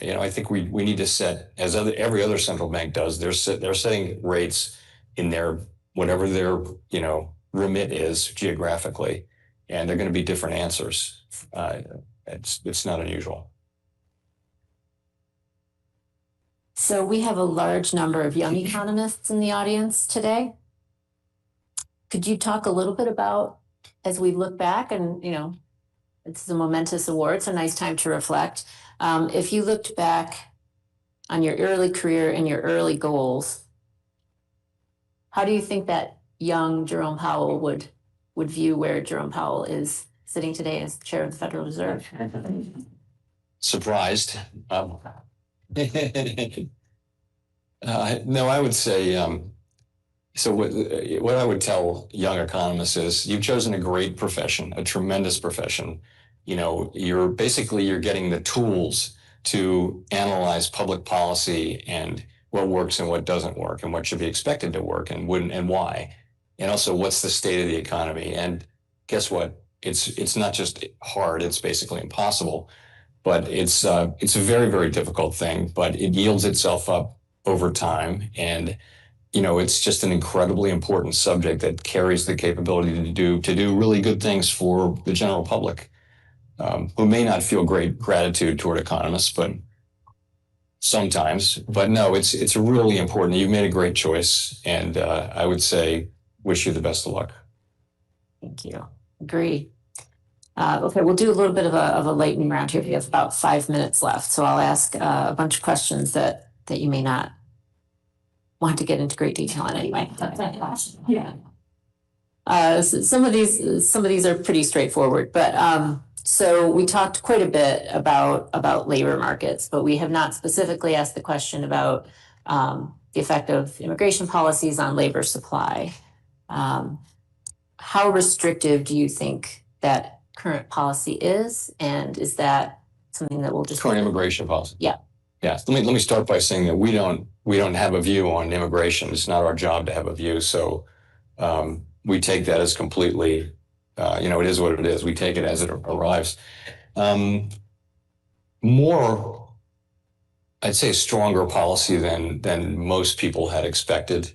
you know, I think we need to set, as every other central bank does, they're setting rates in their, whatever their, you know, remit is geographically, and they're going to be different answers. It's not unusual. So we have a large number of young economists in the audience today. Could you talk a little bit about, as we look back, and you know, it's a momentous award, it's a nice time to reflect. If you looked back on your early career and your early goals, how do you think that young Jerome Powell would view where Jerome Powell is sitting today as chair of the Federal Reserve? Surprised. No, I would say, so what I would tell young economists is you've chosen a great profession, a tremendous profession. You know, you're getting the tools to analyze public policy and what works and what doesn't work and what should be expected to work and wouldn't and why. And also what's the state of the economy. And guess what? It's not just hard, it's basically impossible. But it's a very, very difficult thing, but it yields itself up over time. And, you know, it's just an incredibly important subject that carries the capability to do really good things for the general public, who may not feel great gratitude toward economists, but sometimes. But no, it's really important. You've made a great choice, and I would say wish you the best of luck. Thank you. Agree. Okay, we'll do a little bit of a lightning round here. We have about 5 minutes left, so I'll ask a bunch of questions that you may not want to get into great detail on anyway. Yeah. Some of these are pretty straightforward, but so we talked quite a bit about labor markets, but we have not specifically asked the question about the effect of immigration policies on labor supply. How restrictive do you think that current policy is, and is that something that will just current immigration policy? Yeah. Yeah. Let me start by saying that we don't have a view on immigration. It's not our job to have a view. So we take that as completely, you know, it is what it is. We take it as it arrives. More, I'd say, stronger policy than most people had expected.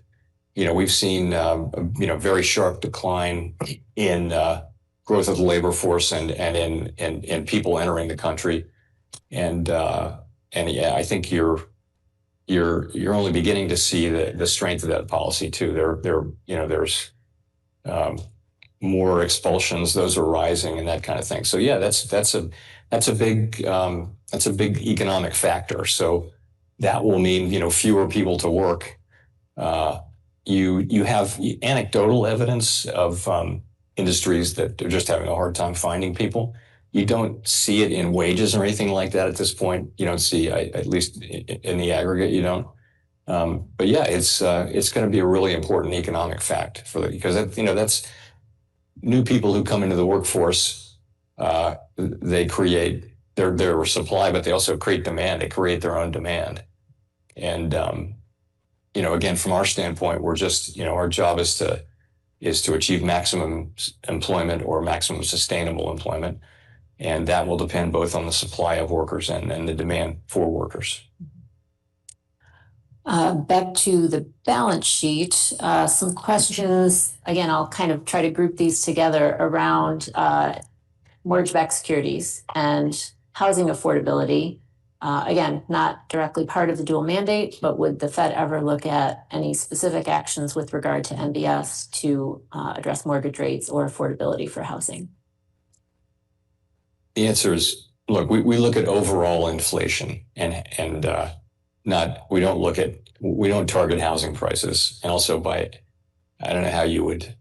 You know, we've seen you know, very sharp decline in growth of the labor force and in people entering the country, and yeah, I think you're only beginning to see the strength of that policy too. You know, there's more expulsions; those are rising, and that kind of thing. So yeah, that's a big economic factor. So that will mean, you know, fewer people to work. You have anecdotal evidence of industries that are just having a hard time finding people. You don't see it in wages or anything like that at this point. You don't see, at least in the aggregate, you don't. But yeah, it's going to be a really important economic fact because that, you know, that's new people who come into the workforce. They create their supply, but they also create demand. They create their own demand, and you know, again, from our standpoint, we're just, you know, our job is to achieve maximum employment or maximum sustainable employment. And that will depend both on the supply of workers and the demand for workers. Back to the balance sheet, some questions. Again, I'll kind of try to group these together around mortgage-backed securities and housing affordability. Again, not directly part of the dual mandate, but would the Fed ever look at any specific actions with regard to MBS to address mortgage rates or affordability for housing? The answer is, look, we look at overall inflation and we don't target housing prices. And also I don't know how you would,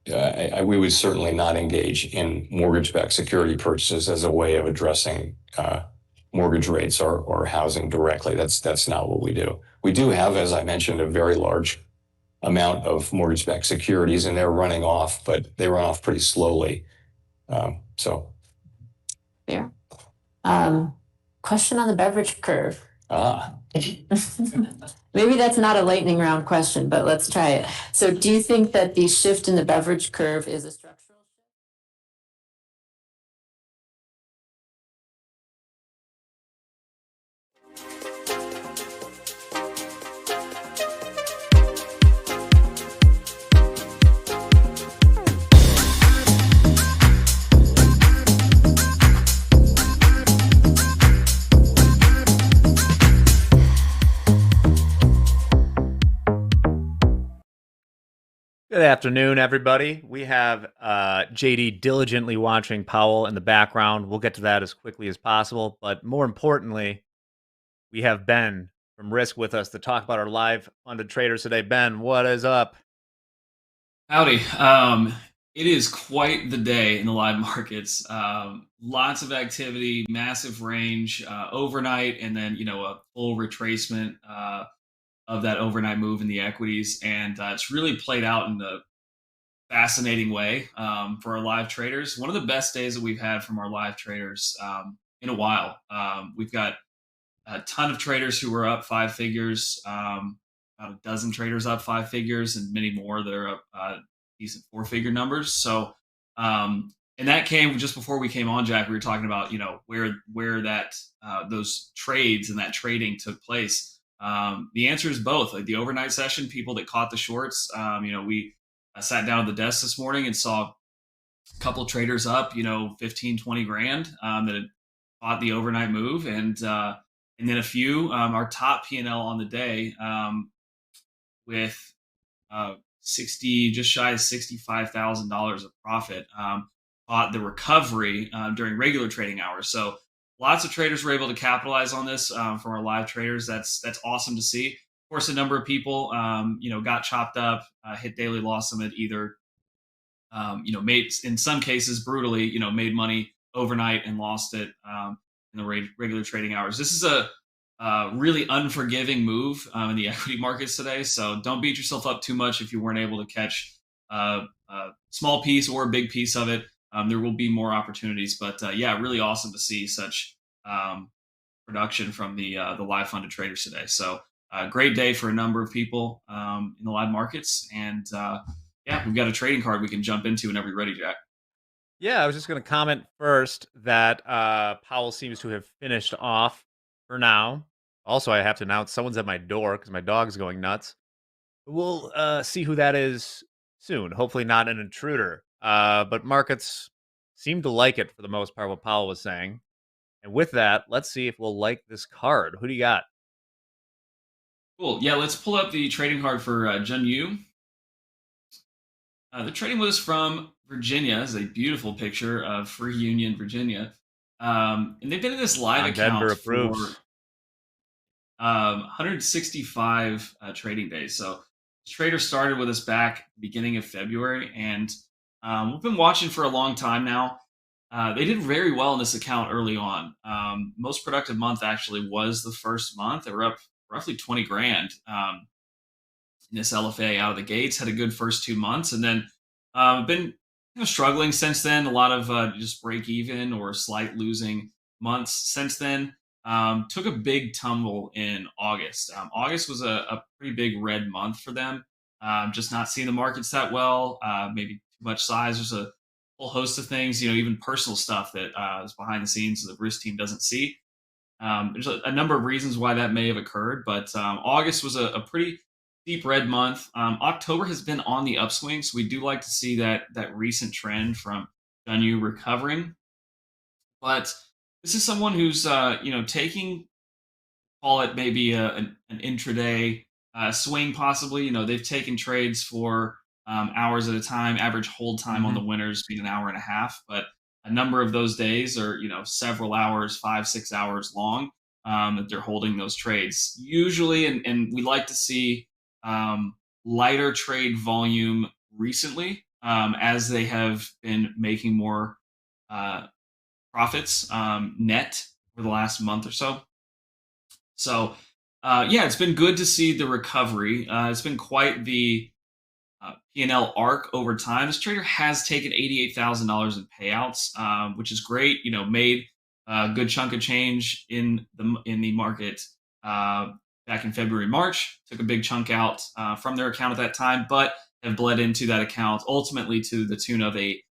we would certainly not engage in mortgage-backed security purchases as a way of addressing mortgage rates or housing directly. That's not what we do. We do have, as I mentioned, a very large amount of mortgage-backed securities, and they're running off, but they run off pretty slowly. So. Fair. Question on the beverage curve. Maybe that's not a lightning round question, but let's try it. So do you think that the shift in the beverage curve is a structural? Good afternoon, everybody. We have JD diligently watching Powell in the background. We'll get to that as quickly as possible. But more importantly, we have Ben from Risk with us to talk about our live funded traders today. Ben, what is up? Howdy. It is quite the day in the live markets. Lots of activity, massive range overnight, and then a full retracement of that overnight move in the equities, and it's really played out in a fascinating way for our live traders. One of the best days that we've had from our live traders in a while. We've got a ton of traders who were up 5 figures, about a dozen traders up 5 figures, and many more that are up decent 4-figure numbers. So, and that came just before we came on, Jack. We were talking about where that those trades and that trading took place. The answer is both. Like the overnight session, people that caught the shorts. We sat down at the desk this morning and saw a couple of traders up, 15, 20 grand that had caught the overnight move, and then a few. Our top P&L on the day with 60, just shy of $65,000 of profit, caught the recovery during regular trading hours. So lots of traders were able to capitalize on this from our live traders. That's awesome to see. Of course, a number of people, got chopped up, hit daily loss limit, either, made, in some cases brutally, made money overnight and lost it in the regular trading hours. This is a really unforgiving move in the equity markets today. So don't beat yourself up too much if you weren't able to catch a small piece or a big piece of it. There will be more opportunities, but really awesome to see such production from the live funded traders today. So great day for a number of people in the live markets, and we've got a trading card we can jump into whenever you're ready, Jack. Yeah, I was just going to comment first that Powell seems to have finished off for now. Also, I have to announce someone's at my door because my dog's going nuts. We'll see who that is soon. Hopefully not an intruder. But markets seem to like it for the most part, what Powell was saying. And with that, let's see if we'll like this card. Who do you got? Cool. Yeah, let's pull up the trading card for Jun Yu. The trading was from Virginia. It's a beautiful picture of Free Union, Virginia. And they've been in this live account Denver for approves. 165 trading days. So this trader started with us back beginning of February, and we've been watching for a long time now. They did very well in this account early on. Most productive month actually was the first month. They were up roughly 20 grand in this LFA out of the gates. Had a good first 2 months, and then been struggling since then. A lot of just break even or slight losing months since then. Took a big tumble in August. August was a pretty big red month for them. Just not seeing the markets that well. Maybe too much size. There's a whole host of things, even personal stuff that is behind the scenes the risk team doesn't see. There's a number of reasons why that may have occurred, but August was a pretty deep red month. October has been on the upswing, so we do like to see that recent trend from Junyu recovering. But this is someone who's taking, call it maybe an intraday swing, possibly. They've taken trades for hours at a time. Average hold time on the winners being an hour and a half, but a number of those days are several hours, 5-6 hours long that they're holding those trades. Usually, and we like to see lighter trade volume recently as they have been making more profits net for the last month or so. So it's been good to see the recovery. It's been quite the P&L arc over time. This trader has taken $88,000 in payouts, which is great. Made a good chunk of change in the market back in February, March, took a big chunk out from their account at that time, but have bled into that account ultimately to the tune of a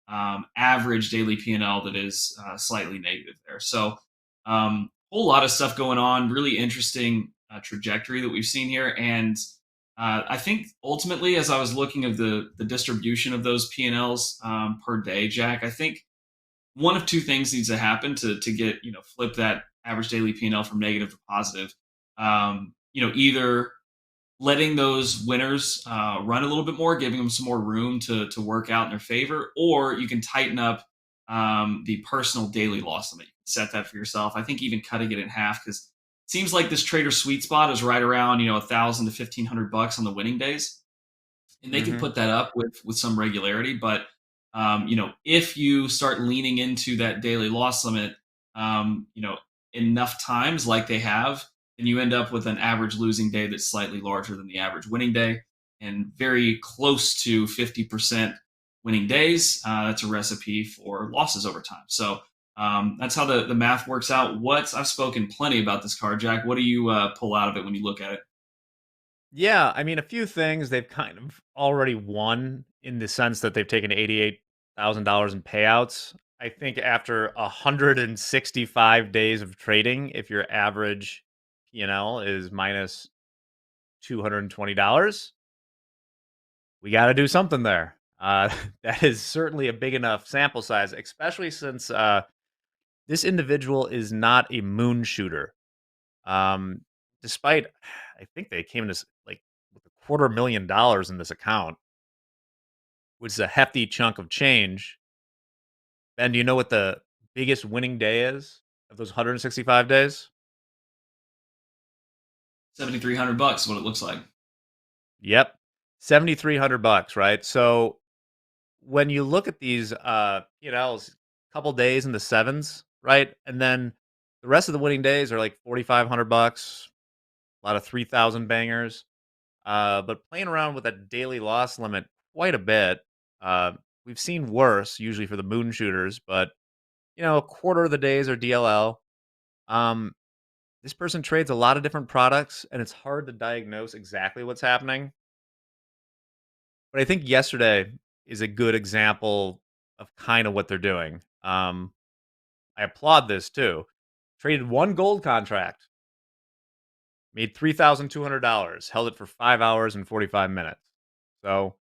average daily P&L that is slightly negative there. So whole lot of stuff going on, really interesting trajectory that we've seen here. And I think ultimately, as I was looking at the distribution of those P&Ls per day, Jack, I think one of two things needs to happen to get, flip that average daily P&L from negative to positive. Either letting those winners run a little bit more, giving them some more room to work out in their favor, or you can tighten up the personal daily loss limit. You can set that for yourself. I think even cutting it in half, because it seems like this trader sweet spot is right around $1,000 to $1,500 on the winning days, and they can put that up with some regularity. But if you start leaning into that daily loss limit, enough times like they have, then you end up with an average losing day that's slightly larger than the average winning day, and very close to 50% winning days. That's a recipe for losses over time. So that's how the math works out. I've spoken plenty about this card, Jack. What do you pull out of it when you look at it? Yeah, I mean, a few things they've kind of already won in the sense that they've taken $88,000 in payouts. I think after 165 days of trading, if your average P&L is minus $220, we got to do something there. That is certainly a big enough sample size, especially since this individual is not a moon shooter. Despite, I think they came into like with $250,000 in this account, which is a hefty chunk of change. Ben, do you know what the biggest winning day is of those 165 days? $7,300, what it looks like. Yep, $7,300, right? So when you look at these, couple days in the sevens, right, and then the rest of the winning days are like $4,500, a lot of 3,000 bangers. But playing around with that daily loss limit quite a bit. We've seen worse, usually for the moon shooters, but a quarter of the days are DLL. This person trades a lot of different products, and it's hard to diagnose exactly what's happening. But I think yesterday is a good example of kind of what they're doing. I applaud this too. Traded one gold contract, made $3,200, held it for 5 hours and 45 minutes. So,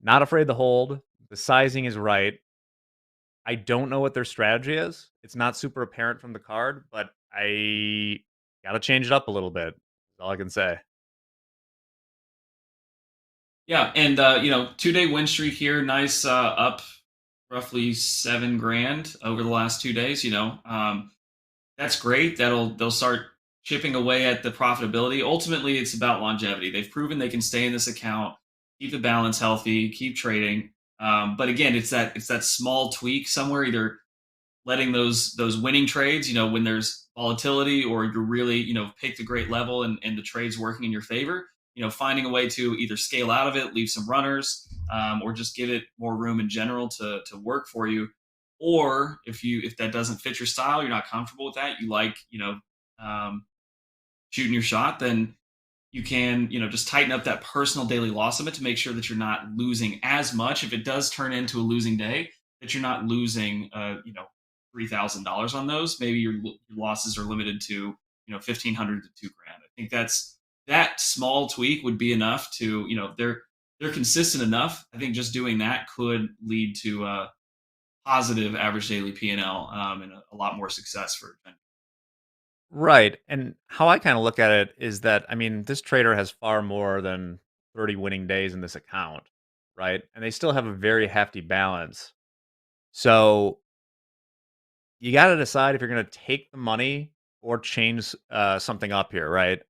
not afraid to hold. The sizing is right. I don't know what their strategy is. It's not super apparent from the card, but I got to change it up a little bit. That's all I can say. Yeah, and 2-day win streak here, nice up roughly $7,000 over the last 2 days. That's great. They'll start chipping away at the profitability. Ultimately, it's about longevity. They've proven they can stay in this account, keep the balance healthy, keep trading. But again, it's that small tweak somewhere, either letting those winning trades, when there's volatility, or you're really, pick the great level and the trade's working in your favor, finding a way to either scale out of it, leave some runners, or just give it more room in general to work for you. Or if that doesn't fit your style, you're not comfortable with that, you like, shooting your shot, then you can, just tighten up that personal daily loss limit to make sure that you're not losing as much. If it does turn into a losing day, that you're not losing, $3,000 on those. Maybe your losses are limited to, $1,500 to $2,000. I think that small tweak would be enough to, they're consistent enough. I think just doing that could lead to a positive average daily P&L and a lot more success for. Right. And how I kind of look at it is that, I mean, this trader has far more than 30 winning days in this account, right? And they still have a very hefty balance. So you got to decide if you're going to take the money or change something up here, right?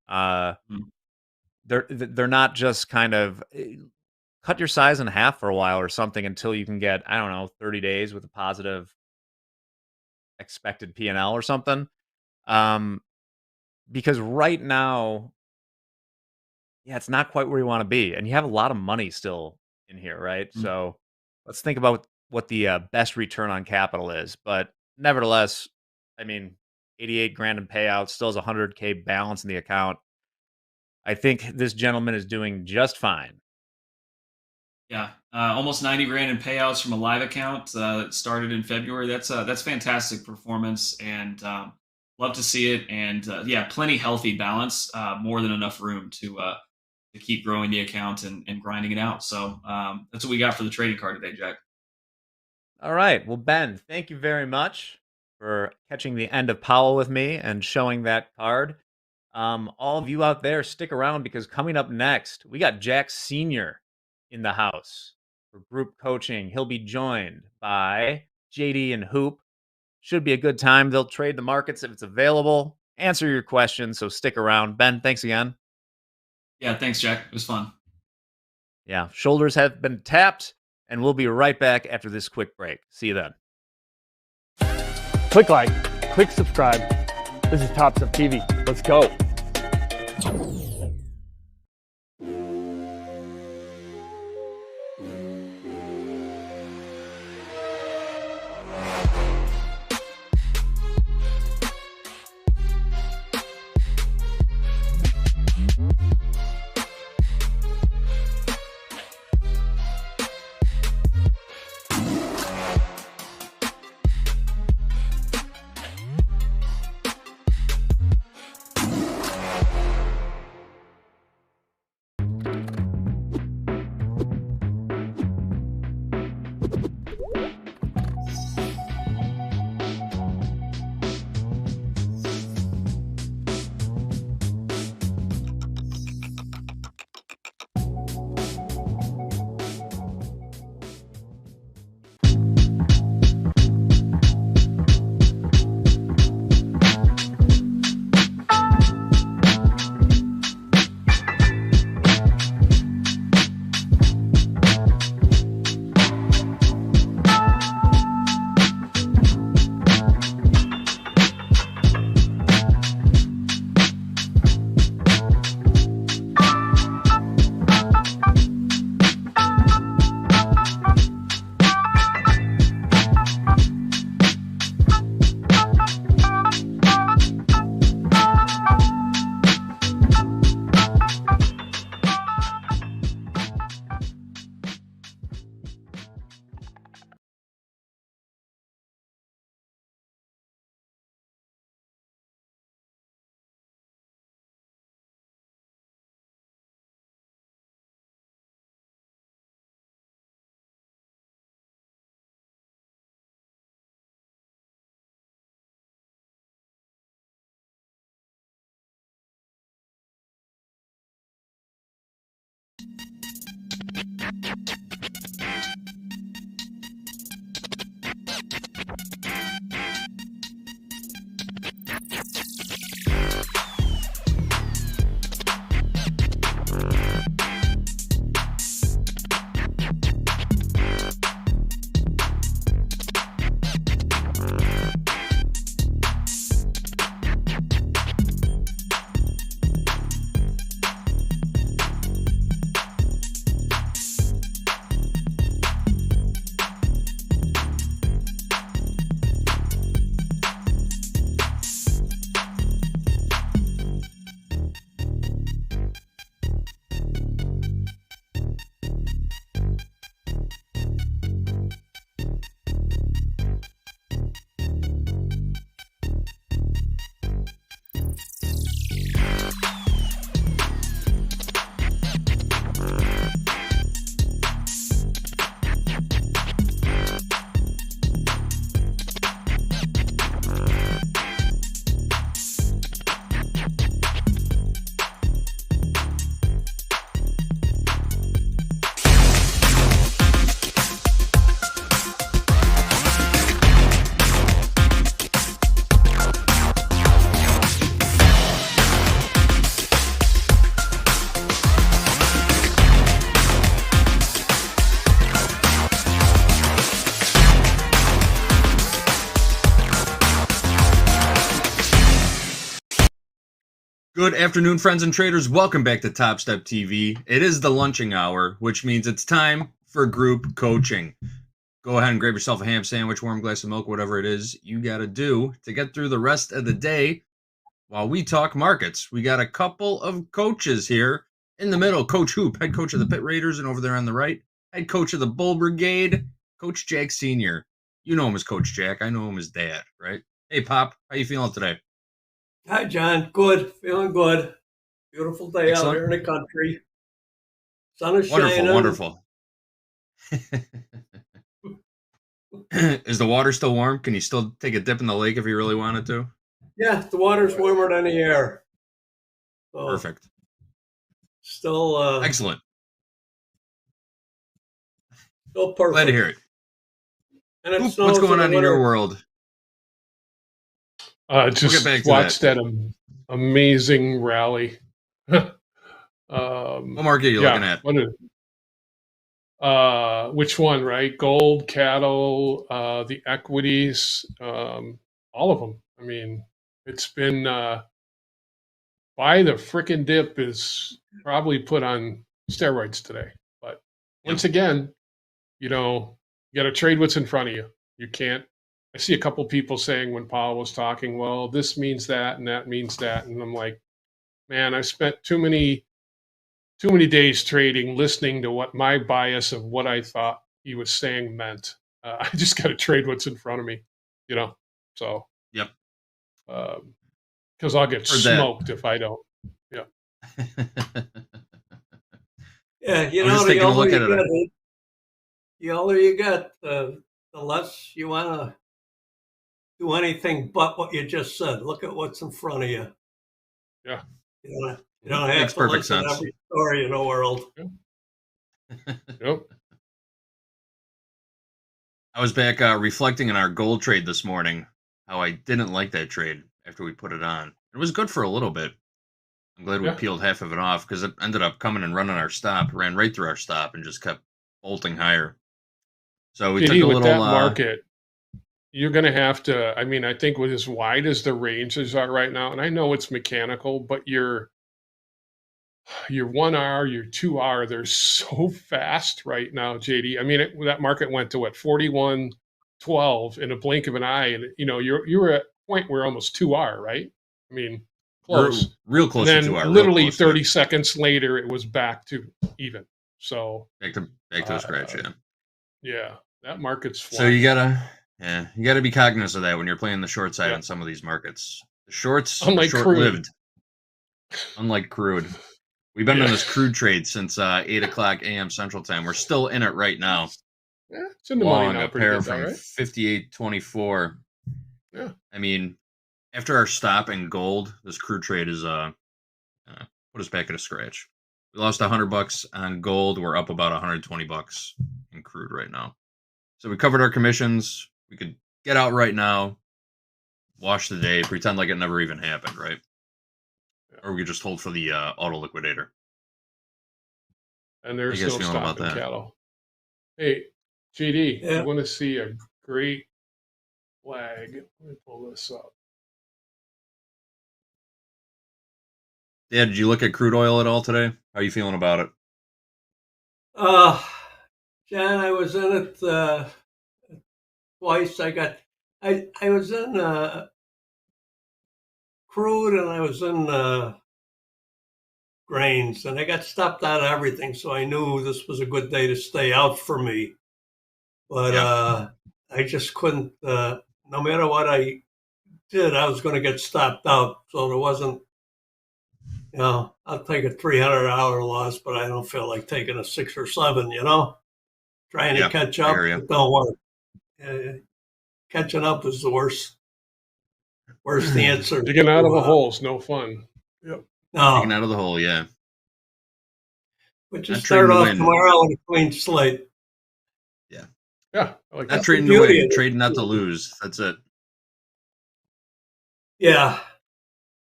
They're not just kind of cut your size in half for a while or something until you can get, I don't know, 30 days with a positive expected P&L or something. Because right now, yeah, it's not quite where you want to be, and you have a lot of money still in here, right? So let's think about what the best return on capital is. But nevertheless, I mean, 88 grand in payouts, still has 100K balance in the account. I think this gentleman is doing just fine. Yeah, almost 90 grand in payouts from a live account that started in February. That's fantastic performance, and love to see it. And yeah, plenty healthy balance, more than enough room to keep growing the account and grinding it out. So that's what we got for the trading card today, Jack. All right. Well, Ben, thank you very much for catching the end of Powell with me and showing that card. All of you out there, stick around because coming up next, we got Jack Sr. in the house for group coaching. He'll be joined by JD and Hoop. Should be a good time. They'll trade the markets if it's available, answer your questions. So stick around. Ben, thanks again. Yeah, thanks, Jack. It was fun. Yeah, shoulders have been tapped, and we'll be right back after this quick break. See you then. Click like, click subscribe. This is Topstep TV. Let's go. Good afternoon, friends and traders. Welcome back to Topstep TV. It is the lunching hour, which means it's time for group coaching. go ahead and grab yourself a ham sandwich, warm glass of milk, whatever it is you got to do to get through the rest of the day while we talk markets. We got a couple of coaches here in the middle. Coach Hoop, head coach of the Pit Raiders, and over there on the right, head coach of the Bull Brigade, Coach Jack Sr. You know him as Coach Jack. I know him as Dad, right? Hey, Pop, how you feeling today? Hi, John. Good. Feeling good. Beautiful day Excellent. out here in the country. Sun is Wonderful, shining. wonderful. Is the water still warm? Can you still take a dip in the lake if you really wanted to? Yeah, the water's warmer than the air. So Perfect. Still excellent. Still perfect. Glad to hear it. And it What's snows going in the on in your winter. world? Just watched that amazing rally. What market are you looking at? Which one, right? Gold, cattle, the equities, all of them. I mean, it's been buy the frickin' dip is probably put on steroids today. But once again, you know, you got to trade what's in front of you. You can't. I see a couple people saying when Powell was talking, well, this means that and that means that, and I'm like, man, I've spent too many days trading, listening to what my bias of what I thought he was saying meant. I just got to trade what's in front of me, you know. So yep, because I'll get smoked if I don't. Yeah. Yeah, you I'm know, just the taking a look older at you it. get, the older you get, the less you want to do anything but what you just said. Look at what's in front of you. Yeah. You don't have Makes to perfect listen to sense. every story in the world. Yep. I was back reflecting on our gold trade this morning, how I didn't like that trade after we put it on. It was good for a little bit. I'm glad we peeled half of it off because it ended up coming and running our stop, ran right through our stop, and just kept bolting higher. So we took a with little that market, you're going to have to. I mean, I think with as wide as the ranges are right now, and I know it's mechanical, but your 1R, your 2R, they're so fast right now, JD. I mean, that market went to what, 41.12 in a blink of an eye, and you know you were at a point where almost 2R, right? I mean, close, real close and to then 2R. literally 30 seconds later, it was back to even. So back to a scratch, yeah. Yeah, that market's So you gotta be cognizant of that when you're playing the short side on some of these markets. The shorts are Unlike short-lived. Unlike Crude. We've been in this Crude trade since 8 o'clock a.m. Central Time. We're still in it right now. Yeah, it's in the money Long, now, a pretty pair good, from though, right? 58.24. Yeah. I mean, after our stop in gold, this Crude trade is put us back at a scratch. We lost $100 on gold. We're up about $120 in Crude right now. So we covered our commissions. We could get out right now, wash the day, pretend like it never even happened, right? Or we could just hold for the auto liquidator. And there's How you guys no feeling about stopping that? cattle. Hey, GD, Yeah. you want to see a great flag? Let me pull this up. Yeah, did you look at crude oil at all today? How are you feeling about it? John, I was in it twice. I was in Crude and I was in grains, and I got stopped out of everything, so I knew this was a good day to stay out for me. But I just couldn't. No matter what I did, I was going to get stopped out. So there wasn't. You know, I'll take a $300 loss, but I don't feel like taking a 6 or 7. You know, trying to catch up, it don't work. Catching up is the worst answer. Digging out of a hole is no fun. Yep. No. Digging out of the hole, yeah. But just Not trading start to off win. tomorrow with a clean slate. Yeah. Yeah. I like Not that. trading the to beauty win, of it. trading not to lose. That's it. Yeah,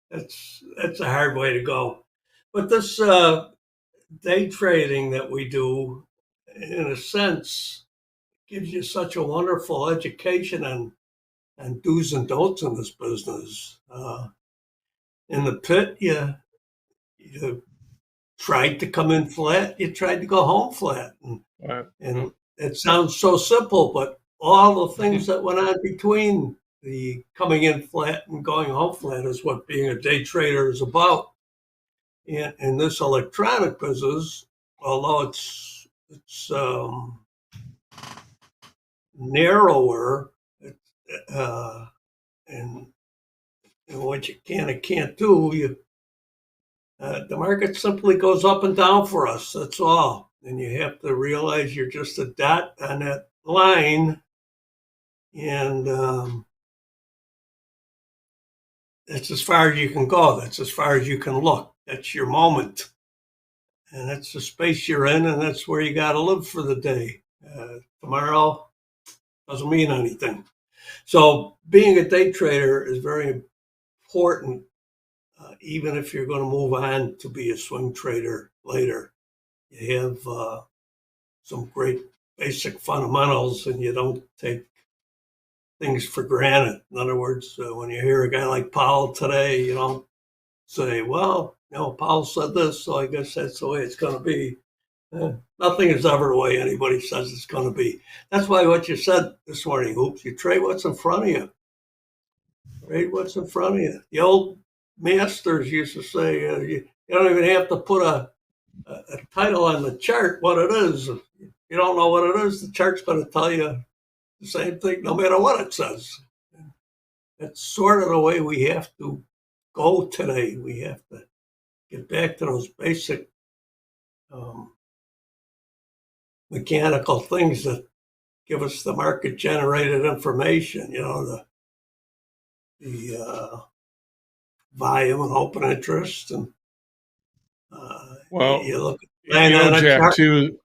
that's a hard way to go. But this day trading that we do, in a sense, gives you such a wonderful education and do's and don'ts in this business. In the pit, you tried to come in flat, you tried to go home flat, and it sounds so simple, but all the things that went on between the coming in flat and going home flat is what being a day trader is about. And in this electronic business, although it's narrower, and what you can and can't do, the market simply goes up and down for us. That's all. And you have to realize you're just a dot on that line. And that's as far as you can go. That's as far as you can look. That's your moment. And that's the space you're in, and that's where you got to live for the day. Tomorrow doesn't mean anything. So being a day trader is very important, even if you're going to move on to be a swing trader later. You have some great basic fundamentals, and you don't take things for granted. In other words, when you hear a guy like Powell today, you don't say, well, Powell said this, so I guess that's the way it's going to be. Nothing is ever the way anybody says it's going to be. That's why what you said this morning, Hoops, you trade what's in front of you. Trade what's in front of you. The old masters used to say, you don't even have to put a title on the chart, what it is. If you don't know what it is, the chart's going to tell you the same thing no matter what it says. That's sort of the way we have to go today. We have to get back to those basic mechanical things that give us the market generated information, the volume and open interest. And well, you look at Jack, too,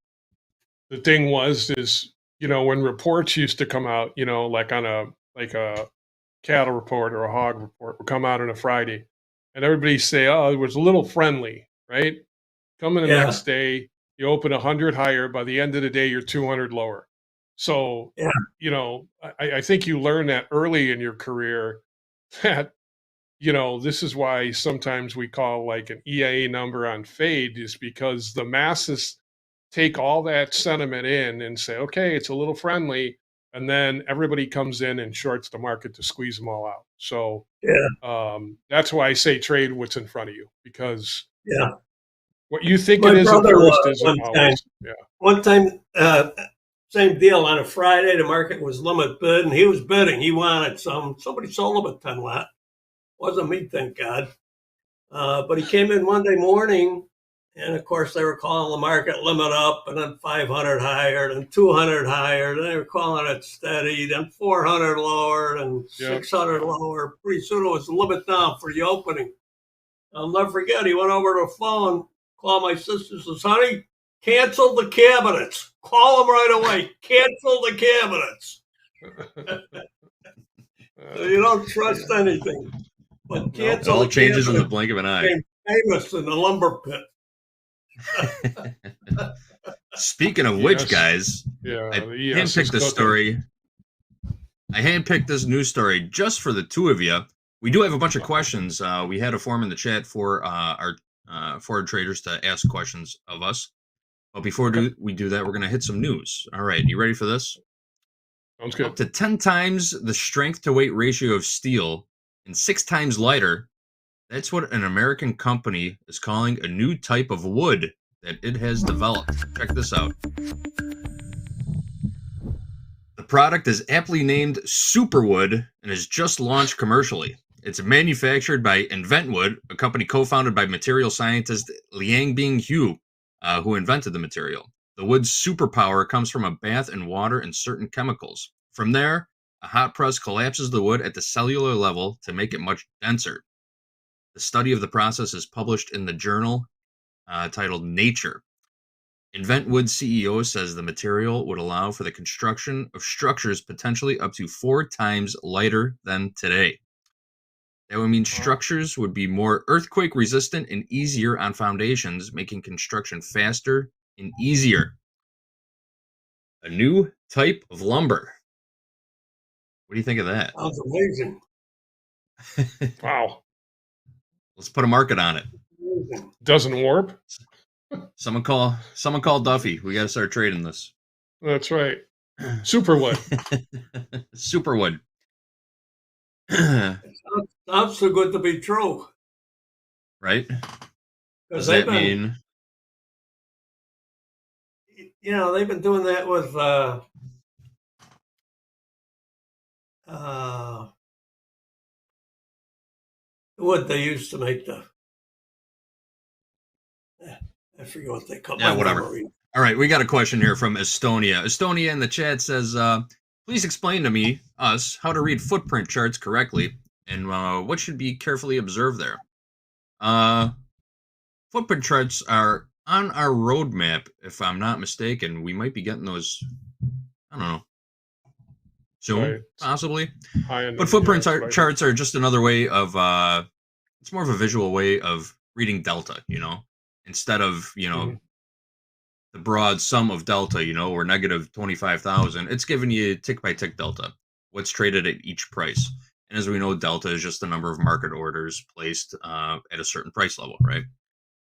the thing is, when reports used to come out, like on a cattle report or a hog report would come out on a Friday, and everybody say, oh, it was a little friendly, right? Coming the next day, you open 100 higher. By the end of the day, you're 200 lower. So, I think you learn that early in your career that, this is why sometimes we call like an EIA number on fade, is because the masses take all that sentiment in and say, okay, it's a little friendly. And then everybody comes in and shorts the market to squeeze them all out. So that's why I say trade what's in front of you, because what you think it is at first isn't always. One time, same deal on a Friday, the market was limit bid, and he was bidding. He wanted somebody sold him a 10 lot. Wasn't me, thank God. But he came in Monday morning, and of course they were calling the market limit up, and then 500 higher, then 200 higher, then they were calling it steady, then 400 lower, and 600 lower. Pretty soon it was limit down for the opening. I'll never forget, he went over to the phone, called my sister, says, honey, cancel the cabinets. Call them right away. Cancel the cabinets. So you don't trust anything. But cancel all changes in the blink of an eye. Famous in the lumber pit. Speaking of which, guys, I handpicked this story. I handpicked this news story just for the two of you. We do have a bunch of questions. We had a form in the chat for our foreign traders to ask questions of us. But before we do that, we're going to hit some news. All right, you ready for this? Sounds good. Up to 10 times the strength to weight ratio of steel and 6 times lighter. That's what an American company is calling a new type of wood that it has developed. Check this out. The product is aptly named Superwood and is just launched commercially. It's manufactured by InventWood, a company co-founded by material scientist Liangbing Hu, who invented the material. The wood's superpower comes from a bath in water and certain chemicals. From there, a hot press collapses the wood at the cellular level to make it much denser. The study of the process is published in the journal titled Nature. InventWood CEO says the material would allow for the construction of structures potentially up to 4 times lighter than today. That would mean structures would be more earthquake resistant and easier on foundations, making construction faster and easier. A new type of lumber. What do you think of that? Sounds amazing. Wow. Let's put a market on it. Doesn't warp. Someone call Duffy. We got to start trading this. That's right. Superwood. Superwood. Sounds so good to be true. Right? Because Does that mean? You know, they've been doing that with wood they used to make the. I forget what they call it. Yeah, whatever. All right, we got a question here from Estonia. Estonia in the chat says, please explain to me, us, how to read footprint charts correctly and what should be carefully observed there. Footprint charts are on our roadmap, if I'm not mistaken. We might be getting those, I don't know, soon, Right. possibly. High-end But footprint right. charts are just another way of, it's more of a visual way of reading delta, you know, instead of, you know, the broad sum of delta, you know, or negative 25,000. It's giving you tick by tick delta, what's traded at each price. And as we know, delta is just the number of market orders placed at a certain price level, right?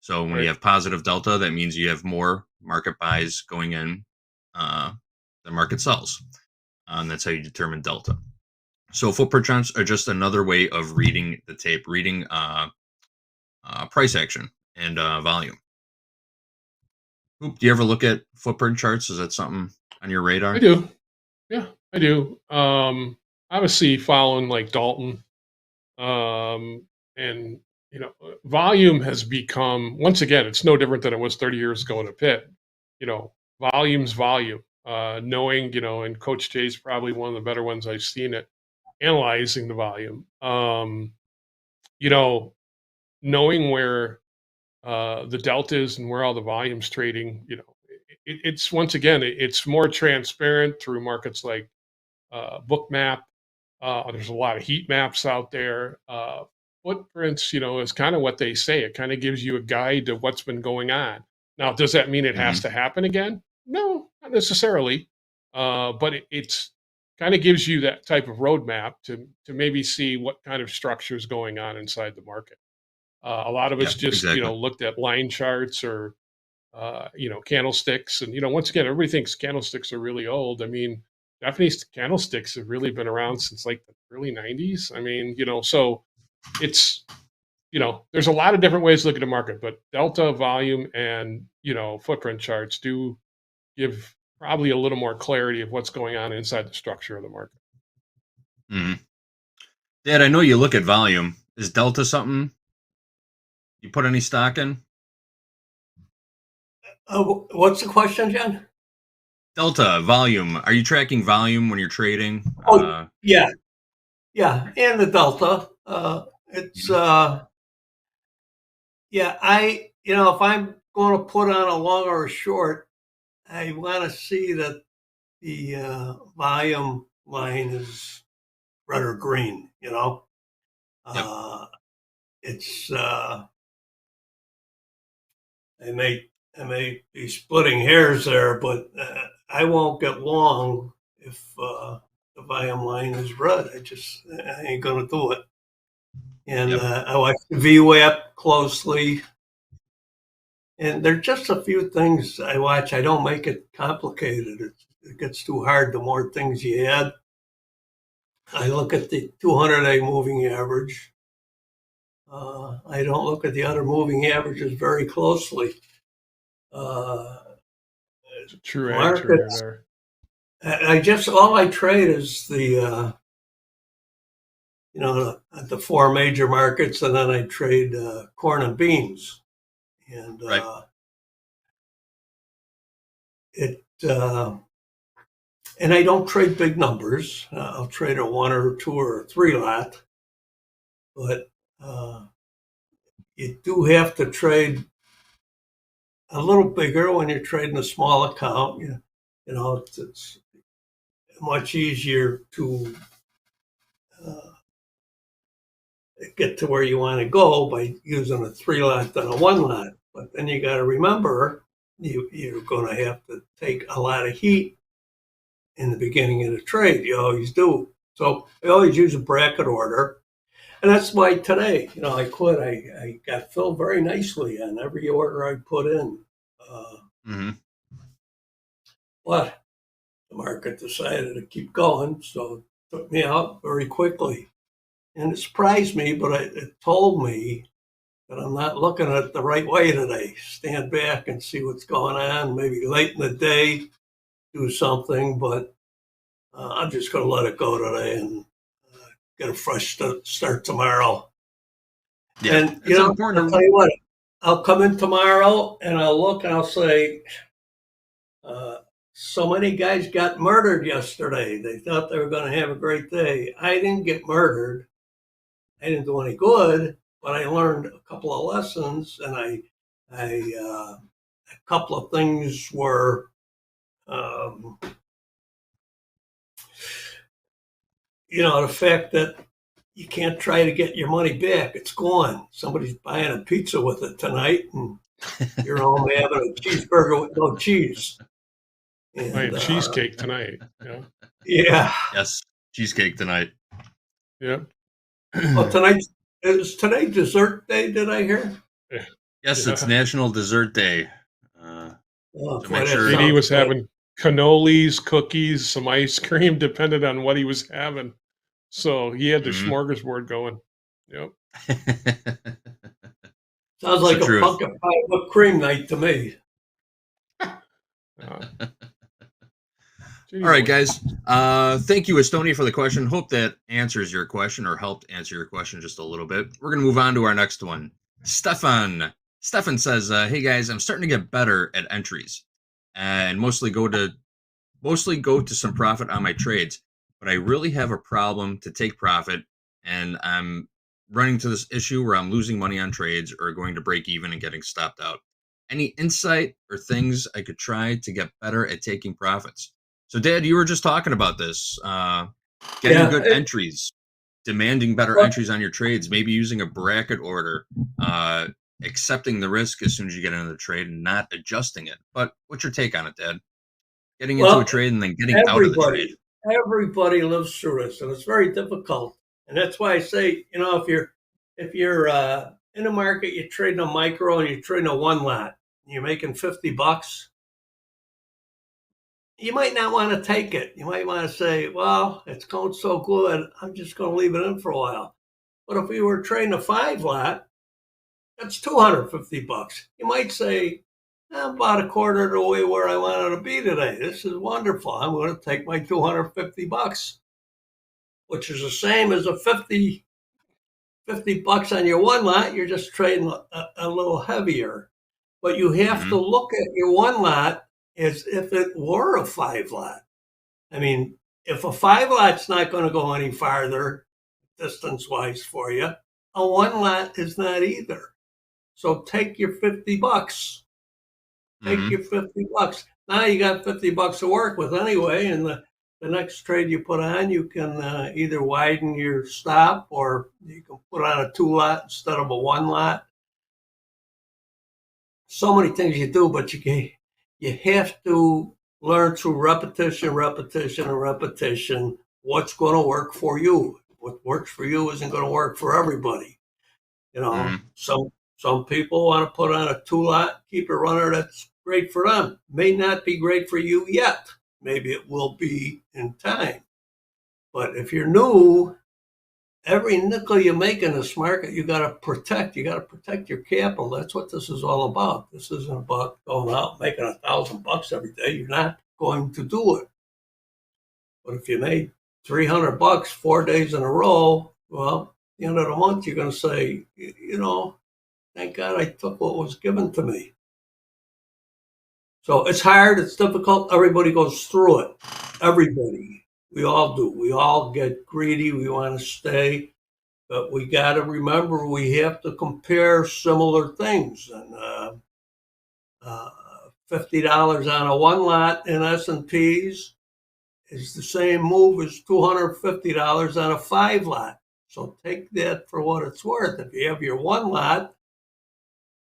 So when you have positive delta, that means you have more market buys going in than market sells. And that's how you determine delta. So footprint charts are just another way of reading the tape, reading price action and volume. Oop, do you ever look at footprint charts? Is that something on your radar? I do. Yeah, I do. Obviously following like Dalton. And you know, volume has become, once again, it's no different than it was 30 years ago in a pit. You know, volume's volume. Knowing, you know, and Coach Jay's probably one of the better ones I've seen at analyzing the volume. You know, knowing where the delta is and where all the volume's trading, you know, it's once again, it's more transparent through markets like Bookmap. There's a lot of heat maps out there. Footprints, you know, is kind of what they say. It kind of gives you a guide of what's been going on. Now, does that mean it has to happen again? No, not necessarily. But it's kind of gives you that type of roadmap to maybe see what kind of structure is going on inside the market. A lot of us just, you know, looked at line charts or, you know, candlesticks. And, you know, once again, everybody thinks candlesticks are really old. I mean, Japanese candlesticks have really been around since like the early 90s. I mean, you know, so it's, you know, there's a lot of different ways to look at the market, but delta, volume, and, you know, footprint charts do give probably a little more clarity of what's going on inside the structure of the market. Mm-hmm. Dad, I know you look at volume. Is delta something you put any stock in? What's the question, John? Delta, volume. Are you tracking volume when you're trading? Oh, yeah. Yeah, and the delta. It's, yeah, you know, if I'm going to put on a long or a short, I want to see that the volume line is red or green, you know? It's, I may be splitting hairs there, but I won't get long if the volume line is red. I ain't going to do it. And I watch the VWAP closely. And there's just a few things I watch. I don't make it complicated. It gets too hard the more things you add. I look at the 200-day moving average. I don't look at the other moving averages very closely. True markets, answer there. All I trade is the, you know, the four major markets, and then I trade corn and beans. And and I don't trade big numbers. I'll trade a 1 or 2 or 3 lot, but you do have to trade a little bigger when you're trading a small account. You know, it's much easier to get to where you want to go by using a 3 lot than a 1 lot. But then you got to remember you're going to have to take a lot of heat in the beginning of the trade. You always do. So I always use a bracket order. And that's why today, you know, I got filled very nicely on every order I put in. But the market decided to keep going, so it took me out very quickly. And it surprised me, but it told me that I'm not looking at it the right way today. Stand back and see what's going on. Maybe late in the day, do something, but I'm just going to let it go today and get a fresh start tomorrow. Yeah, and you know, I'll tell you what, I'll come in tomorrow and I'll look and I'll say, so many guys got murdered yesterday. They thought they were going to have a great day. I didn't get murdered. I didn't do any good, but I learned a couple of lessons, and a couple of things were, you know, the fact that you can't try to get your money back. It's gone. Somebody's buying a pizza with it tonight, and you're home having a cheeseburger with no cheese. And, I had cheesecake tonight. Yeah. Yeah. Yes, cheesecake tonight. Yeah. Well, is today dessert day, did I hear? Yes, it's National Dessert Day. So make sure JD was having cannolis, cookies, some ice cream, depended on what he was having. So he had the smorgasbord going. Yep. Sounds like a pumpkin pie whipped cream night to me. All right, guys. Thank you, Estonia, for the question. Hope that answers your question or helped answer your question just a little bit. We're going to move on to our next one. Stefan says, hey, guys, I'm starting to get better at entries and mostly go to some profit on my trades, but I really have a problem to take profit, and I'm running to this issue where I'm losing money on trades or going to break even and getting stopped out. Any insight or things I could try to get better at taking profits? So, Dad, you were just talking about this, getting good entries, demanding better entries on your trades, maybe using a bracket order, accepting the risk as soon as you get into the trade and not adjusting it. But what's your take on it, Dad? Getting into a trade and then getting out of the trade. Everybody lives through this, and it's very difficult. And that's why I say, you know, if you're in a market, you're trading a micro and you're trading a one lot, and you're making $50, you might not want to take it. You might want to say, well, it's going so good, I'm just going to leave it in for a while. But if we were trading a 5 lot, that's $250. You might say, I'm about a quarter of the way where I wanted to be today. This is wonderful. I'm going to take my $250, which is the same as a $50 on your one lot. You're just trading a little heavier. But you have to look at your one lot as if it were a 5 lot. I mean, if a 5 lot's not going to go any farther distance-wise for you, a one lot is not either. So take your $50. Take your $50. Now you got $50 to work with anyway, and the next trade you put on, you can either widen your stop or you can put on a 2 lot instead of a 1 lot. So many things you do, but you have to learn through repetition, and repetition what's going to work for you. What works for you isn't going to work for everybody. You know, some people want to put on a 2 lot, keep it runner. That's great for them. May not be great for you yet. Maybe it will be in time. But if you're new, every nickel you make in this market, you got to protect. You got to protect your capital. That's what this is all about. This isn't about going out making $1,000 every day. You're not going to do it. But if you made $300 4 days in a row, well, at the end of the month, you're going to say, you know, thank God I took what was given to me. So it's hard. It's difficult. Everybody goes through it. Everybody. We all do. We all get greedy. We want to stay. But we got to remember we have to compare similar things. And $50 on a 1 lot in S&Ps is the same move as $250 on a 5 lot. So take that for what it's worth. If you have your 1 lot,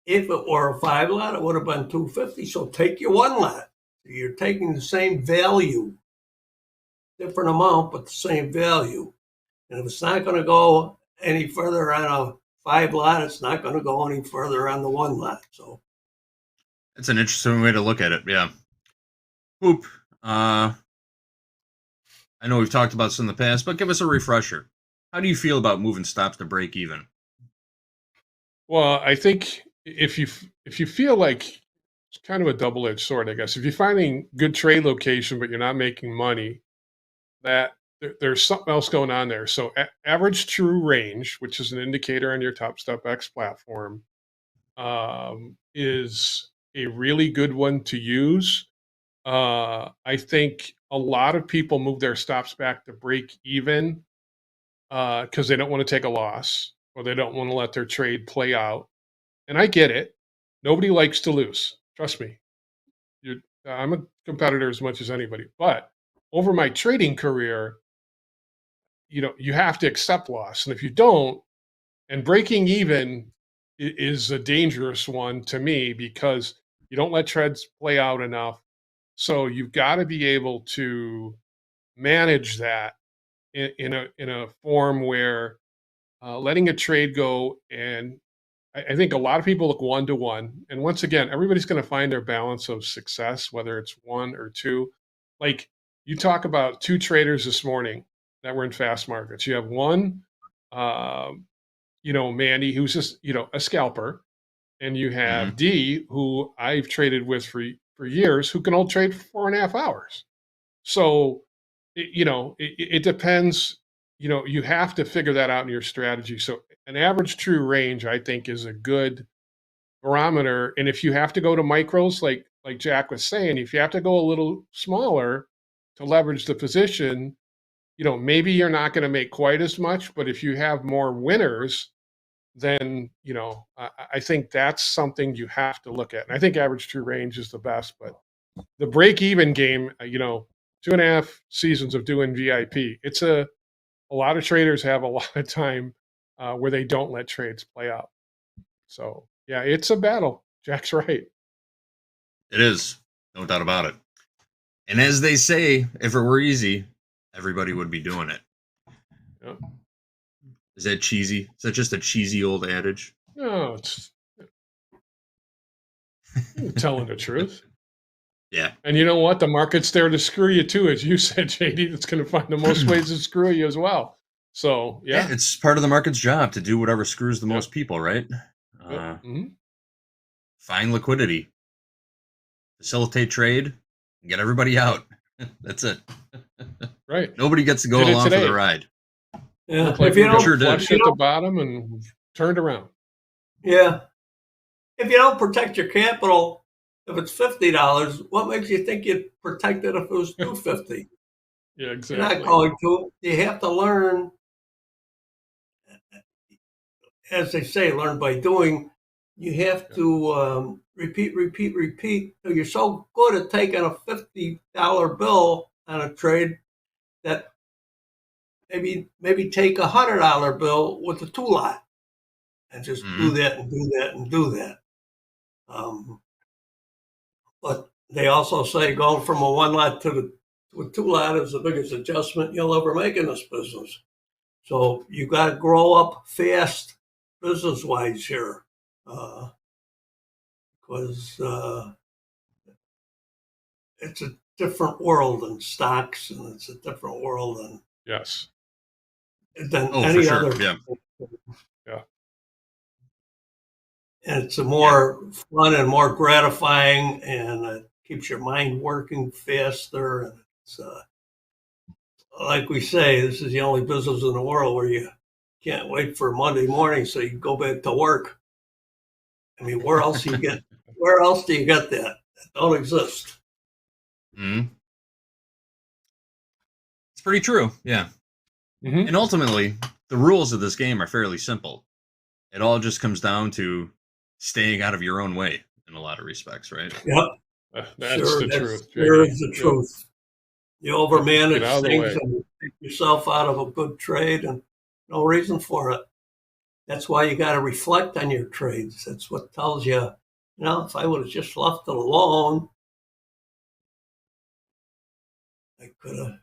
if it were a 5 lot, it would have been $250. So take your 1 lot. You're taking the same value, different amount, but the same value. And if it's not going to go any further on a 5 lot, it's not going to go any further on the 1 lot. So That's an interesting way to look at it. Yeah. Whoop. I know we've talked about this in the past, but give us a refresher. How do you feel about moving stops to break even? Well, I think if you feel like it's kind of a double-edged sword, I guess. If you're finding good trade location but you're not making money, that there's something else going on there. So average true range, which is an indicator on your TopstepX platform, is a really good one to use. I think a lot of people move their stops back to break even because they don't want to take a loss or they don't want to let their trade play out. And I get it. Nobody likes to lose. Trust me. I'm a competitor as much as anybody. But over my trading career, you have to accept loss. And if you don't, and breaking even is a dangerous one to me because you don't let trades play out enough. So you've got to be able to manage that in a form where letting a trade go. And I think a lot of people look 1-to-1. And once again, everybody's going to find their balance of success, whether it's 1 or 2. Like you talk about 2 traders this morning that were in fast markets. You have one, Mandy, who's just, a scalper. And you have D, who I've traded with for years, who can only trade for 4.5 hours. So, it depends. You have to figure that out in your strategy. So an average true range, I think, is a good barometer. And if you have to go to micros, like Jack was saying, if you have to go a little smaller to leverage the position, maybe you're not going to make quite as much. But if you have more winners, then, I think that's something you have to look at. And I think average true range is the best. But the break-even game, 2.5 seasons of doing VIP, a lot of traders have a lot of time where they don't let trades play out. So, yeah, it's a battle. Jack's right. It is. No doubt about it. And as they say, if it were easy, everybody would be doing it. Yep. Is that cheesy? Is that just a cheesy old adage? No, it's telling the truth. Yeah. And you know what? The market's there to screw you too. As you said, JD, it's going to find the most ways to screw you as well. So, yeah. It's part of the market's job to do whatever screws the most people, right? Find liquidity, facilitate trade, and get everybody out. That's it. Right. Nobody gets to go along for the ride. Yeah. Looked like If you we don't, got flushed at the bottom and turned around. Yeah. If you don't protect your capital, if it's $50, what makes you think you'd protect it if it was $250? Yeah, exactly. You're not going to. You have to learn, as they say, learn by doing. You have to repeat till you're so good at taking a $50 bill on a trade that maybe take a $100 bill with a 2-lot and just do that and do that and do that. But they also say going from a 1-lot to a 2-lot is the biggest adjustment you'll ever make in this business. So you got to grow up fast business-wise here, because it's a different world than stocks, and it's a different world than any for sure. other. Yeah. And it's a more fun and more gratifying, and it keeps your mind working faster. And it's like we say, this is the only business in the world where you can't wait for Monday morning so you can go back to work. I mean, where else do you get that? That don't exist. It's pretty true. Yeah. And ultimately, the rules of this game are fairly simple. It all just comes down to staying out of your own way in a lot of respects, right? Yep. That's the truth. Sure is the truth. You overmanage Get out of the things way. and take yourself out of a good trade, and no reason for it. That's why you got to reflect on your trades. That's what tells you, if I would have just left it alone, I could have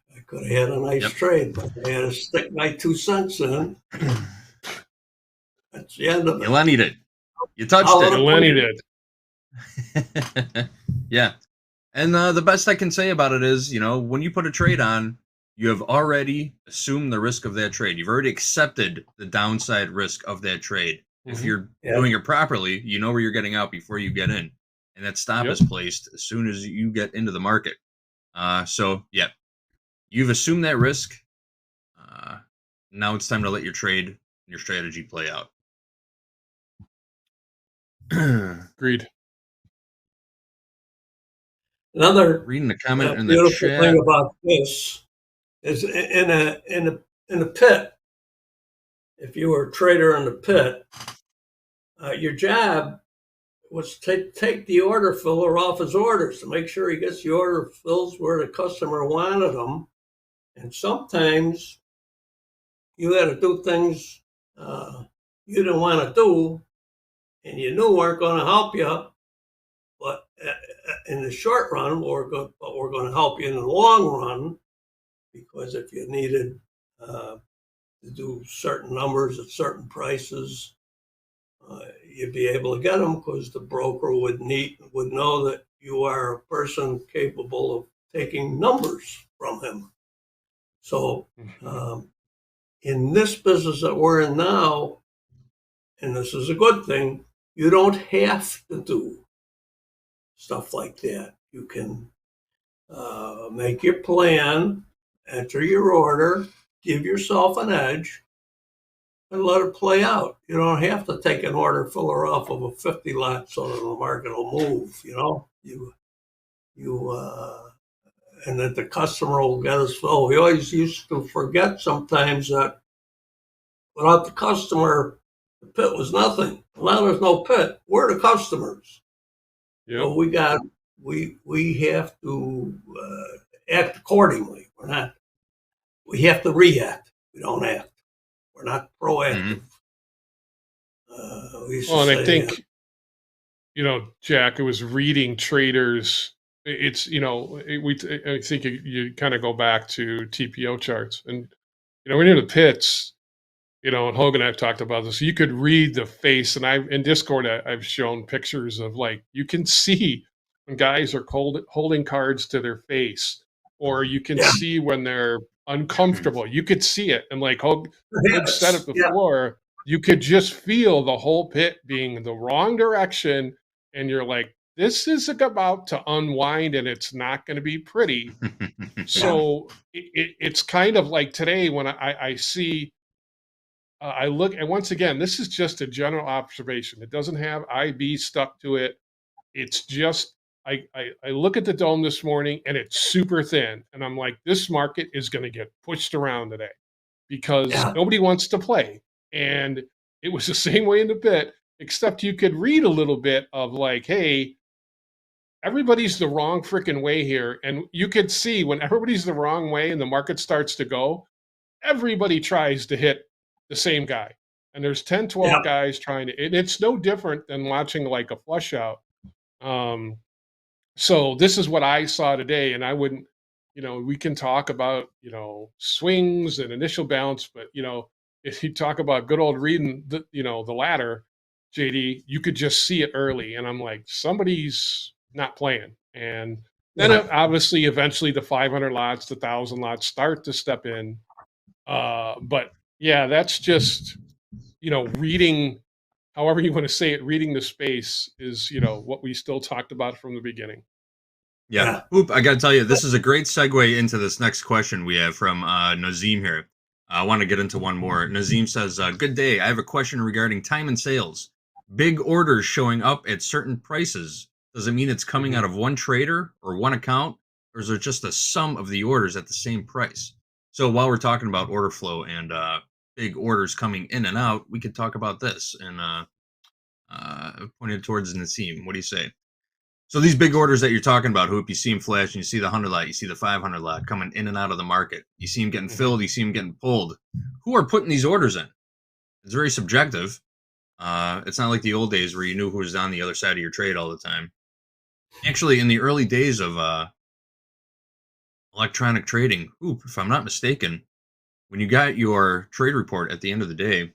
had a nice trade, but I had to stick my 2 cents in. That's the end of it. You Lenny'd it. You touched it. Lenny did. Yeah. And the best I can say about it is, when you put a trade on, you have already assumed the risk of that trade. You've already accepted the downside risk of that trade. If you're doing it properly, you know where you're getting out before you get in. And that stop is placed as soon as you get into the market. So, yeah, you've assumed that risk. Now it's time to let your trade and your strategy play out. Agreed. Another reading the comment in the beautiful chat. thing about this is in a pit. If you were a trader in the pit, your job was to take the order filler off his orders to make sure he gets the order fills where the customer wanted them. And sometimes you had to do things you didn't want to do and you knew weren't going to help you. But in the short run, we're going to help you in the long run, because if you needed to do certain numbers at certain prices, you'd be able to get them because the broker would know that you are a person capable of taking numbers from him. So in this business that we're in now, and this is a good thing, you don't have to do stuff like that. You can make your plan, enter your order, give yourself an edge, and let it play out. You don't have to take an order filler off of a 50 lot so that the market will move. You know, and that the customer will get his fill. We always used to forget sometimes that without the customer, the pit was nothing. Now there's no pit. We're the customers. Yep. So we have to act accordingly. We have to react. We don't act. We're not proactive. And I think, Jack, it was reading traders. It's, I think you kind of go back to TPO charts, and, when you're in the pits, and Hogan and I've talked about this, you could read the face, and in Discord, I've shown pictures of, like, you can see when guys are holding cards to their face, or you can see when they're uncomfortable. You could see it. And like Hogan said it before, you could just feel the whole pit being the wrong direction. And you're like, this is about to unwind and it's not going to be pretty. So it's kind of like today when I see, I look, and once again, this is just a general observation. It doesn't have IB stuck to it. It's just, I look at the dome this morning and it's super thin. And I'm like, this market is going to get pushed around today because nobody wants to play. And it was the same way in the pit, except you could read a little bit of like, hey, everybody's the wrong freaking way here. And you could see when everybody's the wrong way and the market starts to go, everybody tries to hit the same guy. And there's 10, 12 guys trying to, and it's no different than watching like a flush out. So this is what I saw today, and I wouldn't, we can talk about, swings and initial bounce, but, if you talk about good old reading, the ladder, JD, you could just see it early. And I'm like, somebody's not playing. And then obviously, eventually the 500 lots, the 1,000 lots start to step in. But yeah, that's just, reading, however you want to say it, reading the space is, what we still talked about from the beginning. Yeah. Oop, I got to tell you, this is a great segue into this next question we have from Nazim here. I want to get into one more. Nazim says, good day. I have a question regarding time and sales. Big orders showing up at certain prices. Does it mean it's coming out of one trader or one account? Or is it just a sum of the orders at the same price? So while we're talking about order flow and big orders coming in and out, we could talk about this and pointed towards Nazim. What do you say? So these big orders that you're talking about, Hoop, you see them flash and you see the 100 lot, you see the 500 lot coming in and out of the market. You see them getting filled, you see them getting pulled. Who are putting these orders in? It's very subjective. It's not like the old days where you knew who was on the other side of your trade all the time. Actually, in the early days of electronic trading, Hoop, if I'm not mistaken, when you got your trade report at the end of the day,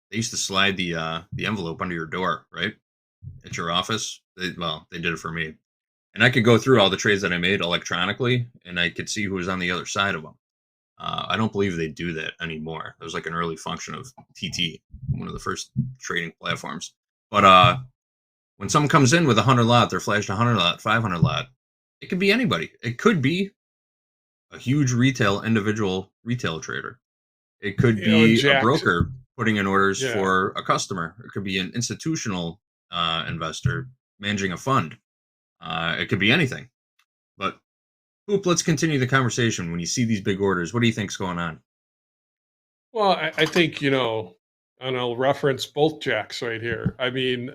they used to slide the envelope under your door, right? At your office. They did it for me. And I could go through all the trades that I made electronically, and I could see who was on the other side of them. I don't believe they do that anymore. It was like an early function of TT, one of the first trading platforms. But when someone comes in with 100 lot, they're flashed 100 lot, 500 lot. It could be anybody. It could be a huge individual retail trader. It could be a broker putting in orders for a customer. It could be an institutional investor managing a fund. It could be anything. But Hoop, let's continue the conversation. When you see these big orders, what do you think's going on? Well, I think, and I'll reference both Jacks right here. I mean,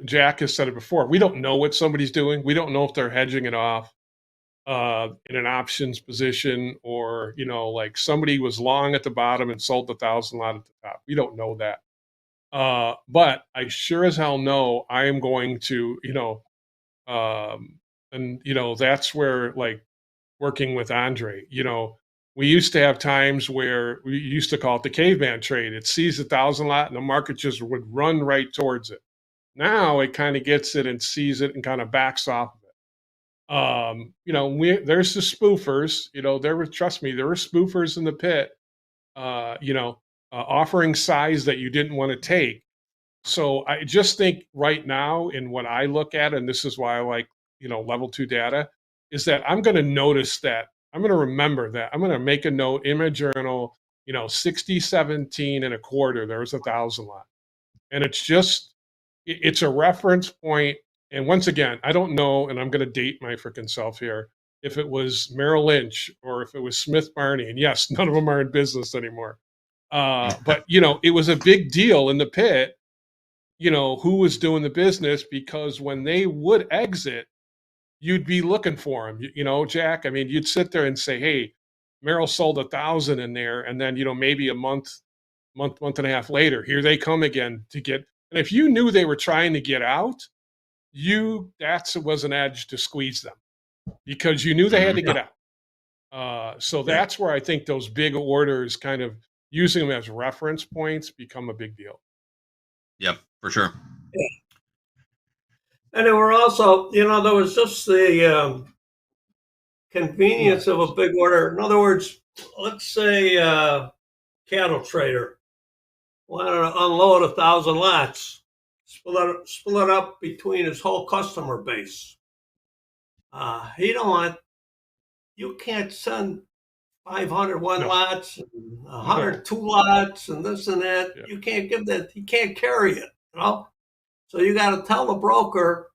Jack has said it before. We don't know what somebody's doing. We don't know if they're hedging it off in an options position, or, like somebody was long at the bottom and sold 1,000 lot at the top. We don't know that. But I sure as hell know I am going to, that's where, like, working with Andre, we used to have times where we used to call it the caveman trade. It sees 1,000 lot and the market just would run right towards it. Now it kind of gets it and sees it and kind of backs off of it. There's the spoofers, trust me, there were spoofers in the pit, offering size that you didn't want to take. So I just think right now, in what I look at, and this is why I like, level 2 data, is that I'm going to notice that. I'm going to remember that. I'm going to make a note in my journal, 60.17 and a quarter, there was 1,000 lot. And it's a reference point. And once again, I don't know, and I'm going to date my freaking self here, if it was Merrill Lynch or if it was Smith Barney. And yes, none of them are in business anymore. But, it was a big deal in the pit, who was doing the business, because when they would exit, you'd be looking for them, Jack. I mean, you'd sit there and say, hey, Merrill sold 1,000 in there. And then, maybe a month and a half later, here they come again to get. And if you knew they were trying to get out, that was an edge to squeeze them, because you knew they had to get out. So that's where I think those big orders, kind of using them as reference points, become a big deal. Yep, for sure. Yeah. And there were also, there was just the convenience of a big order. In other words, let's say a cattle trader wanted to unload 1,000 lots, split up between his whole customer base. You can't send 501 lots, and 102 lots, and this and that. Yeah. You can't give that. He can't carry it, So you got to tell the broker,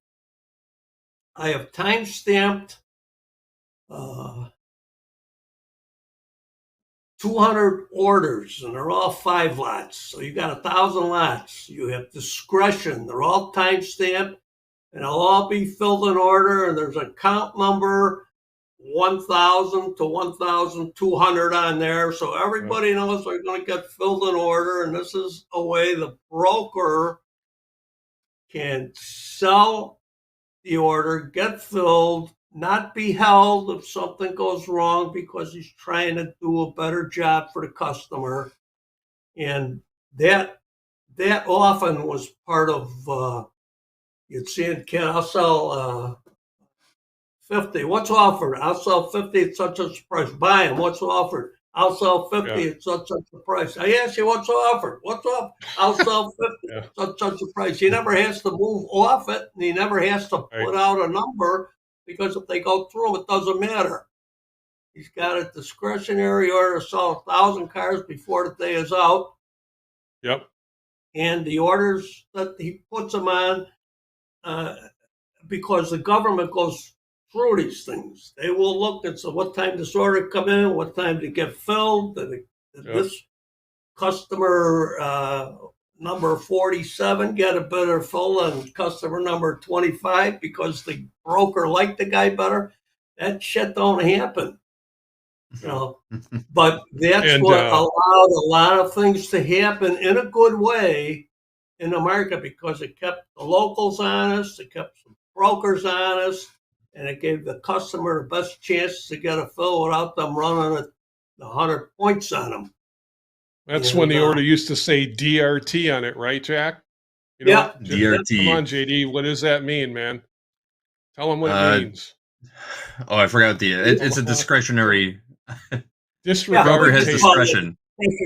I have time-stamped 200 orders, and they're all 5 lots. So you got 1,000 lots. You have discretion. They're all time-stamped, and they'll all be filled in order, and there's a count number, 1,000 to 1,200 on there. So everybody knows they're going to get filled in order, and this is a way the broker can sell the order, get filled, not be held if something goes wrong, because he's trying to do a better job for the customer. And that often was part of, you'd see it, I'll sell 50. What's offered? I'll sell 50 at such a price. Buy them. What's offered? I'll sell 50 at such a price. I ask you, what's offered? What's up? I'll sell 50 at such a price. He never has to move off it, and he never has to put out a number, because if they go through, it doesn't matter. He's got a discretionary order to sell 1,000 cars before the day is out. Yep. And the orders that he puts them on, because the government goes through these things. They will look and say, what time this order come in, what time to get filled, did this customer number 47 get a better fill than customer number 25 because the broker liked the guy better. That shit don't happen. But that's what allowed a lot of things to happen in a good way in America, because it kept the locals honest, it kept some brokers honest, and it gave the customer the best chance to get a fill without them running 100 points on them. That's when the order used to say DRT on it, right, Jack? DRT. Come on, JD. What does that mean, man? Tell them what it means. Oh, I forgot it's a discretionary. Disregard has tape. discretion.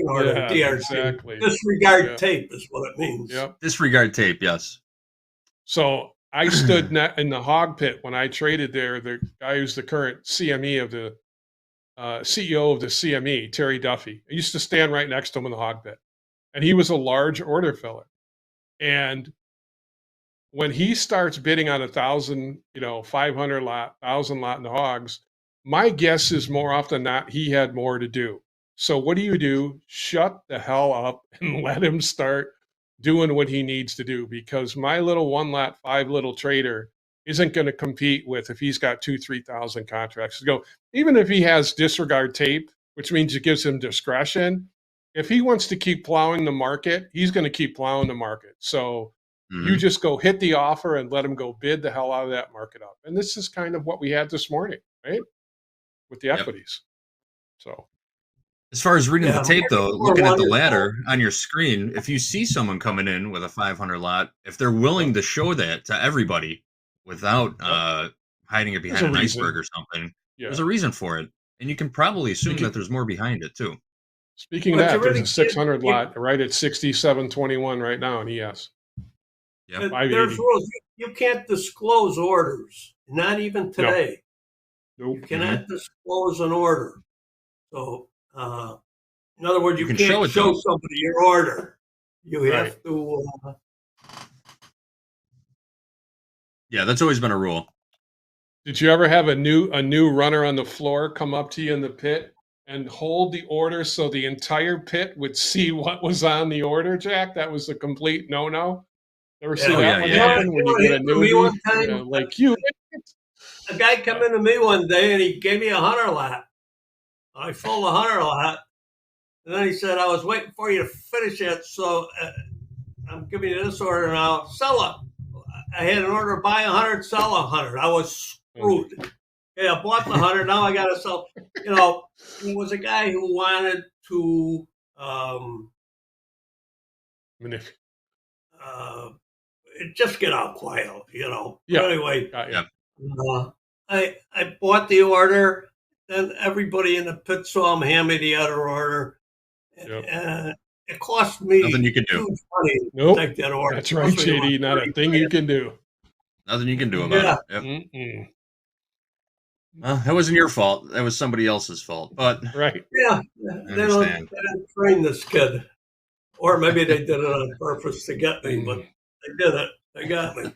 Order, Yeah, DRT. exactly. Disregard Yeah. tape is what it means. Yep. Disregard tape, yes. So I stood in the hog pit when I traded there. The guy who's the current CME of the CEO of the CME, Terry Duffy. I used to stand right next to him in the hog pit, and he was a large order filler. And when he starts bidding on 1,000, 500 lot, 1,000 lot in the hogs, my guess is more often than not he had more to do. So what do? Shut the hell up and let him start doing what he needs to do, because my little 1 lot, 5 little trader isn't going to compete with if he's got 2,000-3,000 contracts to go. Even if he has disregard tape, which means it gives him discretion, if he wants to keep plowing the market, he's going to keep plowing the market. So you just go hit the offer and let him go bid the hell out of that market up. And this is kind of what we had this morning, right? With the equities. So as far as reading the tape, though, looking at the ladder on your screen, if you see someone coming in with a 500 lot, if they're willing to show that to everybody without hiding it behind an iceberg or something, there's a reason for it. And you can probably assume that there's more behind it, too. Speaking of that, there's a 600 lot right at 67.21 right now in ES. Yeah, there's rules. You can't disclose orders, not even today. Nope. You cannot disclose an order. So, in other words, you can't show somebody your order. You have to. Yeah, that's always been a rule. Did you ever have a new runner on the floor come up to you in the pit and hold the order so the entire pit would see what was on the order, Jack? That was a complete no-no. Ever see that one happen when you get a newbie? Like you. A guy come into me one day and he gave me 100 lot. I sold 100 lot. And then he said, I was waiting for you to finish it, so I'm giving you this order now. Sell it. I had an order to buy 100, sell 100. I was screwed. Yeah, I bought the 100. Now I got to sell. It was a guy who wanted to just get out quiet, Yeah. But anyway, I bought the order. Then everybody in the pit saw him hand me the other order. And it cost me nothing you can do. To take that order. That's right, JD. Not a thing you can do. Nothing you can do about it. Yep. Well, that wasn't your fault. That was somebody else's fault. But yeah, they didn't train this kid, or maybe they did it on purpose to get me. But they did it. They got me.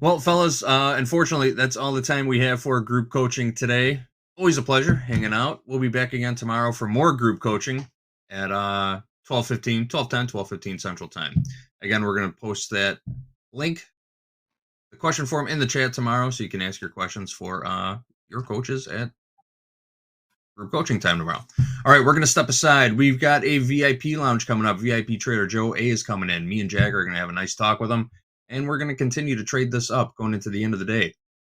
Well, fellas, unfortunately, that's all the time we have for group coaching today. Always a pleasure hanging out. We'll be back again tomorrow for more group coaching at 12:15 Central Time. Again, we're going to post that link, the question form in the chat tomorrow, so you can ask your questions for your coaches at group coaching time tomorrow. All right, we're going to step aside. We've got a VIP lounge coming up. VIP trader Joe A is coming in. Me and Jagger are going to have a nice talk with him, and we're going to continue to trade this up going into the end of the day.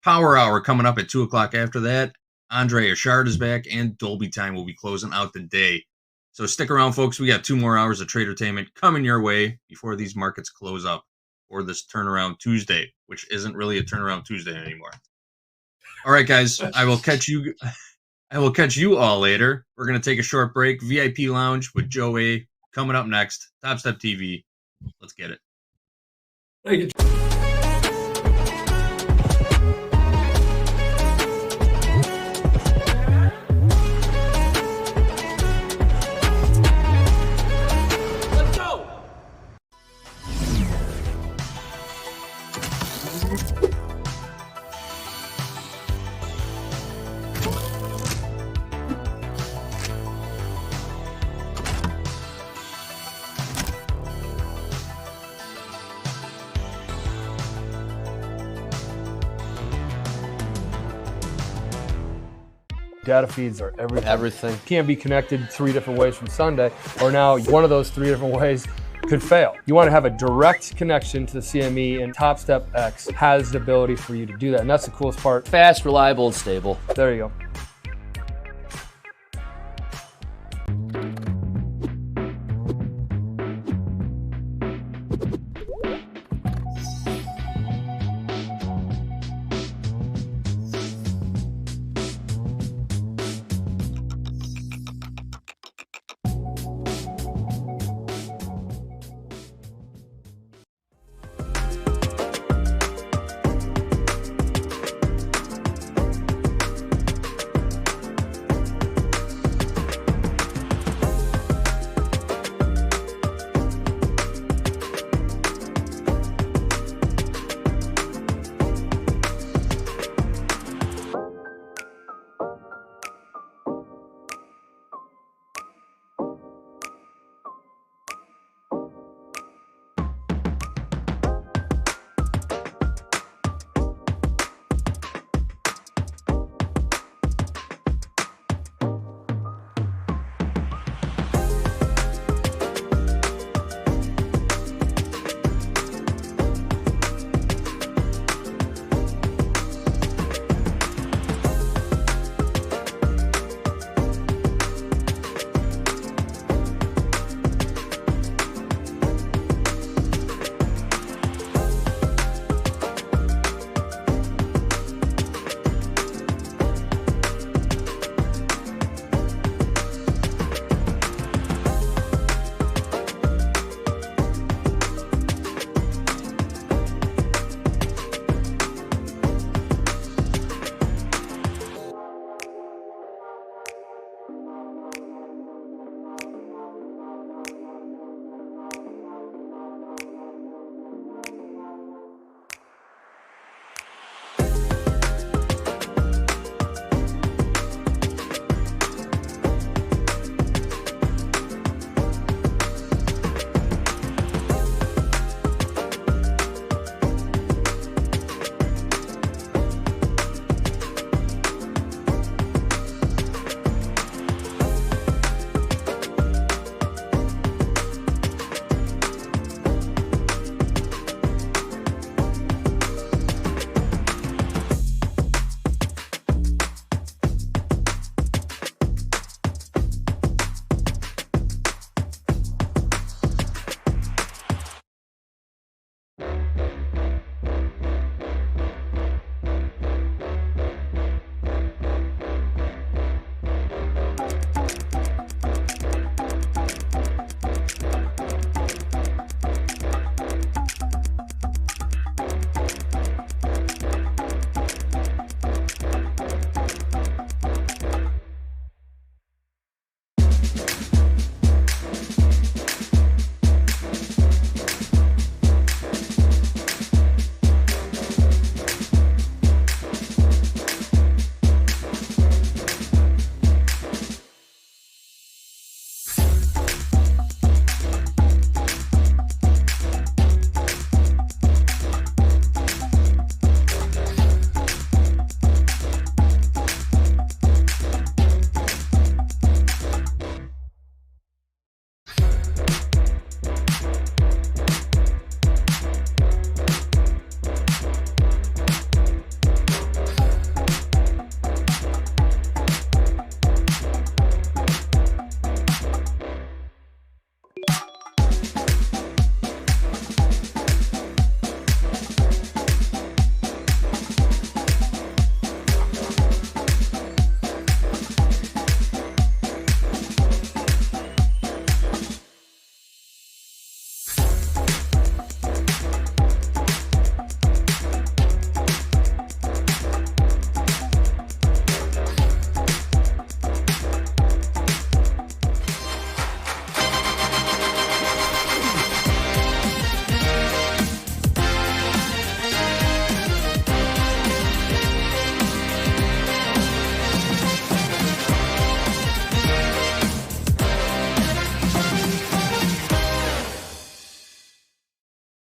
Power Hour coming up at 2 o'clock after that. Andre Ashard is back, and Dolby Time will be closing out the day. So stick around, folks. We got 2 more hours of tradertainment coming your way before these markets close up for this Turnaround Tuesday, which isn't really a Turnaround Tuesday anymore. All right, guys, I will catch you all later. We're going to take a short break. VIP Lounge with Joe A coming up next. Topstep TV. Let's get it. Thank you. Data feeds are everything. Can't be connected 3 different ways from Sunday, or now one of those 3 different ways could fail. You want to have a direct connection to the CME, and Topstep X has the ability for you to do that. And that's the coolest part. Fast, reliable, and stable. There you go.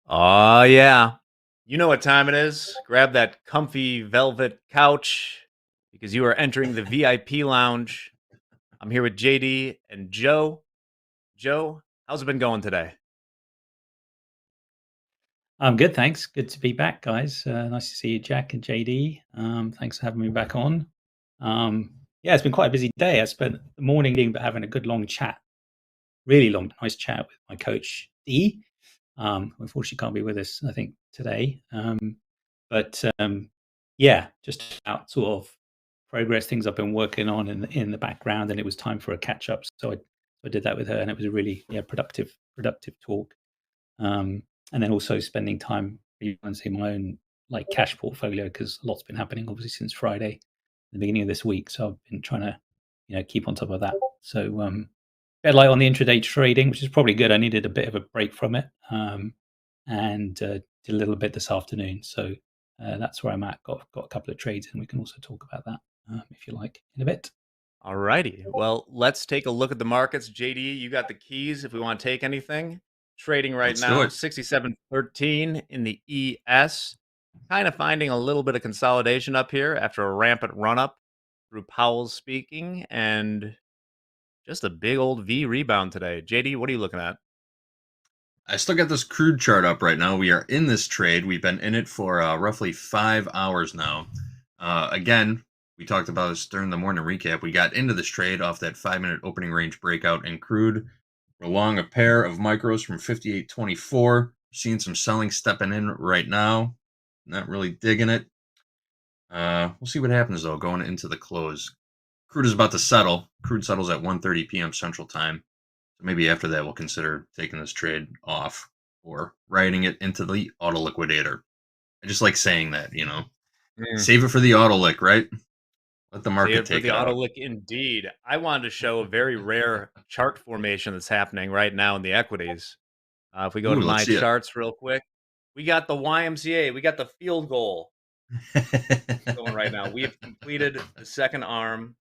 Oh, yeah. You know what time it is. Grab that comfy velvet couch because you are entering the VIP lounge. I'm here with JD and Joe. Joe, how's it been going today? I'm good, thanks. Good to be back, guys. Nice to see you, Jack and JD. Thanks for having me back on. Yeah, it's been quite a busy day. I spent the morning having a good long chat, really long, nice chat with my coach, Dee. Unfortunately, can't be with us, I think, today. But yeah, just about sort of progress, things I've been working on in the background, and it was time for a catch up. So I did that with her, and it was a really productive talk. And then also spending time rebalancing my own like cash portfolio because a lot's been happening obviously since Friday, the beginning of this week. So I've been trying to keep on top of that. So bit light on the intraday trading, which is probably good. I needed a bit of a break from it, and did a little bit this afternoon. So that's where I'm at. Got a couple of trades, and we can also talk about that if you like in a bit. All righty. Well, let's take a look at the markets. JD, you got the keys if we want to take anything. Trading right Let's do now, it. 67.13 in the ES. Kind of finding a little bit of consolidation up here after a rampant run up through Powell's speaking and just a big old V rebound today. JD, what are you looking at? I still got this crude chart up right now. We are in this trade. We've been in it for roughly 5 hours now. Again, we talked about this during the morning recap. We got into this trade off that 5-minute opening range breakout in crude. We're long a pair of micros from 58.24. Seeing some selling stepping in right now. Not really digging it. We'll see what happens, though, going into the close. Crude is about to settle. Crude settles at 1:30 p.m. Central Time. So maybe after that, we'll consider taking this trade off or writing it into the auto liquidator. I just like saying that, Save it for the auto lick, right? Let the market take the it auto out. lick indeed. I wanted to show a very rare chart formation that's happening right now in the equities. If we go to Ooh, let's my see it. charts real quick, we got the YMCA, we got the field goal going right now. We have completed the second arm,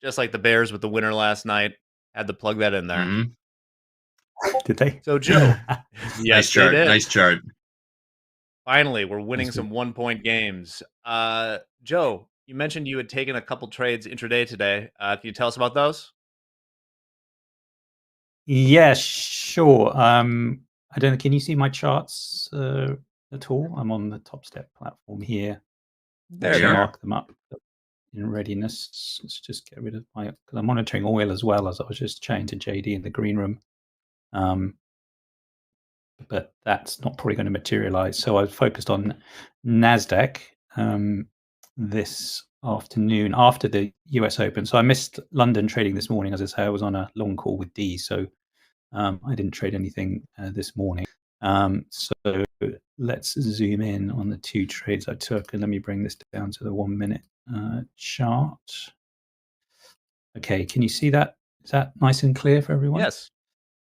just like the Bears with the winner last night. Had to plug that in there. Mm-hmm. Did they? So, Joe, yes, Nice chart. they did. Nice chart. Finally, we're winning some 1-point games. Joe, you mentioned you had taken a couple trades intraday today. Can you tell us about those? Yeah, sure. I don't know. Can you see my charts at all? I'm on the Topstep platform here. There Let's you are. mark them up in readiness. Let's just get rid of my, because I'm monitoring oil as well, as I was just chatting to JD in the green room. But that's not probably going to materialize. So I focused on NASDAQ this afternoon after the US Open. So I missed London trading this morning. As I say, I was on a long call with Dee, so I didn't trade anything this morning. So let's zoom in on the two trades I took, and let me bring this down to the 1 minute chart. Okay, can you see that? Is that nice and clear for everyone? Yes.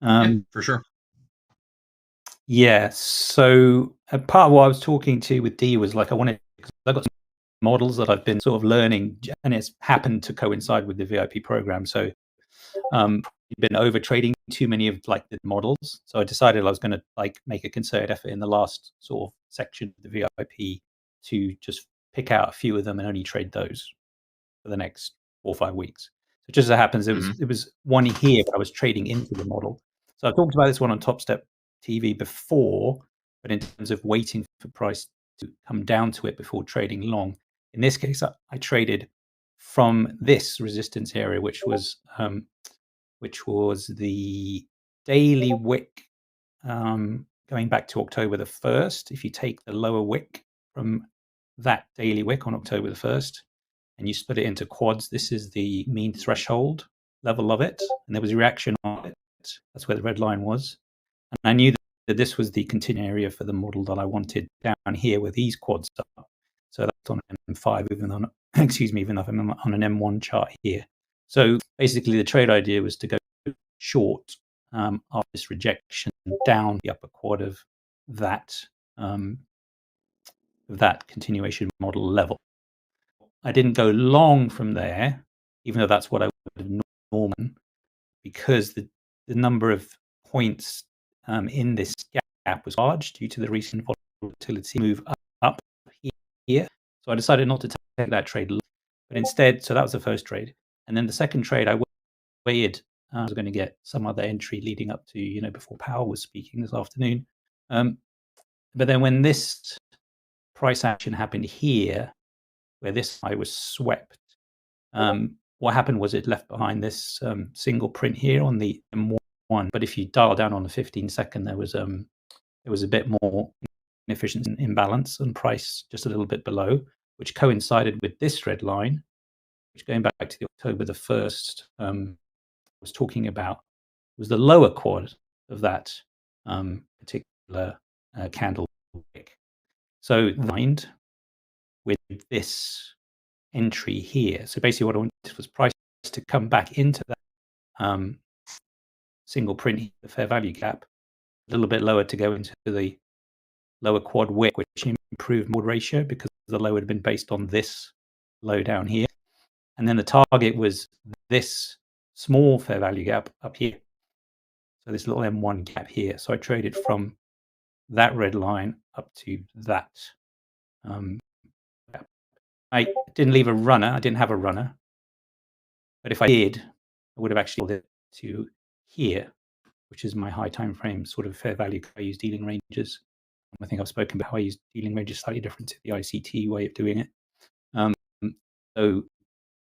Yeah, for sure. Yeah. So part of what I was talking to with Dee was like, I've got some models that I've been sort of learning, and it's happened to coincide with the VIP program. So been over trading too many of like the models. So I decided I was going to like make a concerted effort in the last sort of section of the VIP to just pick out a few of them and only trade those for the next 4 or 5 weeks. So just as it happens, it was one here, but I was trading into the model. So I've talked about this one on Topstep TV before, but in terms of waiting for price to come down to it before trading long, in this case, I traded from this resistance area, which was the daily wick going back to October the 1st. If you take the lower wick from that daily wick on October the 1st and you split it into quads, this is the mean threshold level of it. And there was a reaction on it. That's where the red line was. And I knew that this was the continuing area for the model that I wanted down here where these quads are. So that's on an M5, even though, even though I'm on an M1 chart here. So basically the trade idea was to go short after this rejection down the upper quad of that continuation model level. I didn't go long from there, even though that's what I would have normally, because the number of points in this gap gap was large due to the recent volatility move up here. So I decided not to take that trade, but instead, so that was the first trade. And then the second trade, I waited. I was going to get some other entry leading up to, before Powell was speaking this afternoon. But then when this price action happened here, where this high was swept, what happened was it left behind this single print here on the M1. But if you dial down on the 15-second, there was a bit more inefficiency and imbalance and price just a little bit below, which coincided with this red line, which going back to the October the 1st, was talking about, was the lower quad of that particular candle wick. So aligned with this entry here. So basically what I wanted was price to come back into that single print, the fair value gap, a little bit lower to go into the lower quad wick, which improved more ratio because the low had been based on this low down here. And then the target was this small fair value gap up here. So this little M1 gap here. So I traded from that red line up to that. I didn't leave a runner. I didn't have a runner. But if I did, I would have actually held it to here, which is my high time frame sort of fair value. I use dealing ranges. I think I've spoken about how I use dealing ranges slightly different to the ICT way of doing it. So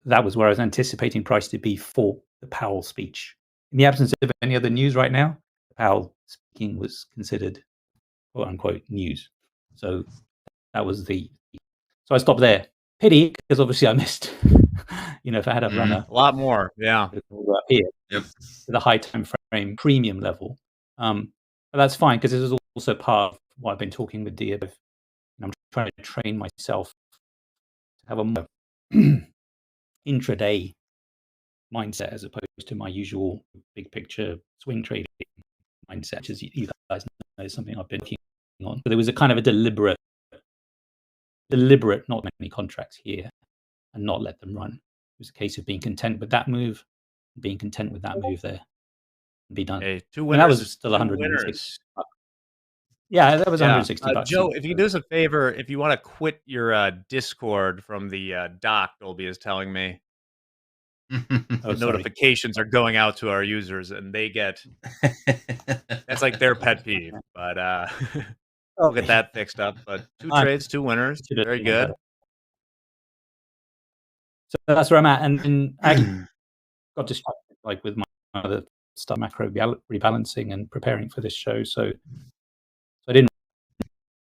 that was where I was anticipating price to be for the Powell speech. In the absence of any other news right now, Powell speaking was considered quote unquote news. So that was so I stopped there. Pity, because obviously I missed, if I had a runner. A lot more, yeah. Here, to the high time frame premium level. But that's fine, because this is also part of what I've been talking with Dia. I'm trying to train myself to have a more intraday mindset as opposed to my usual big picture swing trading mindset, which as you guys know is something I've been working on. But there was a kind of a deliberate not many contracts here and not let them run. It was a case of being content with that move, being content with that move there, and be done. Hey, two And winners. that was still 160. Yeah, that was 160 bucks. Joe, if you do us a favor, if you want to quit your Discord from the doc, Dolby is telling me. The notifications are going out to our users, and they get that's like their pet peeve. But we'll get that fixed up. But two trades, two winners, very good. So that's where I'm at, and I got distracted like with my other stuff, macro rebalancing and preparing for this show. So I didn't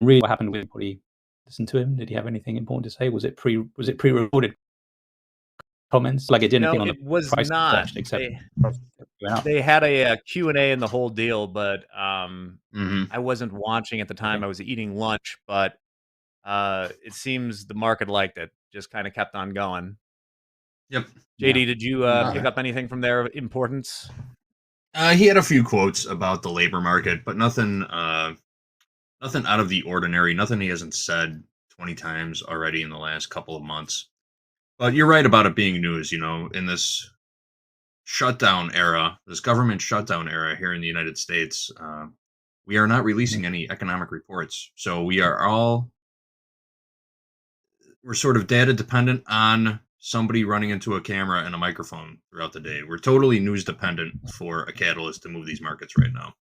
really what happened with anybody. Listen to him. Did he have anything important to say? Was it pre-recorded comments? Like it didn't on it the was price not. session, except They had a Q&A and the whole deal, but I wasn't watching at the time. I was eating lunch, but it seems the market liked it. Just kind of kept on going. Yep. JD, did you pick up anything from their importance? He had a few quotes about the labor market, but nothing out of the ordinary. Nothing he hasn't said 20 times already in the last couple of months. But you're right about it being news. In this shutdown era, this government shutdown era here in the United States, we are not releasing any economic reports. So we're sort of data dependent on somebody running into a camera and a microphone throughout the day. We're totally news dependent for a catalyst to move these markets right now.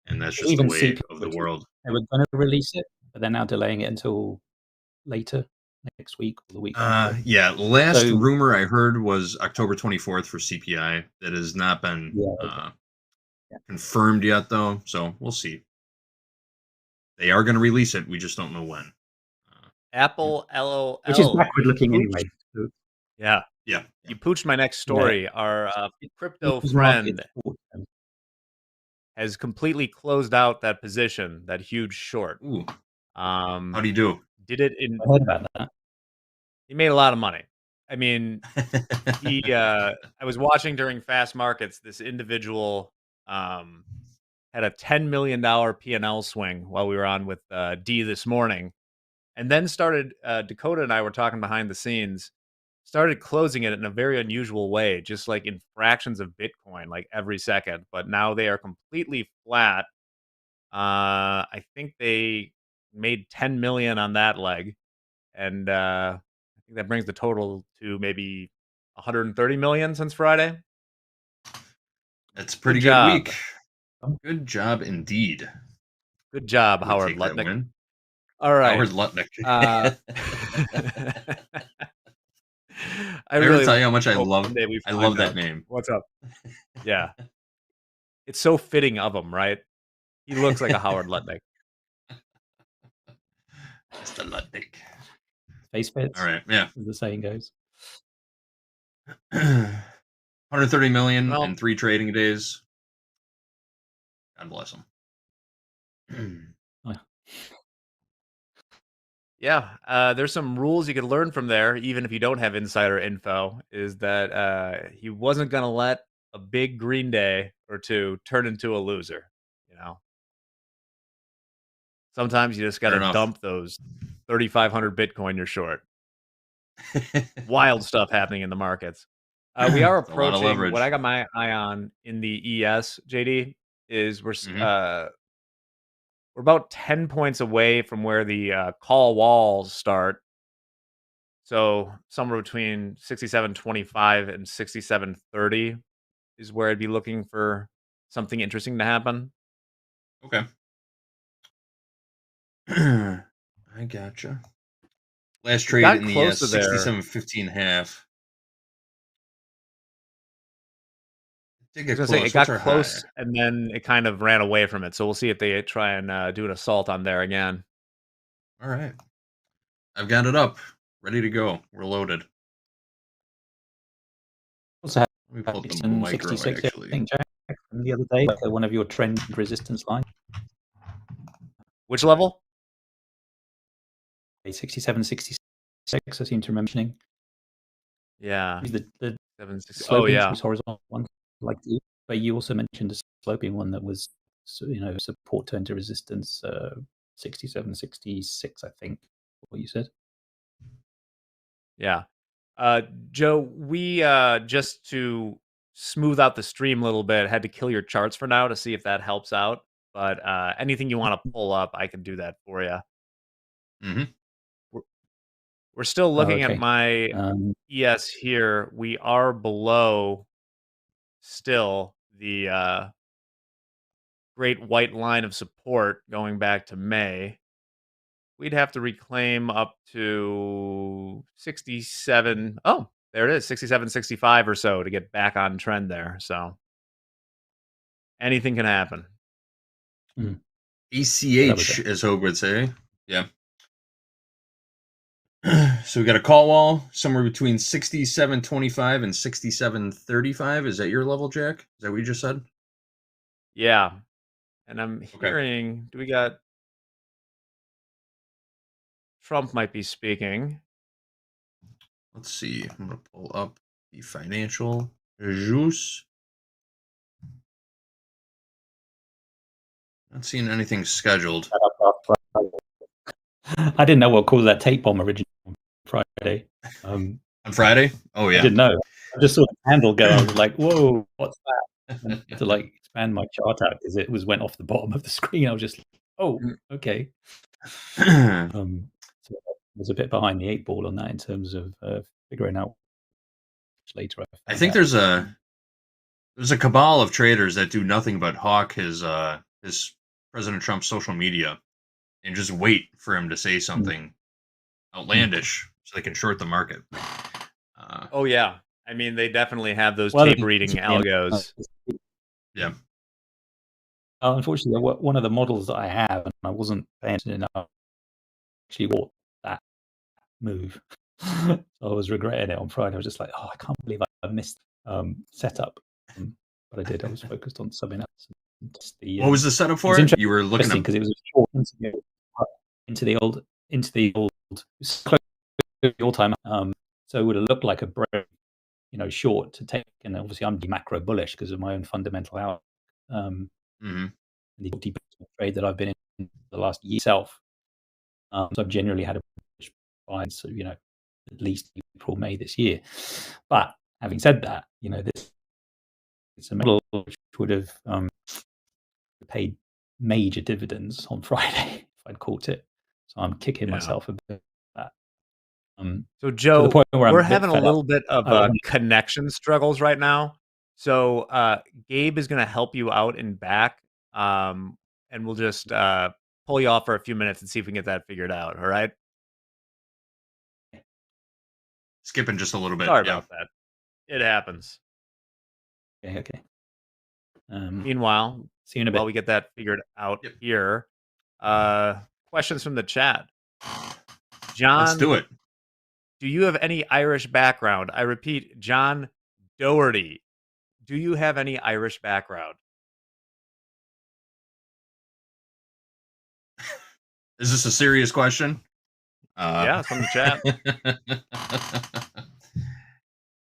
And that's just the way of the world. They were going to release it, but they're now delaying it until later, next week or the week after. Yeah, last rumor I heard was October 24th for CPI. That has not been confirmed yet, though, so we'll see. They are going to release it. We just don't know when. Apple LOL. Which is backward looking anyway. Yeah. Yeah. You pooched my next story. Yeah. Our crypto friend has completely closed out that position, that huge short. Ooh. How do you do? Did it in. I heard about that. He made a lot of money. I mean, I was watching during fast markets. This individual had a $10 million P&L swing while we were on with D this morning, and then started. Dakota and I were talking behind the scenes. Started closing it in a very unusual way, just like in fractions of Bitcoin, like every second. But now they are completely flat. I think they made 10 million on that leg, and I think that brings the total to maybe 130 million since Friday. That's a pretty good job. week. Good job indeed. Good job, I would Howard take that Lutnick. win. All right. Howard Lutnick. I ever really tell you how much I hope love someday we I find love that out. name. What's up? Yeah. It's so fitting of him, right? He looks like a Howard Lutnick. Mr. Lutnick. Face fits. All right, yeah. As the saying goes. 130 million Well- in 3 trading days. God bless him. Yeah, there's some rules you could learn from there, even if you don't have insider info, is that he wasn't going to let a big green day or two turn into a loser, you know? Sometimes you just got Fair to enough. dump those 3,500 Bitcoin you're short. Wild stuff happening in the markets. We are It's a lot of approaching what leverage. I got my eye on in the ES, JD, is we're about 10 points away from where the call walls start. So somewhere between 67.25 and 67.30 is where I'd be looking for something interesting to happen. Okay. I gotcha. Last trade got in the close to there. 67.15 half. Did I get was close. gonna say, it What's got our close high? and then it kind of ran away from it. So we'll see if they try and do an assault on there again. All right. I've got it up. Ready to go. We're loaded. Also have Let me pull up the 67, micro, 66, I actually. think, Jack, from the other day, like one of your trend resistance lines. Which level? 67, 66, I seem to remember mentioning. Yeah. The 7, 6. Oh, sloping yeah. horizontal one, like the, but you also mentioned a sloping one that was, support turn to resistance, 67, 66, I think, what you said. Yeah. Joe, we just to smooth out the stream a little bit, had to kill your charts for now to see if that helps out. But anything you want to pull up, I can do that for you. Mm-hmm. We're still looking okay. at my ES here. We are below still the great white line of support going back to May. We'd have to reclaim up to 67. Oh, there it is, 67, 65 or so to get back on trend there. So anything can happen. ACH, as Hogue would say. Yeah. So we got a call wall somewhere between 67.25 and 67.35. Is that your level, Jack? Is that what you just said? Yeah. And I'm hearing, do we got Trump might be speaking. Let's see. I'm going to pull up the financial juice. Not seeing anything scheduled. I didn't know what caused that tape bomb originally on Friday. On Friday? Oh, yeah. I didn't know. I just saw the candle go. I was like, whoa, what's that? And I had to expand my chart out because it went off the bottom of the screen. I was just like, oh, okay. So I was a bit behind the 8 ball on that in terms of figuring out later. I think there's a cabal of traders that do nothing but hawk his President Trump's social media and just wait for him to say something outlandish so they can short the market. Oh yeah, I mean they definitely have those tape reading algos. Yeah. Unfortunately, one of the models that I have, and I wasn't paying attention enough, actually bought that move. So I was regretting it on Friday. I was just like, oh, I can't believe I missed setup. But I did. I was focused on something else. What was the setup for it? You were looking because it was short into the old all time. So it would have looked like a brave, short to take. And obviously, I'm macro bullish because of my own fundamental outlook. The deep trade that I've been in the last year itself. So I've generally had a bullish buy, so at least April, May this year. But having said that, this it's a model which would have paid major dividends on Friday if I'd caught it. So I'm kicking myself a bit. So to Joe, the point where I'm we're a bit having a fed up. little bit of I don't want- connection struggles right now. So Gabe is going to help you out in back, and we'll just pull you off for a few minutes and see if we can get that figured out. All right. Skipping just a little bit. Sorry Yeah. about that. It happens. Okay. Meanwhile, see you in a bit. while we get that figured out here, questions from the chat. John, Let's do it. do you have any Irish background? I repeat, John Doherty. Do you have any Irish background? Is this a serious question? Yeah, it's from the chat.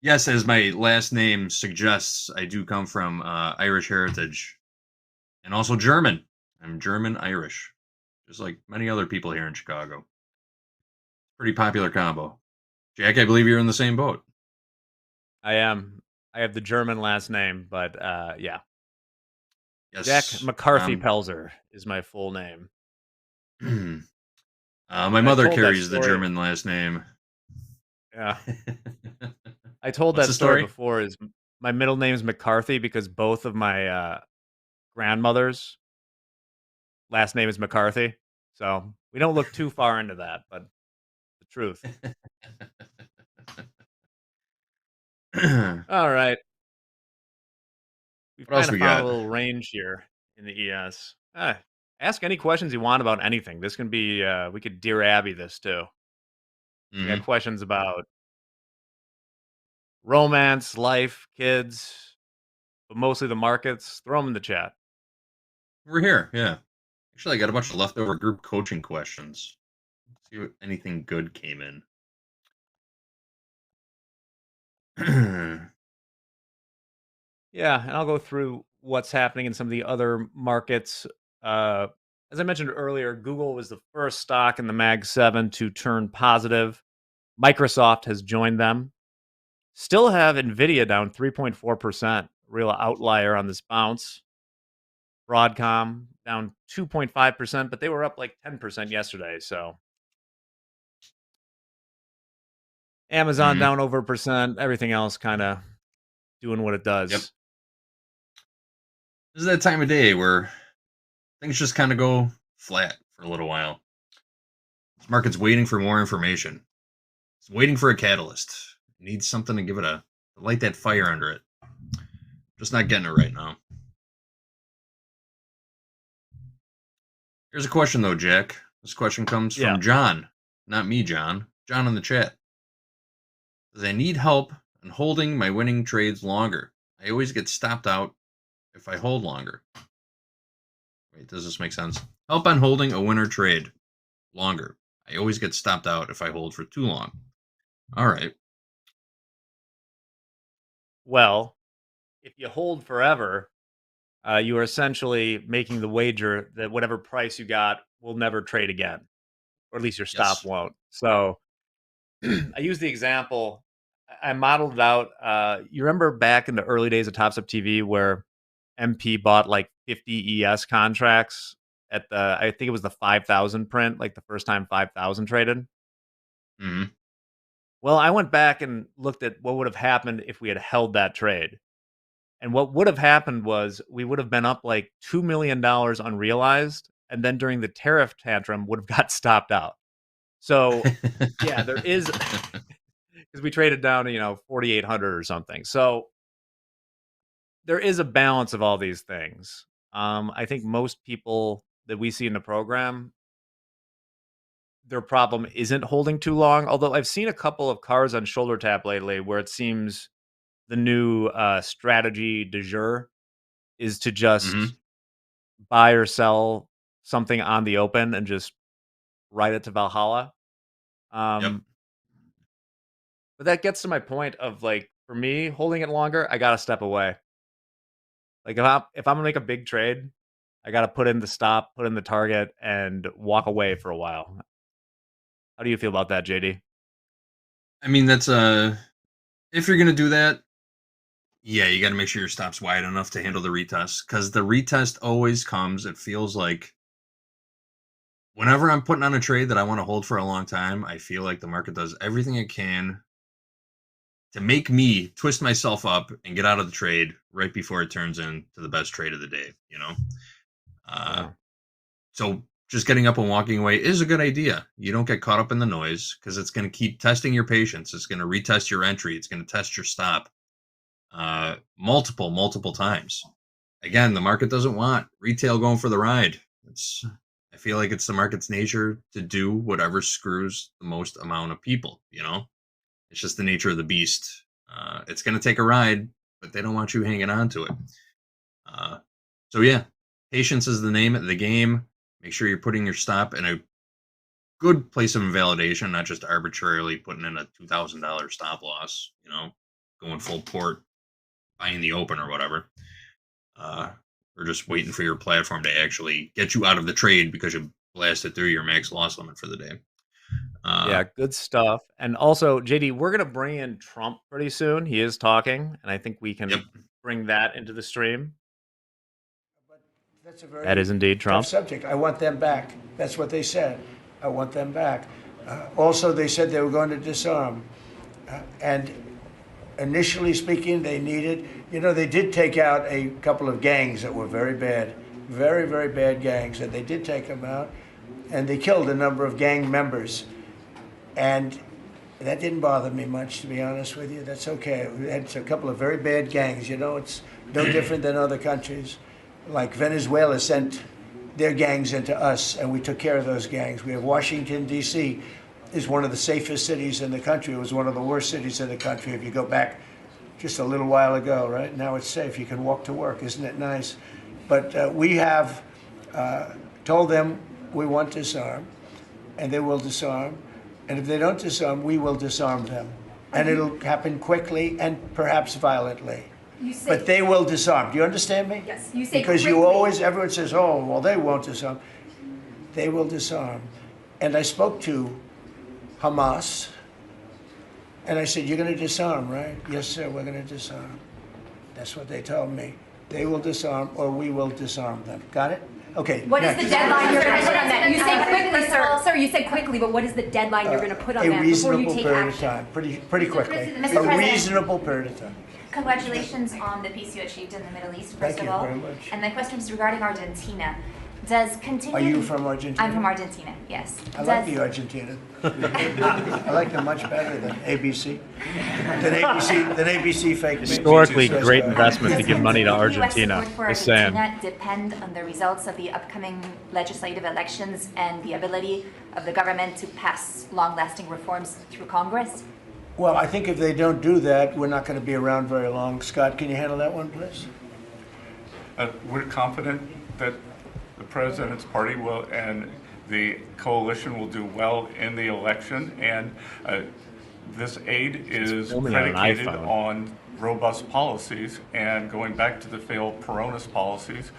Yes, as my last name suggests, I do come from Irish heritage and also German. I'm German-Irish, just like many other people here in Chicago. Pretty popular combo. Jack, I believe you're in the same boat. I am. I have the German last name, but yeah. Yes, Jack McCarthy Pelzer is my full name. My mother carries the German last name. Yeah. I told What's that the story story? before. Is my middle name is McCarthy because both of my grandmothers' last name is McCarthy. So we don't look too far into that, but the truth. All right. We've What else kind of we found got? a little range here in the ES. Ask any questions you want about anything. This can be, we could Dear Abby this too. We got questions about romance, life, kids, but mostly the markets. Throw them in the chat. We're here, yeah. Actually, I got a bunch of leftover group coaching questions. Let's see if anything good came in. Yeah, and I'll go through what's happening in some of the other markets. As I mentioned earlier, Google was the first stock in the Mag 7 to turn positive. Microsoft has joined them. Still have Nvidia down 3.4%, real outlier on this bounce. Broadcom down 2.5%, but they were up like 10% yesterday. So Amazon down over 1%. Everything else kind of doing what it does. Yep. This is that time of day where things just kind of go flat for a little while. This market's waiting for more information. It's waiting for a catalyst. It needs something to give it to light that fire under it. Just not getting it right now. Here's a question though, Jack. This question comes from John. Not me, John. John in the chat. Says, I need help in holding my winning trades longer. I always get stopped out if I hold longer. Wait, does this make sense? Help on holding a winner trade longer. I always get stopped out if I hold for too long. All right. Well, if you hold forever, you are essentially making the wager that whatever price you got will never trade again, or at least your stop won't. So I use the example. I modeled it out. You remember back in the early days of Topstep TV where MP bought like 50 ES contracts at I think it was the 5,000 print, like the first time 5,000 traded. Mm-hmm. Well, I went back and looked at what would have happened if we had held that trade. And what would have happened was we would have been up like $2 million unrealized. And then during the tariff tantrum would have got stopped out. So yeah, there is, because we traded down to, 4,800 or something. So there is a balance of all these things. I think most people that we see in the program, their problem isn't holding too long. Although I've seen a couple of cars on shoulder tap lately where it seems the new strategy du jour is to just buy or sell something on the open and just ride it to Valhalla. But that gets to my point of like, for me, holding it longer, I got to step away. Like if I'm gonna make a big trade, I got to put in the stop, put in the target, and walk away for a while. How do you feel about that, JD? I mean, that's if you're gonna do that, Yeah, you got to make sure your stop's wide enough to handle the retest, because the retest always comes. It feels like whenever I'm putting on a trade that I want to hold for a long time, I feel like the market does everything it can to make me twist myself up and get out of the trade right before it turns into the best trade of the day, you know? So just getting up and walking away is a good idea. You don't get caught up in the noise because it's going to keep testing your patience. It's going to retest your entry. It's going to test your stop multiple times. Again, the market doesn't want retail going for the ride. I feel like it's the market's nature to do whatever screws the most amount of people, you know? It's just the nature of the beast. It's going to take a ride, but they don't want you hanging on to it. So yeah, patience is the name of the game. Make sure you're putting your stop in a good place of invalidation, not just arbitrarily putting in a $2,000 stop loss, you know, going full port, buying the open or whatever. Or just waiting for your platform to actually get you out of the trade because you blasted through your max loss limit for the day. Yeah, good stuff. And also, JD, we're going to bring in Trump pretty soon. He is talking, and I think we can bring that into the stream. That's a very That is indeed Trump. tough subject. I want them back. That's what they said. I want them back. Also, they said they were going to disarm. And initially speaking, they needed, you know, they did take out a couple of gangs that were very bad, very, very bad gangs, and they did take them out, and they killed a number of gang members. And that didn't bother me much, to be honest with you. That's okay. We had a couple of very bad gangs, you know, it's no different than other countries. Like Venezuela sent their gangs into us, and we took care of those gangs. We have Washington, D.C. is one of the safest cities in the country. It was one of the worst cities in the country if you go back just a little while ago, right? Now it's safe. You can walk to work. Isn't it nice? But we have told them we want to disarm, and they will disarm. And if they don't disarm, we will disarm them. And it'll happen quickly and perhaps violently. But they will disarm. Do you understand me? Yes, you say because quickly. you always, everyone says, oh, well, they won't disarm. They will disarm. And I spoke to Hamas, and I said, you're going to disarm, right? Yes, sir, we're going to disarm. That's what they told me. They will disarm, or we will disarm them. Got it? Okay. What is the deadline you're going to put on that? You say quickly, sir. Sir, you said quickly, but what is the deadline you're going to put on that A before you reasonable take period of action? time, pretty quickly. Mr. A President. reasonable period of time. Congratulations on the peace you achieved in the Middle East, first Thank of you all. very much. And my question is regarding Argentina. Does continue... Are you from Argentina? I'm from Argentina, yes. I like the Argentina. I like them much better than ABC. Than ABC fake news. Historically, great investment to give money to Argentina. US support for Just saying. Argentina depend on the results of the upcoming legislative elections and the ability of the government to pass long-lasting reforms through Congress? Well, I think if they don't do that, we're not going to be around very long. Scott, can you handle that one, please? We're confident that the president's party will and the coalition will do well in the election, and this aid is predicated on robust policies, and going back to the failed Peronist policies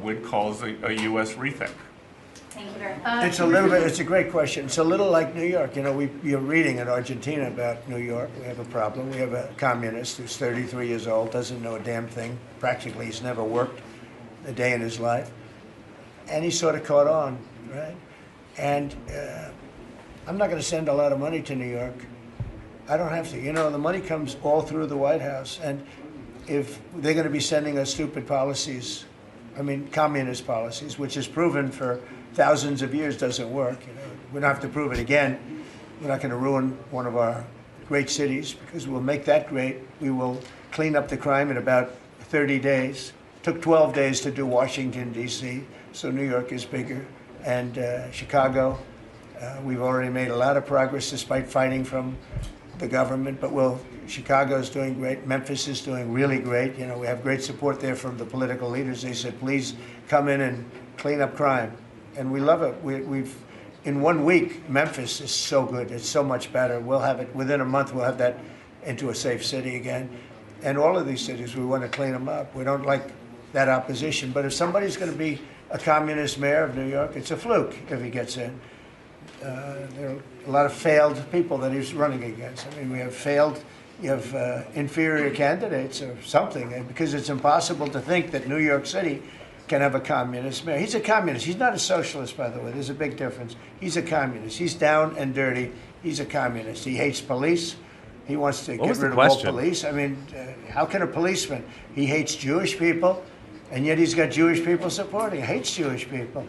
would cause a U.S. rethink. Thank you very much. It's a little bit, it's a great question. It's a little like New York. You know, you're reading in Argentina about New York. We have a problem. We have a communist who's 33 years old, doesn't know a damn thing. Practically, he's never worked a day in his life. And he sort of caught on, right? And I'm not going to send a lot of money to New York. I don't have to. You know, the money comes all through the White House. And if they're going to be sending us stupid policies, I mean, communist policies, which is proven for thousands of years doesn't work. You know, we don't have to prove it again. We're not going to ruin one of our great cities because we'll make that great. We will clean up the crime in about 30 days. Took 12 days to do Washington, D.C., so New York is bigger. And Chicago, we've already made a lot of progress despite fighting from the government, but Chicago's doing great. Memphis is doing really great. You know, we have great support there from the political leaders. They said, please come in and clean up crime. And we love it. We've in 1 week, Memphis is so good. It's so much better. We'll have it within a month. We'll have that into a safe city again. And all of these cities, we want to clean them up. We don't like that opposition. But if somebody's going to be a communist mayor of New York, it's a fluke if he gets in. There are a lot of failed people that he's running against. I mean, we have failed you have inferior candidates or something, and because it's impossible to think that New York City can have a communist mayor. He's a communist. He's not a socialist, by the way. There's a big difference. He's a communist. He's down and dirty. He's a communist. He hates police. He wants to get rid of all police. I mean, how can a policeman? He hates Jewish people, and yet he's got Jewish people supporting. He hates Jewish people.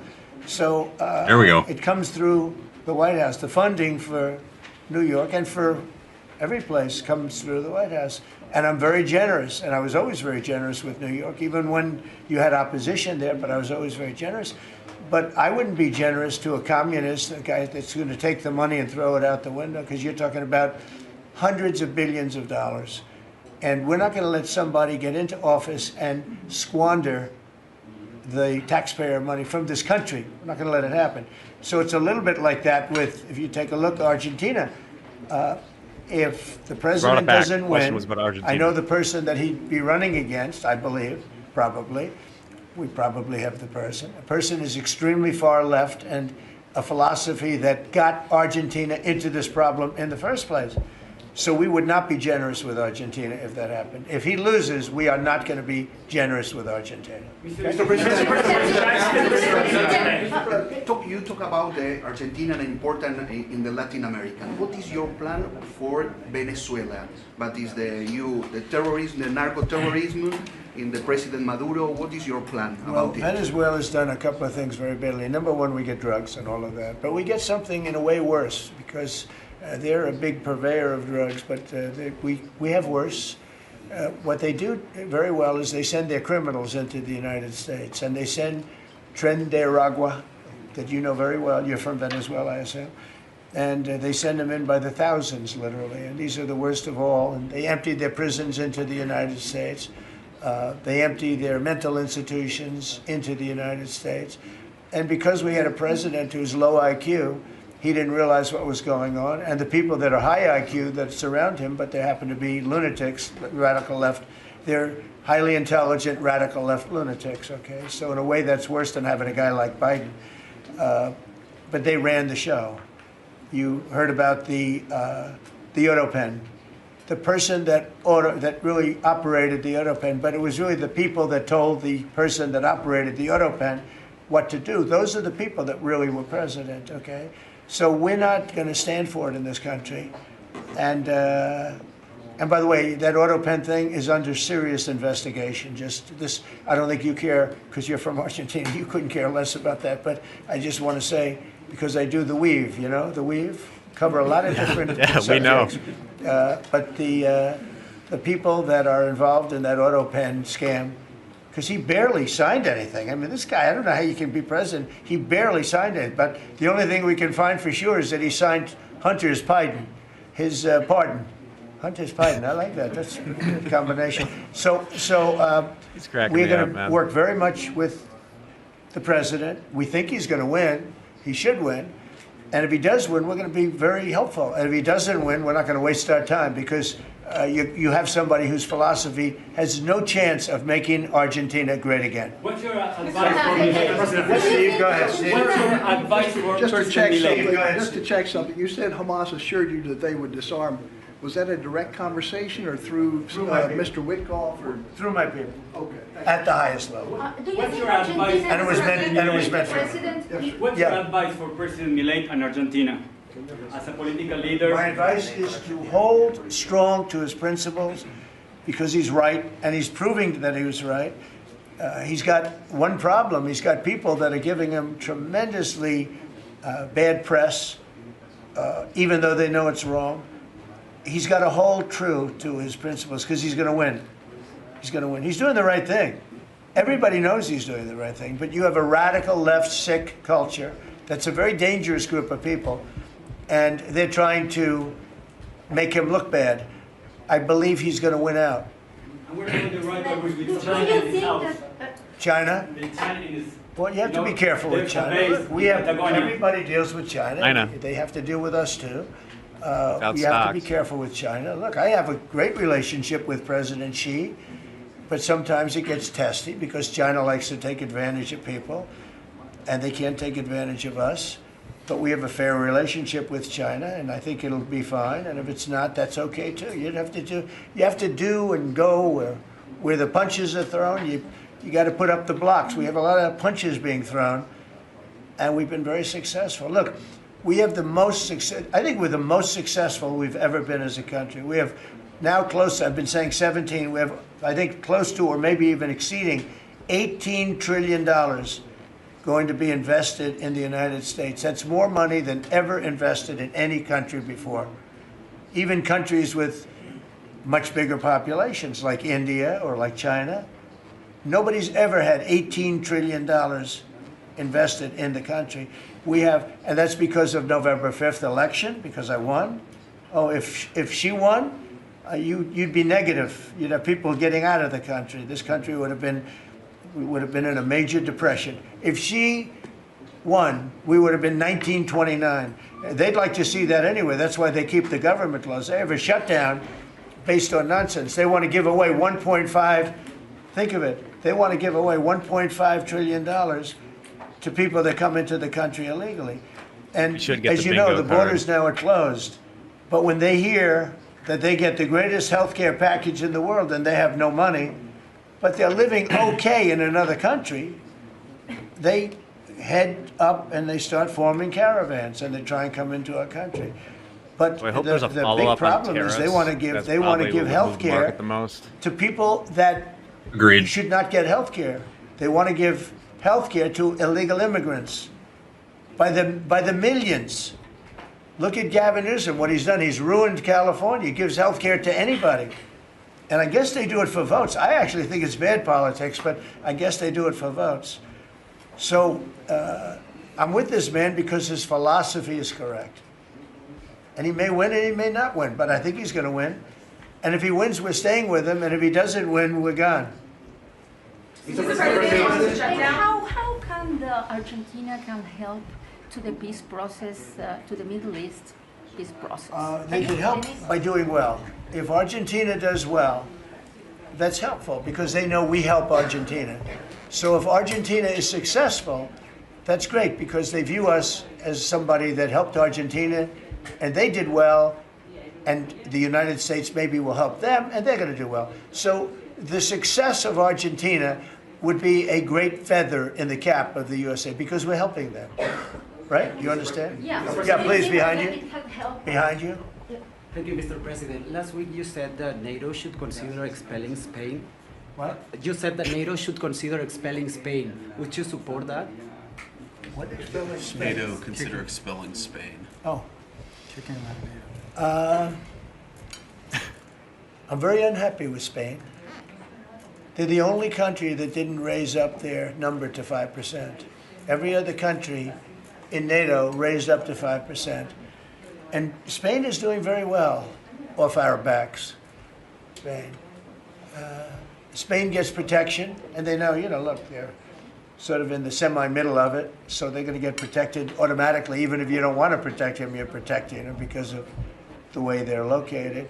So there we go. It comes through the White House. The funding for New York and for every place comes through the White House. And I'm very generous, and I was always very generous with New York, even when you had opposition there, but I was always very generous. But I wouldn't be generous to a communist, a guy that's going to take the money and throw it out the window, because you're talking about hundreds of billions of dollars. And we're not going to let somebody get into office and squander the taxpayer money from this country. We're not going to let it happen. So it's a little bit like that with, if you take a look at Argentina, if the president doesn't win, I know the person that he'd be running against, I believe, probably, we probably have the person. A person is extremely far left and a philosophy that got Argentina into this problem in the first place. So we would not be generous with Argentina if that happened. If he loses, we are not going to be generous with Argentina. Mr. President, you talk about Argentina and important in the Latin American. What is your plan for Venezuela? But is the terrorism, the narco-terrorism in the President Maduro? What is your plan about it? Venezuela's done a couple of things very badly. Number one, we get drugs and all of that. But we get something in a way worse, because they're a big purveyor of drugs, but we have worse. What they do very well is they send their criminals into the United States, and they send Tren de Aragua, that you know very well. You're from Venezuela, I assume. And they send them in by the thousands, literally. And these are the worst of all. And they empty their prisons into the United States. They empty their mental institutions into the United States. And because we had a president who's low IQ, he didn't realize what was going on. And the people that are high IQ that surround him, but they happen to be lunatics, radical left, they're highly intelligent, radical left lunatics, okay? So in a way, that's worse than having a guy like Biden. But they ran the show. You heard about the AutoPen. The person that really operated the AutoPen, but it was really the people that told the person that operated the AutoPen what to do. Those are the people that really were president, okay? So we're not going to stand for it in this country. And by the way, that AutoPen thing is under serious investigation. Just this, I don't think you care, because you're from Argentina, you couldn't care less about that. But I just want to say, because I do the weave, you know, the weave, cover a lot of different subjects. We know. But the people that are involved in that AutoPen scam, because he barely signed anything. I mean, this guy, I don't know how you can be president. He barely signed it. But the only thing we can find for sure is that he signed Hunter's pardon, his pardon. Hunter's pardon, I like that. That's a good combination. So we're going to work very much with the president. We think he's going to win. He should win. And if he does win, we're going to be very helpful. And if he doesn't win, we're not going to waste our time, because you have somebody whose philosophy has no chance of making Argentina great again. What's your advice for Milei? Steve, go ahead, Steve. What's your advice for Just to check something, you said Hamas assured you that they would disarm. Was that a direct conversation or through Mr. Witkoff? Or? Through my people. Okay. At the highest level. What's your advice? And it was meant for you. What's your advice for President Milei and Argentina? As a political leader? My advice is to hold strong to his principles, because he's right, and he's proving that he was right. He's got one problem. He's got people that are giving him tremendously bad press, even though they know it's wrong. He's got to hold true to his principles, because he's going to win. He's going to win. He's doing the right thing. Everybody knows he's doing the right thing, but you have a radical left sick culture that's a very dangerous group of people, and they're trying to make him look bad. I believe he's going to win out. And we're going the right way with China in this house. China? Well, you have to be careful with China. Look, everybody deals with China. I know. They have to deal with us too. You have to be careful with China. Look, I have a great relationship with President Xi, but sometimes it gets testy, because China likes to take advantage of people, and they can't take advantage of us. but we have a fair relationship with China, and I think it'll be fine. And if it's not, that's okay too. You have to do and go where the punches are thrown. You got to put up the blocks. We have a lot of punches being thrown, and we've been very successful. Look, we have the most success. I think we're the most successful we've ever been as a country. We have now close. I've been saying 17. We have, I think, close to or maybe even exceeding $18 trillion going to be invested in the United States. That's more money than ever invested in any country before. Even countries with much bigger populations like India or like China, nobody's ever had $18 trillion invested in the country. We have, and that's because of November 5th election, because I won. Oh, if she won, you'd be negative. You'd have people getting out of the country. This country would have been in a major depression. If she won, we would have been 1929. They'd like to see that anyway. That's why they keep the government closed. They have a shutdown based on nonsense. They want to give away 1.5, think of it, they want to give away $1.5 trillion to people that come into the country illegally. And as you know, the borders now are closed. But when they hear that they get the greatest health care package in the world and they have no money, but they're living okay in another country, they head up and they start forming caravans and they try and come into our country. But so I hope the big problem is they want to give health care to people that should not get health care. They want to give health care to illegal immigrants by the millions. Look at Gavin Newsom, what he's done. He's ruined California. He gives health care to anybody. And I guess they do it for votes. I actually think it's bad politics, but I guess they do it for votes. So I'm with this man because his philosophy is correct. And he may win and he may not win, but I think he's going to win. And if he wins, we're staying with him. And if he doesn't win, we're gone. How can Argentina can help to the peace process, to the Middle East peace process? They can help by doing well. If Argentina does well, that's helpful because they know we help Argentina. So if Argentina is successful, that's great because they view us as somebody that helped Argentina and they did well, and the United States maybe will help them and they're going to do well. So the success of Argentina would be a great feather in the cap of the USA because we're helping them. Right? You understand? Yeah. Yeah, please, behind you. Behind you. Thank you, Mr. President. Last week you said that NATO should consider expelling Spain. What? You said that NATO should consider expelling Spain. Would you support that? What? NATO consider expelling Spain. Oh. I'm very unhappy with Spain. They're the only country that didn't raise up their number to 5%. Every other country in NATO raised up to 5%. And Spain is doing very well off our backs. Spain gets protection, and they know, look, they're sort of in the semi-middle of it, so they're going to get protected automatically. Even if you don't want to protect them, you're protecting them because of the way they're located.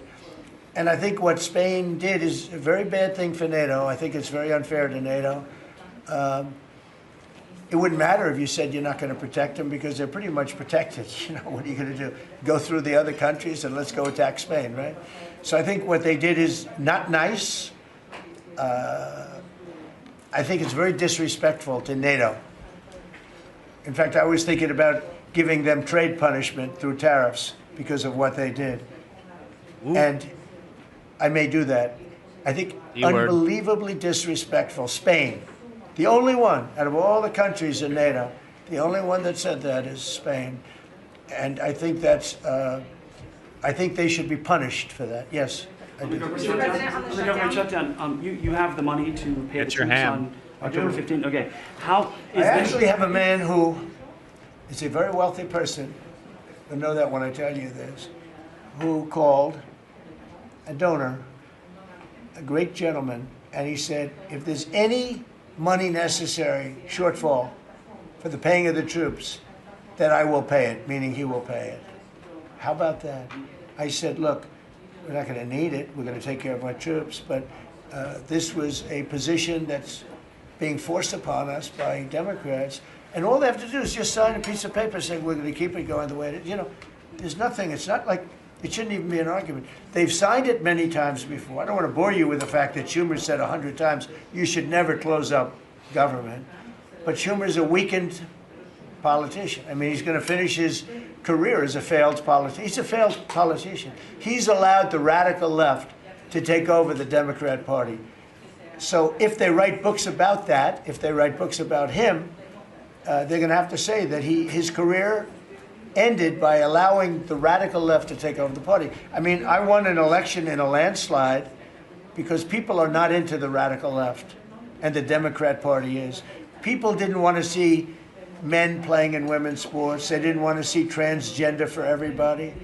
And I think what Spain did is a very bad thing for NATO. I think it's very unfair to NATO. It wouldn't matter if you said you're not going to protect them because they're pretty much protected. What are you going to do? Go through the other countries and let's go attack Spain, right? So I think what they did is not nice. I think it's very disrespectful to NATO. In fact, I was thinking about giving them trade punishment through tariffs because of what they did. Ooh. And I may do that. I think unbelievably disrespectful. Spain, the only one out of all the countries in NATO, the only one that said that is Spain. And I think that's, I think they should be punished for that. Yes. On the government shutdown, you have the money to pay the troops on October 15th. Okay. How is I actually have a man who is a very wealthy person. You'll know that when I tell you this. Who called a donor, a great gentleman, and he said, if there's any money necessary, shortfall, for the paying of the troops, then I will pay it, meaning he will pay it. How about that? I said, look, we're not going to need it. We're going to take care of our troops. But this was a position that's being forced upon us by Democrats. And all they have to do is just sign a piece of paper saying we're going to keep it going the way it is. You know, there's nothing. It's not like it shouldn't even be an argument. They've signed it many times before. I don't want to bore you with the fact that Schumer said 100 times you should never close up government. But Schumer's a weakened politician. I mean, he's going to finish his career as a failed politician. He's a failed politician. He's allowed the radical left to take over the Democrat Party. So if they write books about that, if they write books about him, they're going to have to say that his career ended by allowing the radical left to take over the party. I mean, I won an election in a landslide because people are not into the radical left, and the Democrat Party is. People didn't want to see men playing in women's sports. They didn't want to see transgender for everybody.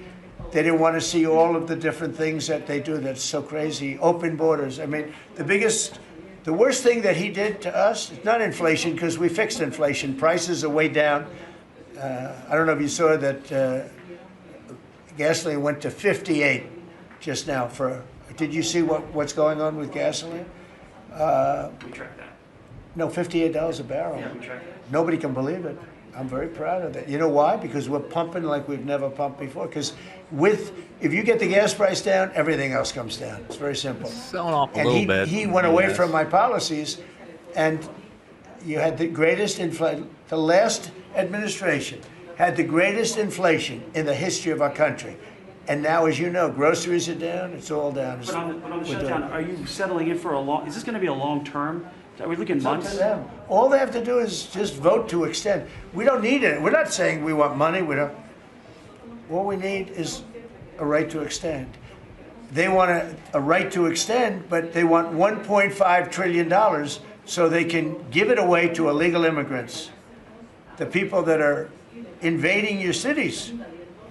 They didn't want to see all of the different things that they do that's so crazy. Open borders. I mean, the worst thing that he did to us, it's not inflation, because we fixed inflation. Prices are way down. I don't know if you saw that gasoline went to 58 just now. Did you see what's going on with gasoline? We track that. No, $58 a barrel. Yeah, we track that. Nobody can believe it. I'm very proud of that. You know why? Because we're pumping like we've never pumped before. Because if you get the gas price down, everything else comes down. It's very simple. Selling off a little bit. He went away from my policies, and you had the greatest inflation. The last administration had the greatest inflation in the history of our country. And now, as you know, groceries are down. It's all down. But on the shutdown, are you settling in for is this going to be a long term? Are we looking months? It's up to them. All they have to do is just vote to extend. We don't need it. We're not saying we want money. We don't. All we need is a right to extend. They want a right to extend, but they want $1.5 trillion so they can give it away to illegal immigrants, the people that are invading your cities.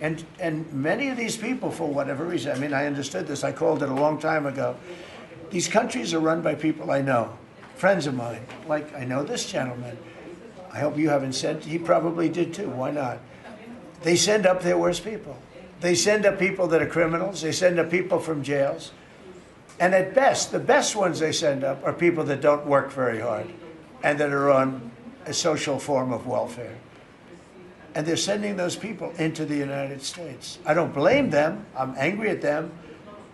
And many of these people, for whatever reason, I mean, I understood this. I called it a long time ago. These countries are run by people I know. Friends of mine, like I know this gentleman. I hope you haven't sent, he probably did too, why not? They send up their worst people. They send up people that are criminals. They send up people from jails. And at best, the best ones they send up are people that don't work very hard and that are on a social form of welfare. And they're sending those people into the United States. I don't blame them. I'm angry at them,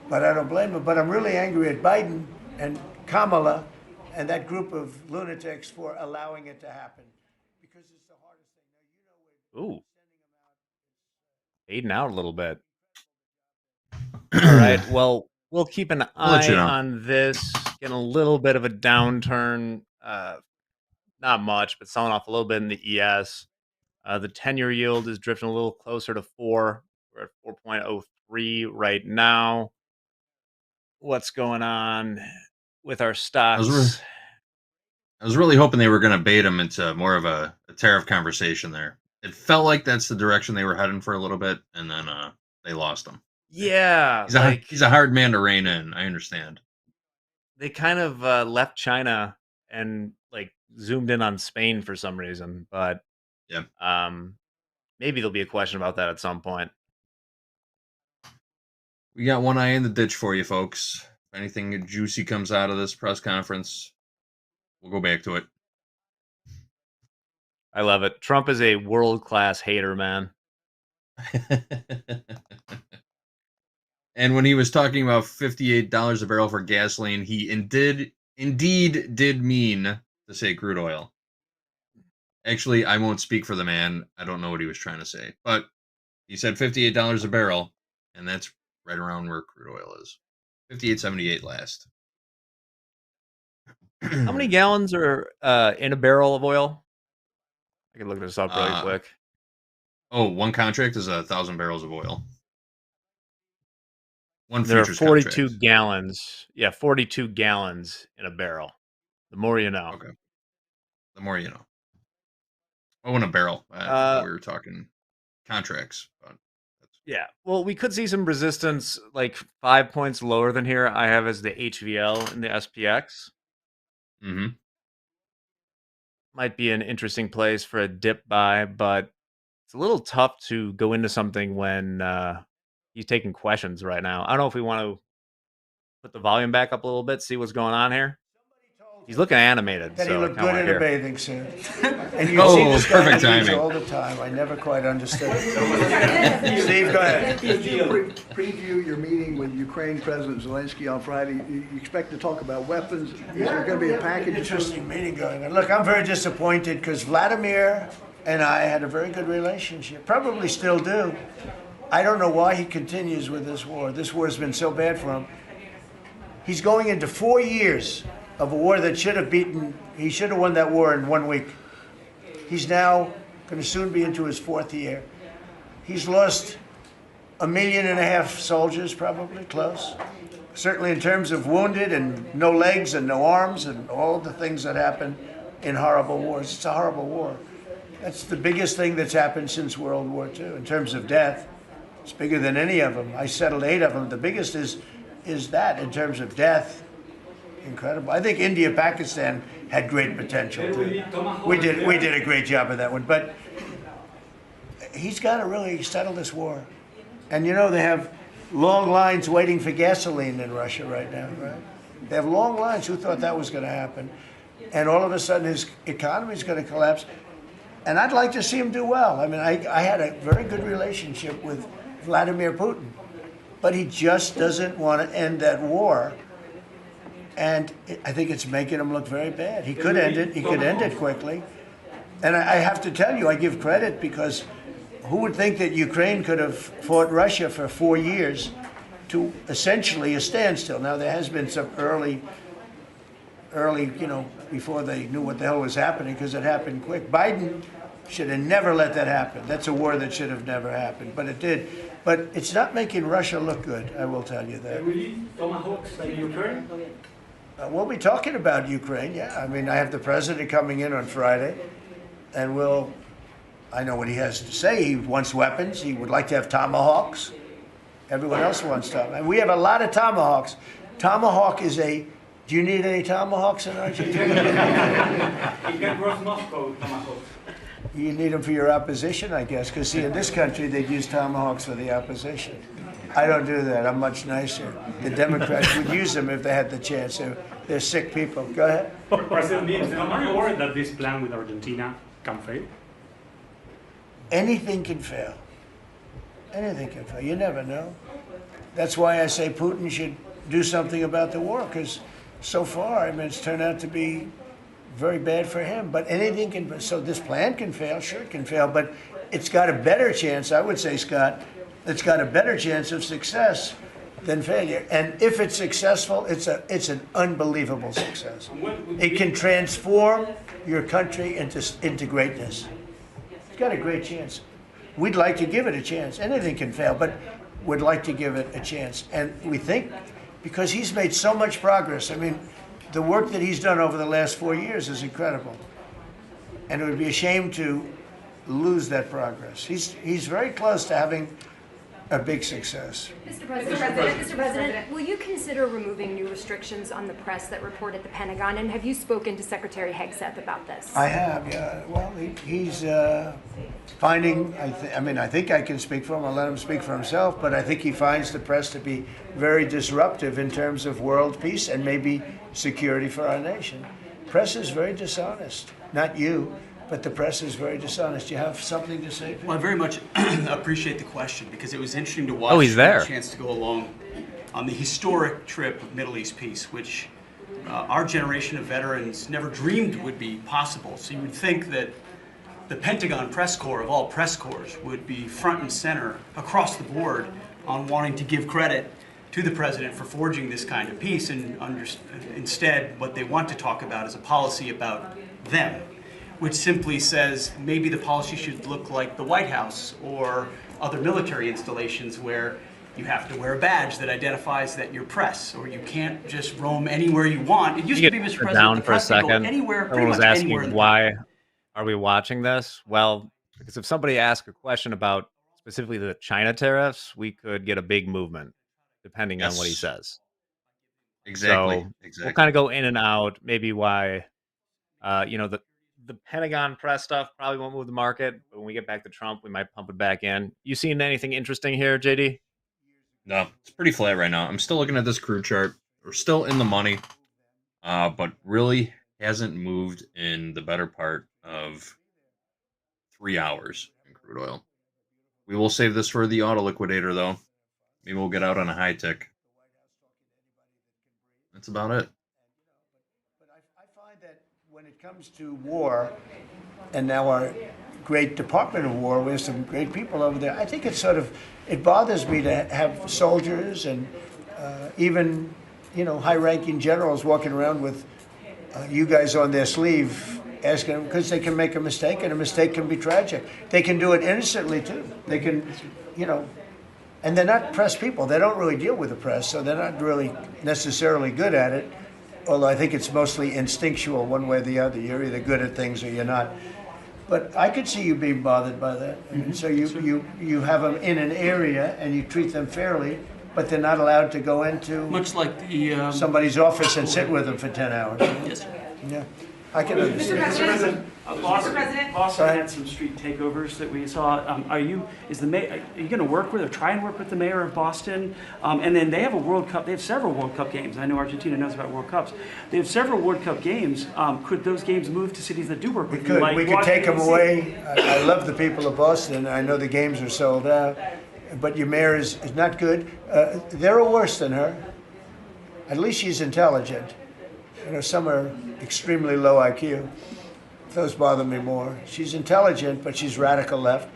but I don't blame them. But I'm really angry at Biden and Kamala and that group of lunatics for allowing it to happen, because it's the hardest thing. Ooh. Fading out a little bit. All right. Well, we'll keep an eye on this. Getting a little bit of a downturn. Not much, but selling off a little bit in the ES. The 10-year yield is drifting a little closer to 4. We're at 4.03 right now. What's going on with our stocks? I was really hoping they were going to bait him into more of a tariff conversation there. It felt like that's the direction they were heading for a little bit, and then they lost him. Yeah. He's a hard man to rein in. I understand. They kind of left China and zoomed in on Spain for some reason, but yeah, maybe there'll be a question about that at some point. We got one eye in the ditch for you, folks. If anything juicy comes out of this press conference, we'll go back to it. I love it. Trump is a world-class hater, man. And when he was talking about $58 a barrel for gasoline, he indeed did mean to say crude oil. Actually, I won't speak for the man. I don't know what he was trying to say. But he said $58 a barrel, and that's right around where crude oil is. 58.78 last. How many gallons are in a barrel of oil? I can look this up really quick. Oh, one contract is 1,000 barrels of oil. There are 42 gallons. Yeah, 42 gallons in a barrel. The more you know. Okay. The more you know. Oh, in a barrel. We were talking contracts. Yeah. Well, we could see some resistance 5 points lower than here. I have as the HVL and the SPX. Mm-hmm. Might be an interesting place for a dip buy, but it's a little tough to go into something when he's taking questions right now. I don't know if we want to put the volume back up a little bit, see what's going on here. He's looking animated. That so he I looked kinda good wanna in hear. a bathing suit. And you see this guy perfect in the news timing. all the time. I never quite understood it. Steve, go ahead. Did you preview your meeting with Ukraine President Zelensky on Friday? You expect to talk about weapons? Is there going to be a package? Interesting meeting going on. Look, I'm very disappointed because Vladimir and I had a very good relationship. Probably still do. I don't know why he continues with this war. This war has been so bad for him. He's going into 4 years of a war that should have he should have won that war in 1 week. He's now going to soon be into his 4th year. He's lost 1.5 million soldiers, probably, close. Certainly in terms of wounded and no legs and no arms and all the things that happen in horrible wars. It's a horrible war. That's the biggest thing that's happened since World War II in terms of death. It's bigger than any of them. I settled 8 of them. The biggest is that in terms of death. Incredible. I think India, Pakistan had great potential too. We did a great job of that one, but he's got to really settle this war. And you know they have long lines waiting for gasoline in Russia right now, right? They have long lines. Who thought that was going to happen? And all of a sudden his economy is going to collapse. And I'd like to see him do well. I mean, I had a very good relationship with Vladimir Putin, but he just doesn't want to end that war. And I think it's making him look very bad. He could end it. He could end it quickly. And I have to tell you, I give credit because who would think that Ukraine could have fought Russia for 4 years to essentially a standstill? Now, there has been some early, before they knew what the hell was happening, because it happened quick. Biden should have never let that happen. That's a war that should have never happened, but it did. But it's not making Russia look good, I will tell you that. Really? Tomahawks in Ukraine? We'll be talking about Ukraine, yeah. I mean, I have the president coming in on Friday, and I know what he has to say. He wants weapons. He would like to have tomahawks. Everyone else wants tomahawks. And we have a lot of tomahawks. Tomahawk is do you need any tomahawks in Argentina? You can cross Moscow, tomahawks. You need them for your opposition, I guess, because see, in this country, they'd use tomahawks for the opposition. I don't do that. I'm much nicer. The Democrats would use them if they had the chance. They're sick people. Go ahead. President, are you worried that this plan with Argentina can fail? Anything can fail. Anything can fail. You never know. That's why I say Putin should do something about the war, because so far, I mean, it's turned out to be very bad for him. But anything can. So this plan can fail. Sure, it can fail, but it's got a better chance, I would say, Scott. It's got a better chance of success than failure. And if it's successful, it's an unbelievable success. It can transform your country into greatness. It's got a great chance. We'd like to give it a chance. Anything can fail, but we'd like to give it a chance. And we think, because he's made so much progress. I mean, the work that he's done over the last 4 years is incredible. And it would be a shame to lose that progress. He's very close to having a big success. Mr. President, will you consider removing new restrictions on the press that report at the Pentagon? And have you spoken to Secretary Hegseth about this? I have, yeah. Well, he's finding, I think I can speak for him. I'll let him speak for himself, but I think he finds the press to be very disruptive in terms of world peace and maybe security for our nation. Press is very dishonest. Not you, but the press is very dishonest. You have something to say? Well, I very much appreciate the question because it was interesting to watch. Oh, he's there. A chance to go along on the historic trip of Middle East peace, which our generation of veterans never dreamed would be possible. So you would think that the Pentagon press corps of all press corps would be front and center across the board on wanting to give credit to the president for forging this kind of peace, and instead what they want to talk about is a policy about them, which simply says maybe the policy should look like the White House or other military installations where you have to wear a badge that identifies that you're press, or you can't just roam anywhere you want. It used to be, Mr. President, down the for a press could go second. anywhere, pretty Everyone was much asking anywhere in the why are we watching this? Well, because if somebody asked a question about specifically the China tariffs, we could get a big movement depending on what he says. Exactly. So we'll kind of go in and out. Maybe why, the Pentagon press stuff probably won't move the market, but when we get back to Trump, we might pump it back in. You seen anything interesting here, JD? No, it's pretty flat right now. I'm still looking at this crude chart. We're still in the money. but really hasn't moved in the better part of 3 hours in crude oil. We will save this for the auto liquidator, though. Maybe we'll get out on a high tick. That's about it. When it comes to war, and now our great Department of War, we have some great people over there. I think it bothers me to have soldiers and even, high-ranking generals walking around with you guys on their sleeve, asking them, because they can make a mistake, and a mistake can be tragic. They can do it innocently too. They can, and they're not press people. They don't really deal with the press, so they're not really necessarily good at it. Although I think it's mostly instinctual one way or the other. You're either good at things or you're not. But I could see you being bothered by that. So you have them in an area and you treat them fairly, but they're not allowed to go into Much like the somebody's office and sit with them for 10 hours. Yes, sir. Yeah, I can understand. Mr. President, Boston Sorry? had some street takeovers that we saw. Are you going to work with or try and work with the mayor of Boston? And then they have a World Cup. They have several World Cup games. I know Argentina knows about World Cups. They have several World Cup games. Could those games move to cities that do work with you? We could take them away. I love the people of Boston. I know the games are sold out. But your mayor is not good. They're worse than her. At least she's intelligent. Some are extremely low IQ. Those bother me more. She's intelligent, but she's radical left.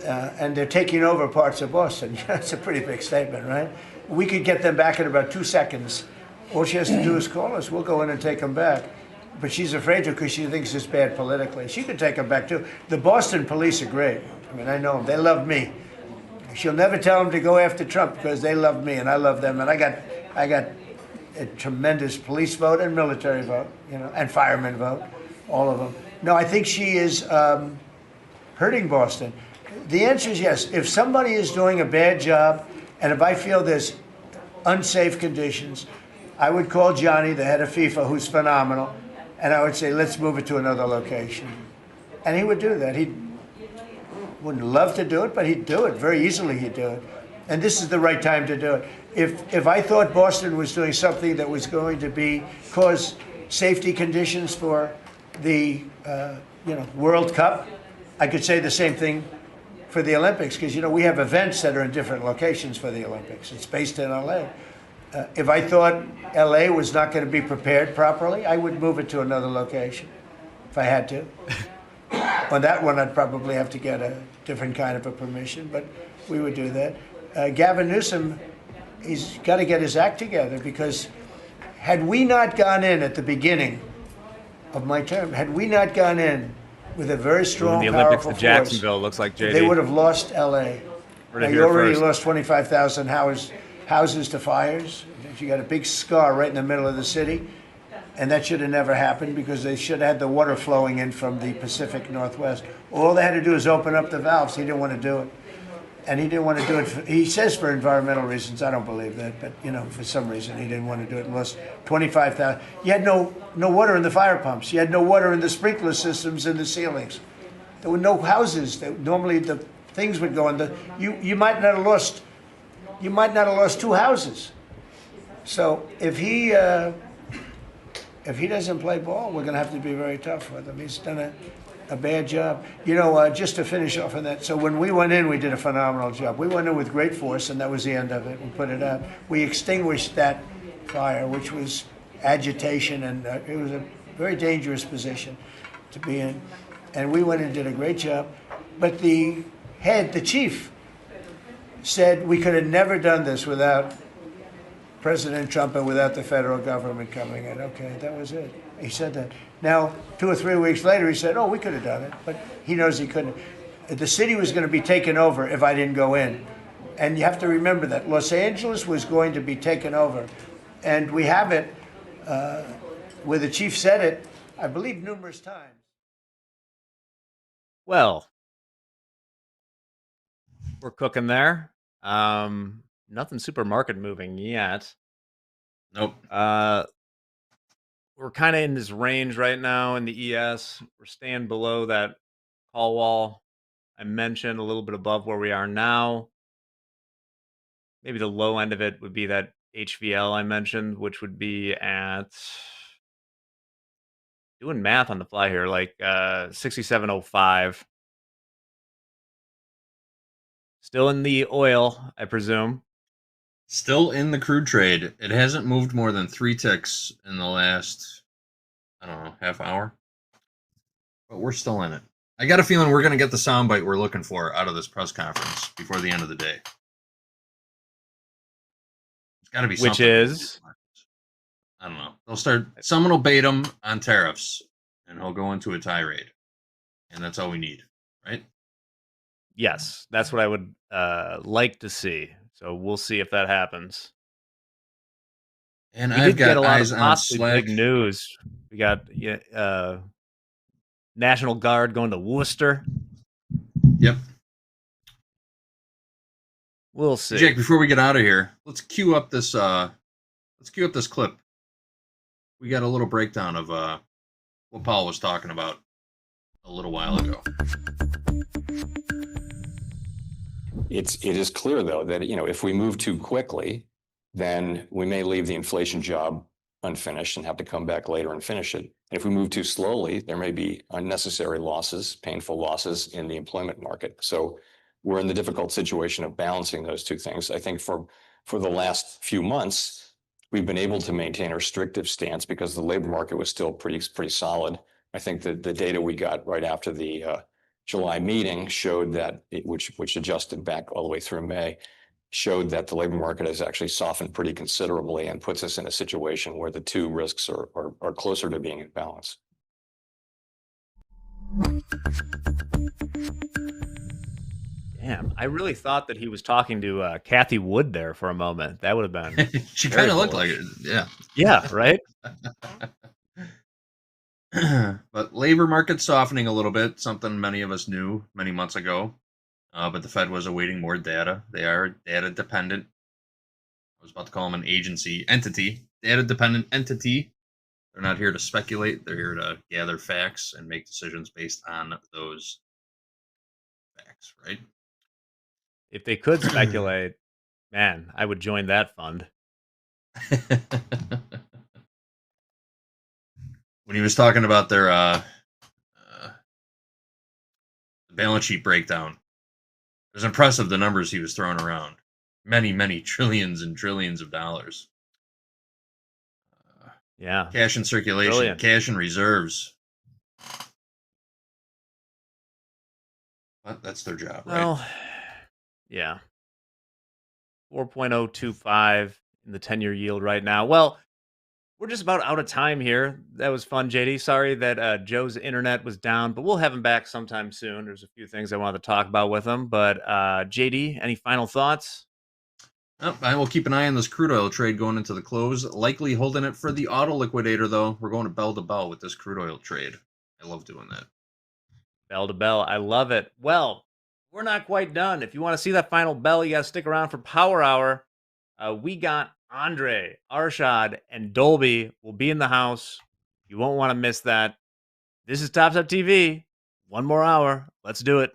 And they're taking over parts of Boston. That's a pretty big statement, right? We could get them back in about 2 seconds. All she has to do is call us. We'll go in and take them back. But she's afraid to because she thinks it's bad politically. She could take them back, too. The Boston police are great. I know them. They love me. She'll never tell them to go after Trump because they love me and I love them. And I got a tremendous police vote and military vote, and fireman vote, all of them. No, I think she is hurting Boston. The answer is yes. If somebody is doing a bad job, and if I feel there's unsafe conditions, I would call Johnny, the head of FIFA, who's phenomenal, and I would say, let's move it to another location. And he would do that. He wouldn't love to do it, but he'd do it. Very easily he'd do it. And this is the right time to do it. If I thought Boston was doing something that was going to cause safety conditions for the World Cup, I could say the same thing for the Olympics, because we have events that are in different locations for the Olympics. It's based in LA. If I thought LA was not going to be prepared properly, I would move it to another location if I had to. On that one, I'd probably have to get a different kind of a permission, but we would do that. Gavin Newsom, he's got to get his act together, because had we not gone in at the beginning of my term, had we not gone in with a very strong, the Olympics powerful to Jacksonville looks like JD. they would have lost L.A. Heard it You here already first. lost 25,000 houses to fires. You got a big scar right in the middle of the city. And that should have never happened, because they should have had the water flowing in from the Pacific Northwest. All they had to do is open up the valves. He didn't want to do it. And he didn't want to do it. He says for environmental reasons. I don't believe that. But, for some reason, he didn't want to do it. And lost 25,000. You had no water in the fire pumps. You had no water in the sprinkler systems in the ceilings. There were no houses. Normally, the things would go in. You might not have lost 2 houses. So if he doesn't play ball, we're going to have to be very tough with him. He's done a bad job. Just to finish off on that, so when we went in, we did a phenomenal job. We went in with great force, and that was the end of it. We put it out. We extinguished that fire, which was agitation, and it was a very dangerous position to be in. And we went and did a great job. But the chief, said we could have never done this without President Trump and without the federal government coming in. Okay, that was it. He said that. Now, 2 or 3 weeks later, he said, oh, we could have done it. But he knows he couldn't. The city was going to be taken over if I didn't go in. And you have to remember that. Los Angeles was going to be taken over. And we have it where the chief said it, I believe, numerous times. Well, we're cooking there. Nothing super market moving yet. Nope. We're kind of in this range right now in the ES. We're staying below that call wall I mentioned, a little bit above where we are now. Maybe the low end of it would be that HVL I mentioned, which would be at doing math on the fly here, like 67.05. Still in the oil, I presume. Still in the crude trade. It hasn't moved more than 3 ticks in the last, I don't know, half hour. But we're still in it. I got a feeling we're going to get the soundbite we're looking for out of this press conference before the end of the day. It's got to be something. Which is? I don't know. They'll start, someone will bait him on tariffs, and he'll go into a tirade. And that's all we need, right? Yes, that's what I would like to see. So we'll see if that happens. And we I've did got get a lot eyes of on possibly Slack. big news. We got National Guard going to Worcester. Yep. We'll see. Jake, before we get out of here, let's cue up this clip. We got a little breakdown of what Paul was talking about a little while ago. It is clear, though, that if we move too quickly, then we may leave the inflation job unfinished and have to come back later and finish it. And if we move too slowly, there may be unnecessary losses, painful losses in the employment market. So we're in the difficult situation of balancing those two things. I think for the last few months, we've been able to maintain a restrictive stance because the labor market was still pretty solid. I think that the data we got right after the July meeting showed that, which adjusted back all the way through May, showed that the labor market has actually softened pretty considerably and puts us in a situation where the two risks are closer to being in balance. Damn, I really thought that he was talking to Kathy Wood there for a moment. That would have been. She kind of looked like it. Yeah. Yeah, right? But labor market softening a little bit, something many of us knew many months ago. But the Fed was awaiting more data. They are data dependent. I was about to call them an entity, data dependent entity. They're not here to speculate. They're here to gather facts and make decisions based on those facts, right? If they could speculate, man, I would join that fund. When he was talking about their balance sheet breakdown, it was impressive the numbers he was throwing around. Many, many trillions and trillions of dollars. Yeah. Cash in circulation, Brilliant. cash in reserves. But that's their job, right? Well, yeah. 4.025 in the 10-year yield right now. Well, we're just about out of time here. That was fun, JD. Sorry that Joe's internet was down, but we'll have him back sometime soon. There's a few things I wanted to talk about with him. But JD, any final thoughts? I will keep an eye on this crude oil trade going into the close. Likely holding it for the auto liquidator, though. We're going to bell with this crude oil trade. I love doing that. Bell to bell. I love it. Well, we're not quite done. If you want to see that final bell, you got to stick around for Power Hour. We got Andre, Arshad, and Dolby will be in the house. You won't want to miss that. This is Topstep TV. One more hour. Let's do it.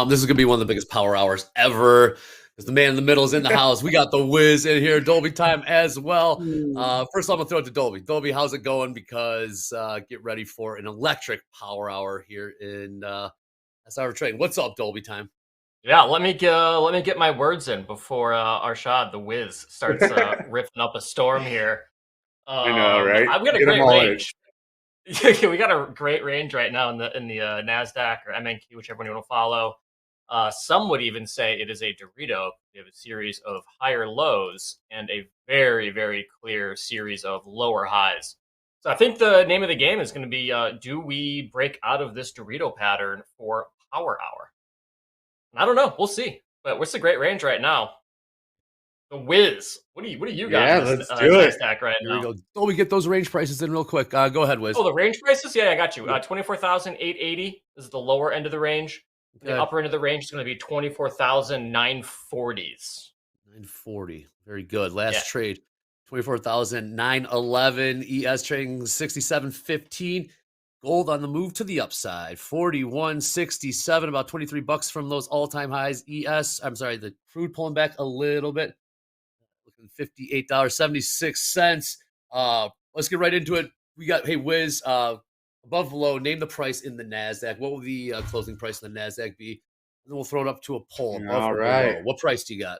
This is going to be one of the biggest power hours ever because the man in the middle is in the house. We got the Wiz in here, Dolby time as well. First, I'm going to throw it to Dolby. Dolby, how's it going? Because get ready for an electric power hour here in SR Trading. What's up, Dolby time? Yeah, let me get my words in before Arshad, the Wiz, starts ripping up a storm here. I know, right? I've got a Get 'em great all range. We got a great range right now in the NASDAQ or MNQ, whichever one you want to follow. Some would even say it is a Dorito. We have a series of higher lows and a very, very clear series of lower highs. So I think the name of the game is going to be, do we break out of this Dorito pattern for power hour? I don't know. We'll see. But what's a great range right now? The Wiz. What do you got? Yeah, in this, let's do it. NASDAQ right Here now? we go. Dolby, get those range prices in real quick. Go ahead, Wiz. Oh, the range prices? Yeah, I got you. 24,880 is the lower end of the range. The Okay. upper end of the range is going to be 24,940s. 940. Very good. Last trade, 24,911. ES trading 67.15. Gold on the move to the upside, 41.67, about 23 bucks from those all-time highs. The crude pulling back a little bit, looking $58.76. Let's get right into it. We got, hey, Wiz, above, below, name the price in the NASDAQ. What will the closing price in the NASDAQ be? And then we'll throw it up to a poll. Above All or right. below. What price do you got?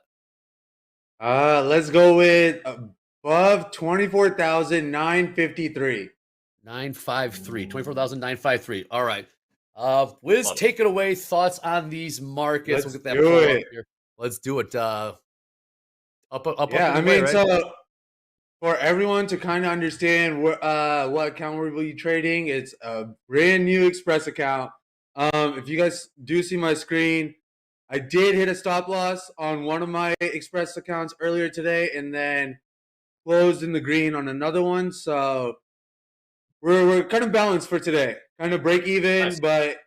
Let's go with above 24,953. 953, 24,953. All right. Wiz, take it away. Thoughts on these markets. Let's We'll get that do poll it. up here. Let's do it. Up, Yeah, I and away, mean, right? so for everyone to kind of understand what account we'll be trading, it's a brand new Express account. If you guys do see my screen, I did hit a stop loss on one of my Express accounts earlier today and then closed in the green on another one. So we're kind of balanced for today, kind of break even, but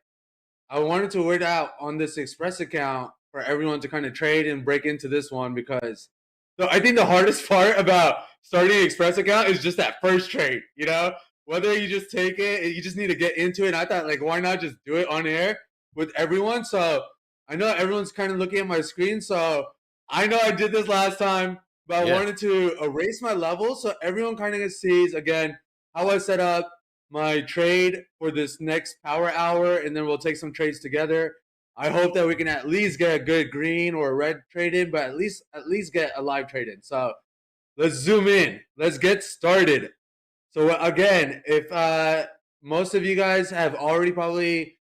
I wanted to wait out on this Express account for everyone to kind of trade and break into this one because I think the hardest part about starting an Express account is just that first trade, you know? Whether you just take it, you just need to get into it. And I thought, like, why not just do it on air with everyone? So I know everyone's kind of looking at my screen, so I know I did this last time, but I wanted to erase my levels so everyone kind of sees, again, how I set up my trade for this next power hour, and then we'll take some trades together. I hope that we can at least get a good green or a red trade in, but at least get a live trade in. So let's zoom in. Let's get started. So again, if most of you guys have already probably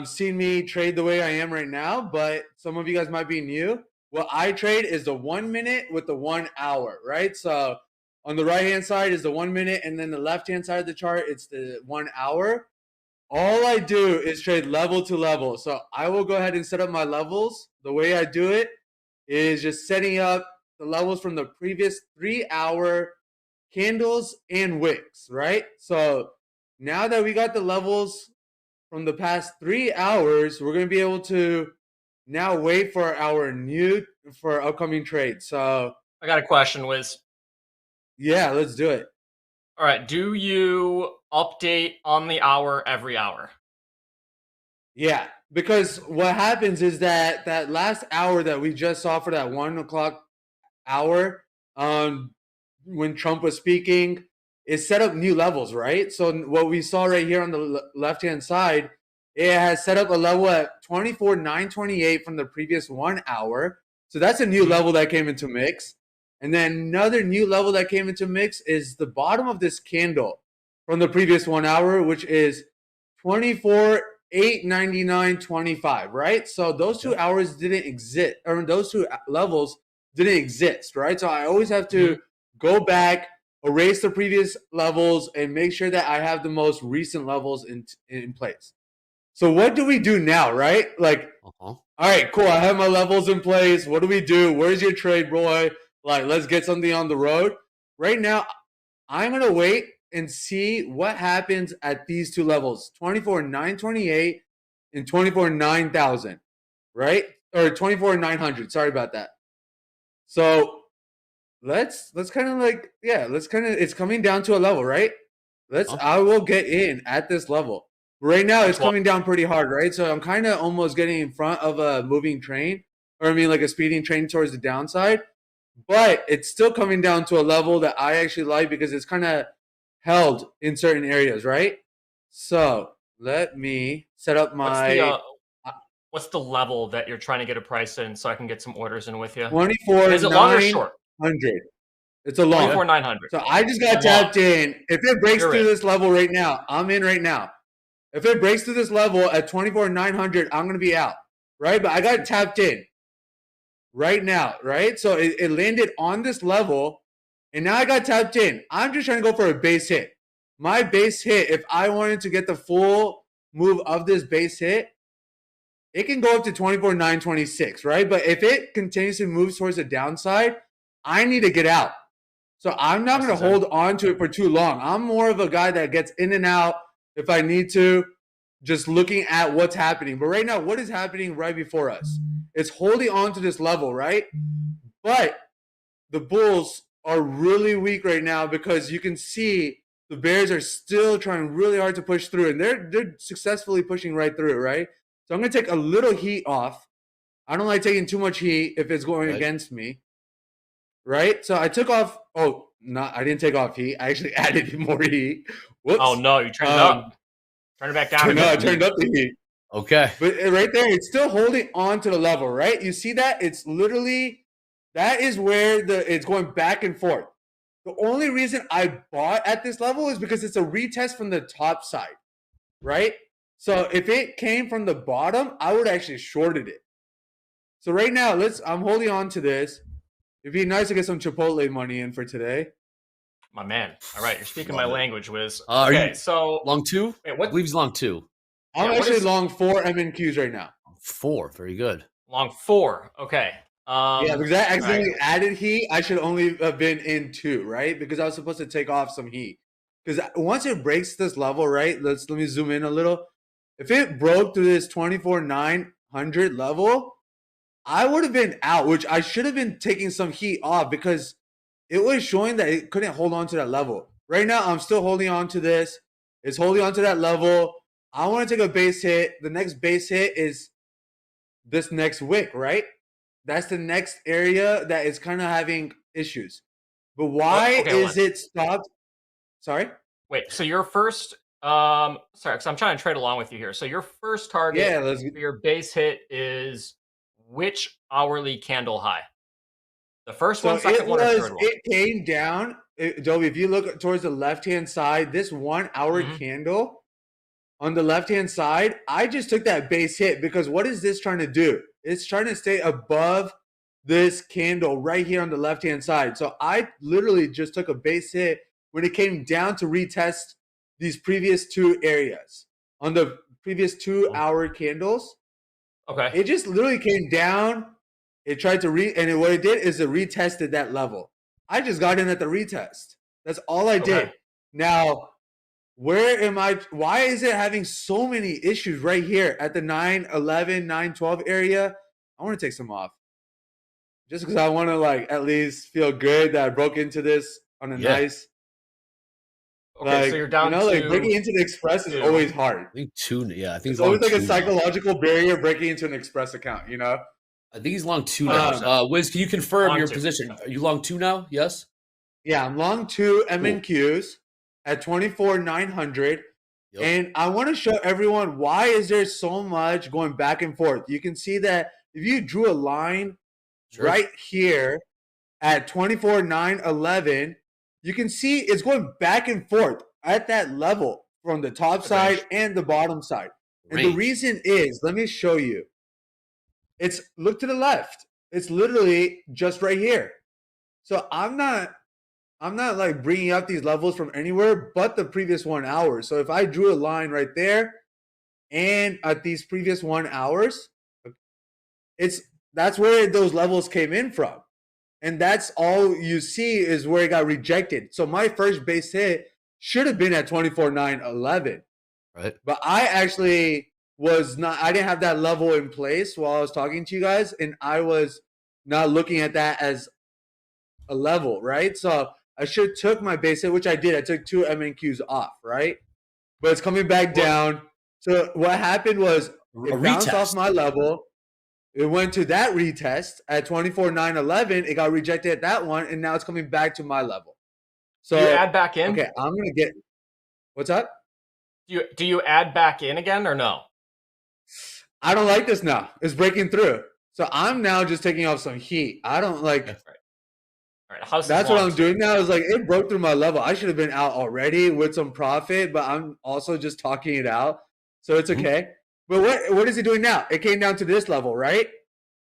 seen me trade the way I am right now, but some of you guys might be new. What I trade is the 1 minute with the 1 hour, right? So on the right-hand side is the 1 minute, and then the left-hand side of the chart, it's the 1 hour. All I do is trade level to level. So I will go ahead and set up my levels. The way I do it is just setting up the levels from the previous 3-hour candles and wicks, right? So now that we got the levels from the past 3 hours, we're going to be able to now wait for our upcoming trade. So I got a question, Wiz. Yeah, let's do it. All right. Do you update on the hour every hour? Yeah, because what happens is that last hour that we just saw for that 1 o'clock hour, when Trump was speaking, it set up new levels, right? So what we saw right here on the left-hand side, it has set up a level at 24,928 from the previous 1 hour. So that's a new level that came into mix. And then another new level that came into mix is the bottom of this candle from the previous 1 hour, which is 24,899.25, right? So those 2 hours didn't exist, or those 2 levels didn't exist, right? So I always have to go back, erase the previous levels, and make sure that I have the most recent levels in place. So what do we do now, right? Like, all right, cool. I have my levels in place. What do we do? Where's your trade, boy? Like, let's get something on the road. Right now, I'm going to wait and see what happens at these 2 levels, 24,928 and 24,900, right? Or 24,900. Sorry about that. So let's kind of like, it's coming down to a level, right? I will get in at this level. Right now, it's coming down pretty hard, right? So I'm kind of almost getting in front of a moving train, or I mean like a speeding train towards the downside. But it's still coming down to a level that I actually like because it's kind of held in certain areas, right? So let me set up my... What's the level that you're trying to get a price in so I can get some orders in with you? 24,900. Is it long or short? It's a long. 24,900. So I just got tapped in. If it breaks through this level right now, I'm in right now. If it breaks through this level at 24,900, I'm going to be out, right? But I got tapped in right now, right? So it landed on this level, and now I got tapped in. I'm just trying to go for a base hit. My base hit, if I wanted to get the full move of this base hit, it can go up to 24,926, right? But if it continues to move towards the downside, I need to get out. So I'm not going to hold on to it for too long. I'm more of a guy that gets in and out if I need to, just looking at what's happening. But right now, what is happening right before us? It's holding on to this level, right? But the bulls are really weak right now because you can see the bears are still trying really hard to push through, and they're successfully pushing right through, right? So I'm going to take a little heat off. I don't like taking too much heat if it's going against me, right? So I took off. Oh, no, I didn't take off heat. I actually added more heat. Whoops. Oh, no, you turned it up. Turn it back down. No, I turned up the heat. Okay. But right there, it's still holding on to the level, right? You see that? It's literally, that is where it's going back and forth. The only reason I bought at this level is because it's a retest from the top side, right? So if it came from the bottom, I would actually shorted it. So right now, I'm holding on to this. It'd be nice to get some Chipotle money in for today. My man. All right, you're speaking my language, Wiz. Are Okay, you so long two? Wait, what? I believe he's long two. I'm actually long 4 MNQs right now. 4, very good. Long 4. Okay. Yeah, because I accidentally added heat. I should only have been in 2, right? Because I was supposed to take off some heat. Because once it breaks this level, right? Let me zoom in a little. If it broke through this 24,900 level, I would have been out, which I should have been taking some heat off because it was showing that it couldn't hold on to that level. Right now, I'm still holding on to this. It's holding on to that level. I want to take a base hit. The next base hit is this next wick, right? That's the next area that is kind of having issues. But why is it stopped? Sorry? Wait, so your first sorry, because I'm trying to trade along with you here. So your first target for your base hit is which hourly candle high? The first one, second one, or third one? It came down. Adobe, if you look towards the left-hand side, this 1 hour candle on the left-hand side, I just took that base hit because what is this trying to do? It's trying to stay above this candle right here on the left-hand side. So I literally just took a base hit when it came down to retest these previous 2 areas. On the previous 2 hour candles, it just literally came down. It tried to and what it did is it retested that level. I just got in at the retest. That's all I did. Now, where am I? Why is it having so many issues right here at the 911, 912 area? I want to take some off. Just because I want to at least feel good that I broke into this on a nice. Okay, so you're down to breaking into the Express is always hard. I think 2. Yeah, I think it's always like a psychological barrier breaking into an Express account. You know. I think he's long 2 now. Wiz, can you confirm your position? Are you long 2 now? Yes. Yeah, I'm long 2 MNQs at 24,900, and I want to show everyone why is there so much going back and forth. You can see that if you drew a line right here at 24,911, you can see it's going back and forth at that level from the top side and the bottom side. And the reason is, let me show you. Look to the left. It's literally just right here. So I'm not like bringing up these levels from anywhere but the previous 1 hour. So if I drew a line right there and at these previous 1 hours, that's where those levels came in from. And that's all you see is where it got rejected. So my first base hit should have been at 24,911. Right. But I actually I didn't have that level in place while I was talking to you guys, and I was not looking at that as a level, right? So I should have took my base hit, which I did. I took 2 MNQs off, right? But it's coming back down. So what happened was it bounced off retest. my level. It went to that retest at 24,911. It got rejected at that one, and now it's coming back to my level. So Do you add back in? Okay, I'm gonna get. What's up? Do you add back in again or no? I don't like this now. It's breaking through. So I'm now just taking off some heat. I don't like. All right. That's what I'm doing now. Is like it broke through my level. I should have been out already with some profit, but I'm also just talking it out, so it's okay. But what is it doing now? It came down to this level, right?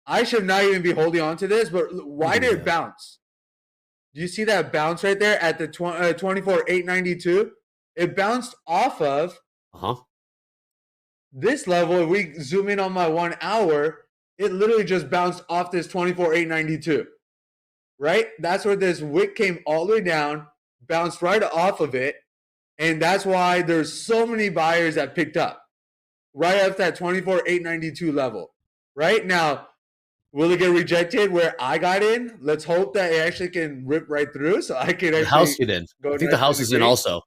I should not even be holding on to this, but why did it bounce? Do you see that bounce right there at the 24,892? It bounced off of this level. If we zoom in on my 1 hour, it literally just bounced off this 24,892. Right? That's where this wick came all the way down, bounced right off of it, and that's why there's so many buyers that picked up right at that 24,892 level. Right now, will it get rejected where I got in? Let's hope that it actually can rip right through, so I can actually The house get in. I think the house is in also.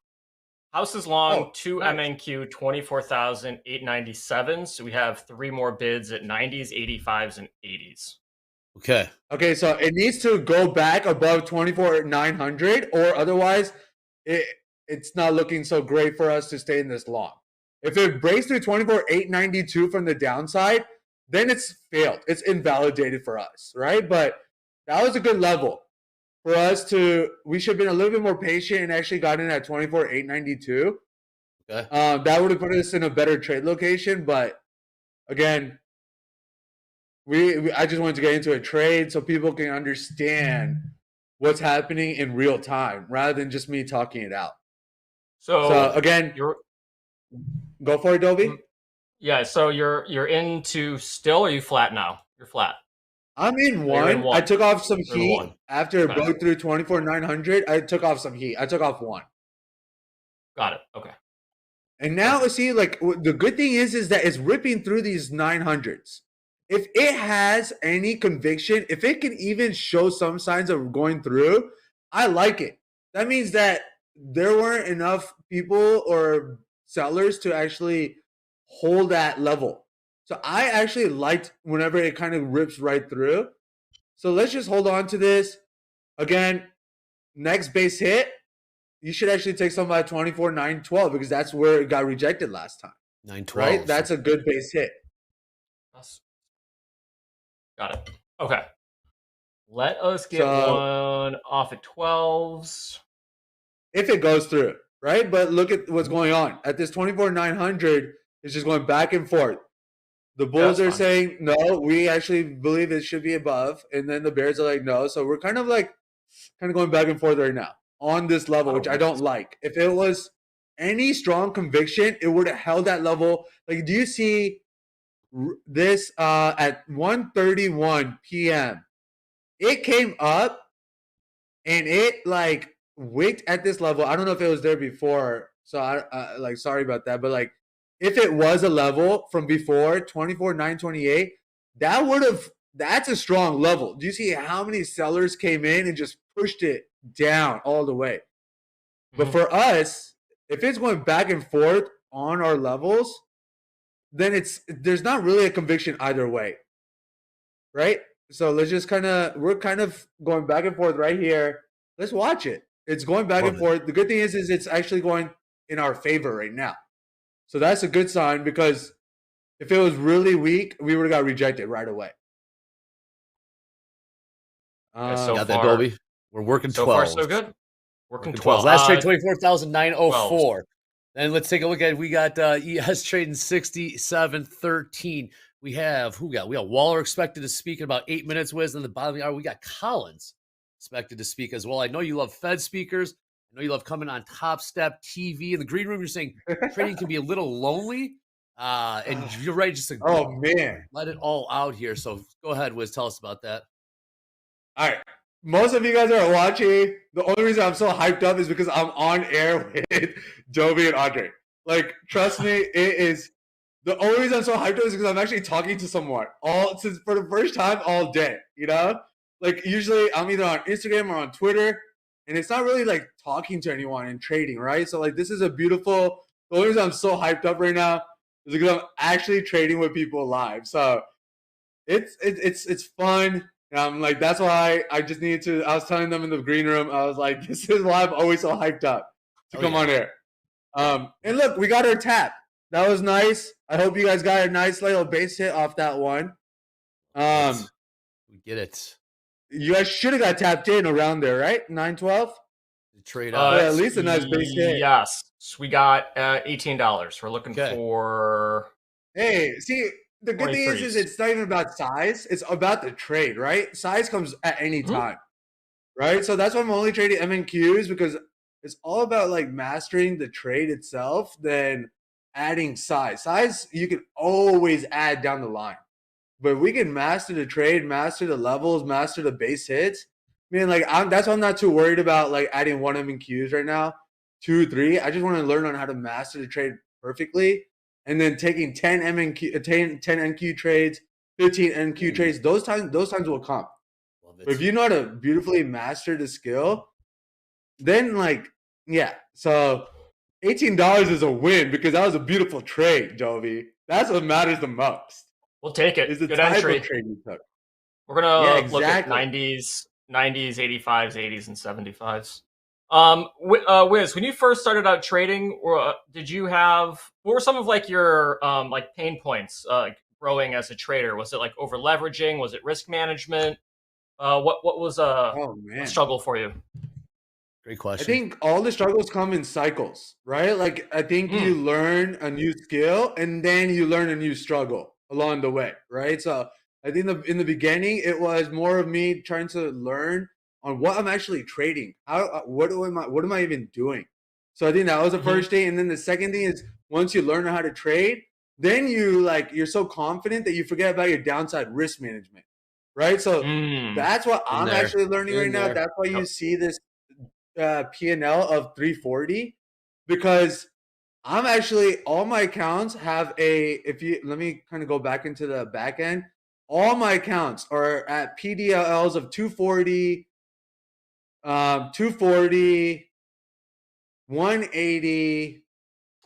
House is long, 2 MNQ, 24,897. So we have 3 more bids at 90s, 85s, and 80s. Okay. Okay, so it needs to go back above 24,900, or otherwise it's not looking so great for us to stay in this long. If it breaks through 24,892 from the downside, then it's failed. It's invalidated for us, right? But that was a good level for us to. We should have been a little bit more patient and actually got in at 24,892. Okay. That would have put us in a better trade location. But again, I just wanted to get into a trade so people can understand what's happening in real time rather than just me talking it out. So again, go for it, Dobie. Yeah, so you're into still, or are you flat now? You're flat. I'm in one. I took off some heat after it broke through 24,900. I took off some heat. I took off one. Got it. Okay. And now see, like the good thing is that it's ripping through these 900s. If it has any conviction, if it can even show some signs of going through, I like it. That means that there weren't enough people or sellers to actually hold that level. So I actually liked whenever it kind of rips right through. So let's just hold on to this. Again, next base hit, you should actually take some at 24,912 because that's where it got rejected last time. 912. Right? That's a good base hit. Got it. Okay. Let us get one off at 12s. If it goes through, right? But look at what's going on. At this 24,900, it's just going back and forth. The Bulls are saying, no, we actually believe it should be above. And then the Bears are like, no. So we're kind of going back and forth right now on this level, which I don't like. If it was any strong conviction, it would have held that level. Like, do you see this at 1:31 p.m.? It came up and it like wicked at this level. I don't know if it was there before. So I sorry about that. But like, if it was a level from before 24,928, that's a strong level. Do you see how many sellers came in and just pushed it down all the way? But for us, if it's going back and forth on our levels, then there's not really a conviction either way, right? So let's just we're kind of going back and forth right here. Let's watch it. It's going back and forth. The good thing is it's actually going in our favor right now. So that's a good sign because if it was really weak, we would have got rejected right away. Got that, Dolby. We're working 12. So far, so good. Working 12. Last trade, 24,904. Then let's take a look at it. We got ES trading 67.13. We have we got Waller expected to speak in about 8 minutes. Wiz in the bottom of the hour. We got Collins expected to speak as well. I know you love Fed speakers. I know you love coming on Topstep TV. In the green room, you're saying trading can be a little lonely. And you're ready just to let it all out here. So go ahead, Wiz. Tell us about that. All right. Most of you guys are watching. The only reason I'm so hyped up is because I'm on air with Dobie and Andre. Like, trust me, it is. The only reason I'm so hyped up is because I'm actually talking to someone for the first time all day. You know, like usually I'm either on Instagram or on Twitter, and it's not really like talking to anyone and trading, right? So like this is a beautiful. The only reason I'm so hyped up right now is because I'm actually trading with people live. So it's fun. And I'm like, that's why I just needed to. I was telling them in the green room, I was like, this is why I'm always so hyped up to come on here. And look, we got our tap. That was nice. I hope you guys got a nice little base hit off that one. We get it. You guys should have got tapped in around there, right? 912? The trade at least a nice base hit. Yes. We got $18. We're looking for. Hey, see, the good thing is it's not even about size. It's about the trade, right? Size comes at any time, right? So that's why I'm only trading MNQs, because it's all about like mastering the trade itself than adding size. Size, you can always add down the line. But we can master the trade, master the levels, master the base hits. I mean, like, that's why I'm not too worried about like adding 1 MNQs right now, 2, 3. I just want to learn on how to master the trade perfectly, and then taking 10 NQ trades, 15 NQ trades. Those times will come. But if you know how to beautifully master the skill, then like, yeah. So $18 is a win because that was a beautiful trade, Jovi. That's what matters the most. We'll take it. Is the Good type entry. of trade you took. We're gonna look at exactly. 90s, 85s, 80s, and 75s. Wiz, when you first started out trading, did you have, what were some of like your like pain points growing as a trader? Was it like over leveraging? Was it risk management? What was a struggle for you? Great question. I think all the struggles come in cycles, right? Like, I think you learn a new skill and then you learn a new struggle along the way, right? So I think in the beginning, it was more of me trying to learn on what I'm actually trading. What am I even doing? So I think that was the first thing. And then the second thing is, once you learn how to trade, then you're so confident that you forget about your downside risk management, right? So that's what I'm actually learning right now. That's why you see this P&L of 340, because I'm actually, all my accounts have let me kind of go back into the back end. All my accounts are at PDLs of 240, 240, 180,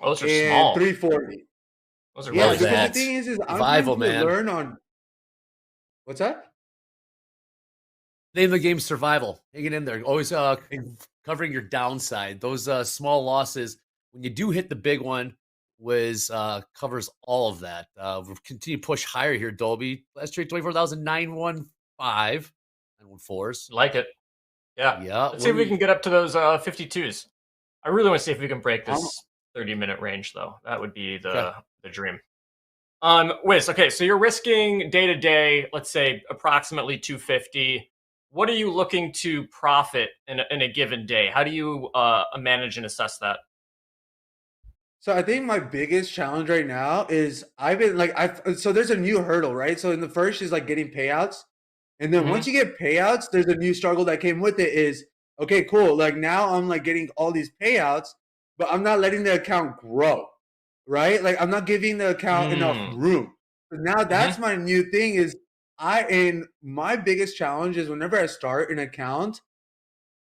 those are and small. 340. Those are really because the thing is I'm trying to learn on. What's that? Name of the game, survival. Hanging in there, always covering your downside. Those small losses, when you do hit the big one, covers all of that. We'll continue to push higher here, Dolby. Last trade 24,915, 914s. Like it. Yeah. Let's see if we can get up to those 52s. I really want to see if we can break this 30-minute range, though. That would be the dream. Wiz, okay, so you're risking day to day, let's say approximately 250. What are you looking to profit in a given day? How do you manage and assess that? So I think my biggest challenge right now is so there's a new hurdle, right? So in the first is like getting payouts. And then once you get payouts, there's a new struggle that came with it is, okay, cool. Like now I'm like getting all these payouts, but I'm not letting the account grow, right? Like I'm not giving the account enough room. So now that's my new thing is my biggest challenge is whenever I start an account,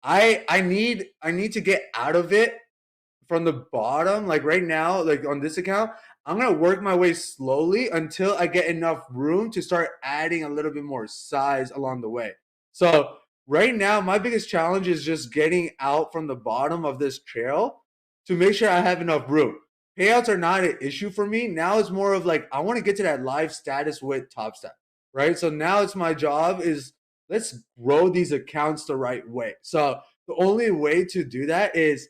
I need to get out of it from the bottom. Like right now, like on this account, I'm going to work my way slowly until I get enough room to start adding a little bit more size along the way. So right now, my biggest challenge is just getting out from the bottom of this trail to make sure I have enough room. Payouts are not an issue for me. Now it's more of like, I want to get to that live status with Topstep, right? So now it's my job is let's grow these accounts the right way. So the only way to do that is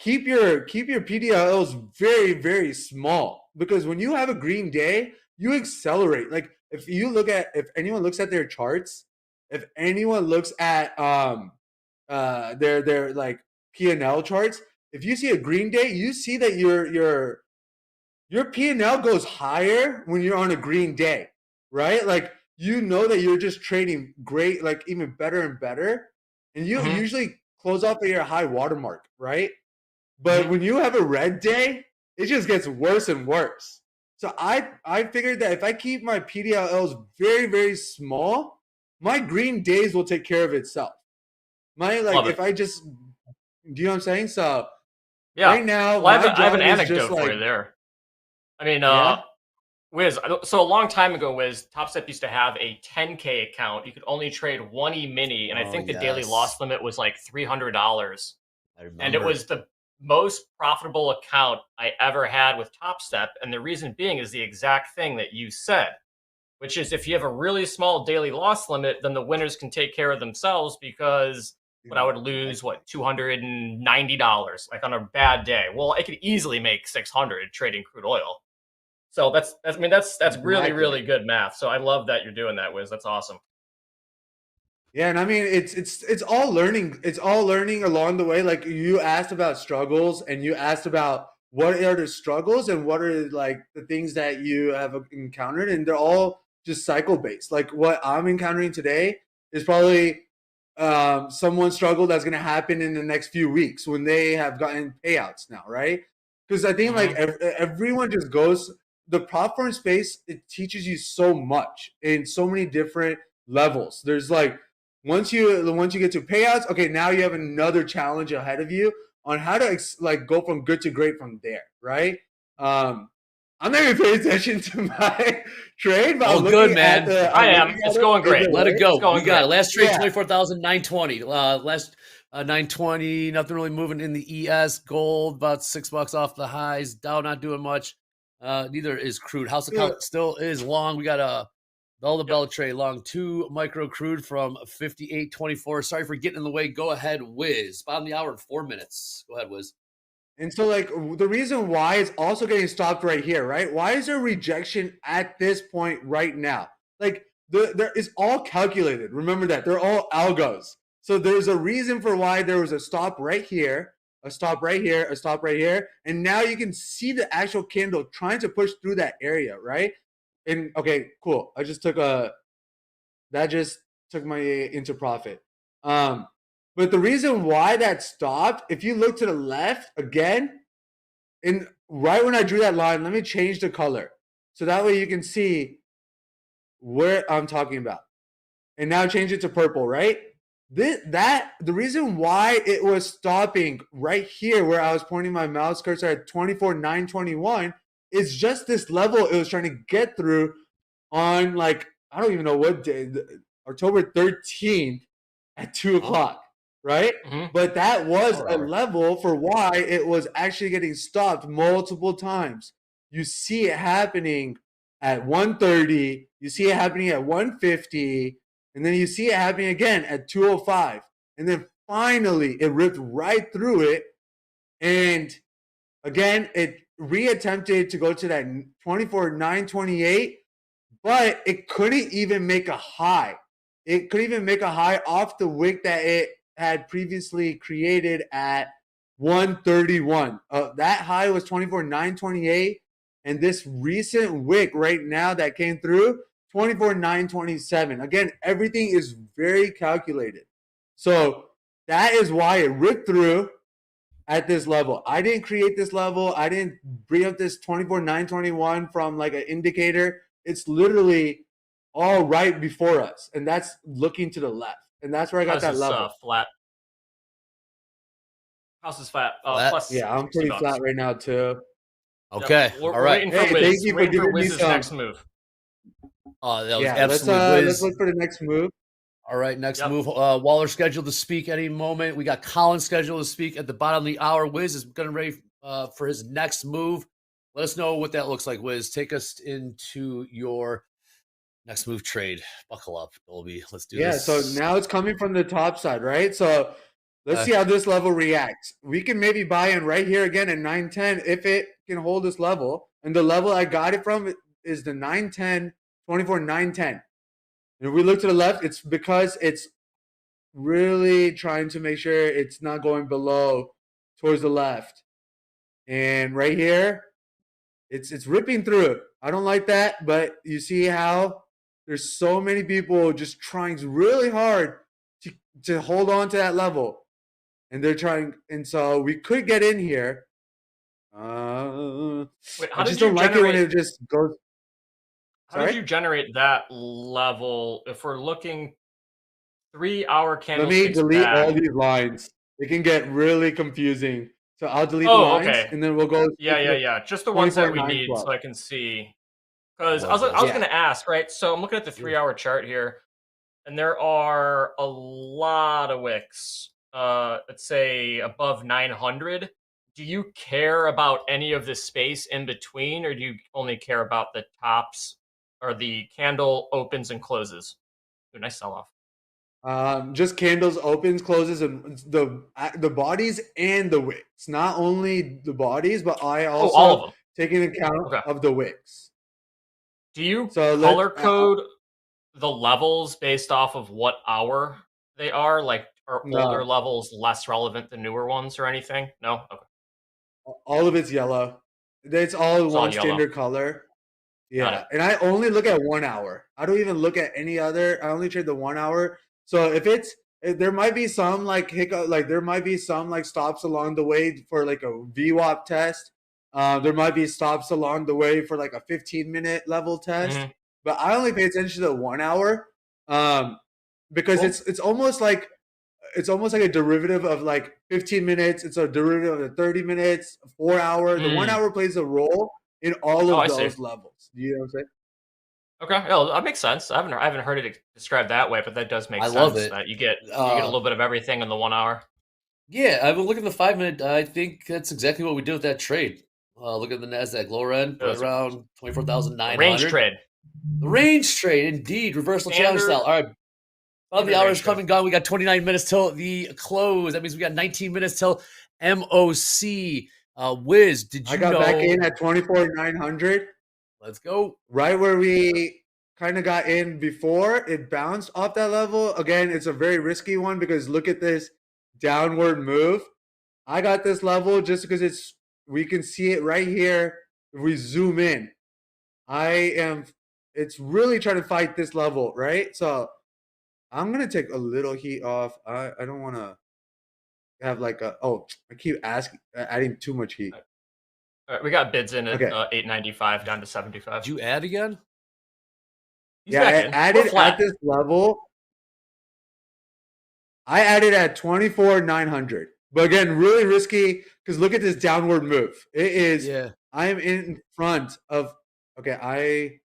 keep your PDLs very, very small, because when you have a green day, you accelerate. Like if anyone looks at their charts, if anyone looks at their like P&L charts, if you see a green day, you see that your P&L goes higher when you're on a green day, right? Like you know that you're just trading great, like even better and better, and you usually close off at your high watermark, right? But when you have a red day, it just gets worse and worse. So I figured that if I keep my PDLs very, very small, my green days will take care of itself. If I just, do you know what I'm saying? So yeah, right now, well, I have an anecdote for you there. I mean, Yeah. Wiz, so a long time ago, Wiz, Topstep used to have a 10K account. You could only trade one E-mini, and I Oh, think the daily yes. loss limit was like $300. I And it remember. was the most profitable account I ever had with Topstep. And the reason being is the exact thing that you said, which is if you have a really small daily loss limit, then the winners can take care of themselves because I would lose, $290, like on a bad day. Well, I could easily make 600 trading crude oil. So that's really, really good math. So I love that you're doing that, Wiz. That's awesome. Yeah, and I mean it's all learning. It's all learning along the way. Like you asked about struggles, and you asked about what are the struggles and what are like the things that you have encountered, and they're all just cycle based. Like what I'm encountering today is probably someone's struggle that's going to happen in the next few weeks when they have gotten payouts now, right? Because I think like everyone just goes the platform space. It teaches you so much in so many different levels. There's like once you get to payouts, okay, now you have another challenge ahead of you on how to like go from good to great from there, right? I'm not even paying attention to my trade, but Oh, I'm good, looking man. at the. I am. It's going great. Let it go. We got it. Last trade, Yeah. 24,920. Last 920. Nothing really moving in the ES. Gold about $6 off the highs. Dow not doing much. Neither is crude. House account still is long. We got a bell trade long 2 micro crude from 58.24. Sorry for getting in the way. Go ahead, Wiz. Bottom of the hour in 4 minutes. Go ahead, Wiz. And so, like, the reason why it's also getting stopped right here, right? Why is there rejection at this point right now? Like, there is all calculated. Remember that. They're all algos. So there's a reason for why there was a stop right here, a stop right here, a stop right here. And now you can see the actual candle trying to push through that area, right? And, okay, cool. That just took my into profit. But the reason why that stopped, if you look to the left again, and right when I drew that line, let me change the color. So that way you can see where I'm talking about. And now change it to purple, right? The reason why it was stopping right here where I was pointing my mouse cursor at 24,921 is just this level it was trying to get through on like, I don't even know what day, October 13th at 2 o'clock. Right? But that was a level for why it was actually getting stopped multiple times. You see it happening at 1:30, you see it happening at 1:50, and then you see it happening again at 2:05. And then finally it ripped right through it. And again, it reattempted to go to that 24,928, but it couldn't even make a high. It couldn't even make a high off the wick that it had previously created at 131. That high was 24,928, and this recent wick right now that came through 24,927. Again, everything is very calculated. So that is why it ripped through at this level. I didn't create this level. I didn't bring up this 24,921 from like an indicator. It's literally all right before us, and that's looking to the left. And that's where I got that level. Flat. House is flat. Flat? Plus Yeah, I'm pretty $60. flat right now too. Okay. We're All right. waiting for Wiz. Thank you for Waiting for giving me Wiz's some. next move. Oh, that was Yeah, absolutely Wiz. let's look for the next move. All right, next move. Waller scheduled to speak any moment. We got Colin scheduled to speak at the bottom of the hour. Wiz is going to ready for his next move. Let us know what that looks like, Wiz. Take us into your next move trade. Buckle up, Dolby. Let's do this. Yeah, so now it's coming from the top side, right? So let's see how this level reacts. We can maybe buy in right here again at 910 if it can hold this level. And the level I got it from is the 910, 24,910. And if we look to the left, it's because it's really trying to make sure it's not going below towards the left. And right here, it's ripping through. I don't like that, but you see how there's so many people just trying really hard to hold on to that level. And they're trying, and so we could get in here. Wait, I just don't like it when it just goes. How did you generate that level? If we're looking 3-hour candlesticks Let me delete back, all these lines. It can get really confusing. So I'll delete the Oh, lines, okay. and then we'll go. Yeah. Just the ones that we need 24.912. so I can see. Because I was going to ask, right? So I'm looking at the 3-hour chart here, and there are a lot of wicks. Let's say above 900. Do you care about any of the space in between, or do you only care about the tops or the candle opens and closes? Ooh, nice sell off. Just candles, opens, closes, and the bodies and the wicks. Not only the bodies, but I also all of them. taking account of the wicks. Do you So color code the levels based off of what hour they are? Like, are older No. levels less relevant than newer ones or anything? No? Okay. All of it's yellow. It's all It's all one yellow. standard color. Got Yeah, it. and I only look at 1 hour. I don't even look at any other. I only trade the 1 hour. So if there might be some like hiccup, like there might be some like stops along the way for like a VWAP test. There might be stops along the way for like a 15-minute level test. But I only pay attention to the 1 hour because it's almost like a derivative of like 15 minutes. It's a derivative of the 30 minutes, 4 hour. The 1 hour plays a role in all of those levels. You know what I'm saying? Okay, yeah, that makes sense. I haven't heard it described that way, but that does make I sense. love it. That you get a little bit of everything in the 1 hour. Yeah, I've been looking at the 5-minute. I think that's exactly what we did with that trade. Look at the NASDAQ lower end, right around 24,900. Range trade. The range trade, indeed. Reversal challenge style. All right. Well, the hour is come and gone. We got 29 minutes till the close. That means we got 19 minutes till MOC. Wiz, did you know? I got back in at 24,900. Let's go. Right where we kind of got in before. It bounced off that level. Again, it's a very risky one because look at this downward move. I got this level just because we can see it right here. If we zoom in, it's really trying to fight this level, right? So I'm going to take a little heat off. I don't want to have like I keep adding too much heat. All right, we got bids in at 895 down to 75. Did you add again? I added at this level. I added at 24,900. But again, really risky because look at this downward move. It is. Yeah. I am in front of. Okay, I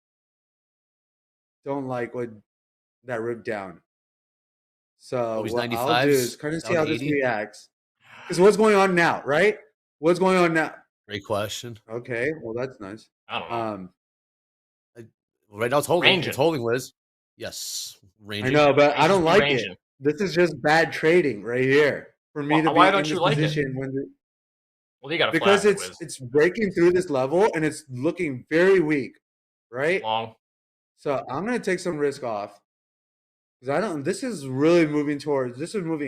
don't like what that ripped down. So what I'll do is kind of see how this reacts. Because what's going on now, right? What's going on now? Great question. Okay, well that's nice. I don't know. Right now it's holding. Ranging. It's holding, Liz. Yes, ranging. I know, but I don't like ranging. it. This is just bad trading right here for me to be why in don't this you like it? position Well, you got to because it's breaking through this level and it's looking very weak, right? Long. So I'm gonna take some risk off because this is really moving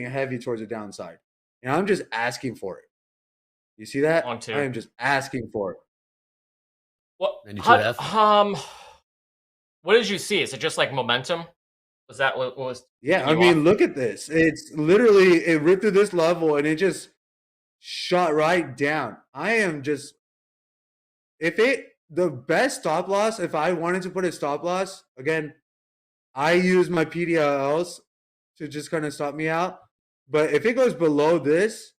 heavy towards the downside, and I'm just asking for it. You see that? Long too. I am just asking for it. What? And what did you see? Is it just like momentum? Was that what was? Yeah, I mean, look at this. It's literally it ripped through this level and it just shot right down. I am just the best stop loss. If I wanted to put a stop loss again, I use my PDLs to just kind of stop me out. But if it goes below this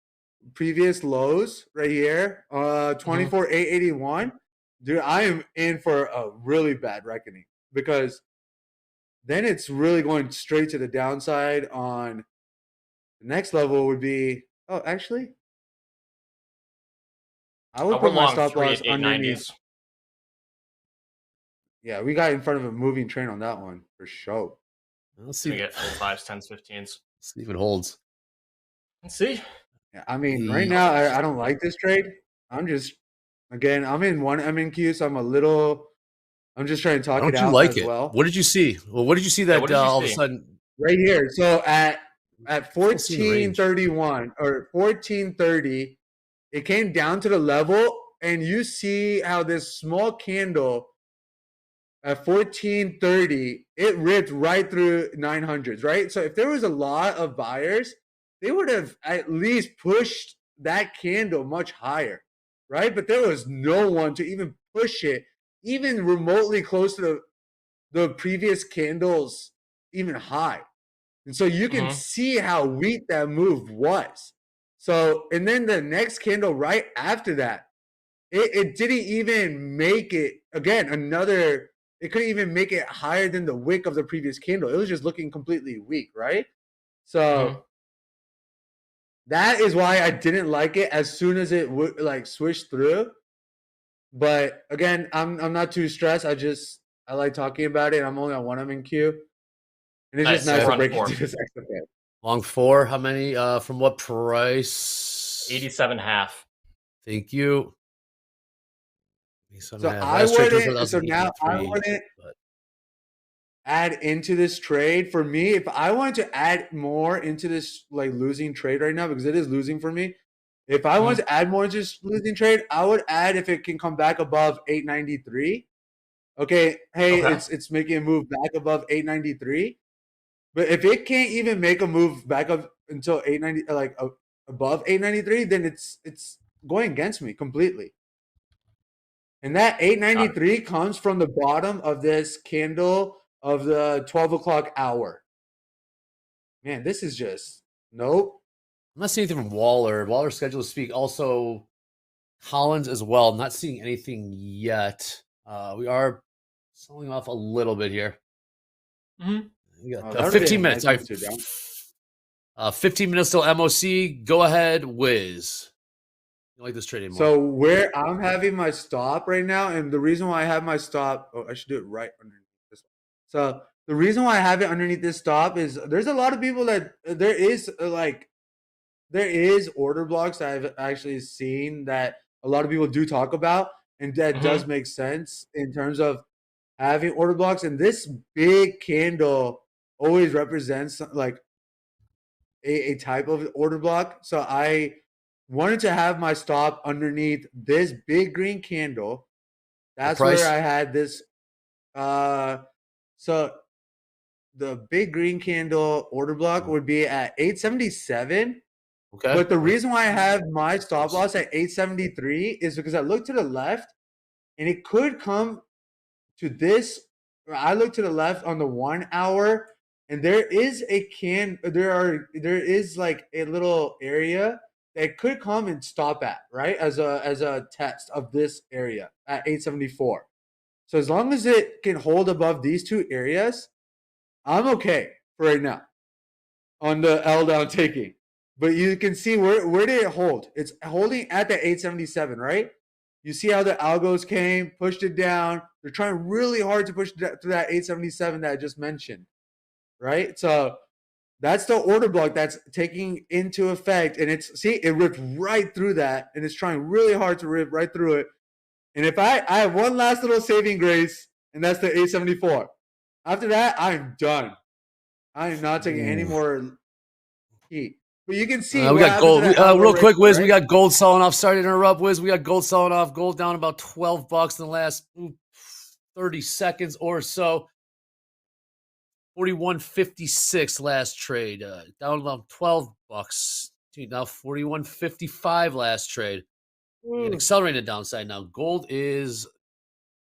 previous lows right here, 24,881, dude, I am in for a really bad reckoning because then it's really going straight to the downside. On the next level would be actually I would put my stop loss underneath. Yeah, we got in front of a moving train on that one for sure. Let's see. We get full 5s, 10s, 15s. Let's see if it holds. Let's see. Yeah, I mean, right now I don't like this trade. I'm in one MNQ, so I'm just trying to talk it out. Don't you like as it? well. What did you see? Well, what did you see that all of a sudden? Right here. So at 1431 or 1430, it came down to the level, and you see how this small candle at 1430, it ripped right through 900s, right? So if there was a lot of buyers, they would have at least pushed that candle much higher, right? But there was no one to even push it even remotely close to the previous candles even high. And so you can see how weak that move was. So, and then the next candle right after that, it didn't even make it, again, it couldn't even make it higher than the wick of the previous candle. It was just looking completely weak, right? So that is why I didn't like it as soon as it would like switch through. But again, I'm not too stressed. I like talking about it. I'm only on one MNQ. And it's just nice to break into this extra bit. Long 4, how many? From what price? 87.5. Thank you. So I wouldn't add into this trade. For me, if I wanted to add more into this like losing trade right now, because it is losing for me, if I wanted to add more into this losing trade, I would add if it can come back above 893. Okay, hey, it's making a move back above 893. But if it can't even make a move back up until 890, like above 893, then it's going against me completely. And that 893 comes from the bottom of this candle of the 12 o'clock hour. Man, this is just nope. I'm not seeing anything from Waller. Waller's scheduled to speak. Also, Collins as well. I'm not seeing anything yet. We are selling off a little bit here. We got 15 minutes. Nice 15 minutes till MOC. Go ahead, Wiz. You like this trade anymore? So where I'm having my stop right now, and the reason why I have my stop, I should do it right underneath this one. So the reason why I have it underneath this stop is there's a lot of people that there is order blocks that I've actually seen that a lot of people do talk about, and that does make sense in terms of having order blocks. And this big candle always represents like a type of order block. So I wanted to have my stop underneath this big green candle. That's where I had this. So the big green candle order block would be at 877. Okay. But the reason why I have my stop loss at 873 is because I looked to the left and it could come to this. I looked to the left on the 1 hour and there is like a little area that could come and stop at, right? As a test of this area at 874. So as long as it can hold above these two areas, I'm okay for right now on the L down taking. But you can see where did it hold? It's holding at the 877, right? You see how the algos came, pushed it down. They're trying really hard to push it through that 877 that I just mentioned, right? So that's the order block that's taking into effect. And it ripped right through that. And it's trying really hard to rip right through it. And if I have one last little saving grace, and that's the 874. After that, I'm done. I am not taking any more heat. But you can see we got gold. Real quick, Wiz, right? we got gold selling off. Sorry to interrupt, Wiz. We got gold selling off. Gold down about $12 in the last 30 seconds or so. 41.56 last trade. Down about $12. Now 41.55 last trade. Accelerating the downside now. Gold is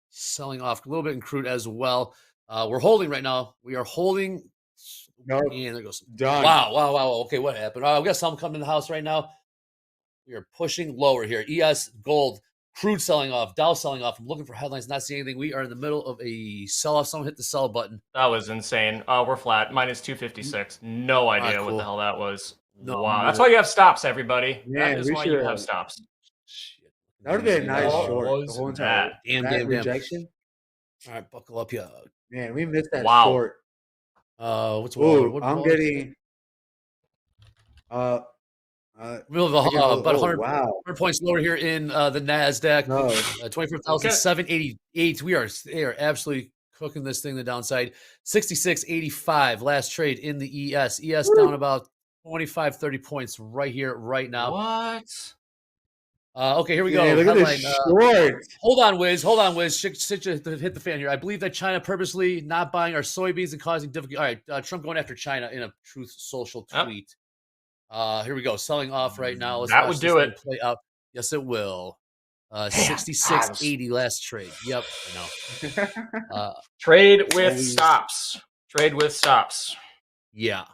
selling off a little bit in crude as well. We're holding right now. We are holding. Nope. And there goes. Done. Wow. Okay, what happened? We got some coming in the house right now. We are pushing lower here. ES, gold, crude selling off, Dow selling off. I'm looking for headlines, not seeing anything. We are in the middle of a sell-off. Someone hit the sell button. That was insane. We're flat. Minus 256. No idea what the hell that was. No, wow. That's why you have stops, everybody. Man, that is why you have stops. That would be a nice short. Was The whole entire Damn. rejection. All right, buckle up, yeah. Man, we missed that Wow. short. What's I'm getting about 100 points lower here in the NASDAQ. 24,788. They are absolutely cooking this thing the downside. 66.85 last trade in the ES. ES down about 25, 30 points right here, right now. What? Okay, here we go. Yeah, look at this short. Hold on, Wiz. Hit the fan here. I believe that China purposely not buying our soybeans and causing difficulty. All right, Trump going after China in a Truth Social tweet. Here we go. Selling off right now. Let's that would do it. Play out. Yes, it will. 66.80 last trade. Yep, I know. Trade with stops. Trade with stops. Yeah.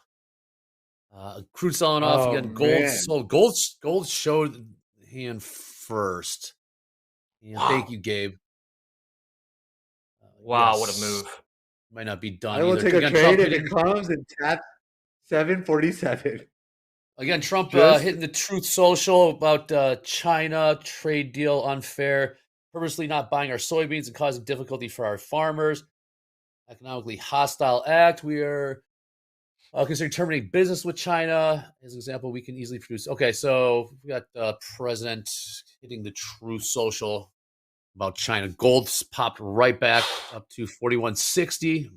Crude selling off again. Man. Gold showed the hand first. Yeah, thank you, Gabe. Wow, what a move! Might not be done. I will either. take a Again, trade Trump if it hitting, comes and tap 747. again, Trump Just- hitting the Truth Social about China trade deal unfair, purposely not buying our soybeans and causing difficulty for our farmers. Economically hostile act. We are considering terminating business with China. As an example, we can easily produce. Okay, so we got President hitting the Truth Social about China. Gold's popped right back up to 41.60.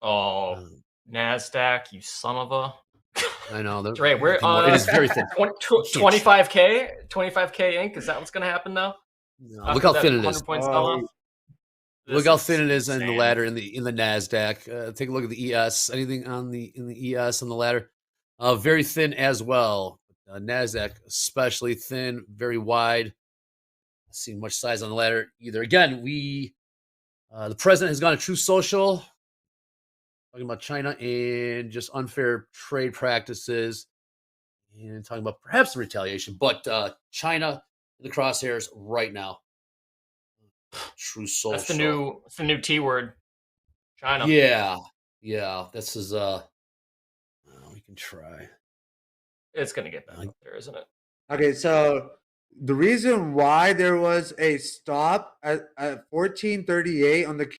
Oh, NASDAQ, you son of a. I know. That's right. We're it is very thin. 25K Inc. Is that what's going to happen now? No, look how thin it is. Look how thin it is in the insane. ladder in the Nasdaq. Take a look at the ES. Anything on in the ES on the ladder? Very thin as well. Nasdaq especially thin, very wide. Not seeing much size on the ladder either. Again, the president has gone to Truth Social, talking about China and just unfair trade practices, and talking about perhaps the retaliation. But China in the crosshairs right now. Truth Social. That's the new T word. China. Yeah. This is we can try. It's gonna get back up there, isn't it? Okay, so the reason why there was a stop at 1438 on the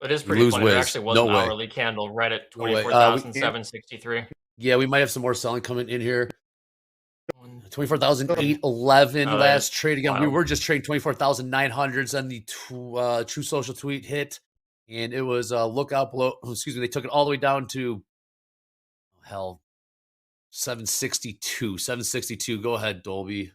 It is pretty funny. There Wiz. actually was No an way. hourly candle right at No way. 24,763. Yeah, we might have some more selling coming in here. 24,811 Oh, last that's trade. Again, we wild. were just trading 24,900s and the True Social tweet hit. And it was look out below. Excuse me. They took it all the way down to 762. 762. Go ahead, Dolby.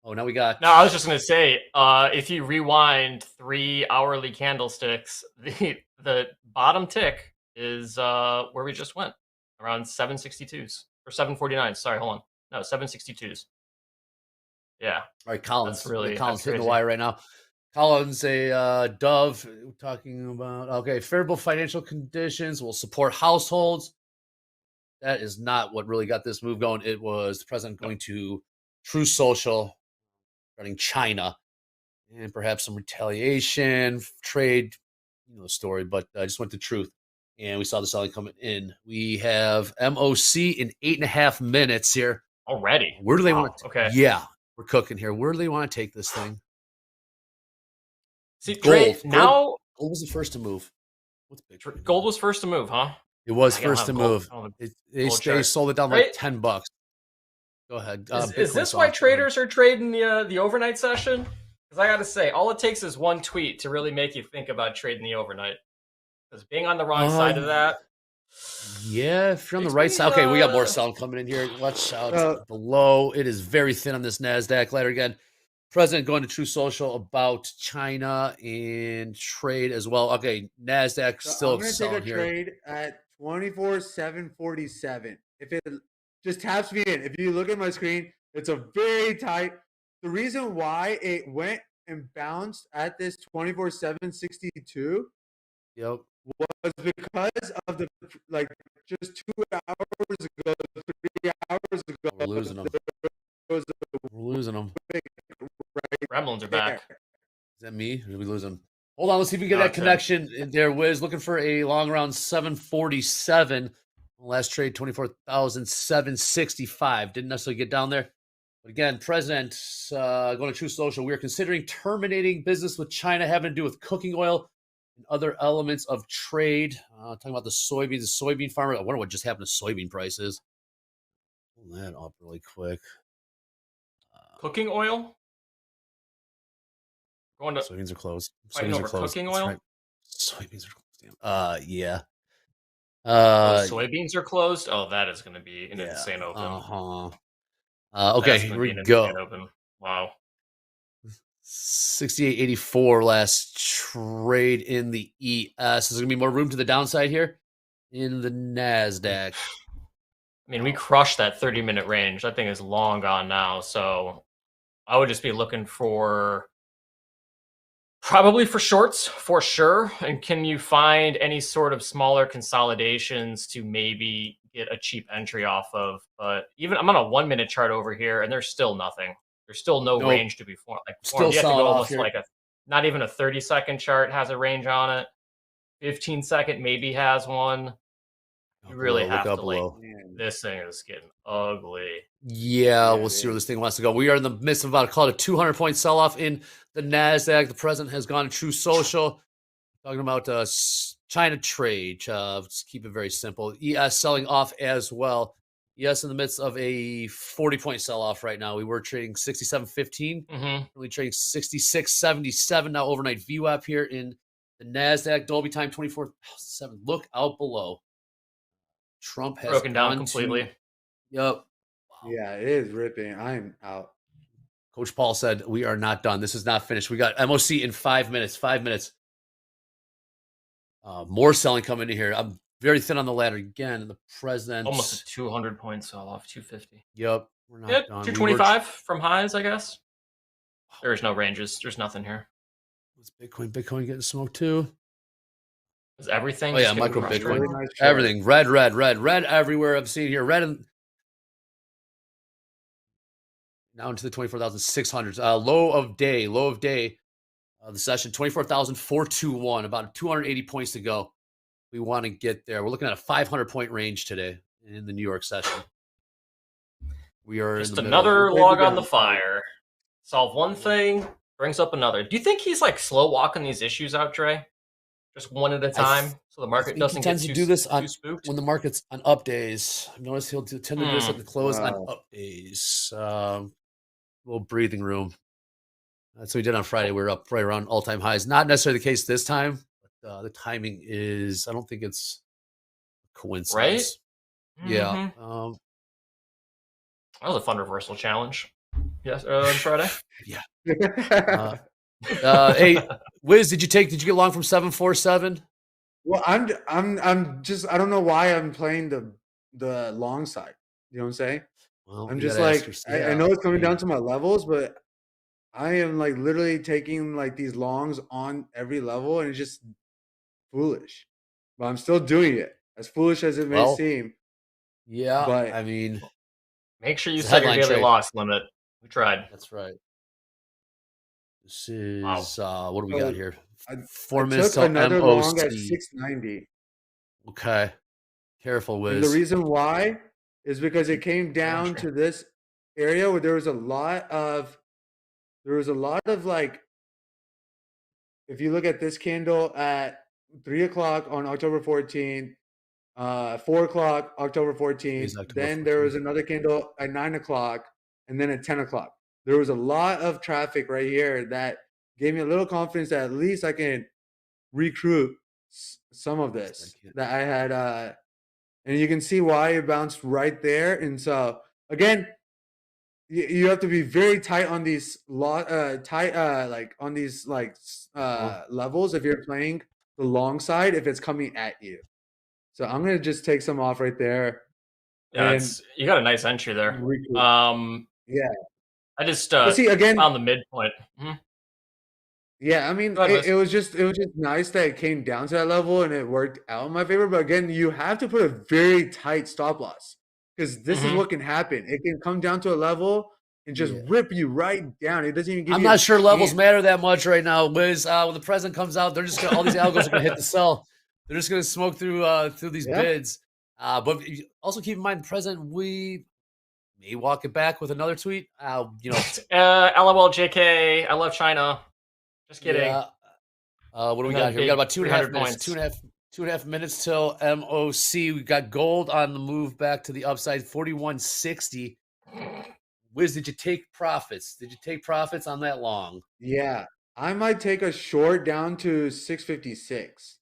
Oh, now we got. No, I was just gonna say, if you rewind 3 hourly candlesticks, the bottom tick is where we just went, around 762s or 749. Sorry, hold on. No, 762s. Yeah. All right, Collins. That's really Collins that's hitting the crazy. wire right now. Collins, a Dove, talking about favorable financial conditions will support households. That is not what really got this move going. It was the president going to True Social regarding China and perhaps some retaliation, trade, story. But I just went to Truth, and we saw the selling coming in. We have MOC in 8.5 minutes here. Already? Where do they Wow, want to? okay. Yeah, we're cooking here. Where do they want to take this thing? See, Dre, now gold was the first to move. What's big? Gold was first to move, huh? It was I don't first to have gold. move. I don't have They gold chart. sold it down Right? like $10. Go ahead. Is this why traders are trading the overnight session? Because I gotta say, all it takes is one tweet to really make you think about trading the overnight. Because being on the wrong side of that, Yeah, if you're on the right side. Okay, we got more selling coming in here. Watch out below. It is very thin on this NASDAQ ladder again. President going to True Social about China and trade as well. Okay, NASDAQ So still I'm going to take selling a here. trade at 24,747. If it just taps me in, if you look at my screen, it's a very tight. The reason why it went and bounced at this 24,762 Yep. was because of the just 2 hours ago, 3 hours ago. We're losing them. We're losing them. Gremlins are back. Is that me? Or are we losing? Hold on, let's see if we get No, that it's him. connection in there. Wiz looking for a long round 747. Last trade 24,765. Didn't necessarily get down there. But again, President going to True Social. We are considering terminating business with China having to do with cooking oil and other elements of trade. Talking about the soybeans, the soybean farmer. I wonder what just happened to soybean prices. Pull that up really quick. cooking oil? Going to Soybeans are closed. fighting Soybeans over are closed. cooking That's oil? right. Soybeans are closed. Damn. Yeah. Soybeans are closed? Oh, that is going to be an insane open. Okay, That's here gonna be we an go. insane open. Wow. 68.84 last trade in the ES. There's going to be more room to the downside here in the NASDAQ. I mean, we crushed that 30-minute range. That thing is long gone now. So I would just be looking for Probably for shorts, for sure. And can you find any sort of smaller consolidations to maybe get a cheap entry off of? But even I'm on a 1-minute chart over here, and there's still nothing. There's still no Nope. range to be formed. Still You have to solid go off almost here. like not even a 30-second chart has a range on it. 15-second maybe has one. You really below, look have up to like. below. This thing is getting ugly. Yeah, we'll see where this thing wants to go. We are in the midst of about, call it a 200-point sell-off in the NASDAQ. The president has gone to True Social, talking about China trade. Just keep it very simple. ES selling off as well. ES in the midst of a 40-point sell-off right now. We were trading 67.15. We're trading 66.77 now. Overnight VWAP here in the NASDAQ. Dolby time 24/7. Look out below. Trump has Broken down gone completely. Yep. Yeah, it is ripping. I'm out. Coach Paul said, we are not done. This is not finished. We got MOC in 5 minutes. 5 minutes. More selling coming in here. I'm very thin on the ladder again. The president. Almost a 200-point sell-off, 250. Yep. We're not Yeah, done. 225 from highs, I guess. There's no ranges. There's nothing here. What's Bitcoin getting smoked too? Is everything? Oh yeah, just getting micro crushed Bitcoin. right now? Everything. Red everywhere. I'm seeing here. Red and now into the 24,600s. Low of day. The session 24,421. About 280 points to go. We want to get there. We're looking at a 500-point range today in the New York session. We are Just in the another middle. log on the fire. Solve one thing, brings up another. Do you think he's like slow walking these issues out, Dre? Just one at a time, so the market doesn't he get tends too, to do this too spooked. when the market's on up days. I've noticed he'll tend to do this at the close on up days. Little breathing room. That's what we did on Friday. We were up right around all-time highs. Not necessarily the case this time, but the timing is. I don't think it's a coincidence. Right? Yeah. That was a fun reversal challenge. Yes, on Friday. Yeah. Hey, Wiz, did you get long from 747? Well, I'm just I don't know why I'm playing the long side. You know what I'm saying? Well, I'm you just gotta like ask I know it's coming down to my levels, but I am like literally taking like these longs on every level, and it's just foolish. But I'm still doing it, as foolish as it may Well, seem. Yeah, But I mean, Make sure you it's a set your headline daily trade. loss limit. We tried. That's right. This is what do we So, got here? I 4 minutes took till another long at MOC. 690. Okay, careful, And the Wiz. reason why is because it came down to this area where there was a lot of like, if you look at this candle at 3 o'clock on October 14th, 4 o'clock October 14th, then there was another candle at 9 o'clock, and then at 10 o'clock. There was a lot of traffic right here that gave me a little confidence that at least I can recruit some of this that I had. And you can see why it bounced right there. And so again, you have to be very tight on these like on these like levels if you're playing the long side if it's coming at you. So I'm gonna just take some off right there. Yeah, and you got a nice entry there. Yeah. I just But see, again, found the midpoint. Yeah, I mean, Go ahead, it was just nice that it came down to that level and it worked out in my favor. But again, you have to put a very tight stop loss because this is what can happen. It can come down to a level and just rip you right down. It doesn't even give I'm you not a sure levels chance. matter that much right now, Wiz. When the president comes out, they're just gonna, all these algos are gonna hit the sell. They're just gonna smoke through these bids. But also keep in mind, the president, we may walk it back with another tweet. LOL, JK. I love China. Just kidding. Yeah. What do we got here? We got about 2.5 minutes. 2.5 minutes till MOC. We got gold on the move back to the upside, 41.60. Wiz, did you take profits? Did you take profits on that long? Yeah, I might take a short down to 656.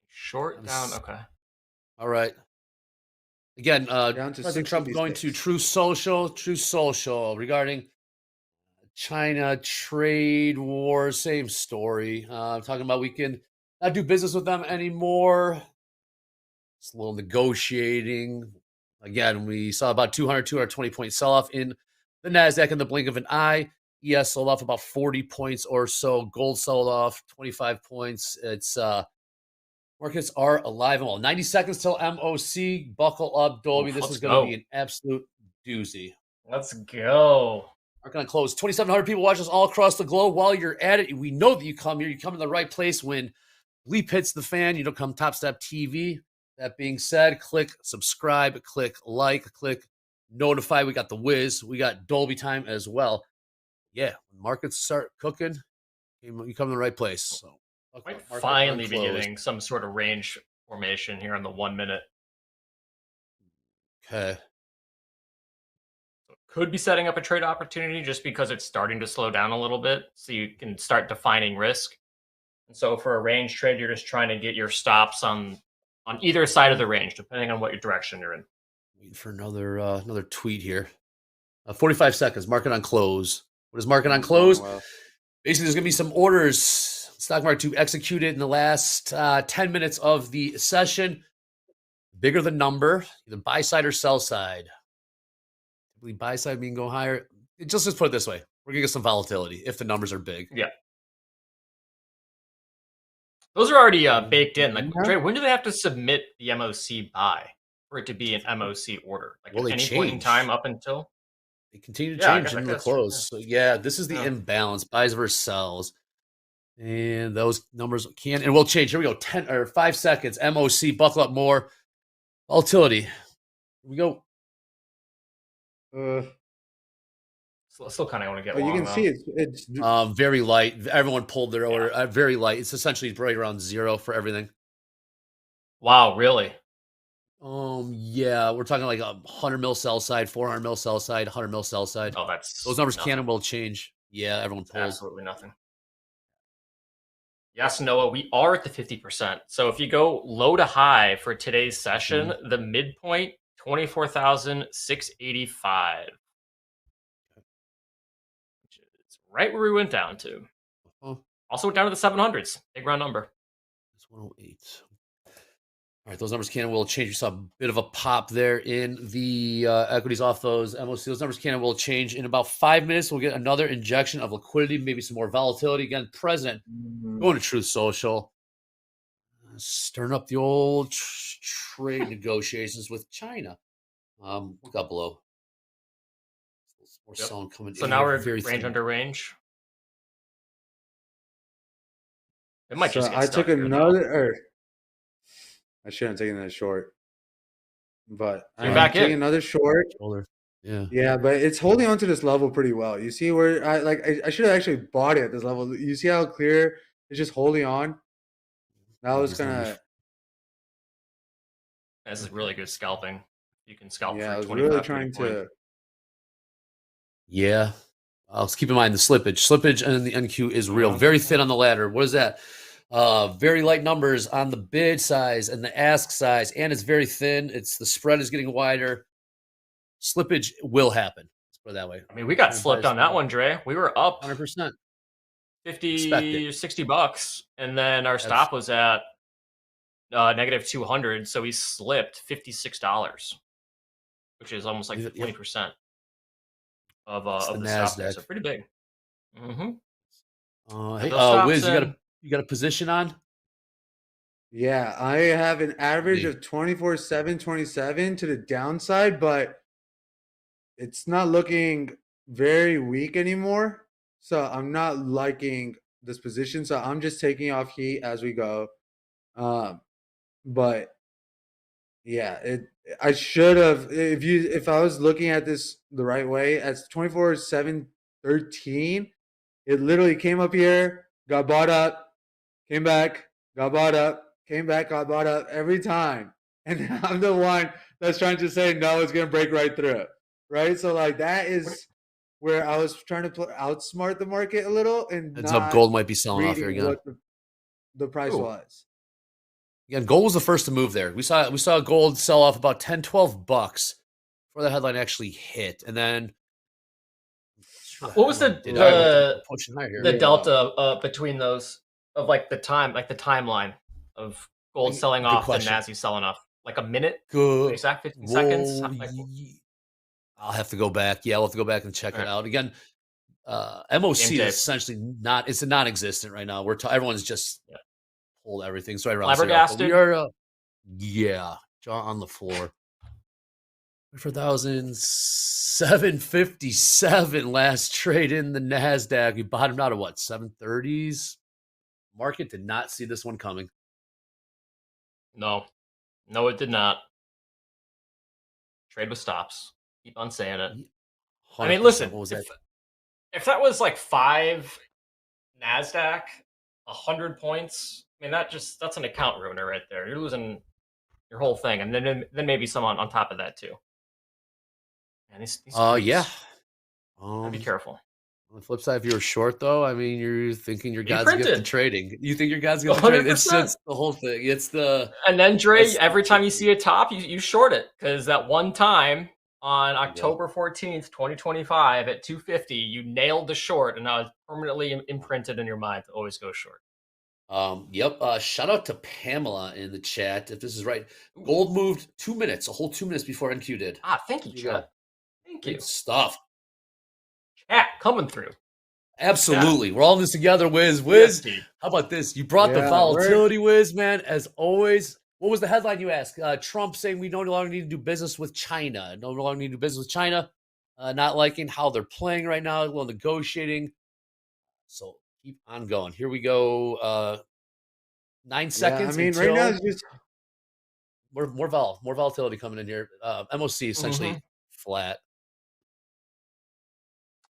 Short down. Okay. All right. Again, down to President Trump going to True Social regarding China trade war. Same story. Talking about we can not do business with them anymore. It's a little negotiating. Again, we saw about 220 point sell off in the The NASDAQ in the blink of an eye. ES sold off about 40 points or so. Gold sold off 25 points. It's markets are alive and well. 90 seconds till MOC. Buckle up, Dolby. This is going to be an absolute doozy. Let's go. Market on close. 2,700 people watch us all across the globe. While you're at it, we know that you come here. You come to the right place when bleep hits the fan. You don't come Topstep TV. That being said, click subscribe, click like, click notify. We got the whiz. We got Dolby time as well. Yeah, when markets start cooking, you come to the right place. So, might finally be getting some sort of range formation here on the 1 minute. Okay. So could be setting up a trade opportunity just because it's starting to slow down a little bit, so you can start defining risk. And so for a range trade, you're just trying to get your stops on either side of the range, depending on what your direction you're in. Waiting for another tweet here. 45 seconds. Market on close. What is market on close? Basically, there's going to be some orders. Stock market to execute it in the last 10 minutes of the session. Bigger the number, either buy side or sell side. Typically, buy side mean go higher. Just let's put it this way: we're going to get some volatility if the numbers are big. Yeah. Those are already baked in. Like, Trey, when do they have to submit the MOC buy for it to be an MOC order? Like Well, at any point in time up until? They continue to Yeah, I change guess- I into the guess, close. yeah. So yeah, this is the imbalance, buys versus sells. And those numbers can and will change. Here we go. 10 or 5 seconds. MOC, buckle up more. Volatility. Here we go. Still kind of want to get you long, can though. see it's Very light. Everyone pulled their order. Very light. It's essentially right around 0 for everything. Wow, really? Yeah, we're talking like 100 mil sell side, 400 mil sell side, 100 mil sell side. Oh, that's those numbers nothing. can and will change. Yeah, everyone pulls. Absolutely nothing. Yes, Noah, we are at the 50%. So if you go low to high for today's session, the midpoint 24,685. Which is right where we went down to. Also went down to the 700s. Big round number. It's 108. All right, those numbers can and will change. You saw a bit of a pop there in the equities off those MOC. Those numbers can and will change. In about 5 minutes, we'll get another injection of liquidity, maybe some more volatility. Again, President going to Truth Social, stirring up the old trade negotiations with China. Look up below. More selling coming So in. now here, we're very range thin. under range. It might So just get I stuck took here, though. another. I shouldn't have taken that short, but You're I'm back taking in. another short. Yeah. Yeah, but it's holding on to this level pretty well. You see where I should have actually bought it at this level. You see how clear it's just holding on. That was kind of This is really good scalping. You can scalp yeah. I for was really 25 trying point. to. Yeah. Let's keep in mind the slippage. Slippage and the NQ is real. Very thin on the ladder. What is that? Very light numbers on the bid size and the ask size, and it's very thin. It's the spread is getting wider. Slippage will happen. Let's put it that way. I mean, we got slipped on that one, Dre. We were up 100%. 50, 60 bucks, and then our stop was at negative 200, so we slipped $56, which is almost like 20% of the stop there. NASDAQ. So pretty big. Mm-hmm. Hey, those stops Wiz, in. you got a position on? Yeah, I have an average of 24,727 to the downside, but it's not looking very weak anymore. So I'm not liking this position. So I'm just taking off heat as we go. But yeah, I should have if I was looking at this the right way, at 24,713, it literally came up here, got bought up, came back, got bought up, came back, got bought up every time. And I'm the one that's trying to say, no, it's going to break right through it. Right? So, like, that is where I was trying to outsmart the market a little. And Heads up, gold might be selling off here again. What the price was. Again, gold was the first to move there. We saw gold sell off about 10, 12 bucks before the headline actually hit. And then What was the delta between those of like the timeline of gold selling off and question. NASDAQ selling off? Like a minute? Good. 50 seconds? Whoa, Like, I'll have to go back. Yeah, I'll have to go back and check it out again. MOC is essentially not. It's a non-existent right now. Everyone's just pulled everything. So right around Flabbergasted. we are. Yeah, jaw on the floor. For 757 last trade in the NASDAQ. We bottomed out at what, 730s? Market did not see this one coming. No, it did not. Trade with stops. Keep on saying it. I mean, listen, what was that? If that was like 5 NASDAQ, 100 points, I mean, that's an account ruiner right there. You're losing your whole thing. And then maybe some on top of that too. And these yeah. be careful. On the flip side, if you're short, though, I mean, you're thinking your God's gift to trading. You think your God's gift to trading. It's the whole thing. It's the... And then, Dre, every time you see a top, you short it. Because that one time on October 14th, 2025 at 250, you nailed the short. And now it's permanently imprinted in your mind to always go short. Yep. Shout out to Pamela in the chat, if this is right. Gold moved 2 minutes, a whole 2 minutes before NQ did. Thank you, chat. Thank you. Good stuff. Chat coming through. Absolutely. We're all in this together, Wiz. Wiz, how about this? You brought the volatility, Wiz, man, as always. What was the headline you asked? Trump saying we no longer need to do business with China. No longer need to do business with China. Not liking how they're playing right now, a little negotiating. So keep on going. Here we go. 9 seconds. I mean, right now it's just more volatility coming in here. MOC essentially flat.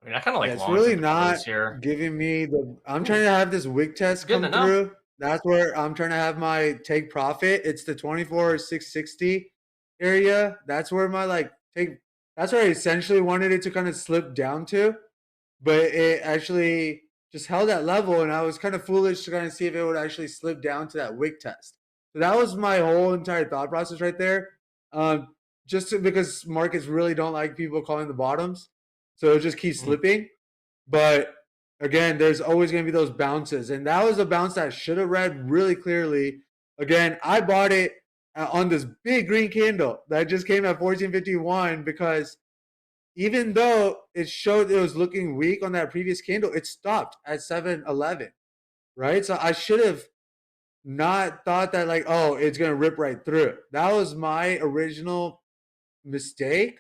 I mean, I kind of like. It's really not giving me the. I'm trying to have this wick test come through. That's where I'm trying to have my take profit. It's the 24,660 area. That's where my take. That's where I essentially wanted it to kind of slip down to, but it actually just held that level, and I was kind of foolish to kind of see if it would actually slip down to that wick test. So that was my whole entire thought process right there. Because markets really don't like people calling the bottoms. So it just keeps slipping. But again, there's always going to be those bounces. And that was a bounce that I should have read really clearly. Again, I bought it on this big green candle that just came at 1451 because even though it showed it was looking weak on that previous candle, it stopped at 711, right? So I should have not thought that it's going to rip right through. That was my original mistake.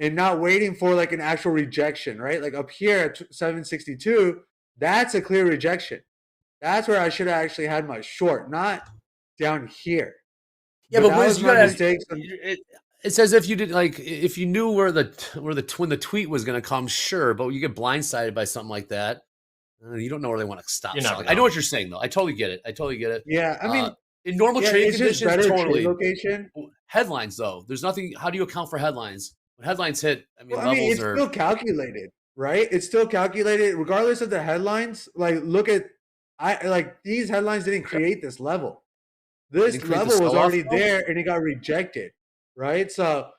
And not waiting for an actual rejection, right? Like up here at 762, that's a clear rejection. That's where I should have actually had my short, not down here. Yeah, but Wiz, you gotta, it's as if you did if you knew when the tweet was going to come, sure, but you get blindsided by something like that. You don't know where they want to stop. I know what you're saying, though. I totally get it. Yeah, I mean, in normal trading conditions, totally. Location. Headlines, though, there's nothing. How do you account for headlines? When headlines hit, it's still calculated, right? It's still calculated regardless of the headlines. Look at these headlines didn't create this level. This level was already there and it got rejected, right? So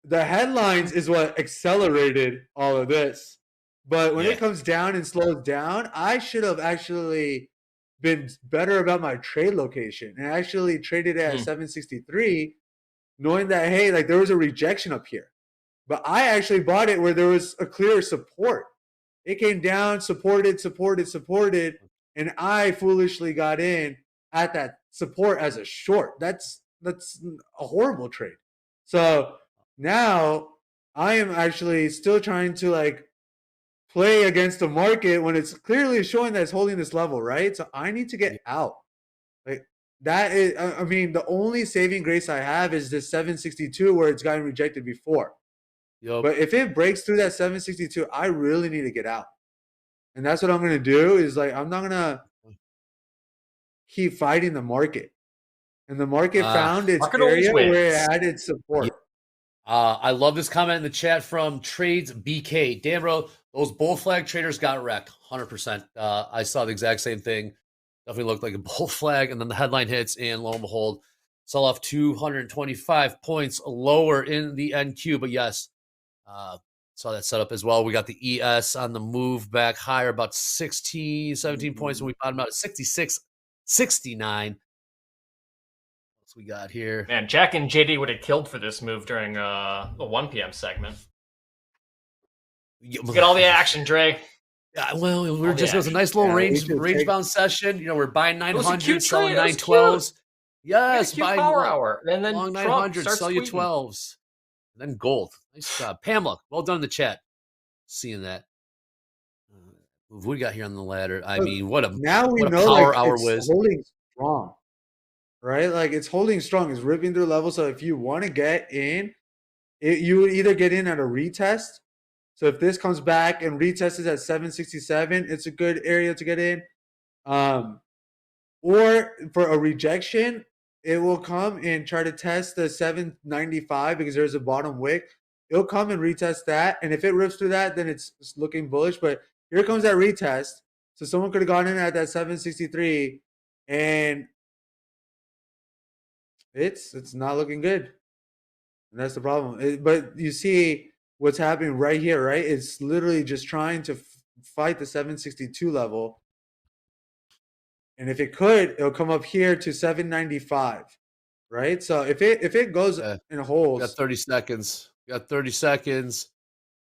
the headlines is what accelerated all of this. But when it comes down and slows down, I should have actually been better about my trade location and actually traded at 763, knowing that, hey, there was a rejection up here. But I actually bought it where there was a clear support. It came down, supported, and I foolishly got in at that support as a short. That's a horrible trade. So now I am actually still trying to play against the market when it's clearly showing that it's holding this level, right? So I need to get out. That is, I mean, the only saving grace I have is this 762 where it's gotten rejected before. Yep. But if it breaks through that 762, I really need to get out. And that's what I'm going to do is I'm not going to keep fighting the market. And the market found its area where it had its support. I love this comment in the chat from Trades BK. Damn, bro, those bull flag traders got wrecked 100%. I saw the exact same thing. Definitely looked like a bull flag. And then the headline hits, and lo and behold, sell off 225 points lower in the NQ. But yes, saw that setup as well. We got the ES on the move back higher, about 16, 17 points when we bottomed out at 66, 69. What's we got here? Man, Jack and JD would have killed for this move during the 1 p.m. segment. Let's get all the action, Dre. Yeah, well, it All the was a action. nice little Yeah, we should range take- bound session. You know, we're buying It was a 900, cute selling trade. It was 912s. Yes, cute buy power long, hour. And then long Trump 900, starts sell you tweeting. 12s. And then gold. Nice job. Pamela, well done in the chat. Seeing that. What do we got here on the ladder? I mean, what a now we what a know power like hour it's was. holding strong, right? Like it's holding strong. It's ripping through levels. So if you want to get in, you would either get in at a retest. So if this comes back and retests at 767, it's a good area to get in. Or for a rejection, it will come and try to test the 795 because there's a bottom wick. It'll come and retest that. And if it rips through that, then it's looking bullish. But here comes that retest. So someone could have gone in at that 763 and it's not looking good. And that's the problem. But you see what's happening right here, right? It's literally just trying to fight the 762 level. And if it could, it'll come up here to 795, right? So if it goes and holds, Got 30 seconds. Got 30 seconds.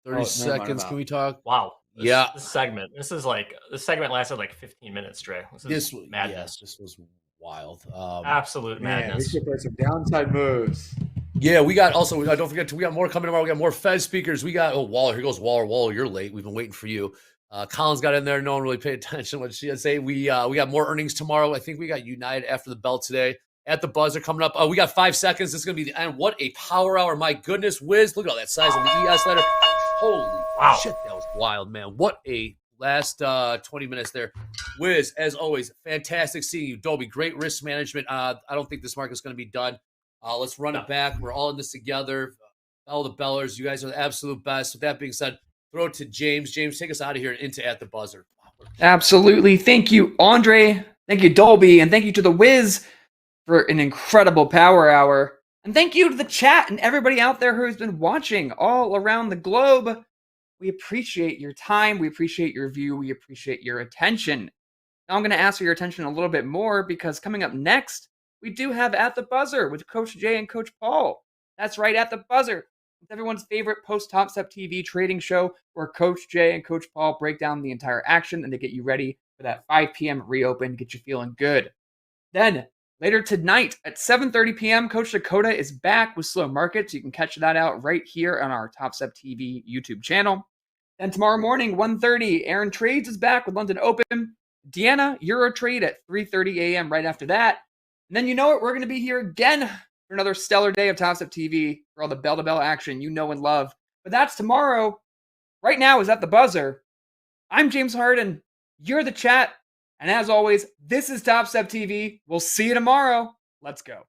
30 seconds. Can we talk? Wow. Yeah. This segment lasted like 15 minutes, Dre. This is madness. Yes, this was wild. Absolute man, we madness. should play some downside moves. Yeah, we got also, don't forget, we got more coming tomorrow. We got more Fed speakers. We got, Waller. Here goes Waller. Waller, you're late. We've been waiting for you. Collins got in there. No one really paid attention to what she had to say. We got more earnings tomorrow. I think we got United after the bell today. At the buzzer coming up. We got 5 seconds. This is going to be the end. What a power hour. My goodness. Wiz, look at all that size on the ES letter. Holy shit, that was wild, man. What a last 20 minutes there. Wiz, as always, fantastic seeing you. Dolby, great risk management. I don't think this market's going to be done. Let's run it back. We're all in this together. All the bellers. You guys are the absolute best. With that being said, throw it to James. James, take us out of here and into At the Buzzer. Absolutely. Thank you, Andre. Thank you, Dolby. And thank you to the Wiz for an incredible power hour. And thank you to the chat and everybody out there who has been watching all around the globe. We appreciate your time. We appreciate your view. We appreciate your attention. Now I'm going to ask for your attention a little bit more because coming up next, we do have At the Buzzer with Coach Jay and Coach Paul. That's right, At the Buzzer. It's everyone's favorite post-Topstep TV trading show where Coach Jay and Coach Paul break down the entire action and they get you ready for that 5 p.m. reopen, get you feeling good. Then, later tonight at 7:30 p.m., Coach Dakota is back with Slow Markets. You can catch that out right here on our Topstep TV YouTube channel. Then tomorrow morning, 1:30, Aaron Trades is back with London Open. Deanna, Euro Trade at 3:30 a.m. right after that. And then you know it, we're going to be here again for another stellar day of Topstep TV for all the bell-to-bell action you know and love. But that's tomorrow. Right now is At the Buzzer. I'm James Harden. You're the chat. And as always, this is Topstep TV. We'll see you tomorrow. Let's go.